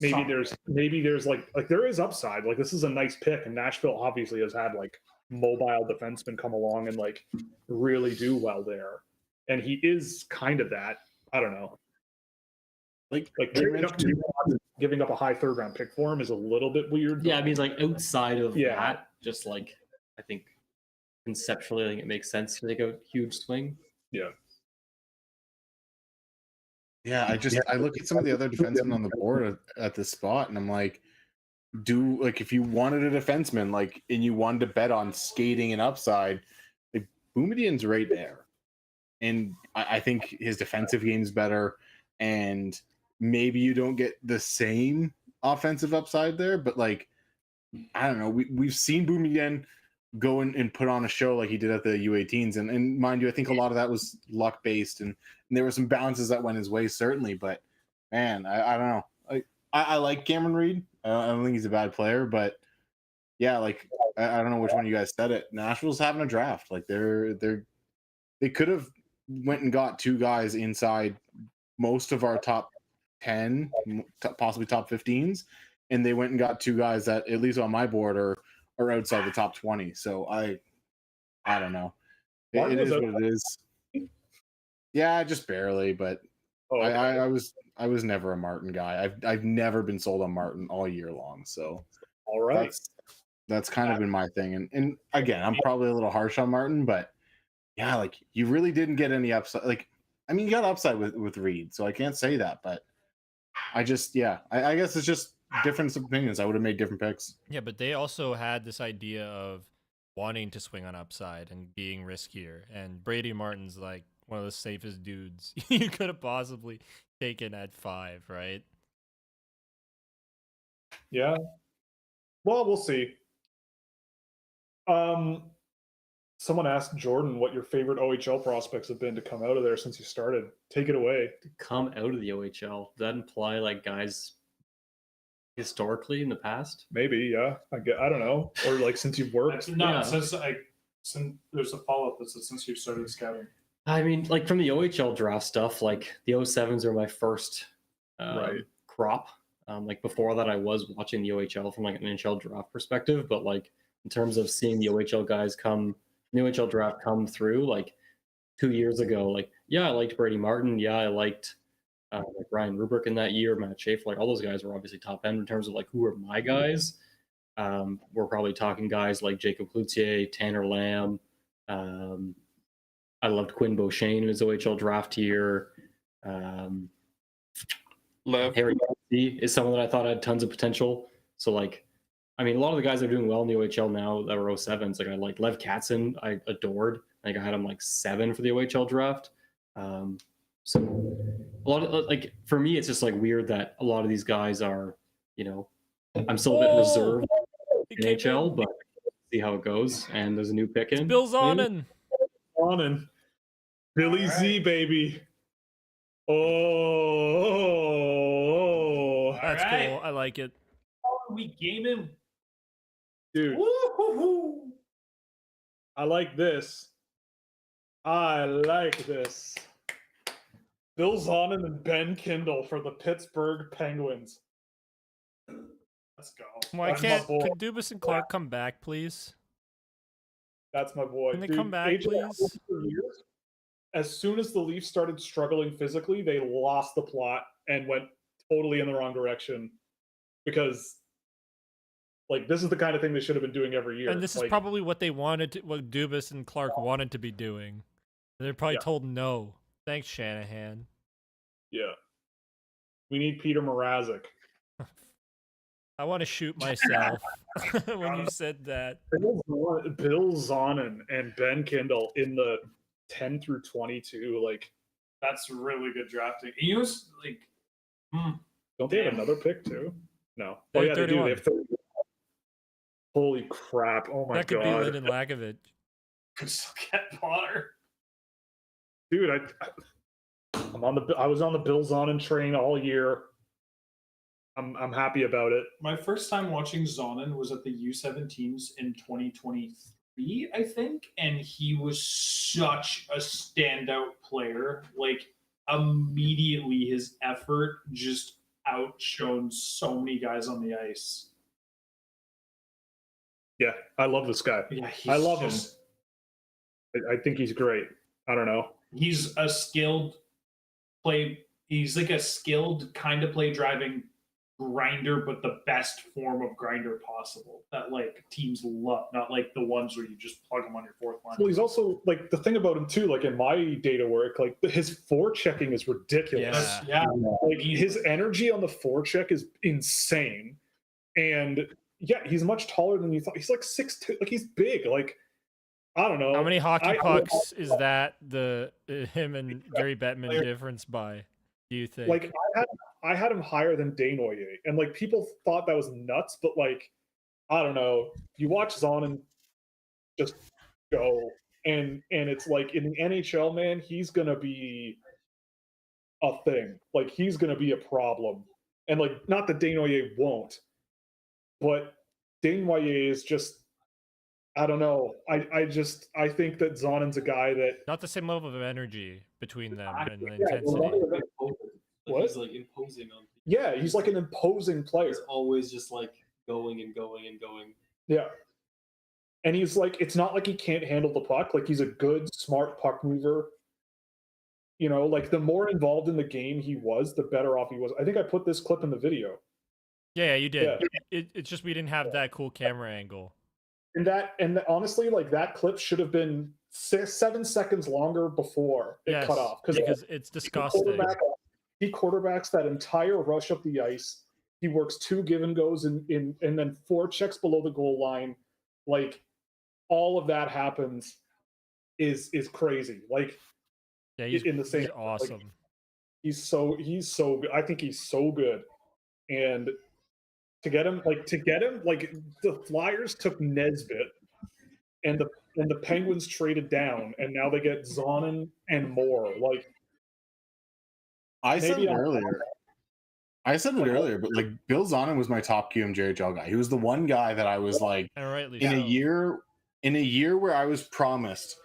there is upside. Like this is a nice pick, and Nashville obviously has had like mobile defensemen come along and like really do well there. And he is kind of that. I don't know. Like giving up a high third round pick for him is a little bit weird. Yeah, I mean, like outside of that, just like I think conceptually, I think it makes sense to take a huge swing. Yeah. Yeah, I look at some of the other defensemen on the board at this spot, and I'm like, if you wanted a defenseman, like, and you wanted to bet on skating and upside, like Boumedien's right there. And I think his defensive game's better, and maybe you don't get the same offensive upside there, but like, I don't know. We've seen Boumedien go and put on a show like he did at the U18s, and mind you, I think a lot of that was luck based, and there were some bounces that went his way certainly. But man, I don't know. I like Cameron Reed. I don't think he's a bad player, but yeah, like I don't know which one of you guys said it. Nashville's having a draft. Like they could have went and got two guys inside most of our top 10, possibly top 15s, and they went and got two guys that, at least on my board, are outside the top 20. So I don't know. It is what it is. Yeah, just barely, but okay. I was never a Martin guy. I've never been sold on Martin all year long. So all right. That's kind of been my thing. And again, I'm probably a little harsh on Martin, but yeah, like you really didn't get any upside. Like, I mean, you got upside with Reed, so I can't say that, but I guess it's just different opinions. I would have made different picks. Yeah, but they also had this idea of wanting to swing on upside and being riskier. And Brady Martin's like one of the safest dudes you could have possibly taken at 5, right? Yeah. Well, we'll see. Someone asked Jordan what your favorite OHL prospects have been to come out of there since you started. Take it away. To come out of the OHL, does that imply like guys historically in the past? Maybe, yeah. I don't know. Or like since you've worked. No, since there's a follow-up that says since you started scouting. I mean, like from the OHL draft stuff, like the 07s are my first crop. Like before that, I was watching the OHL from like an NHL draft perspective, but like in terms of seeing the OHL guys the OHL draft come through, like 2 years ago, like, yeah, I liked Brady Martin. Yeah, I liked like Ryan Rubrick in that year, Matt Schaefer, like all those guys were obviously top end in terms of like who are my guys. We're probably talking guys like Jacob Cloutier, Tanner Lamb. I loved Quinn Beauchesne in his OHL draft year. Harry is someone that I thought had tons of potential. So like, I mean, a lot of the guys that are doing well in the OHL now that were 07s, like I like Lev Katzen, I adored. Like I had him like 7 for the OHL draft. So a lot of like for me, it's just like weird that a lot of these guys are, I'm still a bit reserved in NHL, but see how it goes. And there's a new pick in. Bill's on maybe? in. On and Billy All Z, right. baby. Oh, That's right. cool. I like it. We game him. dude, Woo-hoo-hoo. I like this. I like this. Bill Zonin and Ben Kindel for the Pittsburgh Penguins. Let's go. Why That's my can't boy. could Dubas and Clark come back, please? That's my boy. Can they Dude, come back, AJ please? for years, as soon as the Leafs started struggling physically, they lost the plot and went totally in the wrong direction because, like, this is the kind of thing they should have been doing every year. And this is Like, probably what they wanted, what Dubas and Clark wanted to be doing. They're probably Yeah. told no. Thanks, Shanahan. yeah. We need Peter Mrazek. I want to shoot myself when you said that. Bill Zonin and Ben Kindel in the 10 through 22. Like, That's really good drafting. He was like, don't they have Damn. another pick too? No. They Oh have yeah, they do. 31. They have 30. Holy crap! Oh my That could god, be Lyndon Lakovic. could still get Potter. dude! I'm on the. I was on the Bill Zonin train all year. I'm happy about it. My first time watching Zonin was at the U17s in 2023, I think, and he was such a standout player. Like, immediately his effort just outshone so many guys on the ice. Yeah, I love this guy. Yeah, I love him. I think he's great. I don't know. He's a skilled play. He's like a skilled kind of play driving grinder, but the best form of grinder possible that like teams love, not like the ones where you just plug him on your fourth line. Well, he's also like the thing about him too. Like in my data work, like his forechecking is ridiculous. Yeah. Yeah, Like his energy on the forecheck is insane, and yeah, he's much taller than you thought. He's like 6'2". Like he's big. Like I don't know. How many hockey I- pucks is that the him and Gary Bettman difference by? Do you think? Like I had him higher than Desnoyers, and like people thought that was nuts, but like I don't know. You watch Zonin just go, and it's like in the NHL, man, he's gonna be a thing. Like he's gonna be a problem, and like not that Desnoyers won't, but Desnoyers is just. I don't know. I think that Zonin's a guy that Not the same level of energy between them and the yeah, intensity. What? He's like imposing on people. yeah, he's like an imposing player. He's always just like going and going and going. Yeah. And he's like, it's not like he can't handle the puck. Like he's a good, smart puck mover. You know, like the more involved in the game he was, the better off he was. I think I put this clip in the video. Yeah, you did. Yeah. It's just we didn't have that cool camera angle. And honestly, like that clip should have been 7 seconds longer before it Yes, cut off. because it's disgusting. He quarterbacks that entire rush up the ice. He works 2 give and goes and then 4 checks below the goal line. Like all of that happens is crazy. Like Yeah, he's in the same he's awesome. Like, he's so good. I think he's so good. And to get him, like the Flyers took Nesbitt and the Penguins traded down, and now they get Zonin and more. Like I said Maybe it I'll- earlier. I said it earlier, but like Bill Zonin was my top QMJHL guy. He was the one guy that I was like And rightly in so. a year where I was promised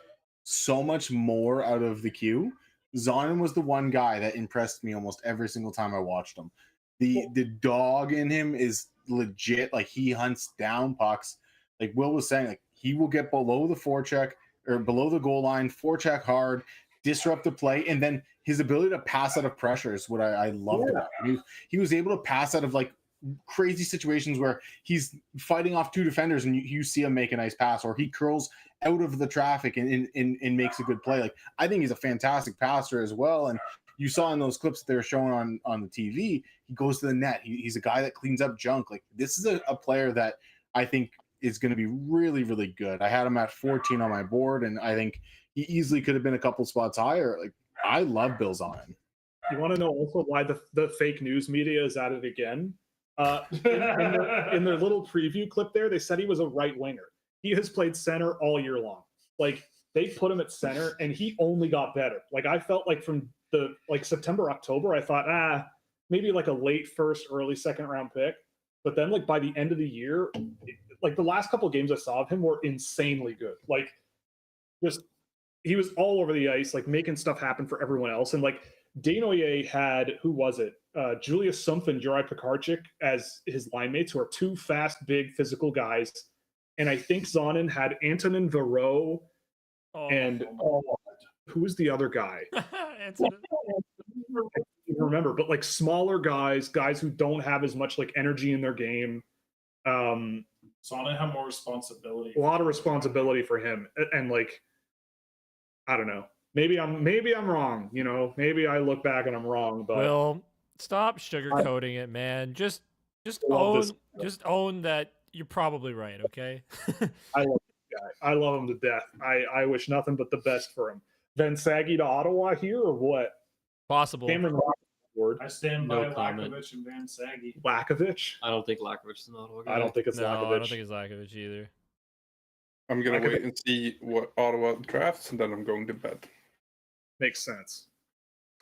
so much more out of the Q. Zonin was the one guy that impressed me almost every single time I watched him. The dog in him is legit. Like he hunts down pucks. Like Will was saying, like he will get below the forecheck or below the goal line, forecheck hard, disrupt the play, and then his ability to pass out of pressure is what I loved about him. He was able to pass out of like crazy situations where he's fighting off 2 defenders and you see him make a nice pass, or he curls out of the traffic and makes a good play. Like I think he's a fantastic passer as well. And you saw in those clips that they were showing on the TV, he goes to the net. He's a guy that cleans up junk. Like this is a player that I think is going to be really, really good. I had him at 14 on my board, and I think he easily could have been a couple spots higher. Like I love Bill Zonin. you want to know also why the fake news media is at it again? In their little preview clip there, they said he was a right winger. he has played center all year long. Like they put him at center, and he only got better. Like I felt like from the September, October, I thought maybe like a late first, early second round pick. But then like by the end of the year, like the last couple of games I saw of him were insanely good. Like just he was all over the ice, like making stuff happen for everyone else. And like Desnoyers had, who was it? Julius Sumpf and Juraj Pekarczyk as his line mates, who are two fast, big, physical guys. And I think Zonin had Anton and Vero and who was the other guy? I don't remember, but like smaller guys who don't have as much like energy in their game. Zonin had more responsibility. A lot of responsibility for him. And like, I don't know. Maybe I'm wrong, you know. Maybe I look back and I'm wrong, but Will, stop sugarcoating it, man. Just own that you're probably right, okay? I love this guy. I love him to death. I wish nothing but the best for him. Van Saggy to Ottawa here or what? Possible. Cameron Ward. I stand No by comment. Lakovic and Van Saggy. Lakovic? I don't think Lakovic is an Ottawa guy. I don't think it's No, Lakovic. I don't think it's Lakovic either. I'm gonna wait and see what Ottawa drafts, and then I'm going to bed. Makes sense.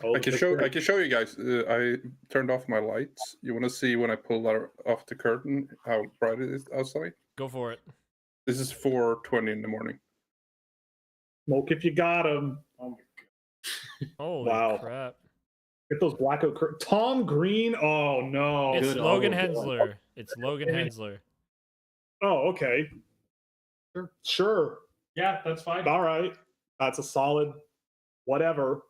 I can show you guys. I turned off my lights. You want to see when I pull off the curtain how bright it is outside? Go for it. This is 4:20 in the morning. Smoke if you got him. Oh my god. Holy Wow. crap. Get those blackout curtains. Tom Green. Oh no. It's Good Logan Ottawa. Hensler. It's Logan Hensler. Oh, okay. Sure. Yeah, that's fine. All right. That's a solid whatever.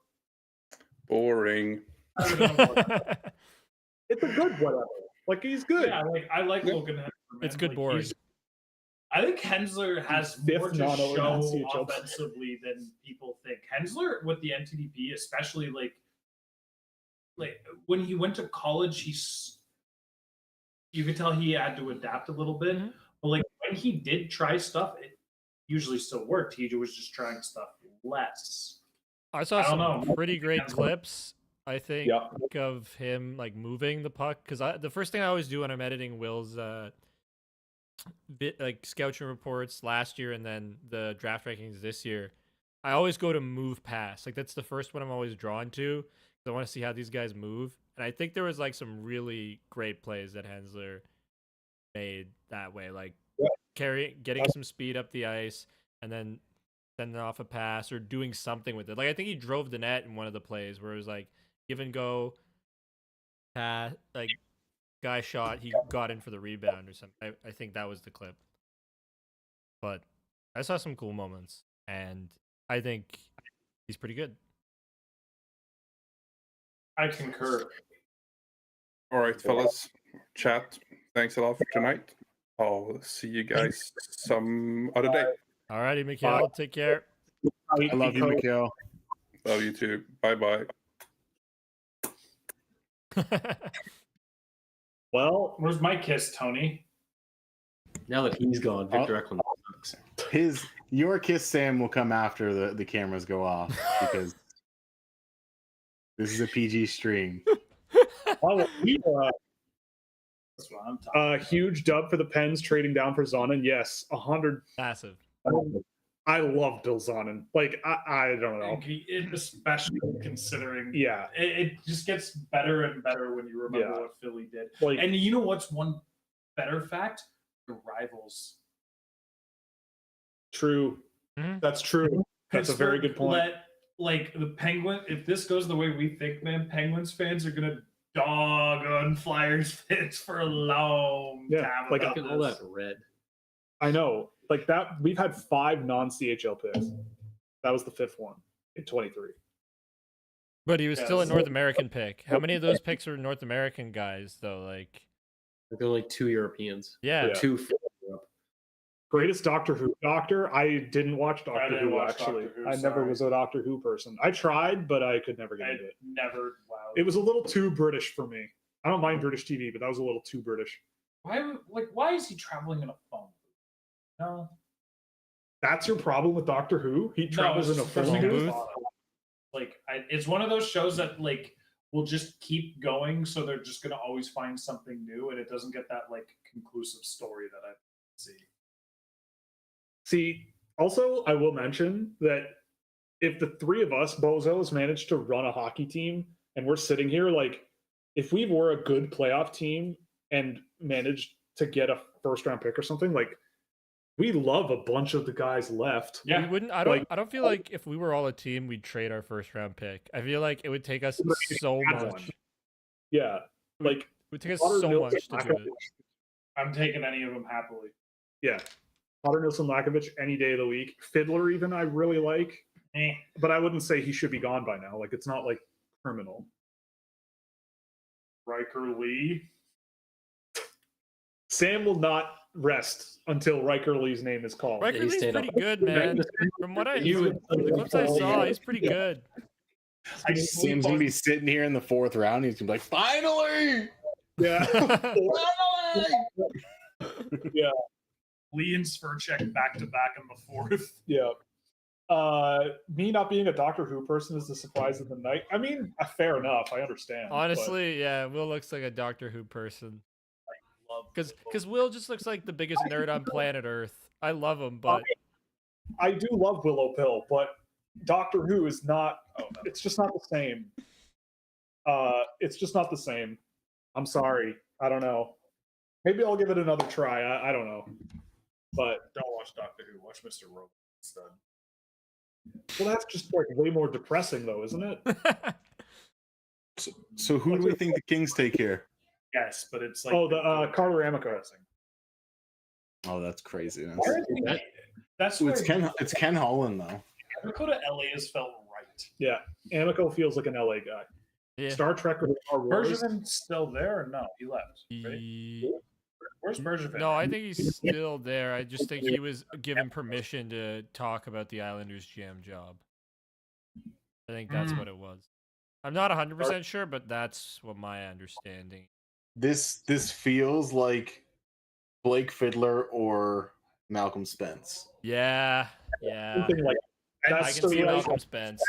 Boring. I don't know about- It's a good whatever. Like he's good. yeah, I like Yeah. Logan Hensler. Man. It's good boring. I think Hensler has Fifth more to non-ONC show job. offensively than people think. Hensler with the NTDP, especially like when he went to college, you could tell he had to adapt a little bit. Mhm. But like when he did try stuff, it usually still worked. He was just trying stuff less. I saw I don't some know. pretty great clips, I think, Yeah. of him like moving the puck. Because the first thing I always do when I'm editing Will's like scouting reports last year and then the draft rankings this year, I always go to move pass. Like that's the first one I'm always drawn to. 'Cause I want to see how these guys move. And I think there was like some really great plays that Hensler made that way, like getting some speed up the ice and then sending off a pass or doing something with it. Like I think he drove the net in one of the plays where it was like give and go pass, like guy shot, he got in for the rebound or something. I think that was the clip. But I saw some cool moments and I think he's pretty good. I concur. All right, fellas. Chat. Thanks a lot for tonight. I'll see you guys some other day. Alrighty, Mikhail, take care. I love you, Mikhail. Love you too. Bye bye. Well, Where's my kiss, Tony? Now that he's gone, Victor Eklund sucks. Your kiss, Sam, will come after the cameras go off because this is a PG stream. That's what I'm talking huge dub for the Pens trading down for Zonin. Yes, 100. Massive. I love Bill Zonin. Like I don't know. especially considering Yeah, it just gets better and better when you remember Yeah. what Philly did. like And you know what's one better fact? The rivals. true. Mhm. That's true. That's a very good point. Like the Penguin, if this goes the way we think, man, Penguins fans are gonna dog on Flyers fans for a long Yeah, time. like, about Look at all this. that red. I know. Like that, we've had 5 non-CHL picks. That was the 5th one in 23. But he was Yeah, still a so- North American pick. How many of those picks were North American guys though? Like There are like 2 Europeans. yeah. Yeah. 2 from Europe. Greatest Doctor Who doctor. I didn't watch I Doctor didn't Who watch actually. Doctor Who, I never sorry. was a Doctor Who person. I tried, but I could never get I into it. never. Wow. It was a little too British for me. I don't mind British TV, but that was a little too British. Why is he traveling in a phone? No. That's your problem with Doctor Who? He travels it's in a the first phone thing I booth. thought of. Like it's one of those shows that like will just keep going, so they're just gonna always find something new, and it doesn't get that like conclusive story that I see. See, also, I will mention that if the three of us bozos managed to run a hockey team and we're sitting here, like, if we were a good playoff team and managed to get a first round pick or something, like, we love a bunch of the guys left. We wouldn't. I don't feel like if we were all a team, we'd trade our first round pick. I feel like it would take us so much. Yeah, like It would take us Potter, so Nilsson, much to do it. I'm taking any of them happily. Yeah, Potter, Nilsson, Lakovic any day of the week. Fiddler, even I really like, but I wouldn't say he should be gone by now. Like, it's not like criminal. Riker Lee. Sam will not rest until Riker Lee's name is called. Riker Lee's stayed pretty up. good, man. From what from the clips I saw, he's pretty good. Sam's gonna be sitting here in the 4th round. He's gonna be like, finally! Yeah. Yeah. Lee and Sverchek back to back in the 4th. Yeah. Me not being a Doctor Who person is the surprise of the night. I mean, fair enough. I understand. Honestly, yeah, Will looks like a Doctor Who person. Because Will just looks like the biggest nerd on planet Earth. I love him, but I do love Willow Pill, but Doctor Who is not. It's just not the same. It's just not the same. I'm sorry. I don't know. Maybe I'll give it another try. I don't know. But Don't watch Doctor Who. Watch Mr. Robot instead. well, that's just like way more depressing, though, isn't it? So who do we think the Kings take here? Yes, but it's like Carter Amico. Oh, that's crazy. That's It's where Ken Holland though. Amico to LA has felt right. Yeah, Amico feels like an LA guy. yeah. Star Trek or Star Wars. Bergevin's still there or no? He left. Right? Where's Bergevin? No, I think he's still there. I just think he was given permission to talk about the Islanders GM job. I think that's what it was. I'm not 100% sure, but that's what my understanding. This feels like Blake Fiddler or Malcolm Spence. Yeah. Something like I that's can see the Malcolm Spence.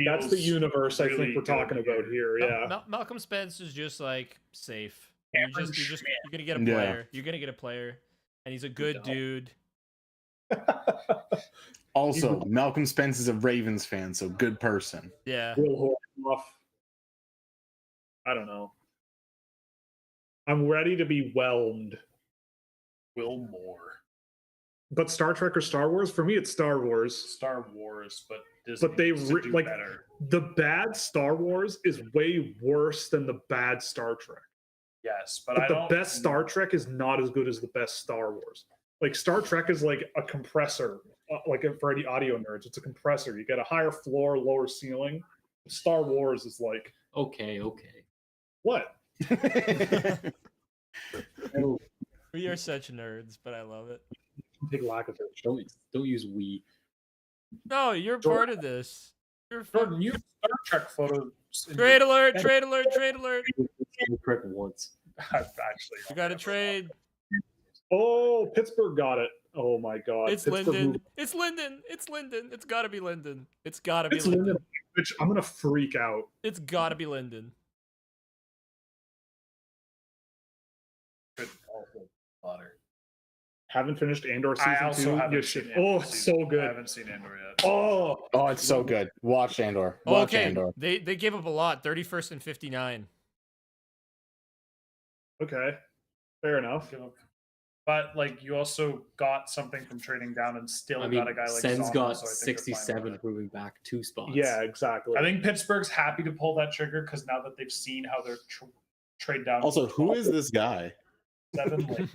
That's the universe I really think we're talking good about here. Yeah. Malcolm Spence is just like safe. You're gonna get a Yeah. player. You're gonna get a player, and he's a good dude. Also, Malcolm Spence is a Ravens fan, so good person. Yeah. Will Horvath. I don't know. I'm ready to be whelmed. Will Moore. But Star Trek or Star Wars? For me, it's Star Wars. Star Wars, but Disney But they needs to do like better. the bad Star Wars is way worse than the bad Star Trek. Yes, but But I the don't. best Star Trek is not as good as the best Star Wars. Like Star Trek is like a compressor, like for any audio nerds, it's a compressor. You get a higher floor, lower ceiling. Star Wars is like Okay. what? We are such nerds, but I love it. Big lack of it. Don't use we. No, you're part of this. You're Jordan, you have Star Trek photos. in Trade your- alert! Trade alert! Trade alert! Correct once. I've actually. You got to trade. Oh, Pittsburgh got it. Oh my God. It's Pittsburgh Linden. moved- It's Linden. It's Linden. It's got to be Linden. It's got to be It's Linden. Linden. Which I'm gonna freak out. It's got to be Linden. Butter. Haven't finished Andor season I also 2. haven't You seen should. Andor Oh, season. so I good. haven't seen Andor yet. Oh, Oh, it's so good. Watch Andor. Watch Okay, Andor. they gave up a lot. 31st and 59. okay. Fair enough. But like, you also got something from trading down, and still I mean, got a guy like Sen's Zombie, got so I think they're fine with 67, it. moving back 2 spots. Yeah, exactly. I think Pittsburgh's happy to pull that trigger because now that they've seen how they're trade down. Also, who is this guy? 7, like,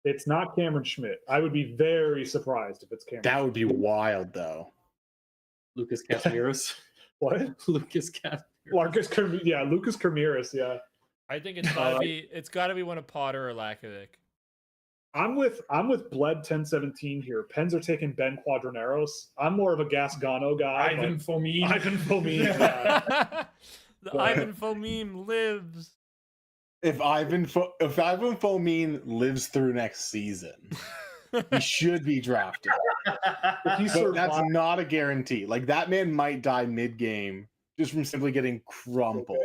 It's not Cameron Schmidt. I would be very surprised if it's Cameron. That would be wild, though. Lucas Castellanos. What? Lucas Castellanos. Lucas Kermiris, yeah. I think it's gotta be one of Potter or Lakovic. I'm with Bled 1017 here. Pens are taking Ben Quadraneros. I'm more of a Gasgano guy. Ivan Fomin. Ivan Fomin. Yeah. The Ivan Fomin lives. If Ivan Fomin lives through next season, he should be drafted. If he But that's survives- not a guarantee. Like, that man might die mid-game just from simply getting crumpled.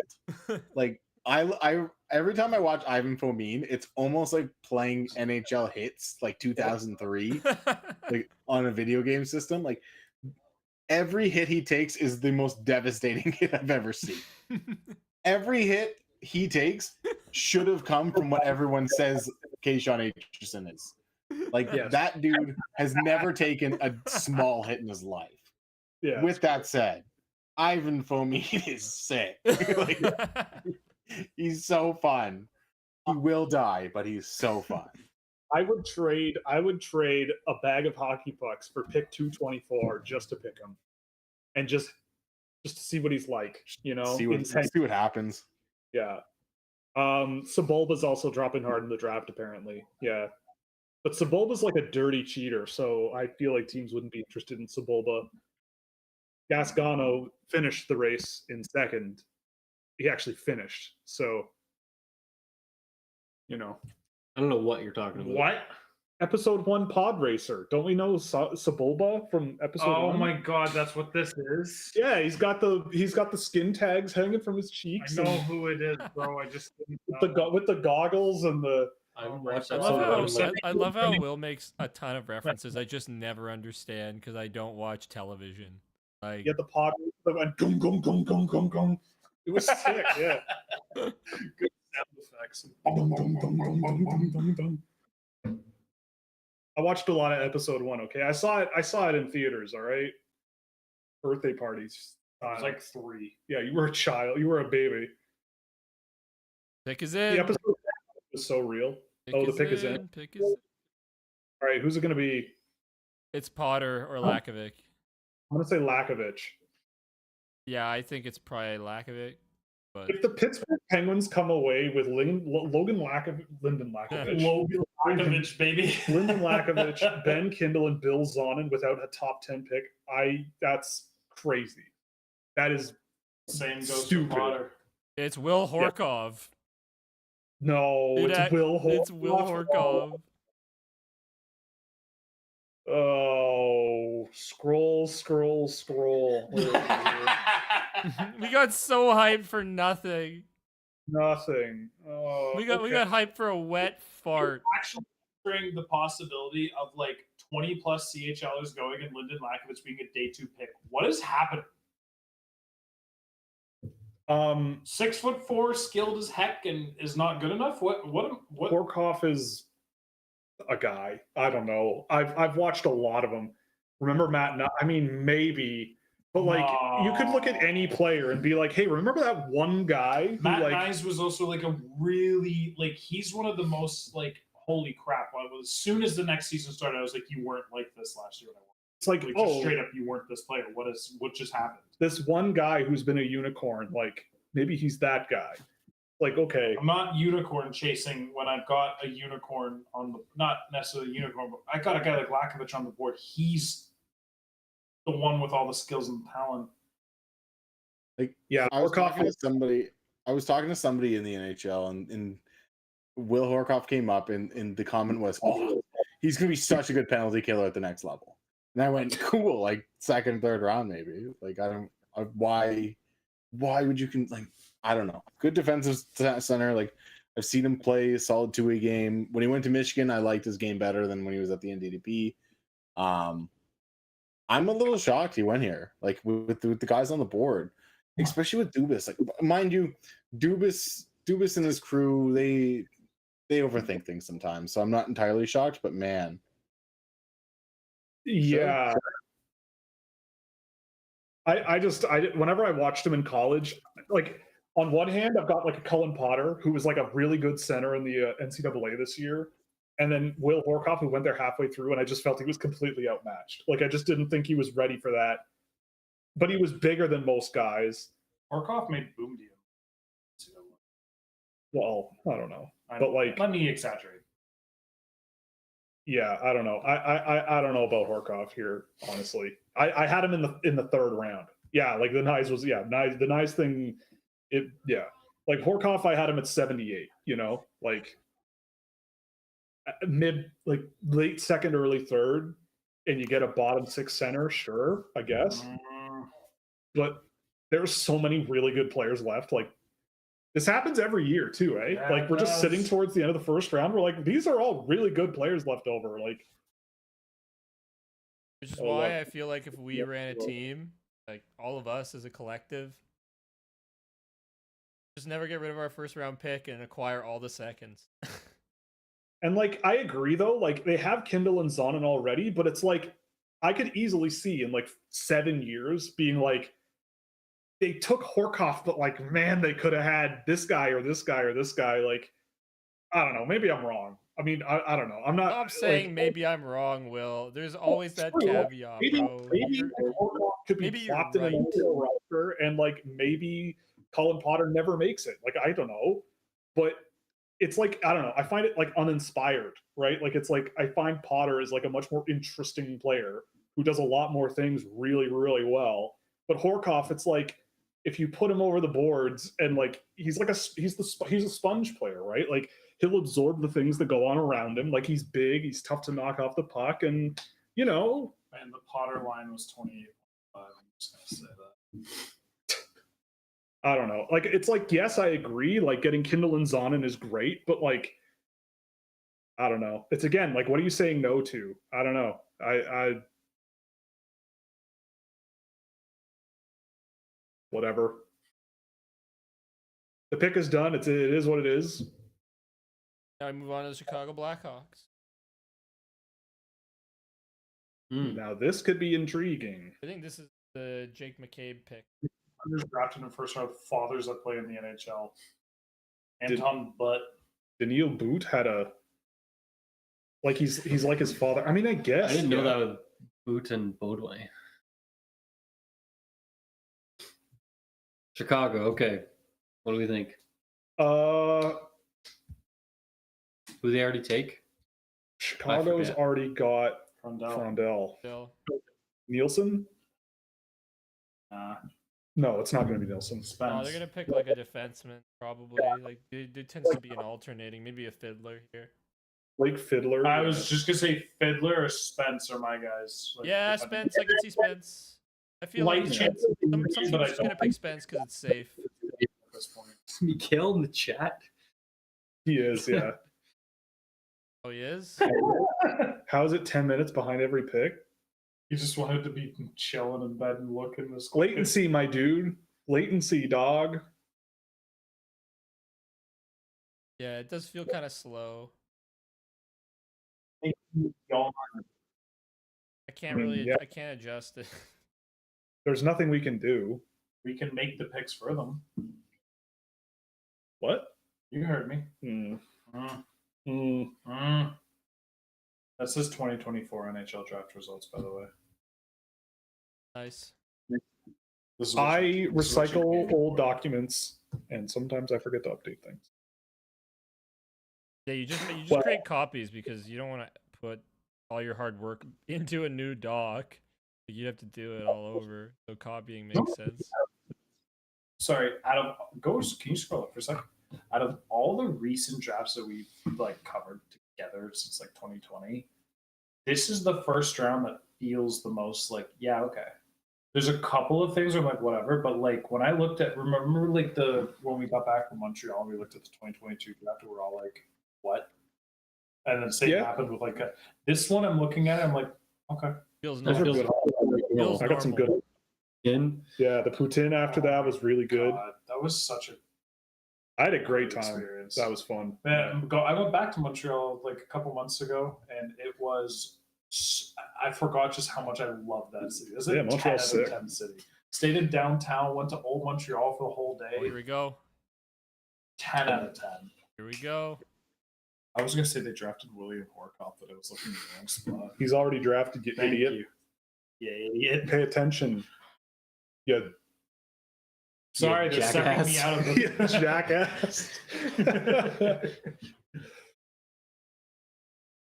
Like, I every time I watch Ivan Fomin, it's almost like playing NHL hits like 2003, like on a video game system. Like every hit he takes is the most devastating hit I've ever seen. Every hit he takes should have come from what everyone says Kashawn Aitcheson is. Like Yes. that dude has never taken a small hit in his life. Yeah. With that said, Ivan Fomin is sick. Like, he's so fun. He will die, but he's so fun. I would trade a bag of hockey pucks for pick 224 just to pick him, and just to see what he's like. You know, See what happens. Yeah. Sebulba's also dropping hard in the draft, apparently. Yeah. But Sebulba's like a dirty cheater, so I feel like teams wouldn't be interested in Sebulba. Gasgano finished the race in second. He actually finished. So, you know. I don't know what you're talking about. What? Episode 1 pod racer. Don't we know Sebulba from episode 1? Oh my god, that's what this is. Yeah, he's got the skin tags hanging from his I cheeks. know and who it is, bro. I just didn't with the goggles and the. I haven't Oh my watched God. episode I one. love how Will makes a ton of references. I just never understand because I don't watch television. Like, Yeah, the pod that went gum gum gum gum gum gum. It was sick, yeah. Good sound effects. Dum, dum, dum, dum, dum, dum, dum, dum. I watched a lot of episode 1. Okay, I saw it in theaters. All right, birthday parties. I was like 3. Yeah, you were a child. You were a baby. pick is in. The episode was so real. The pick is in. Pick is in. All right, who's it going to be? It's Potter or Lakovic. I'm going to say Lakovic. Yeah, I think it's probably Lakovic. But If the Pittsburgh Penguins come away with Lyndon Lakovic, Logan Lakovic, baby. Lyndon Lakovic, Ben Kindel, and Bill Zonin without a top 10 pick, that's crazy. That is Same goes stupid. to Potter. it's Will Horkov. No, it's Will Horkov. It's Will Horkov. Oh, scroll. We got so hyped for nothing. Nothing. Oh, We got hyped for a wet fart. Actually, considering the possibility of like 20 plus CHLers going and Lyndon Lakovic being a day 2 pick, what is happening? 6'4", skilled as heck, and is not good enough. What? Horkov is a guy. I don't know. I've watched a lot of them. Remember Matt? I mean, maybe. But like, you could look at any player and be like, "Hey, remember that one guy who Matt like Nyes was also like a really like he's one of the most like holy crap. As soon as the next season started, I was like, you weren't like this last year. it's like, Like oh, just straight up, you weren't this player. What just happened? this one guy who's been a unicorn, like maybe he's that guy." Like, okay, I'm not unicorn chasing when I've got a unicorn on the not necessarily a unicorn, but I got a guy like Lakovic on the board. He's the one with all the skills and talent. Like, yeah, I was Horkov talking to somebody. I was talking to somebody in the NHL, and Will Horkov came up, and the comment was, "Oh, he's gonna be such a good penalty killer at the next level." And I went, "Cool, like second, third round, maybe." Like, why would you I don't know. Good defensive center. Like, I've seen him play a solid 2-way game. When he went to Michigan, I liked his game better than when he was at the NDDP. I'm a little shocked he went here, like with the guys on the board, especially with Dubas. Like, mind you, Dubas and his crew, they overthink things sometimes. So I'm not entirely shocked, but man, yeah. I whenever I watched him in college, like on one hand, I've got like a Cullen Potter who was like a really good center in the NCAA this year. And then Will Horkov, who went there halfway through, and I just felt he was completely outmatched. Like, I just didn't think he was ready for that. But he was bigger than most guys. Horkov made boom deal. Well, I don't know. But like, let me exaggerate. Yeah, I don't know. I don't know about Horkov here, honestly. I had him in the third round. Yeah, like the Nyes was the Nyes thing. Like Horkov, I had him at 78. You know, like late second, early third, and you get a bottom 6 center, sure, I guess. But there's so many really good players left. Like This happens every year too, right? Yeah, Like we're it just sitting does. towards the end of the first round. We're like, these are all really good players left over. Like, Which is Oh, why look. I feel like if we ran a team, like all of us as a collective, just never get rid of our first round pick and acquire all the seconds. and like I agree though, like they have Kindel and Zonin already, but it's like I could easily see in like 7 years being like they took Horkoff, but like man, they could have had this guy or this guy or this guy. Like, I don't know. Maybe I'm wrong. I mean, I don't know. I'm not. I'm saying like, maybe I'm wrong, Will. There's always that true. caveat, maybe, bro. maybe You're- Horkoff could be maybe you're plopped in an right. NHL roster, and like maybe Colin Potter never makes it. Like I don't know, but it's like I don't know. I find it like uninspired, right? Like it's like I find Potter is like a much more interesting player who does a lot more things really, really well. But Horkoff, it's like if you put him over the boards and like he's a sponge player, right? Like he'll absorb the things that go on around him. Like he's big, he's tough to knock off the puck, and you know, And the Potter line was 28.5. I'm just gonna say that. I don't know. Like it's like yes, I agree. Like getting Kindle and Zonin is great, but like I don't know. It's again like what are you saying no to? I don't know. I whatever. The pick is done. It is what it is. Now we move on to the Chicago Blackhawks. Now this could be intriguing. I think this is the Jake McCabe pick. Others drafted in the first round. Fathers that play in the NHL. Anton, but Daniil Boot had a like he's like his father. I mean, I guess I didn't know yeah. that with Boot and Bodway. Chicago, okay. What do we think? Who they already take? Chicago's forget. already got Frondell. Frondell. Bill. Nielsen? Nah. No, it's not going to be Nielsen. Oh, Spence. they're gonna pick like a defenseman, probably. Like there tends to be an alternating, maybe a fiddler here. Blake Fiddler. I was just gonna say Fiddler or Spence are my guys. Like, Yeah, if I- Spence. I can see Spence. I feel Light like chance some of being people good, but I just gonna don't pick Spence because it's safe. at this point. Mikhail in the chat. He is, yeah. Oh, he is. How is it 10 minutes behind every pick? He just wanted to be chilling in bed and looking this. Latency, my dude. Latency, dog. Yeah, it does feel kind of slow. I can't really. yeah. I can't adjust it. There's nothing we can do. We can make the picks for them. What? You heard me. Mm. Mm, Mm. mm. That says 2024 NHL draft results, by the way. Nice. This is what I you- this is what you recycle gave me. old documents, and sometimes I forget to update things. Yeah, you just Well- create copies because you don't want to put all your hard work into a new doc. You have to do it all over, so copying makes sense. Sorry, can you scroll up for a second? Out of all the recent drafts that we've like covered together since like 2020, this is the first round that feels the most like, yeah, okay. There's a couple of things where I'm like, whatever, but like when I looked at, remember like when we got back from Montreal, we looked at the 2022 draft, and we're all like, what? And then same Yeah. happened with like this one. I'm looking at it, I'm like, okay. Feels Those are normal. good. Feels I got some normal. good. In. Yeah, the Poutine after that was really good. God, that was such a I had a great good time. experience. That was fun. Man, I went back to Montreal like a couple months ago, and it was. I forgot just how much I love that city. It was a Yeah, 10 Montreal's out of sick. 10 city. Stayed in downtown, went to Old Montreal for the whole Oh, here day. we go. 10 out of 10. Here we go. I was gonna say they drafted William Horkoff, but I was looking in the wrong spot. He's already drafted, you Thank idiot. you. Yeah, idiot. Pay attention. Yeah, Sorry, they're sucking me jackass. out of the yeah, jackass.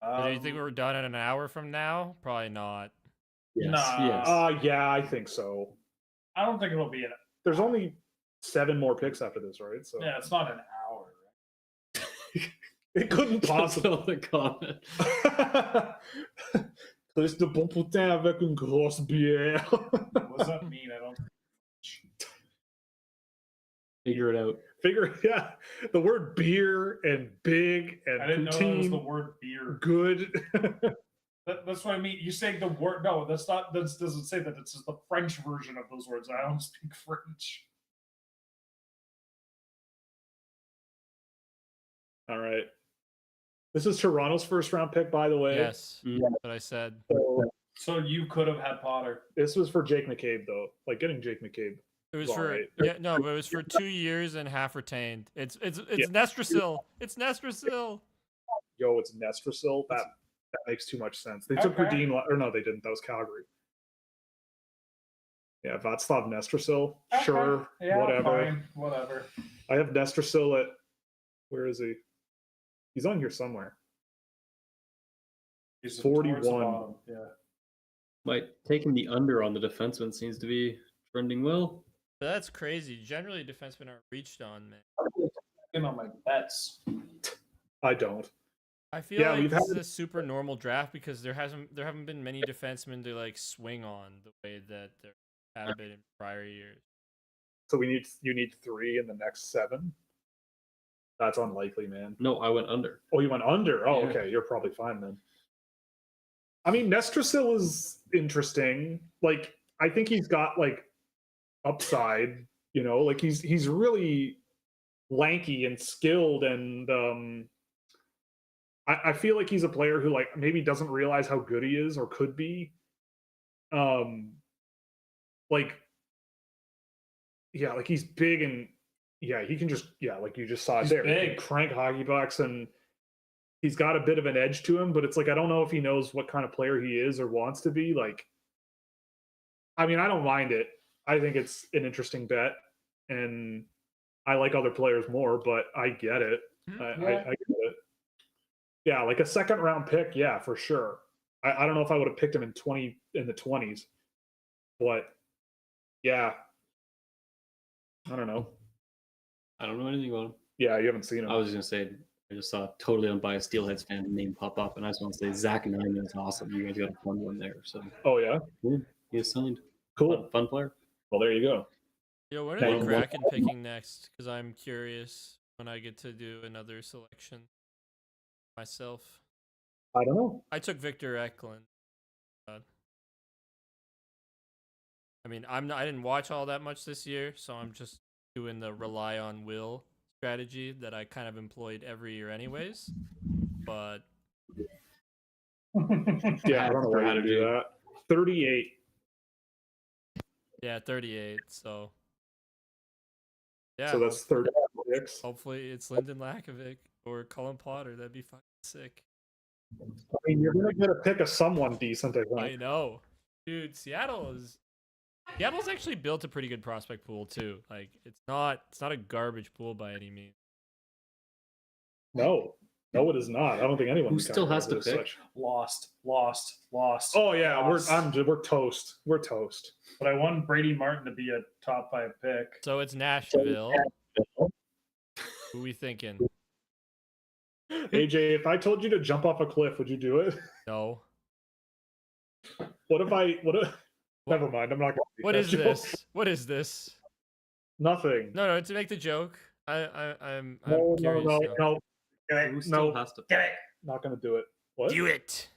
Do you think we're done in an hour from now? Probably not. Yes. Nah. Yes. Yeah, I think so. I don't think it'll be There's only 7 more picks after this, right? So yeah, it's not an hour. it couldn't possibly. Fill the comment. Plus de bon poutin avec une grosse bière. What does that mean? I don't. Figure it out. Yeah, the word beer and big and I didn't know that was the poutine, word beer. good. That's what I mean. You saying the word? No, that's not. That doesn't say that. It's just the French version of those words. I don't speak French. All right. This is Toronto's first round pick, by the way. Yes, Mm. that's what I said. So you could have had Potter. This was for Jake McCabe, though. Like getting Jake McCabe. It was Well, for right. but it was for 2 years and half retained. It's Yeah. Nestrasil. It's Nestrasil. Yo, it's Nestrasil. That makes too much sense. They took Okay. Radim, or no, they didn't. That was Calgary. Yeah, Václav Nestrasil. Sure, Yeah, whatever. Fine. Whatever. I have Nestrasil at, where is he? He's on here somewhere. He's 41. towards the bottom, yeah. Like taking the under on the defenseman seems to be trending well. But that's crazy. Generally, defensemen aren't reached on, man. In on my bets. I don't. I feel Yeah, like we've this had- is a super normal draft because there haven't been many defensemen to like swing on the way that there have been in prior years. So you need 3 in the next 7. That's unlikely, man. No, I went under. Oh, you went under. Oh, Yeah. okay. You're probably fine then. I mean, Nestrasil is interesting. Like, I think he's got like upside. You know, like he's really lanky and skilled, and I feel like he's a player who like maybe doesn't realize how good he is or could be. Like, yeah, like he's big and yeah, he can just like you just saw it He's there. He can big. crank hockey bucks and he's got a bit of an edge to him, but it's like I don't know if he knows what kind of player he is or wants to be. Like, I mean, I don't mind it. I think it's an interesting bet, and I like other players more, but I get it. I get it. Yeah, like a second round pick, yeah, for sure. I don't know if I would have picked him in the 20s, but yeah, I don't know. I don't know anything about him. Yeah, you haven't seen him. I was gonna say I just saw a totally unbiased Steelheads fan name pop up, and I just want to say Zach and Hyman is awesome. You guys got a fun one there. So Oh yeah, he is signed. cool. Fun player. Well, there you go. Yo, when Hey, are the well- Kraken picking next? Because I'm curious when I get to do another selection myself. I don't know. I took Victor Eklund. I mean, I didn't watch all that much this year, so I'm just doing the rely on Will strategy that I kind of employed every year, anyways. But Yeah, I don't know why to do that. 38. yeah, 38. So yeah, So that's 36. hopefully it's Lyndon Lakovic or Colin Potter. That'd be fucking sick. I mean, you're gonna get a pick of someone decent, I I think. know, dude. Seattle's actually built a pretty good prospect pool too. Like it's not a garbage pool by any means. No, it is not. I don't think anyone Who can still categorize has to it as pick? such. Lost. Oh yeah, lost. we're toast. We're toast. But I want Brady Martin to be a top 5 pick. So it's Nashville. Who we thinking? AJ, if I told you to jump off a cliff, would you do it? No. What if? Never mind. I'm not gonna. make What that is joke. this? What is this? Nothing. No, to make the joke. I'm No, curious. no, now. no. Who still No, has to Get it. not gonna do it. What? Do it.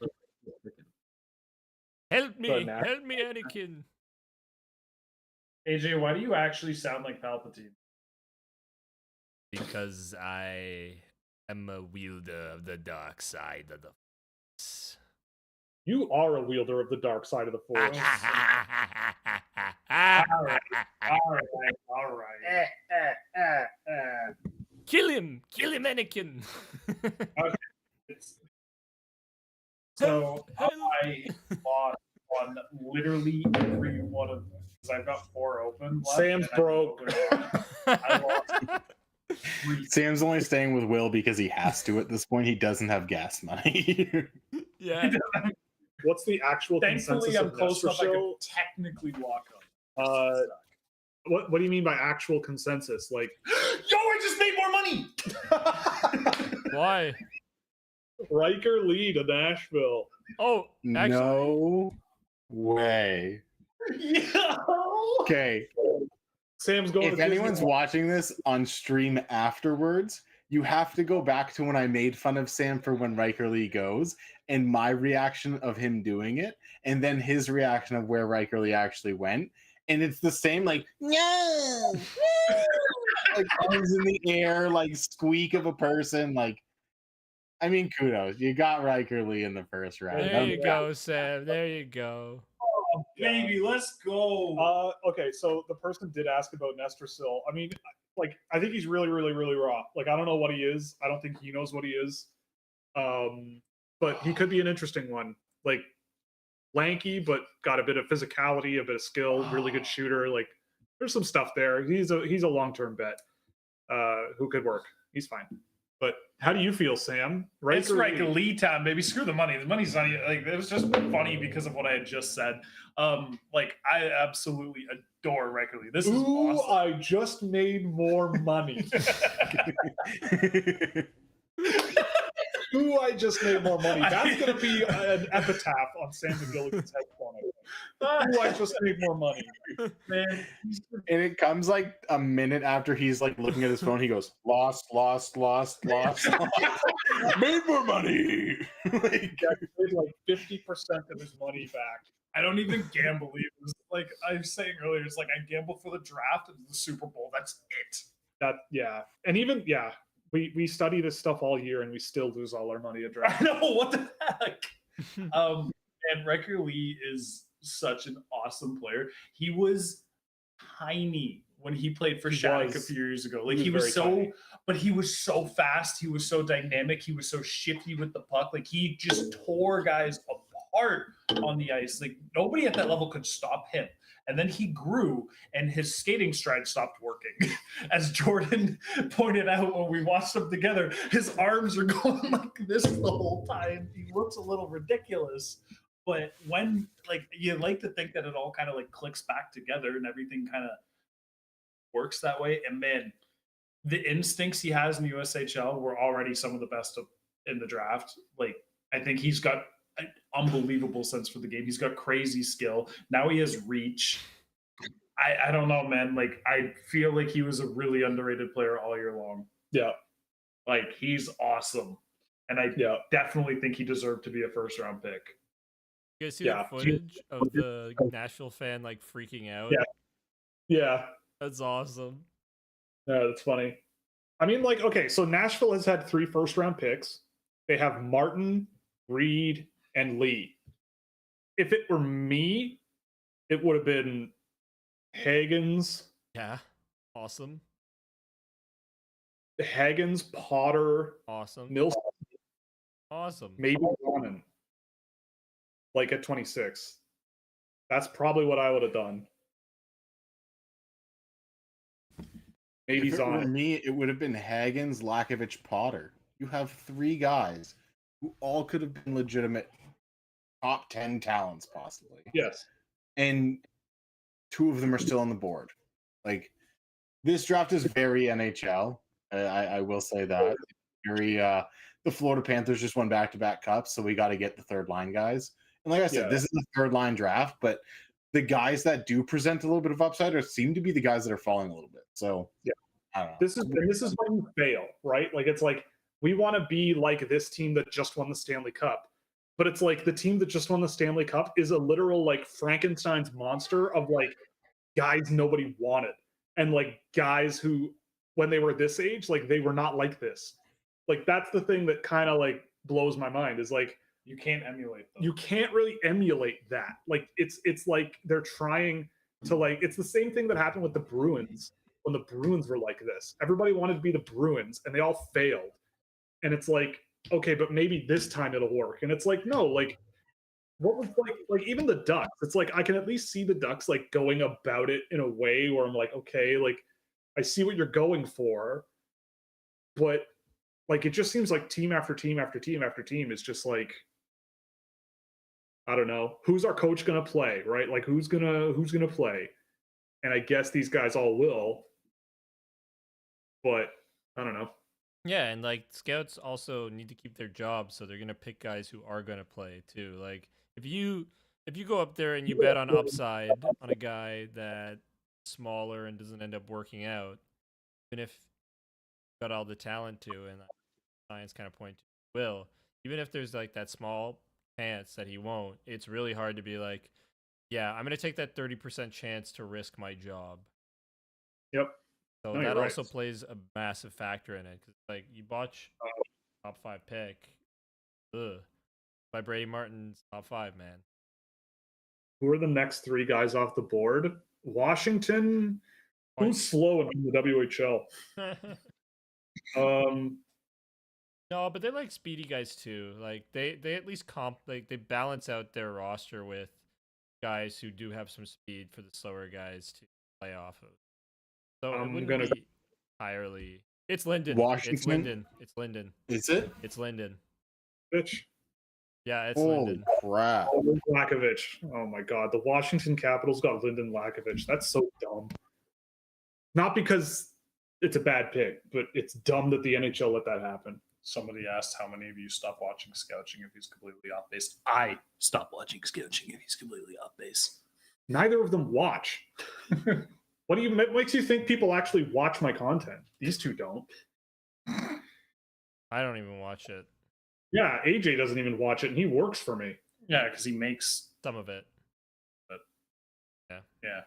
Help me, Sorry, Matt. help me, Anakin. AJ, why do you actually sound like Palpatine? Because I am a wielder of the dark side of the force. You are a wielder of the dark side of the force. All right. Kill him, Anakin. So Help. I lost on literally every one of these. I've got 4 open. Left, Sam's and I broke. opened one. I lost 3. Sam's only staying with Will because he has to at this point. He doesn't have gas money. Yeah. What's the actual Thankfully, consensus I'm of close enough. I Nestrasil? could technically walk up. What do you mean by actual consensus? Like Yo, I just made more money. Why? Riker Lee to Nashville. Oh, actually, No way. Yeah. Okay. Sam's going. If to anyone's Disney. watching this on stream afterwards, you have to go back to when I made fun of Sam for when Riker Lee goes, and my reaction of him doing it, and then his reaction of where Riker Lee actually went, and it's the same, like no, like arms in the air, like squeak of a person, like. I mean, kudos. You got Riker Lee in the first round. There you go, Sam. There you go. Oh, baby, let's go. Okay, so the person did ask about Nestor Sill. I mean, like, I think he's really, really, really raw. Like, I don't know what he is. I don't think he knows what he is. But he could be an interesting one. Like, lanky, but got a bit of physicality, a bit of skill, really good shooter. Like, there's some stuff there. He's a long-term bet who could work. He's fine. But how do you feel, Sam? It's Riker Lee time, baby. Screw the money. The money's not even, like, it was just funny because of what I had just said. Like, I absolutely adore Riker Lee. This is awesome. I just made more money. Ooh, I just made more money. That's going to be an epitaph on Sam McGilligan's headphone. Ooh, I just made more money. Man. And it comes like a minute after he's like looking at his phone. He goes, lost. Made more money. Like 50% of his money back. I don't even gamble. Like I was saying earlier, it's like I gamble for the draft and the Super Bowl. That's it. And even we study this stuff all year and we still lose all our money at draft. I know, what the heck. And Riker Lee is such an awesome player. He was tiny when he played for Shattuck a few years ago. Like he was so tiny. But he was so fast. He was so dynamic. He was so shifty with the puck. Like he just tore guys apart on the ice. Like nobody at that level could stop him. And then he grew and his skating stride stopped working. As Jordan pointed out when we watched them together, his arms are going like this the whole time. He looks a little ridiculous. But when, like, you like to think that it all kind of like clicks back together and everything kind of works that way. And man, the instincts he has in the USHL were already some of the best in the draft. Like, I think he's got an unbelievable sense for the game. He's got crazy skill. Now he has reach. I don't know, man. Like, I feel like he was a really underrated player all year long. Yeah. Like, he's awesome. And I definitely think he deserved to be a first-round pick. You guys see that footage of the Nashville fan like freaking out? Yeah. That's awesome. Yeah, that's funny. I mean, like, okay, so Nashville has had 3 first-round picks. They have Martin, Reed, and Lee. If it were me, it would have been Hagens. Yeah. Awesome. Hagens, Potter. Awesome. Mills. Awesome. Maybe Ronan. Like at 26. That's probably what I would have done. Maybe for me, it would have been Hagens, Lakovich, Potter. You have 3 guys who all could have been legitimate top 10 talents, possibly. Yes. And 2 of them are still on the board. Like, this draft is very NHL. I will say that. Very, the Florida Panthers just won back-to-back cups, so we got to get the third line guys. And like I said, this is a third line draft, but the guys that do present a little bit of upside seem to be the guys that are falling a little bit. So I don't know. This is when you fail, right? Like, it's like we want to be like this team that just won the Stanley Cup, but it's like the team that just won the Stanley Cup is a literal like Frankenstein's monster of like guys nobody wanted, and like guys who when they were this age, like they were not like this. Like that's the thing that kind of like blows my mind is like you can't emulate them. You can't really emulate that. Like it's like they're trying to like it's the same thing that happened with the Bruins when the Bruins were like this. Everybody wanted to be the Bruins and they all failed. And it's like, okay, but maybe this time it'll work. And it's like, no, like what was like even the Ducks, it's like I can at least see the Ducks like going about it in a way where I'm like, okay, like I see what you're going for, but like it just seems like team after team after team after team is just like I don't know, who's our coach gonna play, right? Like who's gonna play? And I guess these guys all will, but I don't know. Yeah, and like scouts also need to keep their jobs, so they're gonna pick guys who are gonna play too. Like if you go up there and you bet on upside on a guy that smaller and doesn't end up working out, even if you've got all the talent to, and science kind of point to will, even if there's like that small chance that he won't, it's really hard to be like, yeah, I'm going to take that 30% chance to risk my job. Yep. So No, that you're also right. plays a massive factor in it, because like you botch top 5 pick, by Brady Martin's top 5, man. Who are the next 3 guys off the board? Washington. Who's slow in the WHL? No, but they like speedy guys too. Like they at least they balance out their roster with guys who do have some speed for the slower guys to play off of. So it I'm wouldn't gonna be entirely. It's Linden. Washington? It's Linden. It's Linden. Is it? It's Linden. bitch. Yeah, it's Holy Linden. crap! Lakovic. Oh my god, the Washington Capitals got Lyndon Lakovic. That's so dumb. Not because it's a bad pick, but it's dumb that the NHL let that happen. Somebody asked how many of you stop watching Scouching if he's completely off base. I stop watching Scouching if he's completely off base. Neither of them watch. What do you makes you think people actually watch my content? These two don't. I don't even watch it. Yeah, AJ doesn't even watch it, and he works for me. Yeah, because he makes. Some of it. Yeah.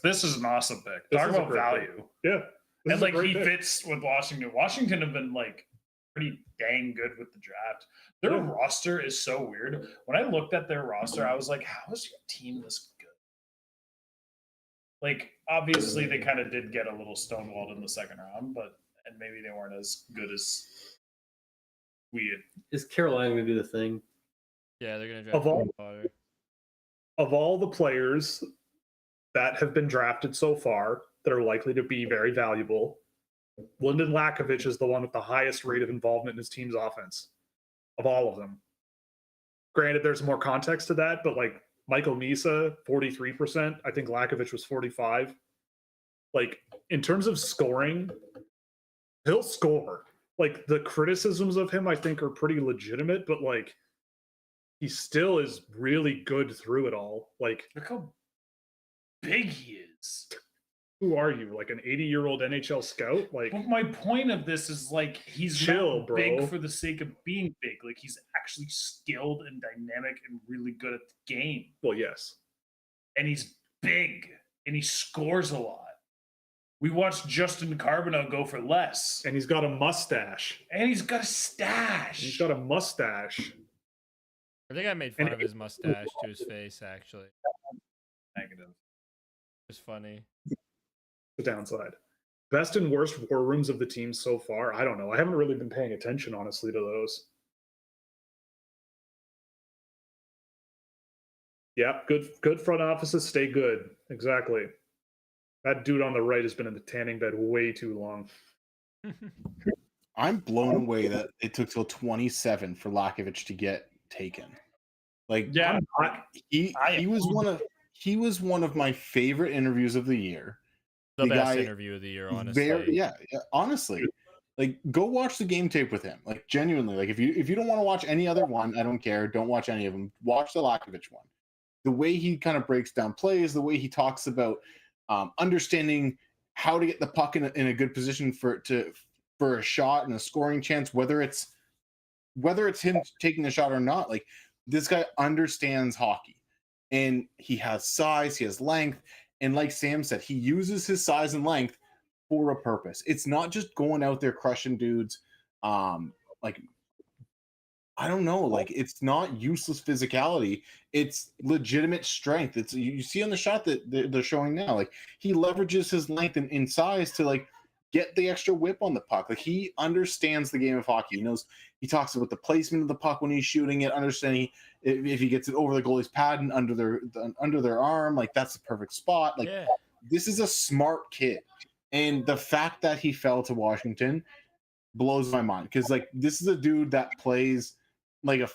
This is an awesome pick. This Talk is a about great value. pick. Yeah, this And is a like great he pick. fits with Washington. Washington have been like pretty dang good with the draft. Their Yeah. roster is so weird. When I looked at their roster, I was like, how is your team this good? Like, obviously they kind of did get a little stonewalled in the second round, and maybe they weren't as good as we had. Is Carolina going to do the thing? Yeah, they're gonna draft Of all- Coote Potter. Of all the players that have been drafted so far that are likely to be very valuable, Lyndon Lakovic is the one with the highest rate of involvement in his team's offense of all of them. Granted, there's more context to that, but like Michael Misa, 43%. I think Lakovic was 45%. Like, in terms of scoring, he'll score. Like, the criticisms of him, I think, are pretty legitimate, but like, he still is really good through it all. Like, Look how big he is. who are you? Like an 80-year-old NHL scout? Like, But my point of this is like he's Chill, not bro. big for the sake of being big. Like he's actually skilled and dynamic and really good at the game. well, yes. And he's big and he scores a lot. We watched Justin Carbonneau go for less. And he's got a mustache. And he's got a stash. He's got a mustache. I think I made fun And of his mustache to his face. Actually, Negative. it's funny. The downside. Best and worst war rooms of the team so far? I don't know. I haven't really been paying attention, honestly, to those. Yeah, good front offices stay good. Exactly. That dude on the right has been in the tanning bed way too long. I'm blown away that it took till 27 for Lakovic to get taken. Like, Yeah. he was one of my favorite interviews of the year. The The best guy- interview of the year, honestly. Yeah, honestly. Like, go watch the game tape with him. Like, genuinely. Like, if you don't want to watch any other one, I don't care. Don't watch any of them. Watch the Lakovic one. The way he kind of breaks down plays, the way he talks about understanding how to get the puck in a good position for a shot and a scoring chance, whether it's him taking the shot or not. Like, this guy understands hockey, and he has size, he has length, and like Sam said, he uses his size and length for a purpose. It's not just going out there crushing dudes. Like, I don't know, like, it's not useless physicality. It's legitimate strength. It's, you see on the shot that they're showing now, like, he leverages his length and size to like get the extra whip on the puck. Like, he understands the game of hockey. He talks about the placement of the puck when he's shooting it, understanding if he gets it over the goalie's pad and under their arm, like, that's the perfect spot. Like, Yeah. this is a smart kid. And the fact that he fell to Washington blows my mind, because like, this is a dude that plays like a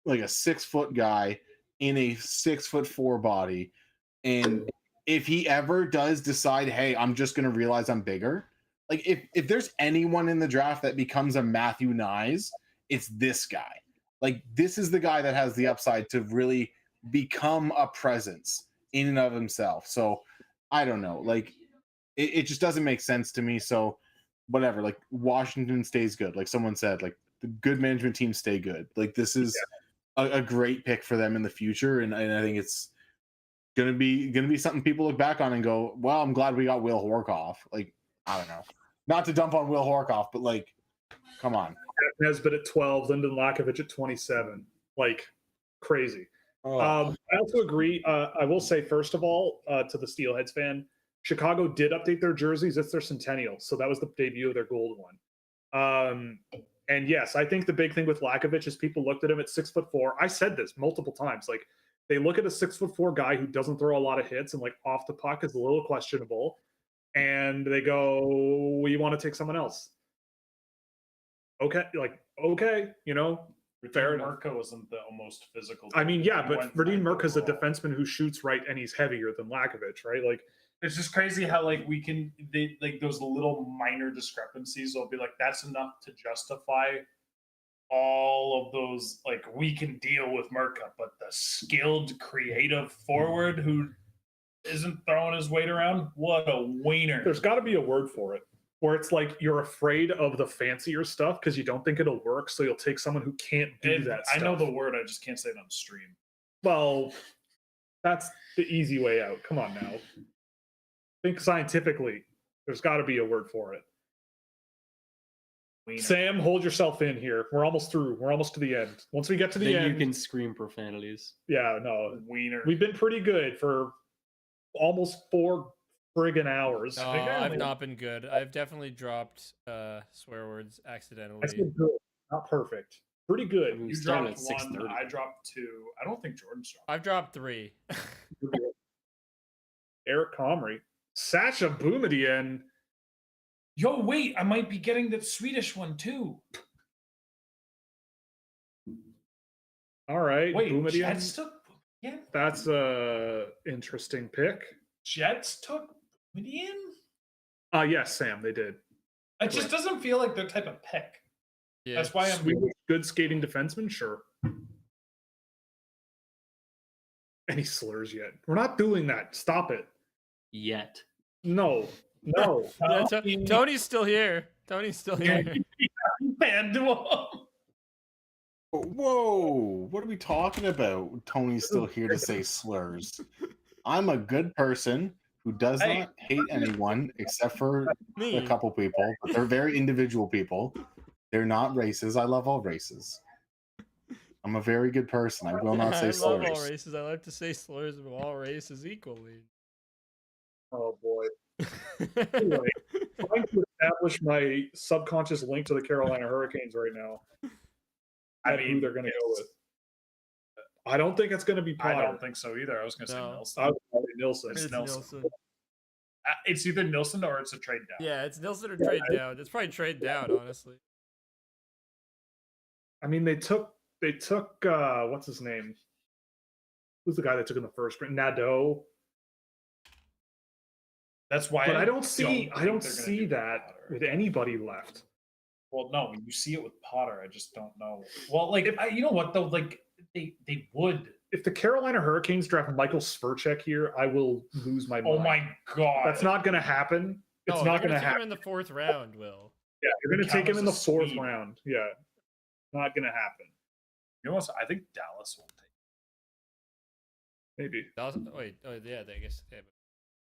6-foot guy in a 6'4" body, and if he ever does decide, hey, I'm just gonna realize I'm bigger, like, if there's anyone in the draft that becomes a Matthew Nyes, it's this guy. Like, this is the guy that has the upside to really become a presence in and of himself. So I don't know. Like, it just doesn't make sense to me. So, whatever. Like, Washington stays good. Like someone said, like the good management teams stay good. Like this is a great pick for them in the future, and I think it's gonna be something people look back on and go, well, I'm glad we got Will Horkoff. Like, I don't know, not to dump on Will Horkoff, but like, come on. Nesbitt at 12, Lyndon Lakovich at 27. Like, crazy. Oh, I also agree. I will say, first of all, to the Steelheads fan, Chicago did update their jerseys. It's their centennial, so that was the debut of their gold one. And yes, I think the big thing with Lakovich is people looked at him at 6'4". I said this multiple times. Like, they look at a 6'4" guy who doesn't throw a lot of hits and like off the puck is a little questionable, and they go, "We want to take someone else." Okay, you know, fair enough. Mrtka wasn't the most physical. I mean, yeah, He but went Radim right Mrtka's a overall. defenseman who shoots right and he's heavier than Lakovich, right? Like, It's just crazy how like they like those little minor discrepancies will be like that's enough to justify all of those. Like we can deal with Mrtka, but the skilled, creative forward who isn't throwing his weight around, what a wiener! there's got to be a word for it, where it's like you're afraid of the fancier stuff because you don't think it'll work, so you'll take someone who can't do that I stuff. know the word, I just can't say it on stream. Well, that's the easy way out. Come on now. Think scientifically. There's got to be a word for it. Wiener. Sam, hold yourself in here. We're almost through. We're almost to the end. Once we get to the Then end, you can scream profanities. yeah, no, Wiener. we've been pretty good for almost 4 friggin' hours. No, I've not been good. I've definitely dropped swear words accidentally. I said good, not perfect. Pretty I good. mean, You started dropped at one. 6:30. I dropped two. I don't think Jordan's dropped. I've dropped 3. Eric Comrie, Sasha Boumedienne. Yo, wait! I might be getting the Swedish one too. All right, Wait, Boumedienne. Jets took. Yeah, That's a interesting pick. Jets took Median. Yes, Sam, they did. It just doesn't feel like their type of pick. Yeah. That's why I'm. Swedish good skating defenseman, sure. Any slurs yet? We're not doing that. Stop it. Yet. No. Yeah, Tony's still here. Tony's still here. Banned him. Whoa, what are we talking about? Tony's still here to say slurs. I'm a good person who does Hey. not hate anyone except for a Me. couple people, but they're very individual people. They're not races. I love all races. I'm a very good person. I will not say I love all slurs. races. I like to say slurs of all races equally. Oh boy. Anyway, trying to establish my subconscious link to the Carolina Hurricanes right now. I And who mean, they're going to go with. I don't think it's going to be I Potter. don't think so either. I was going to say No. Nelson. I would say Nilsson. It's It's Nelson. Nilsson. It's either Nilsson or it's a trade down. Yeah, it's Nilsson or trade down. It's probably trade down, honestly. I mean, they took what's his name? Who's the guy that took in the first round? Nadeau. That's why. But I don't think see they're gonna see do that Potter. with anybody left. Well, no, you see it with Potter. I just don't know. Well, like you know what though? Like they would. If the Carolina Hurricanes draft Michael Sverchek here, I will lose my mind. Oh my god, That's not going to happen. It's No, not they're going to take him happen. in the 4th round, Will. Yeah, you're going to take Count him in the as a 4th Swede. round. Yeah, not going to happen. You know what? I think Dallas will take. Maybe Wait, oh yeah, I guess. Yeah,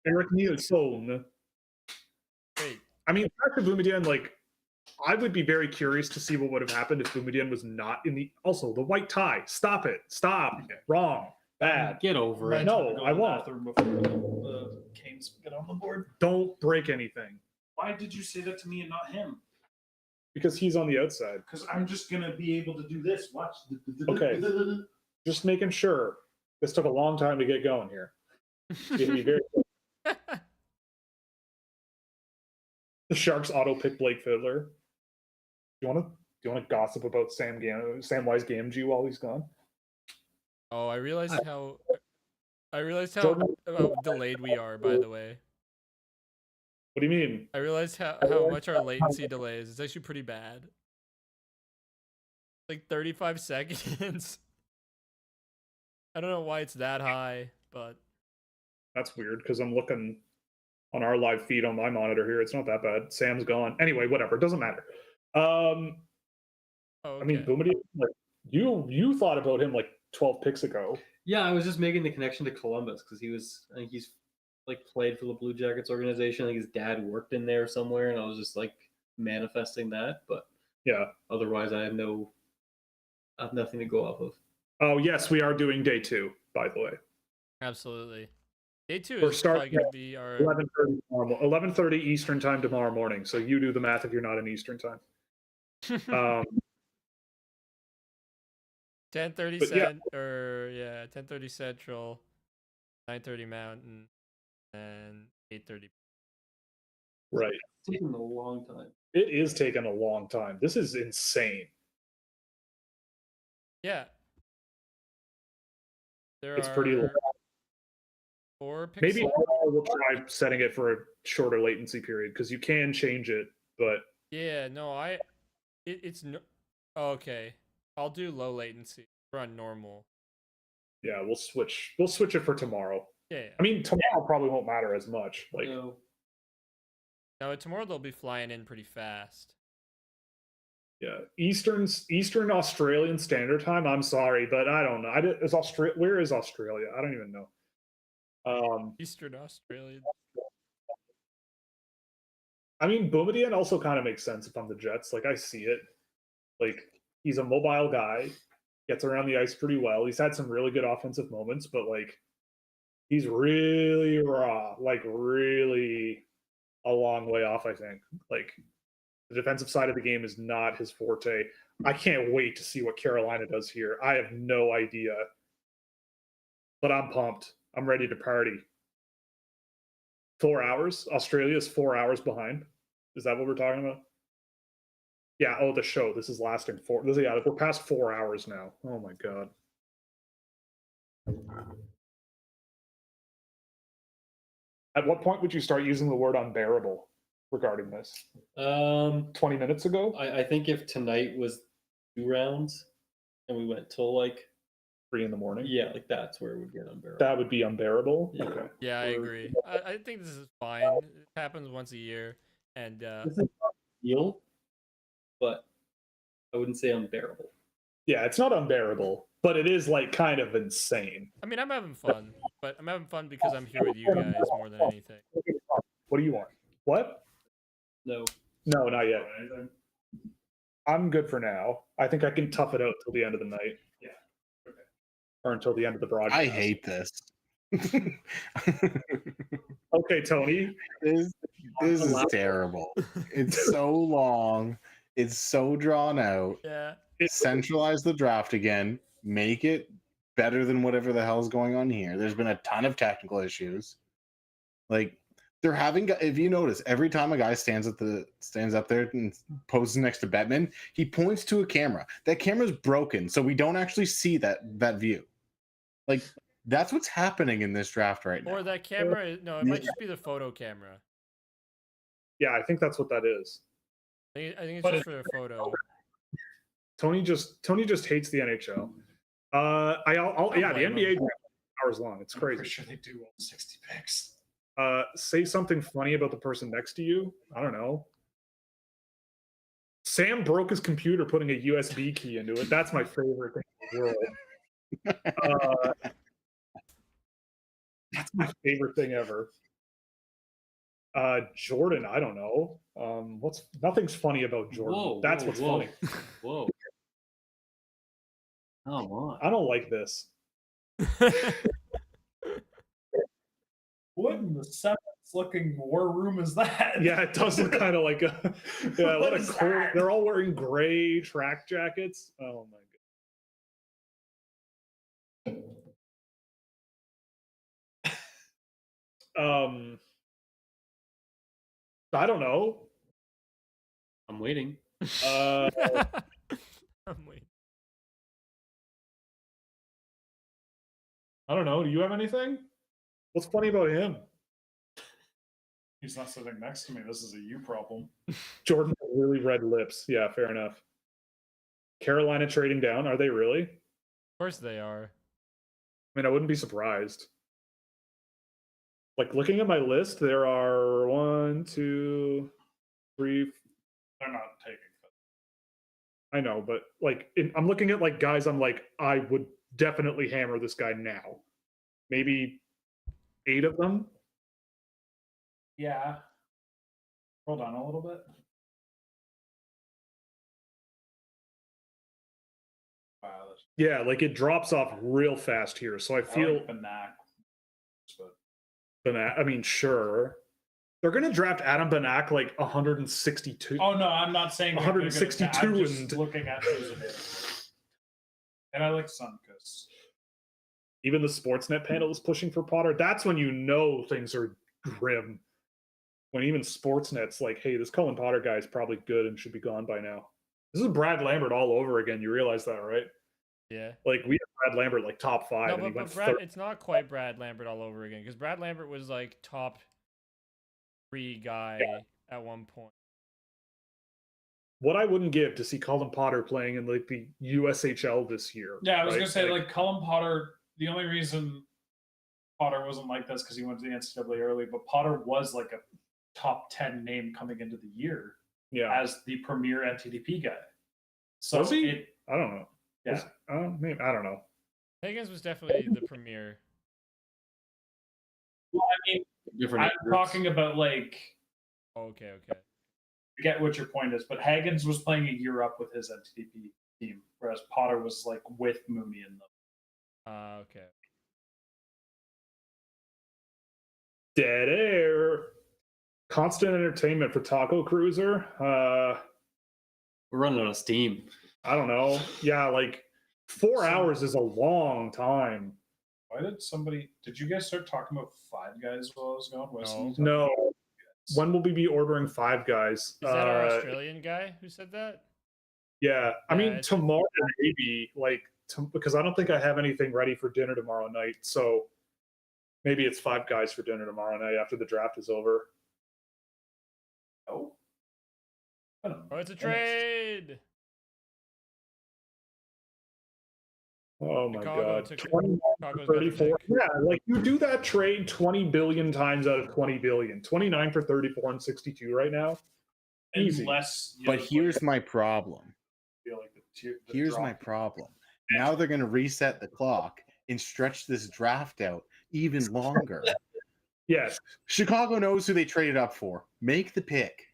Eric Nielsen. but, wait, I mean, back to Boumedienne, like, I would be very curious to see what would have happened if Boumedienne was not in the. Also, the white tie. Stop it. Stop. Okay. Wrong. Bad. Get over Right. it. No, I won't. Before the Canes get on the board. Don't break anything Why did you say that to me and not him? because he's on the outside. Because I'm just gonna be able to do this. Watch. Okay. Just making sure. This took a long time to get going here. You have to be very. The Sharks auto pick Blake Fiddler. Do you want to gossip about Samwise Gamgee while he's gone? Oh, I realized how Jordan- delayed we are. By the way, What do you mean? I realized how much our latency delay is. It's actually pretty bad. Like 35 seconds. I don't know why it's that high, but That's weird because I'm looking on our live feed on my monitor here. It's not that bad. Sam's gone. Anyway, whatever. It doesn't matter. Okay. I mean, Boumediene, like you thought about him like 12 picks ago. Yeah, I was just making the connection to Columbus because I think he's like played for the Blue Jackets organization. I think his dad worked in there somewhere, and I was just like manifesting that. But yeah, otherwise, I have nothing to go off of. Oh yes, we are doing day 2, by the way. Absolutely. Day 2 We're is starting probably going to be our 11:30 Eastern time tomorrow morning. So you do the math if you're not in Eastern time. 10:30 but yeah. 10:30 Central, 9:30 Mountain, and 8:30. Right. It's taken a long time. It is taking a long time. This is insane. Yeah. It's pretty long. 4 pixels. Maybe we'll try setting it for a shorter latency period because you can change it, but Yeah, no, it's no. Okay, I'll do low latency. We're on normal. yeah, we'll switch it for tomorrow. Yeah. I mean, tomorrow probably won't matter as much. Like, No, tomorrow they'll be flying in pretty fast. yeah, Eastern Australian Standard Time. I'm sorry, but I don't know. Where is Australia? I don't even know. Eastern Australian. I mean, Boumediene also kind of makes sense if I'm the Jets. Like, I see it. Like, he's a mobile guy, gets around the ice pretty well. He's had some really good offensive moments, but like, he's really raw. Like, really a long way off. I think. Like, the defensive side of the game is not his forte. I can't wait to see what Carolina does here. I have no idea, but I'm pumped. I'm ready to party. 4 hours. Australia's 4 hours behind. Is that what we're talking about? Yeah. Oh, the show. This is lasting yeah, we're past 4 hours now. Oh my god. At what point would you start using the word unbearable regarding this? 20 minutes ago? I think if tonight was 2 rounds and we went till like 3 in the morning? Yeah, like that's where it would get unbearable. That would be unbearable? Yeah. Okay. Yeah, I agree. I think this is fine. It happens once a year, and This is deal, but I wouldn't say unbearable. Yeah, it's not unbearable, but it is like kind of insane. I mean, I'm having fun, but I'm having fun because I'm here with you guys more than anything. What do you want? What? No. No, not yet. I'm good for now. I think I can tough it out till the end of the night. Yeah. Okay. Or until the end of the broadcast. I hate this. Okay, Tony. This is terrible. It's so long. It's so drawn out. Yeah. Centralize the draft again. Make it better than whatever the hell's going on here. There's been a ton of technical issues. Like they're having, if you notice, every time a guy stands up there and poses next to Bettman, he points to a camera. That camera's broken, so we don't actually see that view. Like that's what's happening in this draft right now. Or that camera? No, it might just be the photo camera. Yeah, I think that's what that is. I think it's just for the photo. Tony just hates the NHL. Yeah, the NBA draft is hours long. It's I'm crazy. pretty sure they do all 60 picks. Say something funny about the person next to you. I don't know. Sam broke his computer putting a USB key into it. That's my favorite thing in the world. That's my favorite thing ever. Jordan, I don't know. Nothing's funny about Jordan. That's what's funny. Whoa. Come on. I don't like this. What in the seventh looking war room is that? Yeah, it does look kind of like a. Yeah, what a is cool. that? They're all wearing gray track jackets. Oh my god. I don't know. I'm waiting. Uh, I'm waiting. I don't know. Do you have anything? What's funny about him? He's not sitting next to me. This is a you problem. Jordan has really red lips. Yeah, fair enough. Carolina trading down. Are they really? Of course they are. I mean, I wouldn't be surprised. Like looking at my list, there are 1, 2, 3. They're not taking. I know, but like I'm looking at like guys. I'm like, I would definitely hammer this guy now. Maybe 8 of them. Yeah. Hold on a little bit. Wow. Yeah, like it drops off real fast here. So I feel. like Banak, but I mean, sure. They're going to draft Adam Banak like 162. Oh no, I'm not saying 162 I'm just and looking at who's available. And I like Sunkus. Even the Sportsnet panel is pushing for Potter. That's when you know things are grim. When even Sportsnet's like, hey, this Cullen Potter guy is probably good and should be gone by now. This is Brad Lambert all over again. You realize that, right? Yeah. Like we have Brad Lambert like top 5. No, and he but went Brad, third. it's not quite Brad Lambert all over again because Brad Lambert was like top 3 guy at one point. What I wouldn't give to see Cullen Potter playing in like the USHL this year. Yeah, I was right? gonna say like Cullen Potter. The only reason Potter wasn't like this because he went to the NCAA early, but Potter was like a top 10 name coming into the year as the premier NTDP guy. So was he? I don't know. Yeah. Maybe, I don't know. Hagens was definitely the premier. Well, I mean, Different. I'm talking about like. Okay. I get what your point is, but Hagens was playing a year up with his NTDP team, whereas Potter was like with Mooney and them. Okay. Dead air. Constant entertainment for Taco Cruiser. We're running out of steam. I don't know. Yeah, like 4 hours is a long time. Why did you guys start talking about 5 guys while I was gone? No. When will we be ordering 5 guys? Is that our Australian guy who said that? Yeah. I mean, it's- tomorrow maybe, like, because I don't think I have anything ready for dinner tomorrow night. So maybe it's 5 guys for dinner tomorrow night after the draft is over. Oh. Oh, it's a trade. Oh my Chicago God. took 20 Chicago's better 34. pick. Yeah, like you do that trade 20 billion times out of 20 billion. 29 for 34 and 62 right now. Easy. Unless But here's my problem. feel like the Here's drop- my problem. Now they're going to reset the clock and stretch this draft out even longer. Yes. Chicago knows who they traded up for. Make the pick.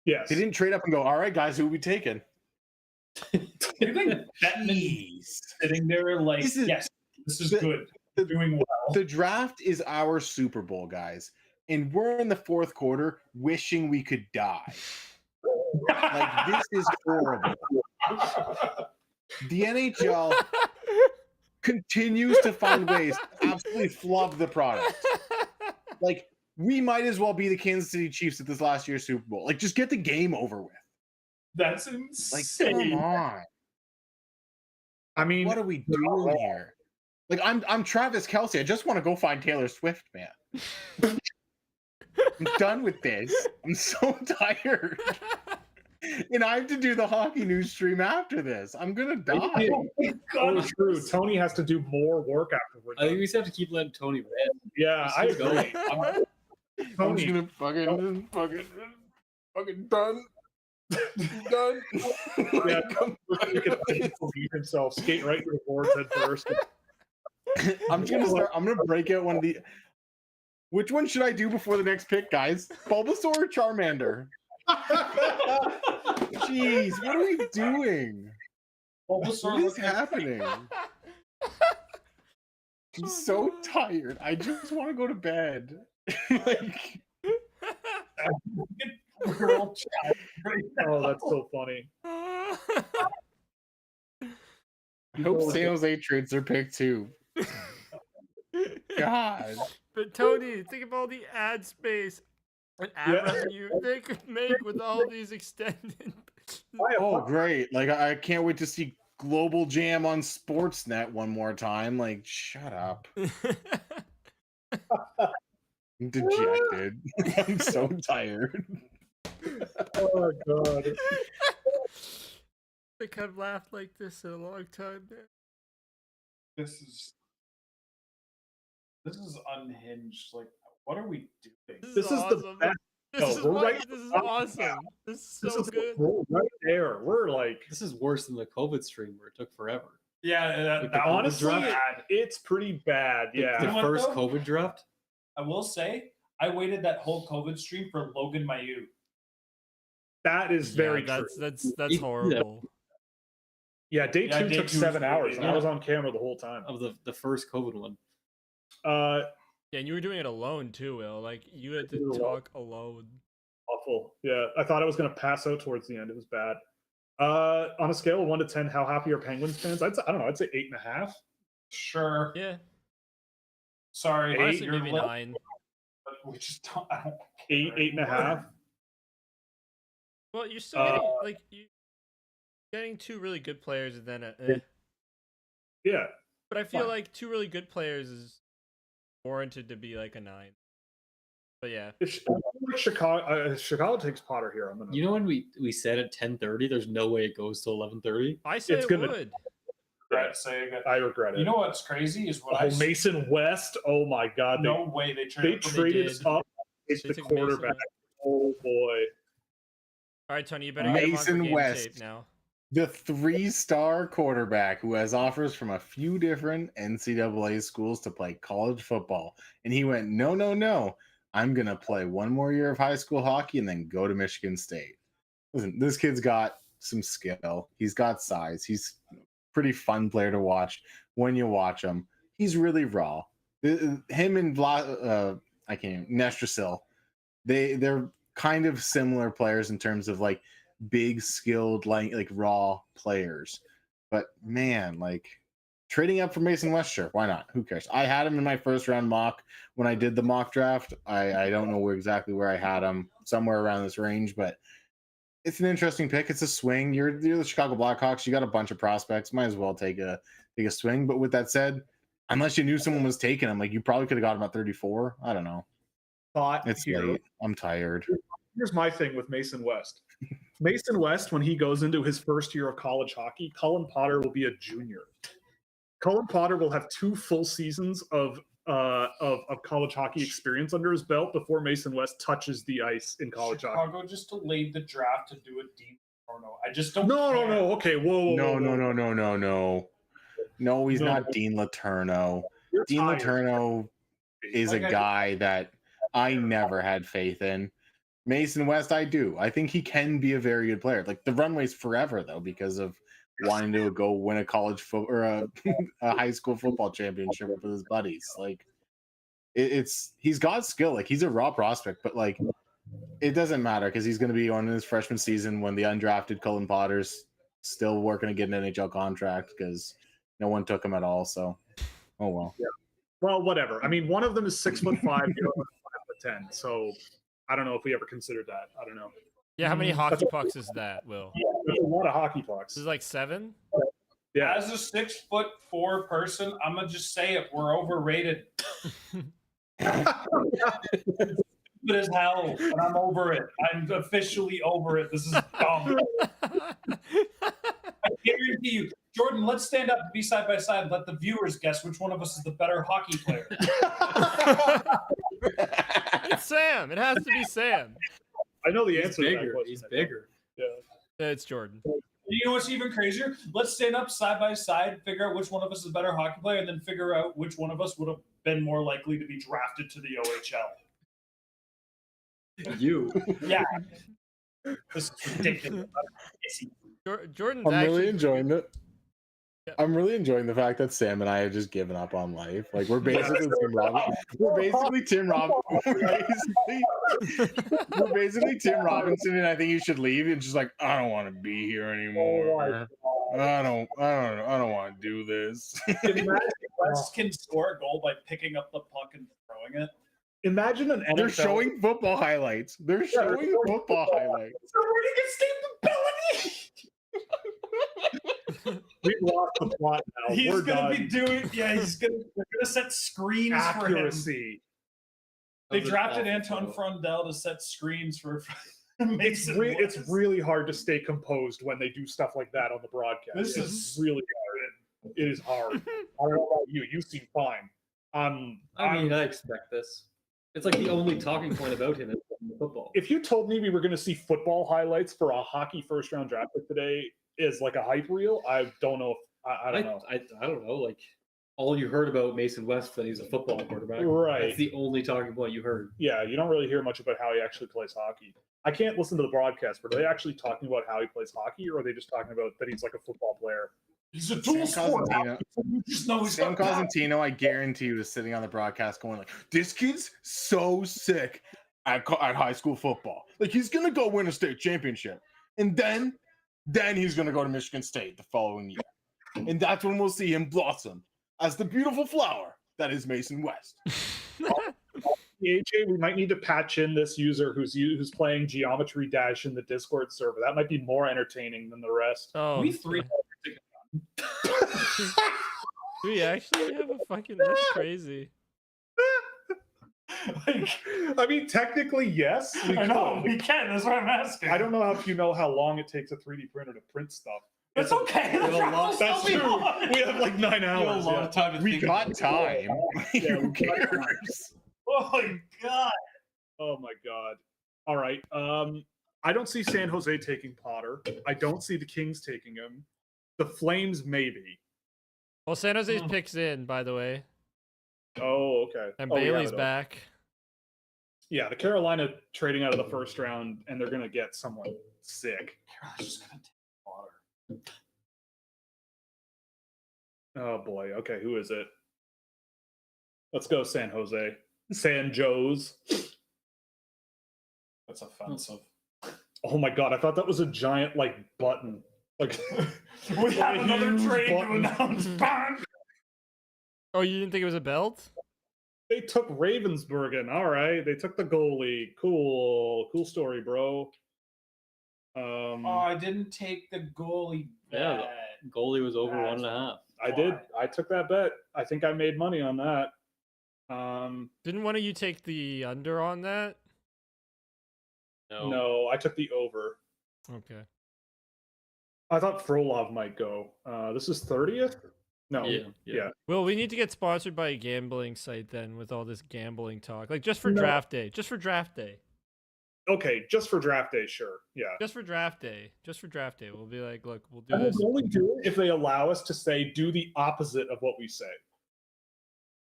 Yes. They didn't trade up and go, all right, guys, who are we taking? Do you think Bettman Jeez. sitting there like, This is- yes, this is the- good. the- Doing well. The draft is our Super Bowl, guys. And we're in the 4th quarter wishing we could die. Like, this is horrible. The NHL continues to find ways to absolutely flub the product. Like, we might as well be the Kansas City Chiefs at this last year's Super Bowl. Like, just get the game over with. That's Like, insane. come on. I mean, What are we doing here? Like, I'm Travis Kelce. I just want to go find Taylor Swift, man. I'm done with this. I'm so tired. And I have to do the hockey news stream after this. I'm gonna die. oh, true. Tony has to do more work afterwards. I think we just have to keep letting Tony rant. Yeah, I Just keep agree. going. I'm Tony, just gonna fucking done. Done. yeah, he can believe himself, skate right to the boards head first. I'm gonna break out one of the. Which one should I do before the next pick, guys? Bulbasaur or Charmander? Jeez, what are we doing? What is happening? I'm so tired. I just want to go to bed. Like, Oh, that's so funny. I hope San Jose trades their pick too. God. But Tony, think of all the ad space and ad Yeah. revenue they could make with all these extended. Oh, great. Like, I can't wait to see Global Jam on Sportsnet one more time. Like, shut up. I'm dejected. I'm so tired. Oh God. I could have laughed like this in a long time, man. This is unhinged. Like, What are we doing? This is the awesome. best. This No, is we're what- right This is up awesome. now. This is This so is good. we're right there. We're like, This is worse than the COVID stream where it took forever. Yeah, Like that the one was honestly, bad. it's pretty bad. The, Yeah. the You know what, first though? COVID draft. I will say, I waited that whole COVID stream for Logan Mailloux. That is very yeah, true. that's Yeah. horrible. Yeah, day Yeah, two day took two was 7 really hours, and I good. was on camera the whole time. Of the first COVID one. Yeah, and you were doing it alone too, Will. Like you had You were to alone. talk alone. Awful. Yeah, I thought I was gonna pass out towards the end. It was bad. On a scale of 1 to 10, how happy are Penguins fans? I don't know. I'd say 8.5. Sure. Yeah, Sorry, honestly, you're maybe low, 9. but we just don't. I don't Eight, care 8.5. anymore. Well, you're still you getting 2 really good players, and then Yeah. But I feel Fine. like 2 really good players is warranted to be like a 9. But yeah, If Chicago takes Potter here, I'm gonna. You know when we said at 10:30, there's no way it goes to 11:30. I say It's it gonna- would. Right, say again. I regret it. You know what's crazy is what Oh, Mason West. Oh my God. No way they They traded. traded did. up. It's They the took Mason quarterback. West. Oh boy. All right, Tony, you better get him on for Mason game West. shape now. The 3-star quarterback who has offers from a few different NCAA schools to play college football. And he went, no, no, no. I'm going to play 1 more year of high school hockey and then go to Michigan State. Listen, this kid's got some skill. He's got size. He's a pretty fun player to watch when you watch him. He's really raw. Him and Nestrasil, they're kind of similar players in terms of like big, skilled, like raw players. But man, like trading up for Mason West, sure, why not? Who cares? I had him in my first round mock when I did the mock draft. I don't know exactly where I had him, somewhere around this range, but it's an interesting pick. It's a swing. You're the Chicago Blackhawks. You got a bunch of prospects. Might as well take a swing. But with that said, unless you knew someone was taking him, like you probably could have got him at 34. I don't know. Thought It's here. late. I'm tired. Here's my thing with Mason West. Mason West, when he goes into his first year of college hockey, Cullen Potter will be a junior. Cullen Potter will have 2 full seasons of college hockey experience under his belt before Mason West touches the ice in college hockey. Chicago just delayed the draft to do a Dean Letourneau. I just don't. No, care. Okay, whoa. No, he's No. not Dean Letourneau. You're Dean tired. Letourneau is a Like, guy that I never had faith in. Mason West, I do. I think he can be a very good player. Like the runway's forever though, because of wanting to go win a college or a high school football championship with his buddies. Like he's got skill. Like he's a raw prospect, but like it doesn't matter because he's going to be on his freshman season when the undrafted Cullen Potter's still working to get an NHL contract because no one took him at all. So, oh well. Yeah. Well, whatever. I mean, one of them is 6'5", the other one is 5'10". So I don't know if we ever considered that. I don't know. Yeah, how many hockey pucks is that, Will? There's a lot of hockey pucks. This is like 7? Yeah. As a 6'4" person, I'm gonna just say it. We're overrated. Good as hell, and I'm over it. I'm officially over it. This is dumb. I guarantee you, Jordan. Let's stand up and be side by side. Let the viewers guess which one of us is the better hockey player. It's Sam. It has to be Sam. I know the He's answer to that bigger. question. He's bigger. Yeah. It's Jordan. You know what's even crazier? Let's stand up side by side, figure out which one of us is a better hockey player, and then figure out which one of us would have been more likely to be drafted to the OHL. You. Yeah. This is ridiculous. Jordan's I'm actually really enjoying it. Yeah. I'm really enjoying the fact that Sam and I have just given up on life. Like we're basically Tim Robinson. We're basically Tim Robinson, and I think you should leave. And just like I don't want to be here anymore. I don't want to do this. Imagine West can score a goal by picking up the puck and throwing it. Imagine an NFL. They're showing football highlights. They're showing football highlights. We've lost the plot now. He's We're gonna done. be doing. Yeah, they're gonna set screens for him. Accuracy. They drafted Anton Frondell to set screens for. It's really hard to stay composed when they do stuff like that on the broadcast. This It's is- really hard. It is hard. I don't know about you. You seem fine. I mean, I expect this. It's like the only talking point about him is football. If you told me we were going to see football highlights for a hockey first round draft pick today is like a hype reel, I don't know. I don't know. I don't know. Like all you heard about Mason West that he's a football quarterback. Right. That's the only talking point you heard. Yeah, you don't really hear much about how he actually plays hockey. I can't listen to the broadcast, but are they actually talking about how he plays hockey, or are they just talking about that he's like a football player? He's a dual sport. You just know he's Sam got Cosentino, I guarantee you, was sitting on the broadcast going like, "This kid's so sick at high school football. Like he's gonna go win a state championship, and then he's gonna go to Michigan State the following year, and that's when we'll see him blossom as the beautiful flower that is Mason West." AJ, we might need to patch in this user who's playing Geometry Dash in the Discord server. That might be more entertaining than the rest. Oh, We three. do we actually have a fucking? That's crazy. Like, I mean, technically, yes. We I know could. we can. That's what I'm asking. I don't know if you know how long it takes a 3D printer to print stuff. It's okay. The have a draft lot- will still That's be true. on. We have like 9 hours. Yeah. time to We think got about it. time. Yeah, Who we got time. cares? Oh my god. Oh my god. All right. I don't see San Jose taking Potter. I don't see the Kings taking him. The Flames maybe. Well, San Jose's picks in, by the way, Oh, okay. and Oh, yeah, Bailey's though. back. Yeah, the Carolina trading out of the first round, and they're gonna get someone sick. Carolina's just gonna take Potter. Oh boy. Okay, who is it? Let's go San Jose. San Joe's. That's offensive. Oh my god, I thought that was a giant like button. Like We have a another huge trade to button. announce. Bang! Oh, you didn't think it was a belt? They took Ravensburgen. All right, they took the goalie. Cool story, bro. Oh, I didn't take the goalie. Yeah, bet. Goalie was over That's- 1.5. I did. I took that bet. I think I made money on that. Didn't one of you take the under on that? No, I took the over. Okay. I thought Frolov might go. This is 30th? No. Yeah. Well, we need to get sponsored by a gambling site then with all this gambling talk. Like just for draft day. Just for draft day. Okay, just for draft day, sure. Yeah. Just for draft day. Just for draft day. We'll be like, look, we'll do I this. will only do it if they allow us to say do the opposite of what we say.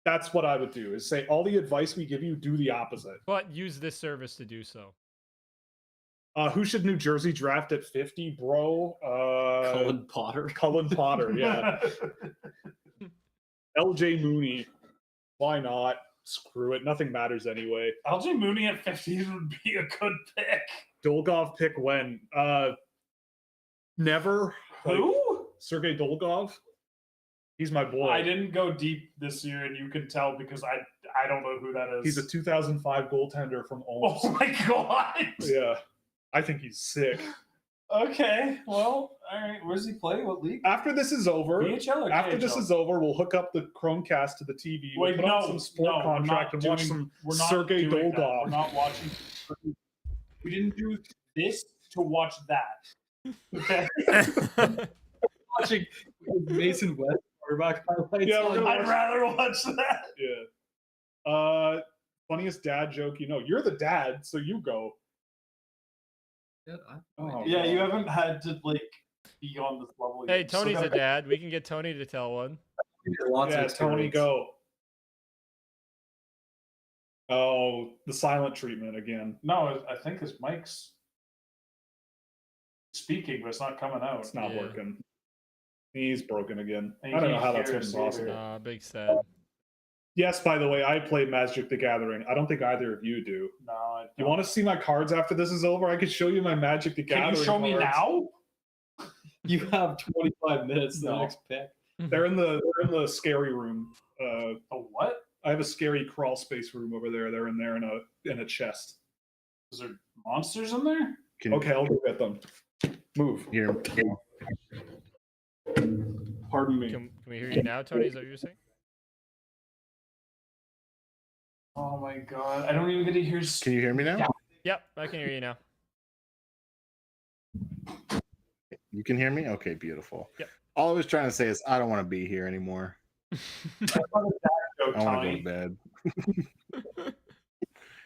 That's what I would do, is say all the advice we give you, do the opposite. But use this service to do so. Who should New Jersey draft at 50, bro? Cullen Potter. Cullen Potter, yeah. LJ Mooney. Why not? Screw it. Nothing matters anyway. LJ Mooney at 50 would be a good pick. Dolgov pick when? Never. Like, Who? Sergei Dolgov. He's my boy. I didn't go deep this year, and you can tell because I don't know who that is. He's a 2005 goaltender from Ulm. Oh my god. Yeah. I think he's sick. Okay. Well, all right. Where does he play? What league? After this is over, VHL or after this KHL? is over, we'll hook up the Chromecast to the TV. We'll Wait, put on no, some sport no, we're contract not and watch doing- some we're not Sergei doing that. Dolgov. We're not watching. We didn't do this to watch that. Okay. Watching Mason West quarterback highlights. Yeah, we're gonna I'd rather watch that. Yeah. Funniest dad joke you know. You're the dad, so you go. Oh, Yeah, God. you haven't had to like be on this level. Hey, yet. So Tony's a gotta- dad. We can get Tony to tell one. Lots of Yeah, Tony, experience. go. Oh, the silent treatment again. No, I think his mic's speaking, but it's not coming out. It's not Yeah. working. He's broken again. And I you don't know can't how that's hear even us possible. either. Big sad. Yes, by the way, I play Magic the Gathering. I don't think either of you do. No, I You don't. want to see my cards after this is over? I could show you my Magic the Can Gathering. you show me cards. now? You have 25 minutes to the No. next pick. They're in the scary room. A what? I have a scary crawl space room over there. They're in there in a chest. Is there monsters in there? Can you Okay, I'll go get them. Move. hear? Pardon me. Can we hear you now, Tony? Is that what you're saying? Oh my god, I don't even get to hear. Can you hear me now? Yep, I can hear you now. You can hear me? Okay, beautiful. Yep. All I was trying to say is I don't want to be here anymore. Joke, I want to go Tony. to bed.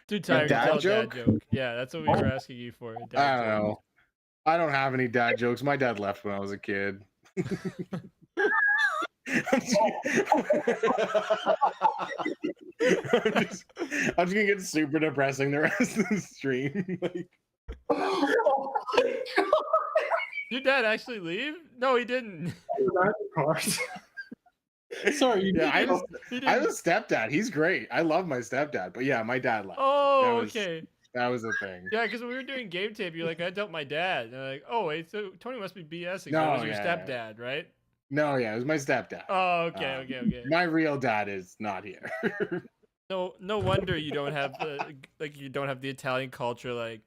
Too tired to dad tell joke? dad joke. Yeah, that's what we were asking you for. A dad I don't joke. know. I don't have any dad jokes. My dad left when I was a kid. I'm just gonna get super depressing the rest of the stream. Like, Your dad actually leave? No, he didn't. Sorry, you yeah, I He have a didn't. stepdad. He's great. I love my stepdad. But yeah, my dad left. Oh, That was- okay. That was a thing. Yeah, because when we were doing game tape, you're like, I dumped my dad. And I'm like, oh, wait, so Tony must be BSing. No, That was your yeah, stepdad, right? No, yeah, it was my stepdad. Oh, okay, Um, okay. My real dad is not here. No wonder you don't have you don't have the Italian culture like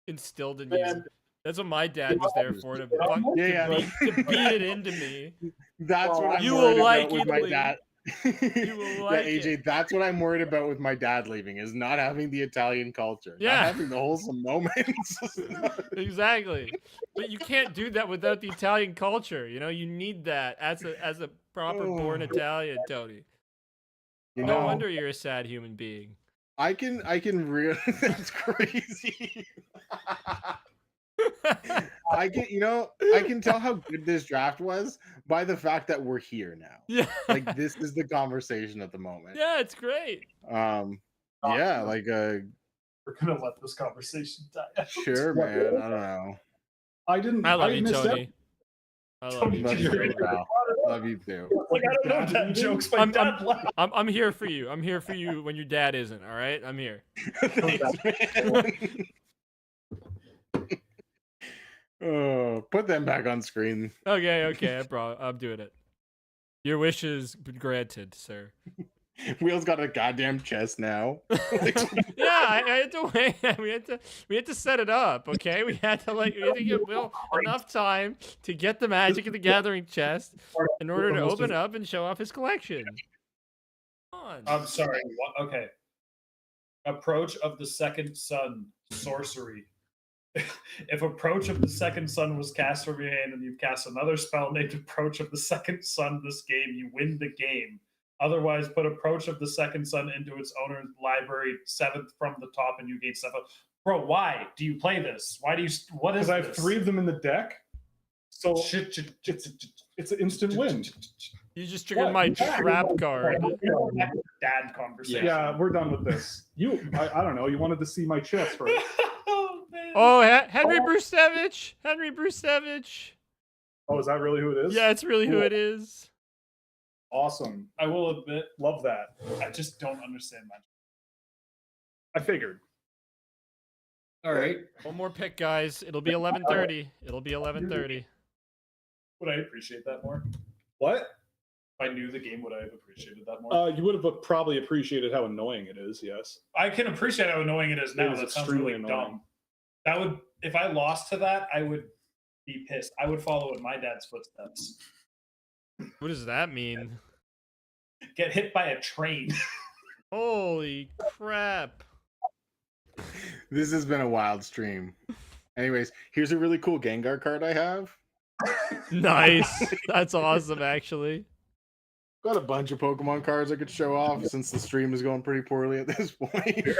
instilled in you. That's what my dad was there for to Yeah, beat it into me. That's what I'm You worried will like about with my Italy. dad. You will like yeah, AJ, it. that's what I'm worried about with my dad leaving is not having the Italian culture. Yeah. Not having the wholesome moments. Exactly. But you can't do that without the Italian culture. You know, you need that as a proper born Italian, Tony. You No know, wonder you're a sad human being. I can really that's crazy. I can tell how good this draft was by the fact that we're here now. Yeah. Like this is the conversation at the moment. Yeah, it's great. Yeah, like We're gonna let this conversation die out. sure, man. I don't know. I didn't. I love you, missed that. Tony. I love you. Love you You're too, pal. Love you too. Like, I don't know dad jokes. My I'm- dad left. I'm here for you. I'm here for you when your dad isn't. All right, I'm here. Thanks, man. Oh, put them back on screen. Okay, I'm doing it. Your wish is granted, sir. Wheel's got a goddamn chest now. Yeah, I had to wait. We had to set it up. Okay, we had to give Will enough time to get the Magic of the Gathering chest in order to open up and show off his collection. Come on. I'm sorry. Okay. Approach of the second sun, sorcery. If Approach of the Second Sun was cast from your hand and you cast another spell named Approach of the Second Sun this game, you win the game. Otherwise, put Approach of the Second Sun into its owner's library, 7th from the top, and you gain 7. Bro, why do you play this? Why do you? What is Because I have this? 3 of them in the deck. So It's it's an instant win. You just triggered What? my Yeah. trap card. Dad conversation. Yeah, we're done with this. I don't know. You wanted to see my chest, right? Oh, man. Oh, Henry Brustevich. Henry Brustevich. Oh, is that really who it is? Yeah, it's really who Cool. it is. Awesome. I will admit, Love that. I just don't understand that. I figured. All right. One more pick, guys. It'll be 11:30. It'll be 11:30. Would I appreciate that more? What? If I knew the game, would I have appreciated that more? You would have probably appreciated how annoying it is. Yes. I can appreciate how annoying it is now. is That sounds extremely really annoying. dumb. That would, if I lost to that, I would be pissed. I would follow in my dad's footsteps. What does that mean? Get hit by a train. Holy crap. This has been a wild stream. Anyways, here's a really cool Gengar card I have. Nice. That's awesome, actually. Got a bunch of Pokemon cards I could show off since the stream is going pretty poorly at this point.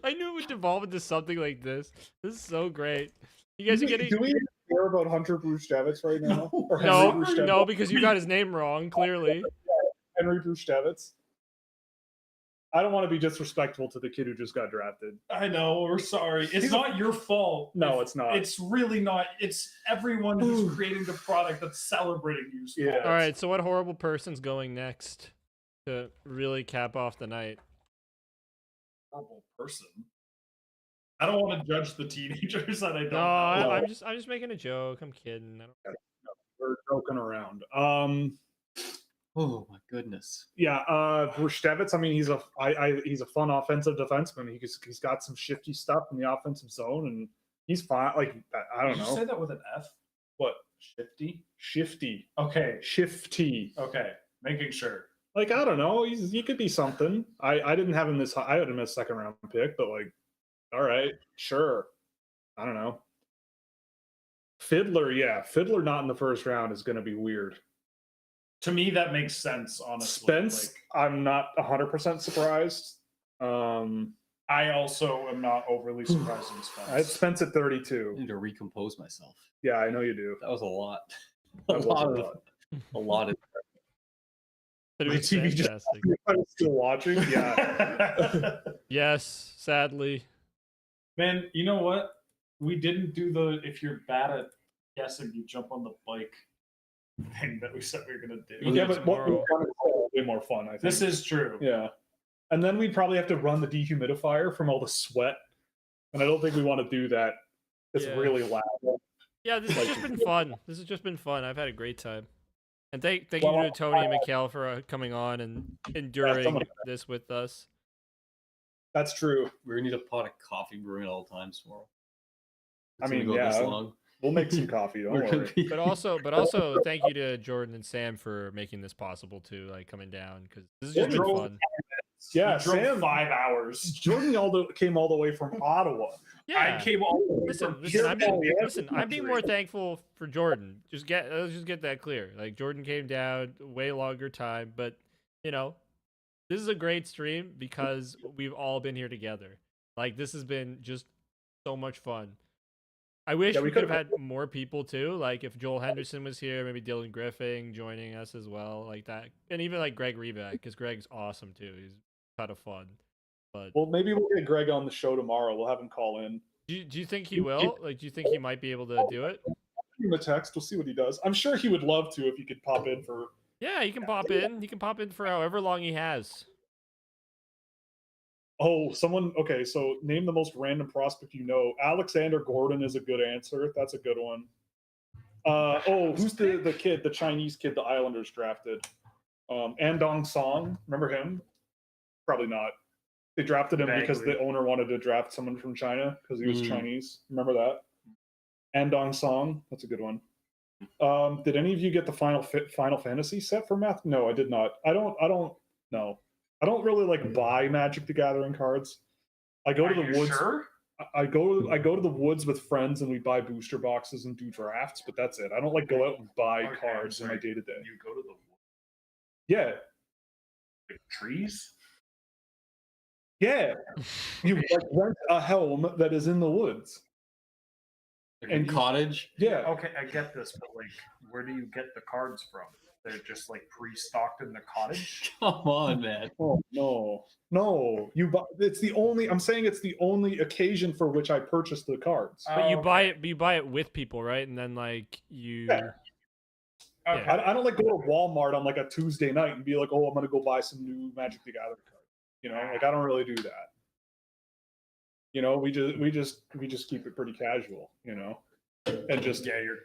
I knew it would devolve into something like this. This is so great. You guys are getting Do we care about Hunter Bruchevitz right now? Or no, Henry Bruchevitz? no, because you got his name wrong. Clearly, Henry Bruchevitz. I don't want to be disrespectful to the kid who just got drafted. I know, we're sorry. It's He's not your fault. No, it's not. It's really not. It's everyone who's creating the product that's celebrating you. Yeah. all right. So, what horrible person's going next to really cap off the night? Horrible person. I don't want to judge the teenagers that I don't No, know. I'm just making a joke. I'm kidding. I don't... We're joking around. Oh my goodness. Yeah, Bruchevitz. I mean, he's a fun offensive defenseman. He's got some shifty stuff in the offensive zone, and he's fine. Like I don't Did know you say that with an F? what Shifty? shifty, Okay. shifty. Okay. Making sure. Like I don't know. He could be something. I didn't have him this. I had him as a 2nd round pick, but like, all right, sure. I don't know. Fiddler, yeah, Fiddler not in the 1st round is going to be weird. To me, that makes sense. Honestly, Spence, I'm not 100% surprised. I also am not overly surprised in Spence. I had Spence at I 32. need to recompose myself. Yeah, I know you do. That was a lot. That was a lot. A lot of. But it My was TV just fantastic. I'm still watching. Yeah. Yes, sadly. Man, you know what? We didn't do the if you're bad at guessing, you jump on the bike thing that we said we were gonna do. We'll Yeah, do but what we tomorrow. want is way more fun, I think. This is true. Yeah. And then we'd probably have to run the dehumidifier from all the sweat. And I don't think we want to do that. It's Yeah. really loud. Yeah, this has just been fun. This has just been fun. I've had a great time. And thank you Well, to Tony and Mikhail for coming on and enduring someone- this with us. That's true. We're gonna need a pot of coffee brewing at all times tomorrow. I It's gonna mean, go this yeah. long. We'll make some coffee. Don't We're gonna worry. be- But also thank you to Jordan and Sam for making this possible too, like coming down because this has just been drove- fun. Yeah, We drove Sam. 5 hours. Jordan came all the way from Ottawa. Yeah. I came all the way Listen, from listen, here. I'm being more thankful for Jordan. Let's just get that clear. Like Jordan came down way longer time, but you know, this is a great stream because we've all been here together. Like this has been just so much fun. I wish Yeah, we we could have could've- had more people too. Like if Joel Henderson was here, maybe Dylan Griffin joining us as well, like that, and even like Greg Reback because Greg's awesome too. He's kind of fun. But Well, maybe we'll get Greg on the show tomorrow. We'll have him call in. do you think he will? Like, do you think he might be able to do it? Give him a text. We'll see what he does. I'm sure he would love to if he could pop in for. Yeah, he can pop in. He can pop in for however long he has. Oh, someone. Okay, so name the most random prospect you know. Alexander Gordon is a good answer. That's a good one. Who's the kid, the Chinese kid the Islanders drafted? Andong Song. Remember him? Probably not. They drafted him because Vaguely. the owner wanted to draft someone from China because he was Chinese. Remember that? Andong Song. That's a good one. Did any of you get the Final Fantasy set for Math? No, I did not. I don't know. I don't really like buy Magic the Gathering cards. I go to the woods. Sure? I go to the woods with friends and we buy booster boxes and do drafts, but that's it. I don't like go out and buy Okay, cards in my sorry. day to day. You go to the Yeah, trees? yeah. You like rent a home that is in the woods. Like And a you- cottage. Yeah. Okay, I get this, but like, where do you get the cards from? They're just like pre-stocked in the cottage? Come on, man. Oh no. You buy. It's the only. I'm saying it's the only occasion for which I purchased the cards. But you Oh, buy it. You buy it with people, right? And then like you. Yeah. Okay. I don't like go to Walmart on like a Tuesday night and be like, oh, I'm gonna go buy some new Magic the Gathering cards. You know, like I don't really do that. You know, we just keep it pretty casual. You know, and just Yeah, you're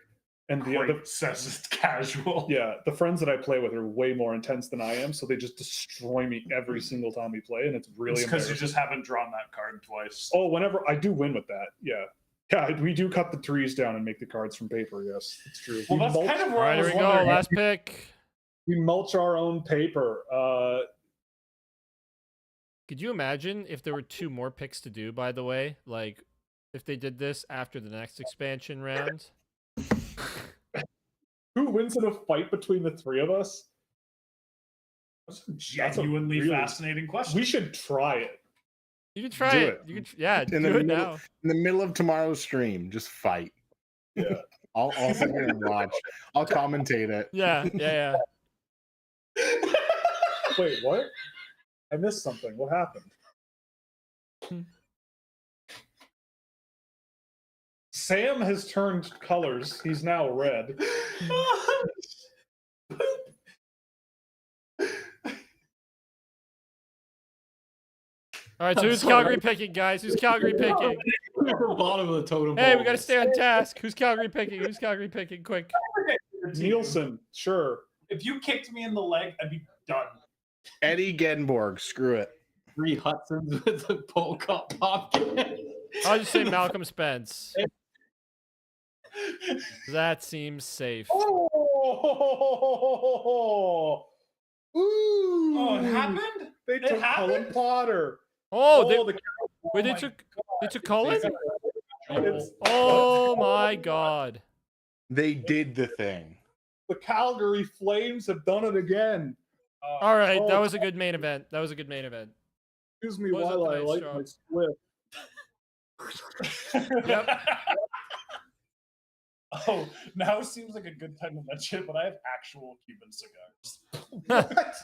and the quite says it's casual. yeah, the friends that I play with are way more intense than I am, so they just destroy me every single time we play, and it's really It's because you embarrassing. just haven't drawn that card twice. Oh, whenever I do win with that, yeah. Yeah, we do cut the trees down and make the cards from paper. Yes, it's true. Well, we, that's mulch, kind of All where right, I here was we go. wondering. Last pick. we mulch our own paper. Could you imagine if there were 2 more picks to do? By the way, like if they did this after the next expansion round. Who wins in a fight between the 3 of us? That's a Genuinely really- fascinating question. We should try it. You can try Do it. it. You can. Yeah, In do the it middle- now. In the middle of tomorrow's stream, just fight. Yeah. I'll sit here and watch. I'll commentate it. Yeah. Wait, what? I missed something. What happened? Sam has turned colors. He's now red. All right, so I'm who's sorry. Calgary picking, guys? Who's Calgary picking? We're at the bottom of the totem Hey, pole. we gotta stay on task. Who's Calgary picking? Who's Calgary picking? Quick. Nielsen, sure. If you kicked me in the leg, I'd be done. Eddie Genborg, screw it. 3 Hudsons with a polka pumpkin. I'll just say Malcolm Spence. That seems safe. Oh! Ooh! Oh, it happened? They It took Cullen happened? Potter. Oh, they, the wait, they my took Cullen? It's- Oh my god. They did the thing. The Calgary Flames have done it again. All right, that oh, was a good main event. That was a good main event. Excuse me What was while up I tonight, light my spliff. Yep. Oh, now seems like a good time to mention, but I have actual Cuban cigars. What?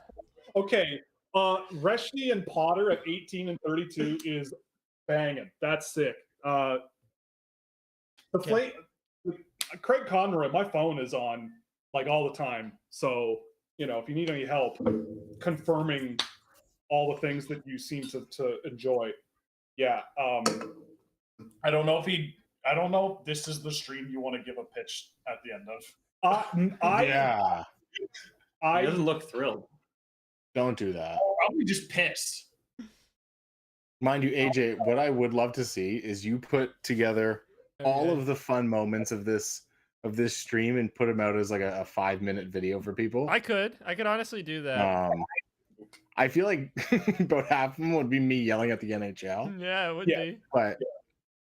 Okay. Reschny and Potter at 18 and 32 is banging. That's sick. The Flame, Craig Conroy, my phone is on like all the time. So, if you need any help confirming all the things that you seem to enjoy. Yeah. I don't know if this is the stream you want to give a pitch at the end of. Yeah. He doesn't look thrilled. Don't do that. Probably just pissed. Mind you, AJ, what I would love to see is you put together all Okay. of the fun moments of this stream and put them out as like a 5-minute video for people. I could honestly do that. I feel like about half of them would be me yelling at the NHL, Yeah, it would Yeah. be. but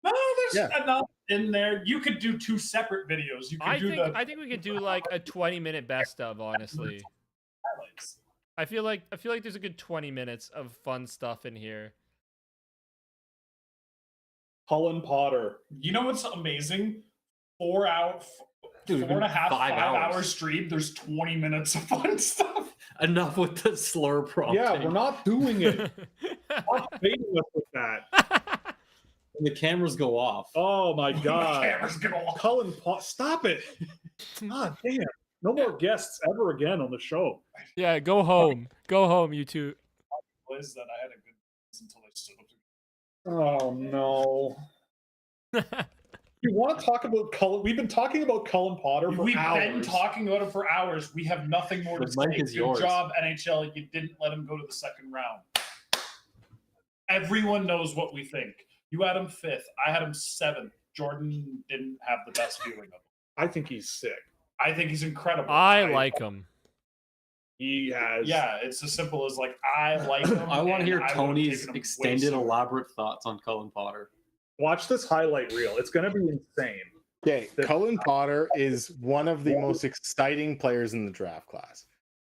No, there's Yeah. enough in there. You could do 2 separate videos. You could I do think the I think we could do like a 20-minute best of, honestly. highlights. I feel like there's a good 20 minutes of fun stuff in here. Cullen Potter. You know what's amazing? 4 hour, Dude, 4.5, 5 5-hour hours. stream. There's 20 minutes of fun stuff. Enough with the slur prompting. Yeah, we're not doing it. Stop baiting us with that. And the cameras go off. Oh my God. Cameras go off. Cullen Potter. Stop it. God damn. No more guests ever again on the show. Yeah, go home. Go home, you two. Was that I had a good until I stood up. Oh no. You want to talk about Cullen? We've been talking about Cullen Potter for We've hours. been talking about it for hours. We have nothing more to The say. mic is Good yours. job, NHL. You didn't let him go to the second round. Everyone knows what we think. You had him 5th. I had him 7th. Jordan didn't have the best feeling of him. I think he's sick. I think he's incredible. I like him. He has. Yeah, it's as simple as like I like him. I want to and hear I would've Tony's taken him way extended, sooner. elaborate thoughts on Cullen Potter. Watch this highlight reel. It's going to be insane. okay, Cullen Potter is one of the most exciting players in the draft class.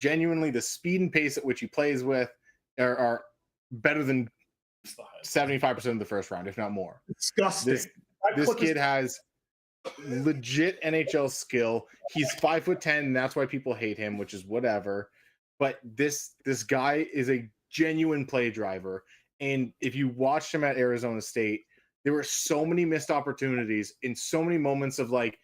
Genuinely, the speed and pace at which he plays with are better than It's the highest. 75% of the first round, if not more. Disgusting. This kid has legit NHL skill. He's 5'10", and that's why people hate him, which is whatever. But this guy is a genuine play driver. And if you watched him at Arizona State, there were so many missed opportunities in so many moments of like,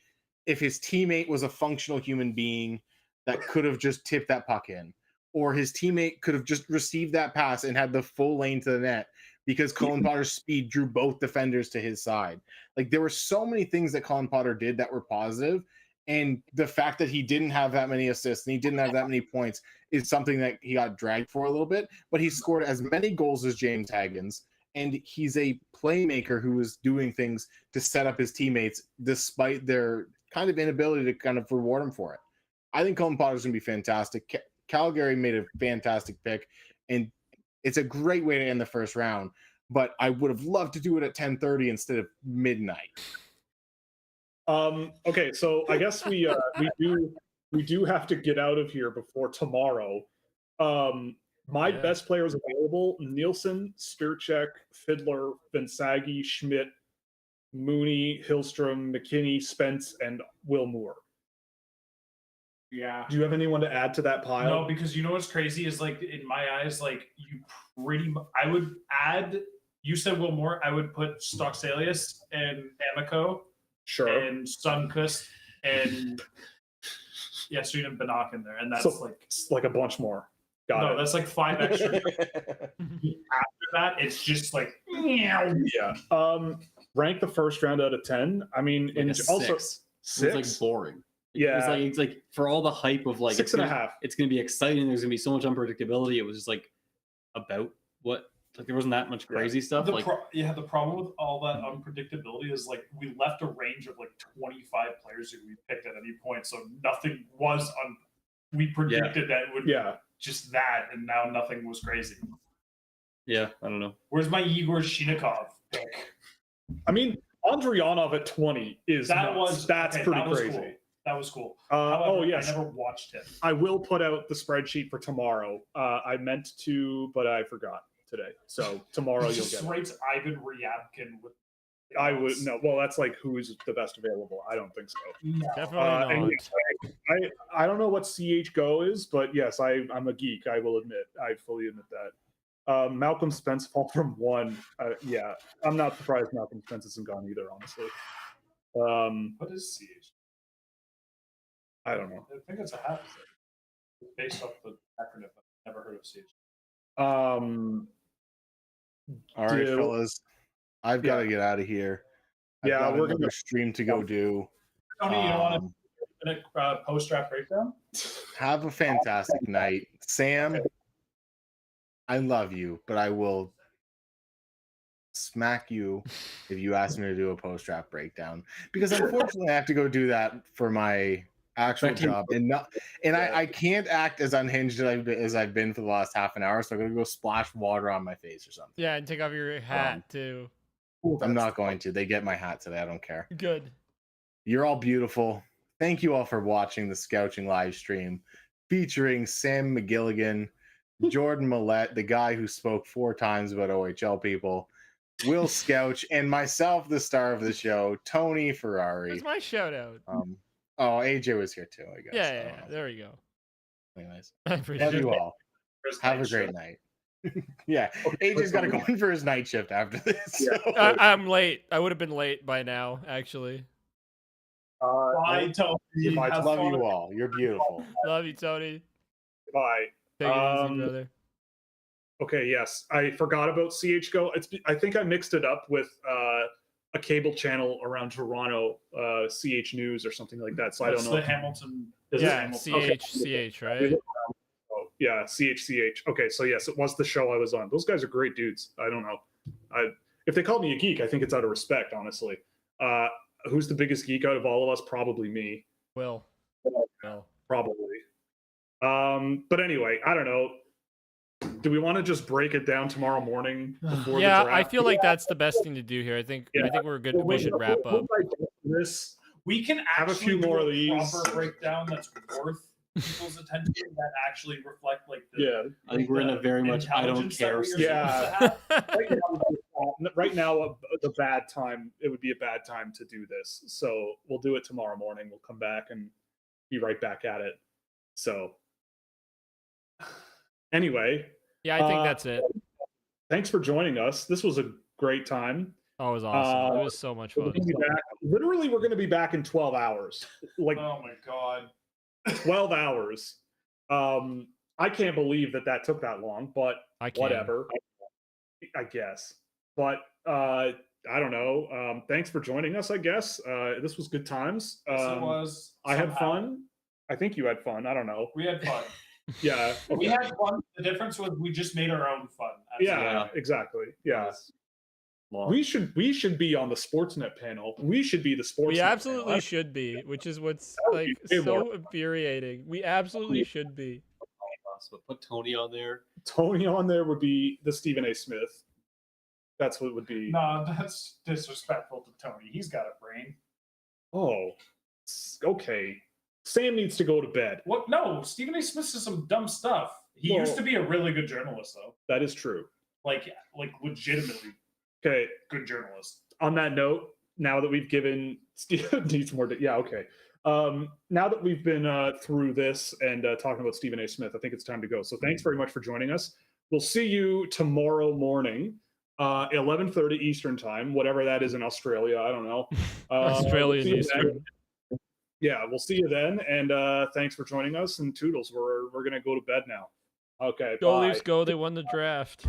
if his teammate was a functional human being that could have just tipped that puck in, or his teammate could have just received that pass and had the full lane to the net because Cullen Potter's speed drew both defenders to his side. Like, there were so many things that Cullen Potter did that were positive, and the fact that he didn't have that many assists and he didn't have that many points is something that he got dragged for a little bit, but he scored as many goals as James Hagens, and he's a playmaker who is doing things to set up his teammates despite their kind of inability to kind of reward him for it. I think Cullen Potter's going to be fantastic. Calgary made a fantastic pick, and it's a great way to end the first round, but I would have loved to do it at 10:30 instead of midnight. Okay, so I guess we do have to get out of here before tomorrow. My best players available: Nielsen, Spirchek, Fiddler, Vinsagi, Schmidt, Mooney, Hillstrom, McKinney, Spence, and Will Moore. Yeah. Do you have anyone to add to that pile? No, because you know what's crazy is like in my eyes, like you I would add. You said Will Moore. I would put Stocksalius and Amico Sure. and Sunkus and Yasrin and Banach in there, and that's So, like It's like a bunch more. Got no, it. that's like 5 extra. After that, it's just like meow. Yeah. Rank the first round out of 10. I mean, Like and a also 6. six. It's like boring. Yeah. It's like for all the hype of like Six and a half. it's gonna be exciting. There's gonna be so much unpredictability. It was just like about what like there wasn't that much crazy stuff. The Like the problem with all that unpredictability is like we left a range of like 25 players who we picked at any point, so nothing was we predicted that it would Yeah. just that, and now nothing was crazy. yeah, I don't know. Where's my Igor Shinikov pick? I mean, Andreyanov at 20 is That nuts. was That's okay, pretty that was crazy. cool. That was cool. Yes. I never watched it. I will put out the spreadsheet for tomorrow. I meant to, but I forgot today. So tomorrow you'll Just get it. rates Ivan Ryabkin with. I would no. Well, that's like who's the best available. I don't think so. No. Definitely not. And yes, I don't know what CHGO is, but yes, I'm a geek. I will admit. I fully admit that. Malcolm Spence fall from 1. Yeah, I'm not surprised Malcolm Spence isn't gone either. Honestly. What is CH? I don't know. I think it's a hat. Based off the acronym. I've never heard of CH. All right, Do- fellas. I've got to get out of here. I've Yeah, got we're another gonna- stream to go do. Tony, you don't want to post-draft breakdown? Have a fantastic night. Sam, I love you, but I will smack you if you ask me to do a post-draft breakdown. Because unfortunately I have to go do that for my actual job. I can't act as unhinged as I've been for the last half an hour, so I'm gonna go splash water on my face or something. Yeah, and take off your hat too. I'm not going to. They get my hat today. I don't care. Good. You're all beautiful. Thank you all for watching the Scouching live stream featuring Sam McGilligan, Jordan Millette, the guy who spoke 4 times about OHL people, Will Scouch, and myself, the star of the show, Tony Ferrari. That's my shout out. AJ was here too, I guess. Yeah. There you go. Anyways, I love appreciate you it. all. Have a great night. Yeah, AJ's got to go in for his night shift after this. Yeah. so- I'm late. I would have been late by now, actually. Bye, Tony. I Have Love fun. you all. You're beautiful. Love you, Tony. Bye. Take it easy, Um, brother. Okay, yes. I forgot about CHGO. I think I mixed it up with a cable channel around Toronto, CH News or something like that. So I That's don't know. the Hamilton. Is it Yeah, Hamilton? Okay. CH, right? Oh, yeah, CH. Okay, so yes, it was the show I was on. Those guys are great dudes. I don't know. If they called me a geek, I think it's out of respect, honestly. Who's the biggest geek out of all of us? Probably me. Will. Will. Probably. But anyway, I don't know. Do we want to just break it down tomorrow morning before Yeah, the I draft? feel like that's the best thing to do here. I think we're good. We should wrap up. This. We can Have a actually few more do of a these. proper breakdown that's worth people's attention that actually reflect like the Yeah. I think we're in a very much I don't intelligence that care we are state. Yeah. supposed to have. Right now, the bad time. It would be a bad time to do this. So we'll do it tomorrow morning. We'll come back and be right back at it. So anyway, Yeah, I think that's it. thanks for joining us. This was a great time. Oh, it was awesome. It was so much We're fun. gonna be back. Literally, we're going to be back in 12 hours. Like Oh my god. 12 hours. I can't believe that took that long, but I can't. whatever. I guess. But I don't know. Thanks for joining us, I guess. This was good times. Yes, it was. I had somehow. fun. I think you had fun. I don't know. We had fun. Yeah. We had fun. The difference was we just made our own fun. That's Yeah, Yeah. exactly. Yeah. Long. We should be on the Sportsnet panel. We should be the Sportsnet We absolutely panel. should be, which is what's That would like be way so more infuriating. We absolutely should be. But put Tony on there. Tony on there would be the Stephen A. Smith. That's what it would be. No, that's disrespectful to Tony. He's got a brain. Oh, okay. Sam needs to go to bed. What? No, Stephen A. Smith says some dumb stuff. He Well- used to be a really good journalist, though. That is true. Like legitimately Okay. good journalist. On that note, now that we've given Steve needs more. Yeah. Okay. Now that we've been through this and talking about Stephen A. Smith, I think it's time to go. So thanks very much for joining us. We'll see you tomorrow morning, 11:30 Eastern time, whatever that is in Australia. I don't know. Australian we'll see you Eastern. then. Yeah, we'll see you then. And thanks for joining us. And toodles, we're gonna go to bed now. Okay. Go bye. Leafs, go! They won the draft.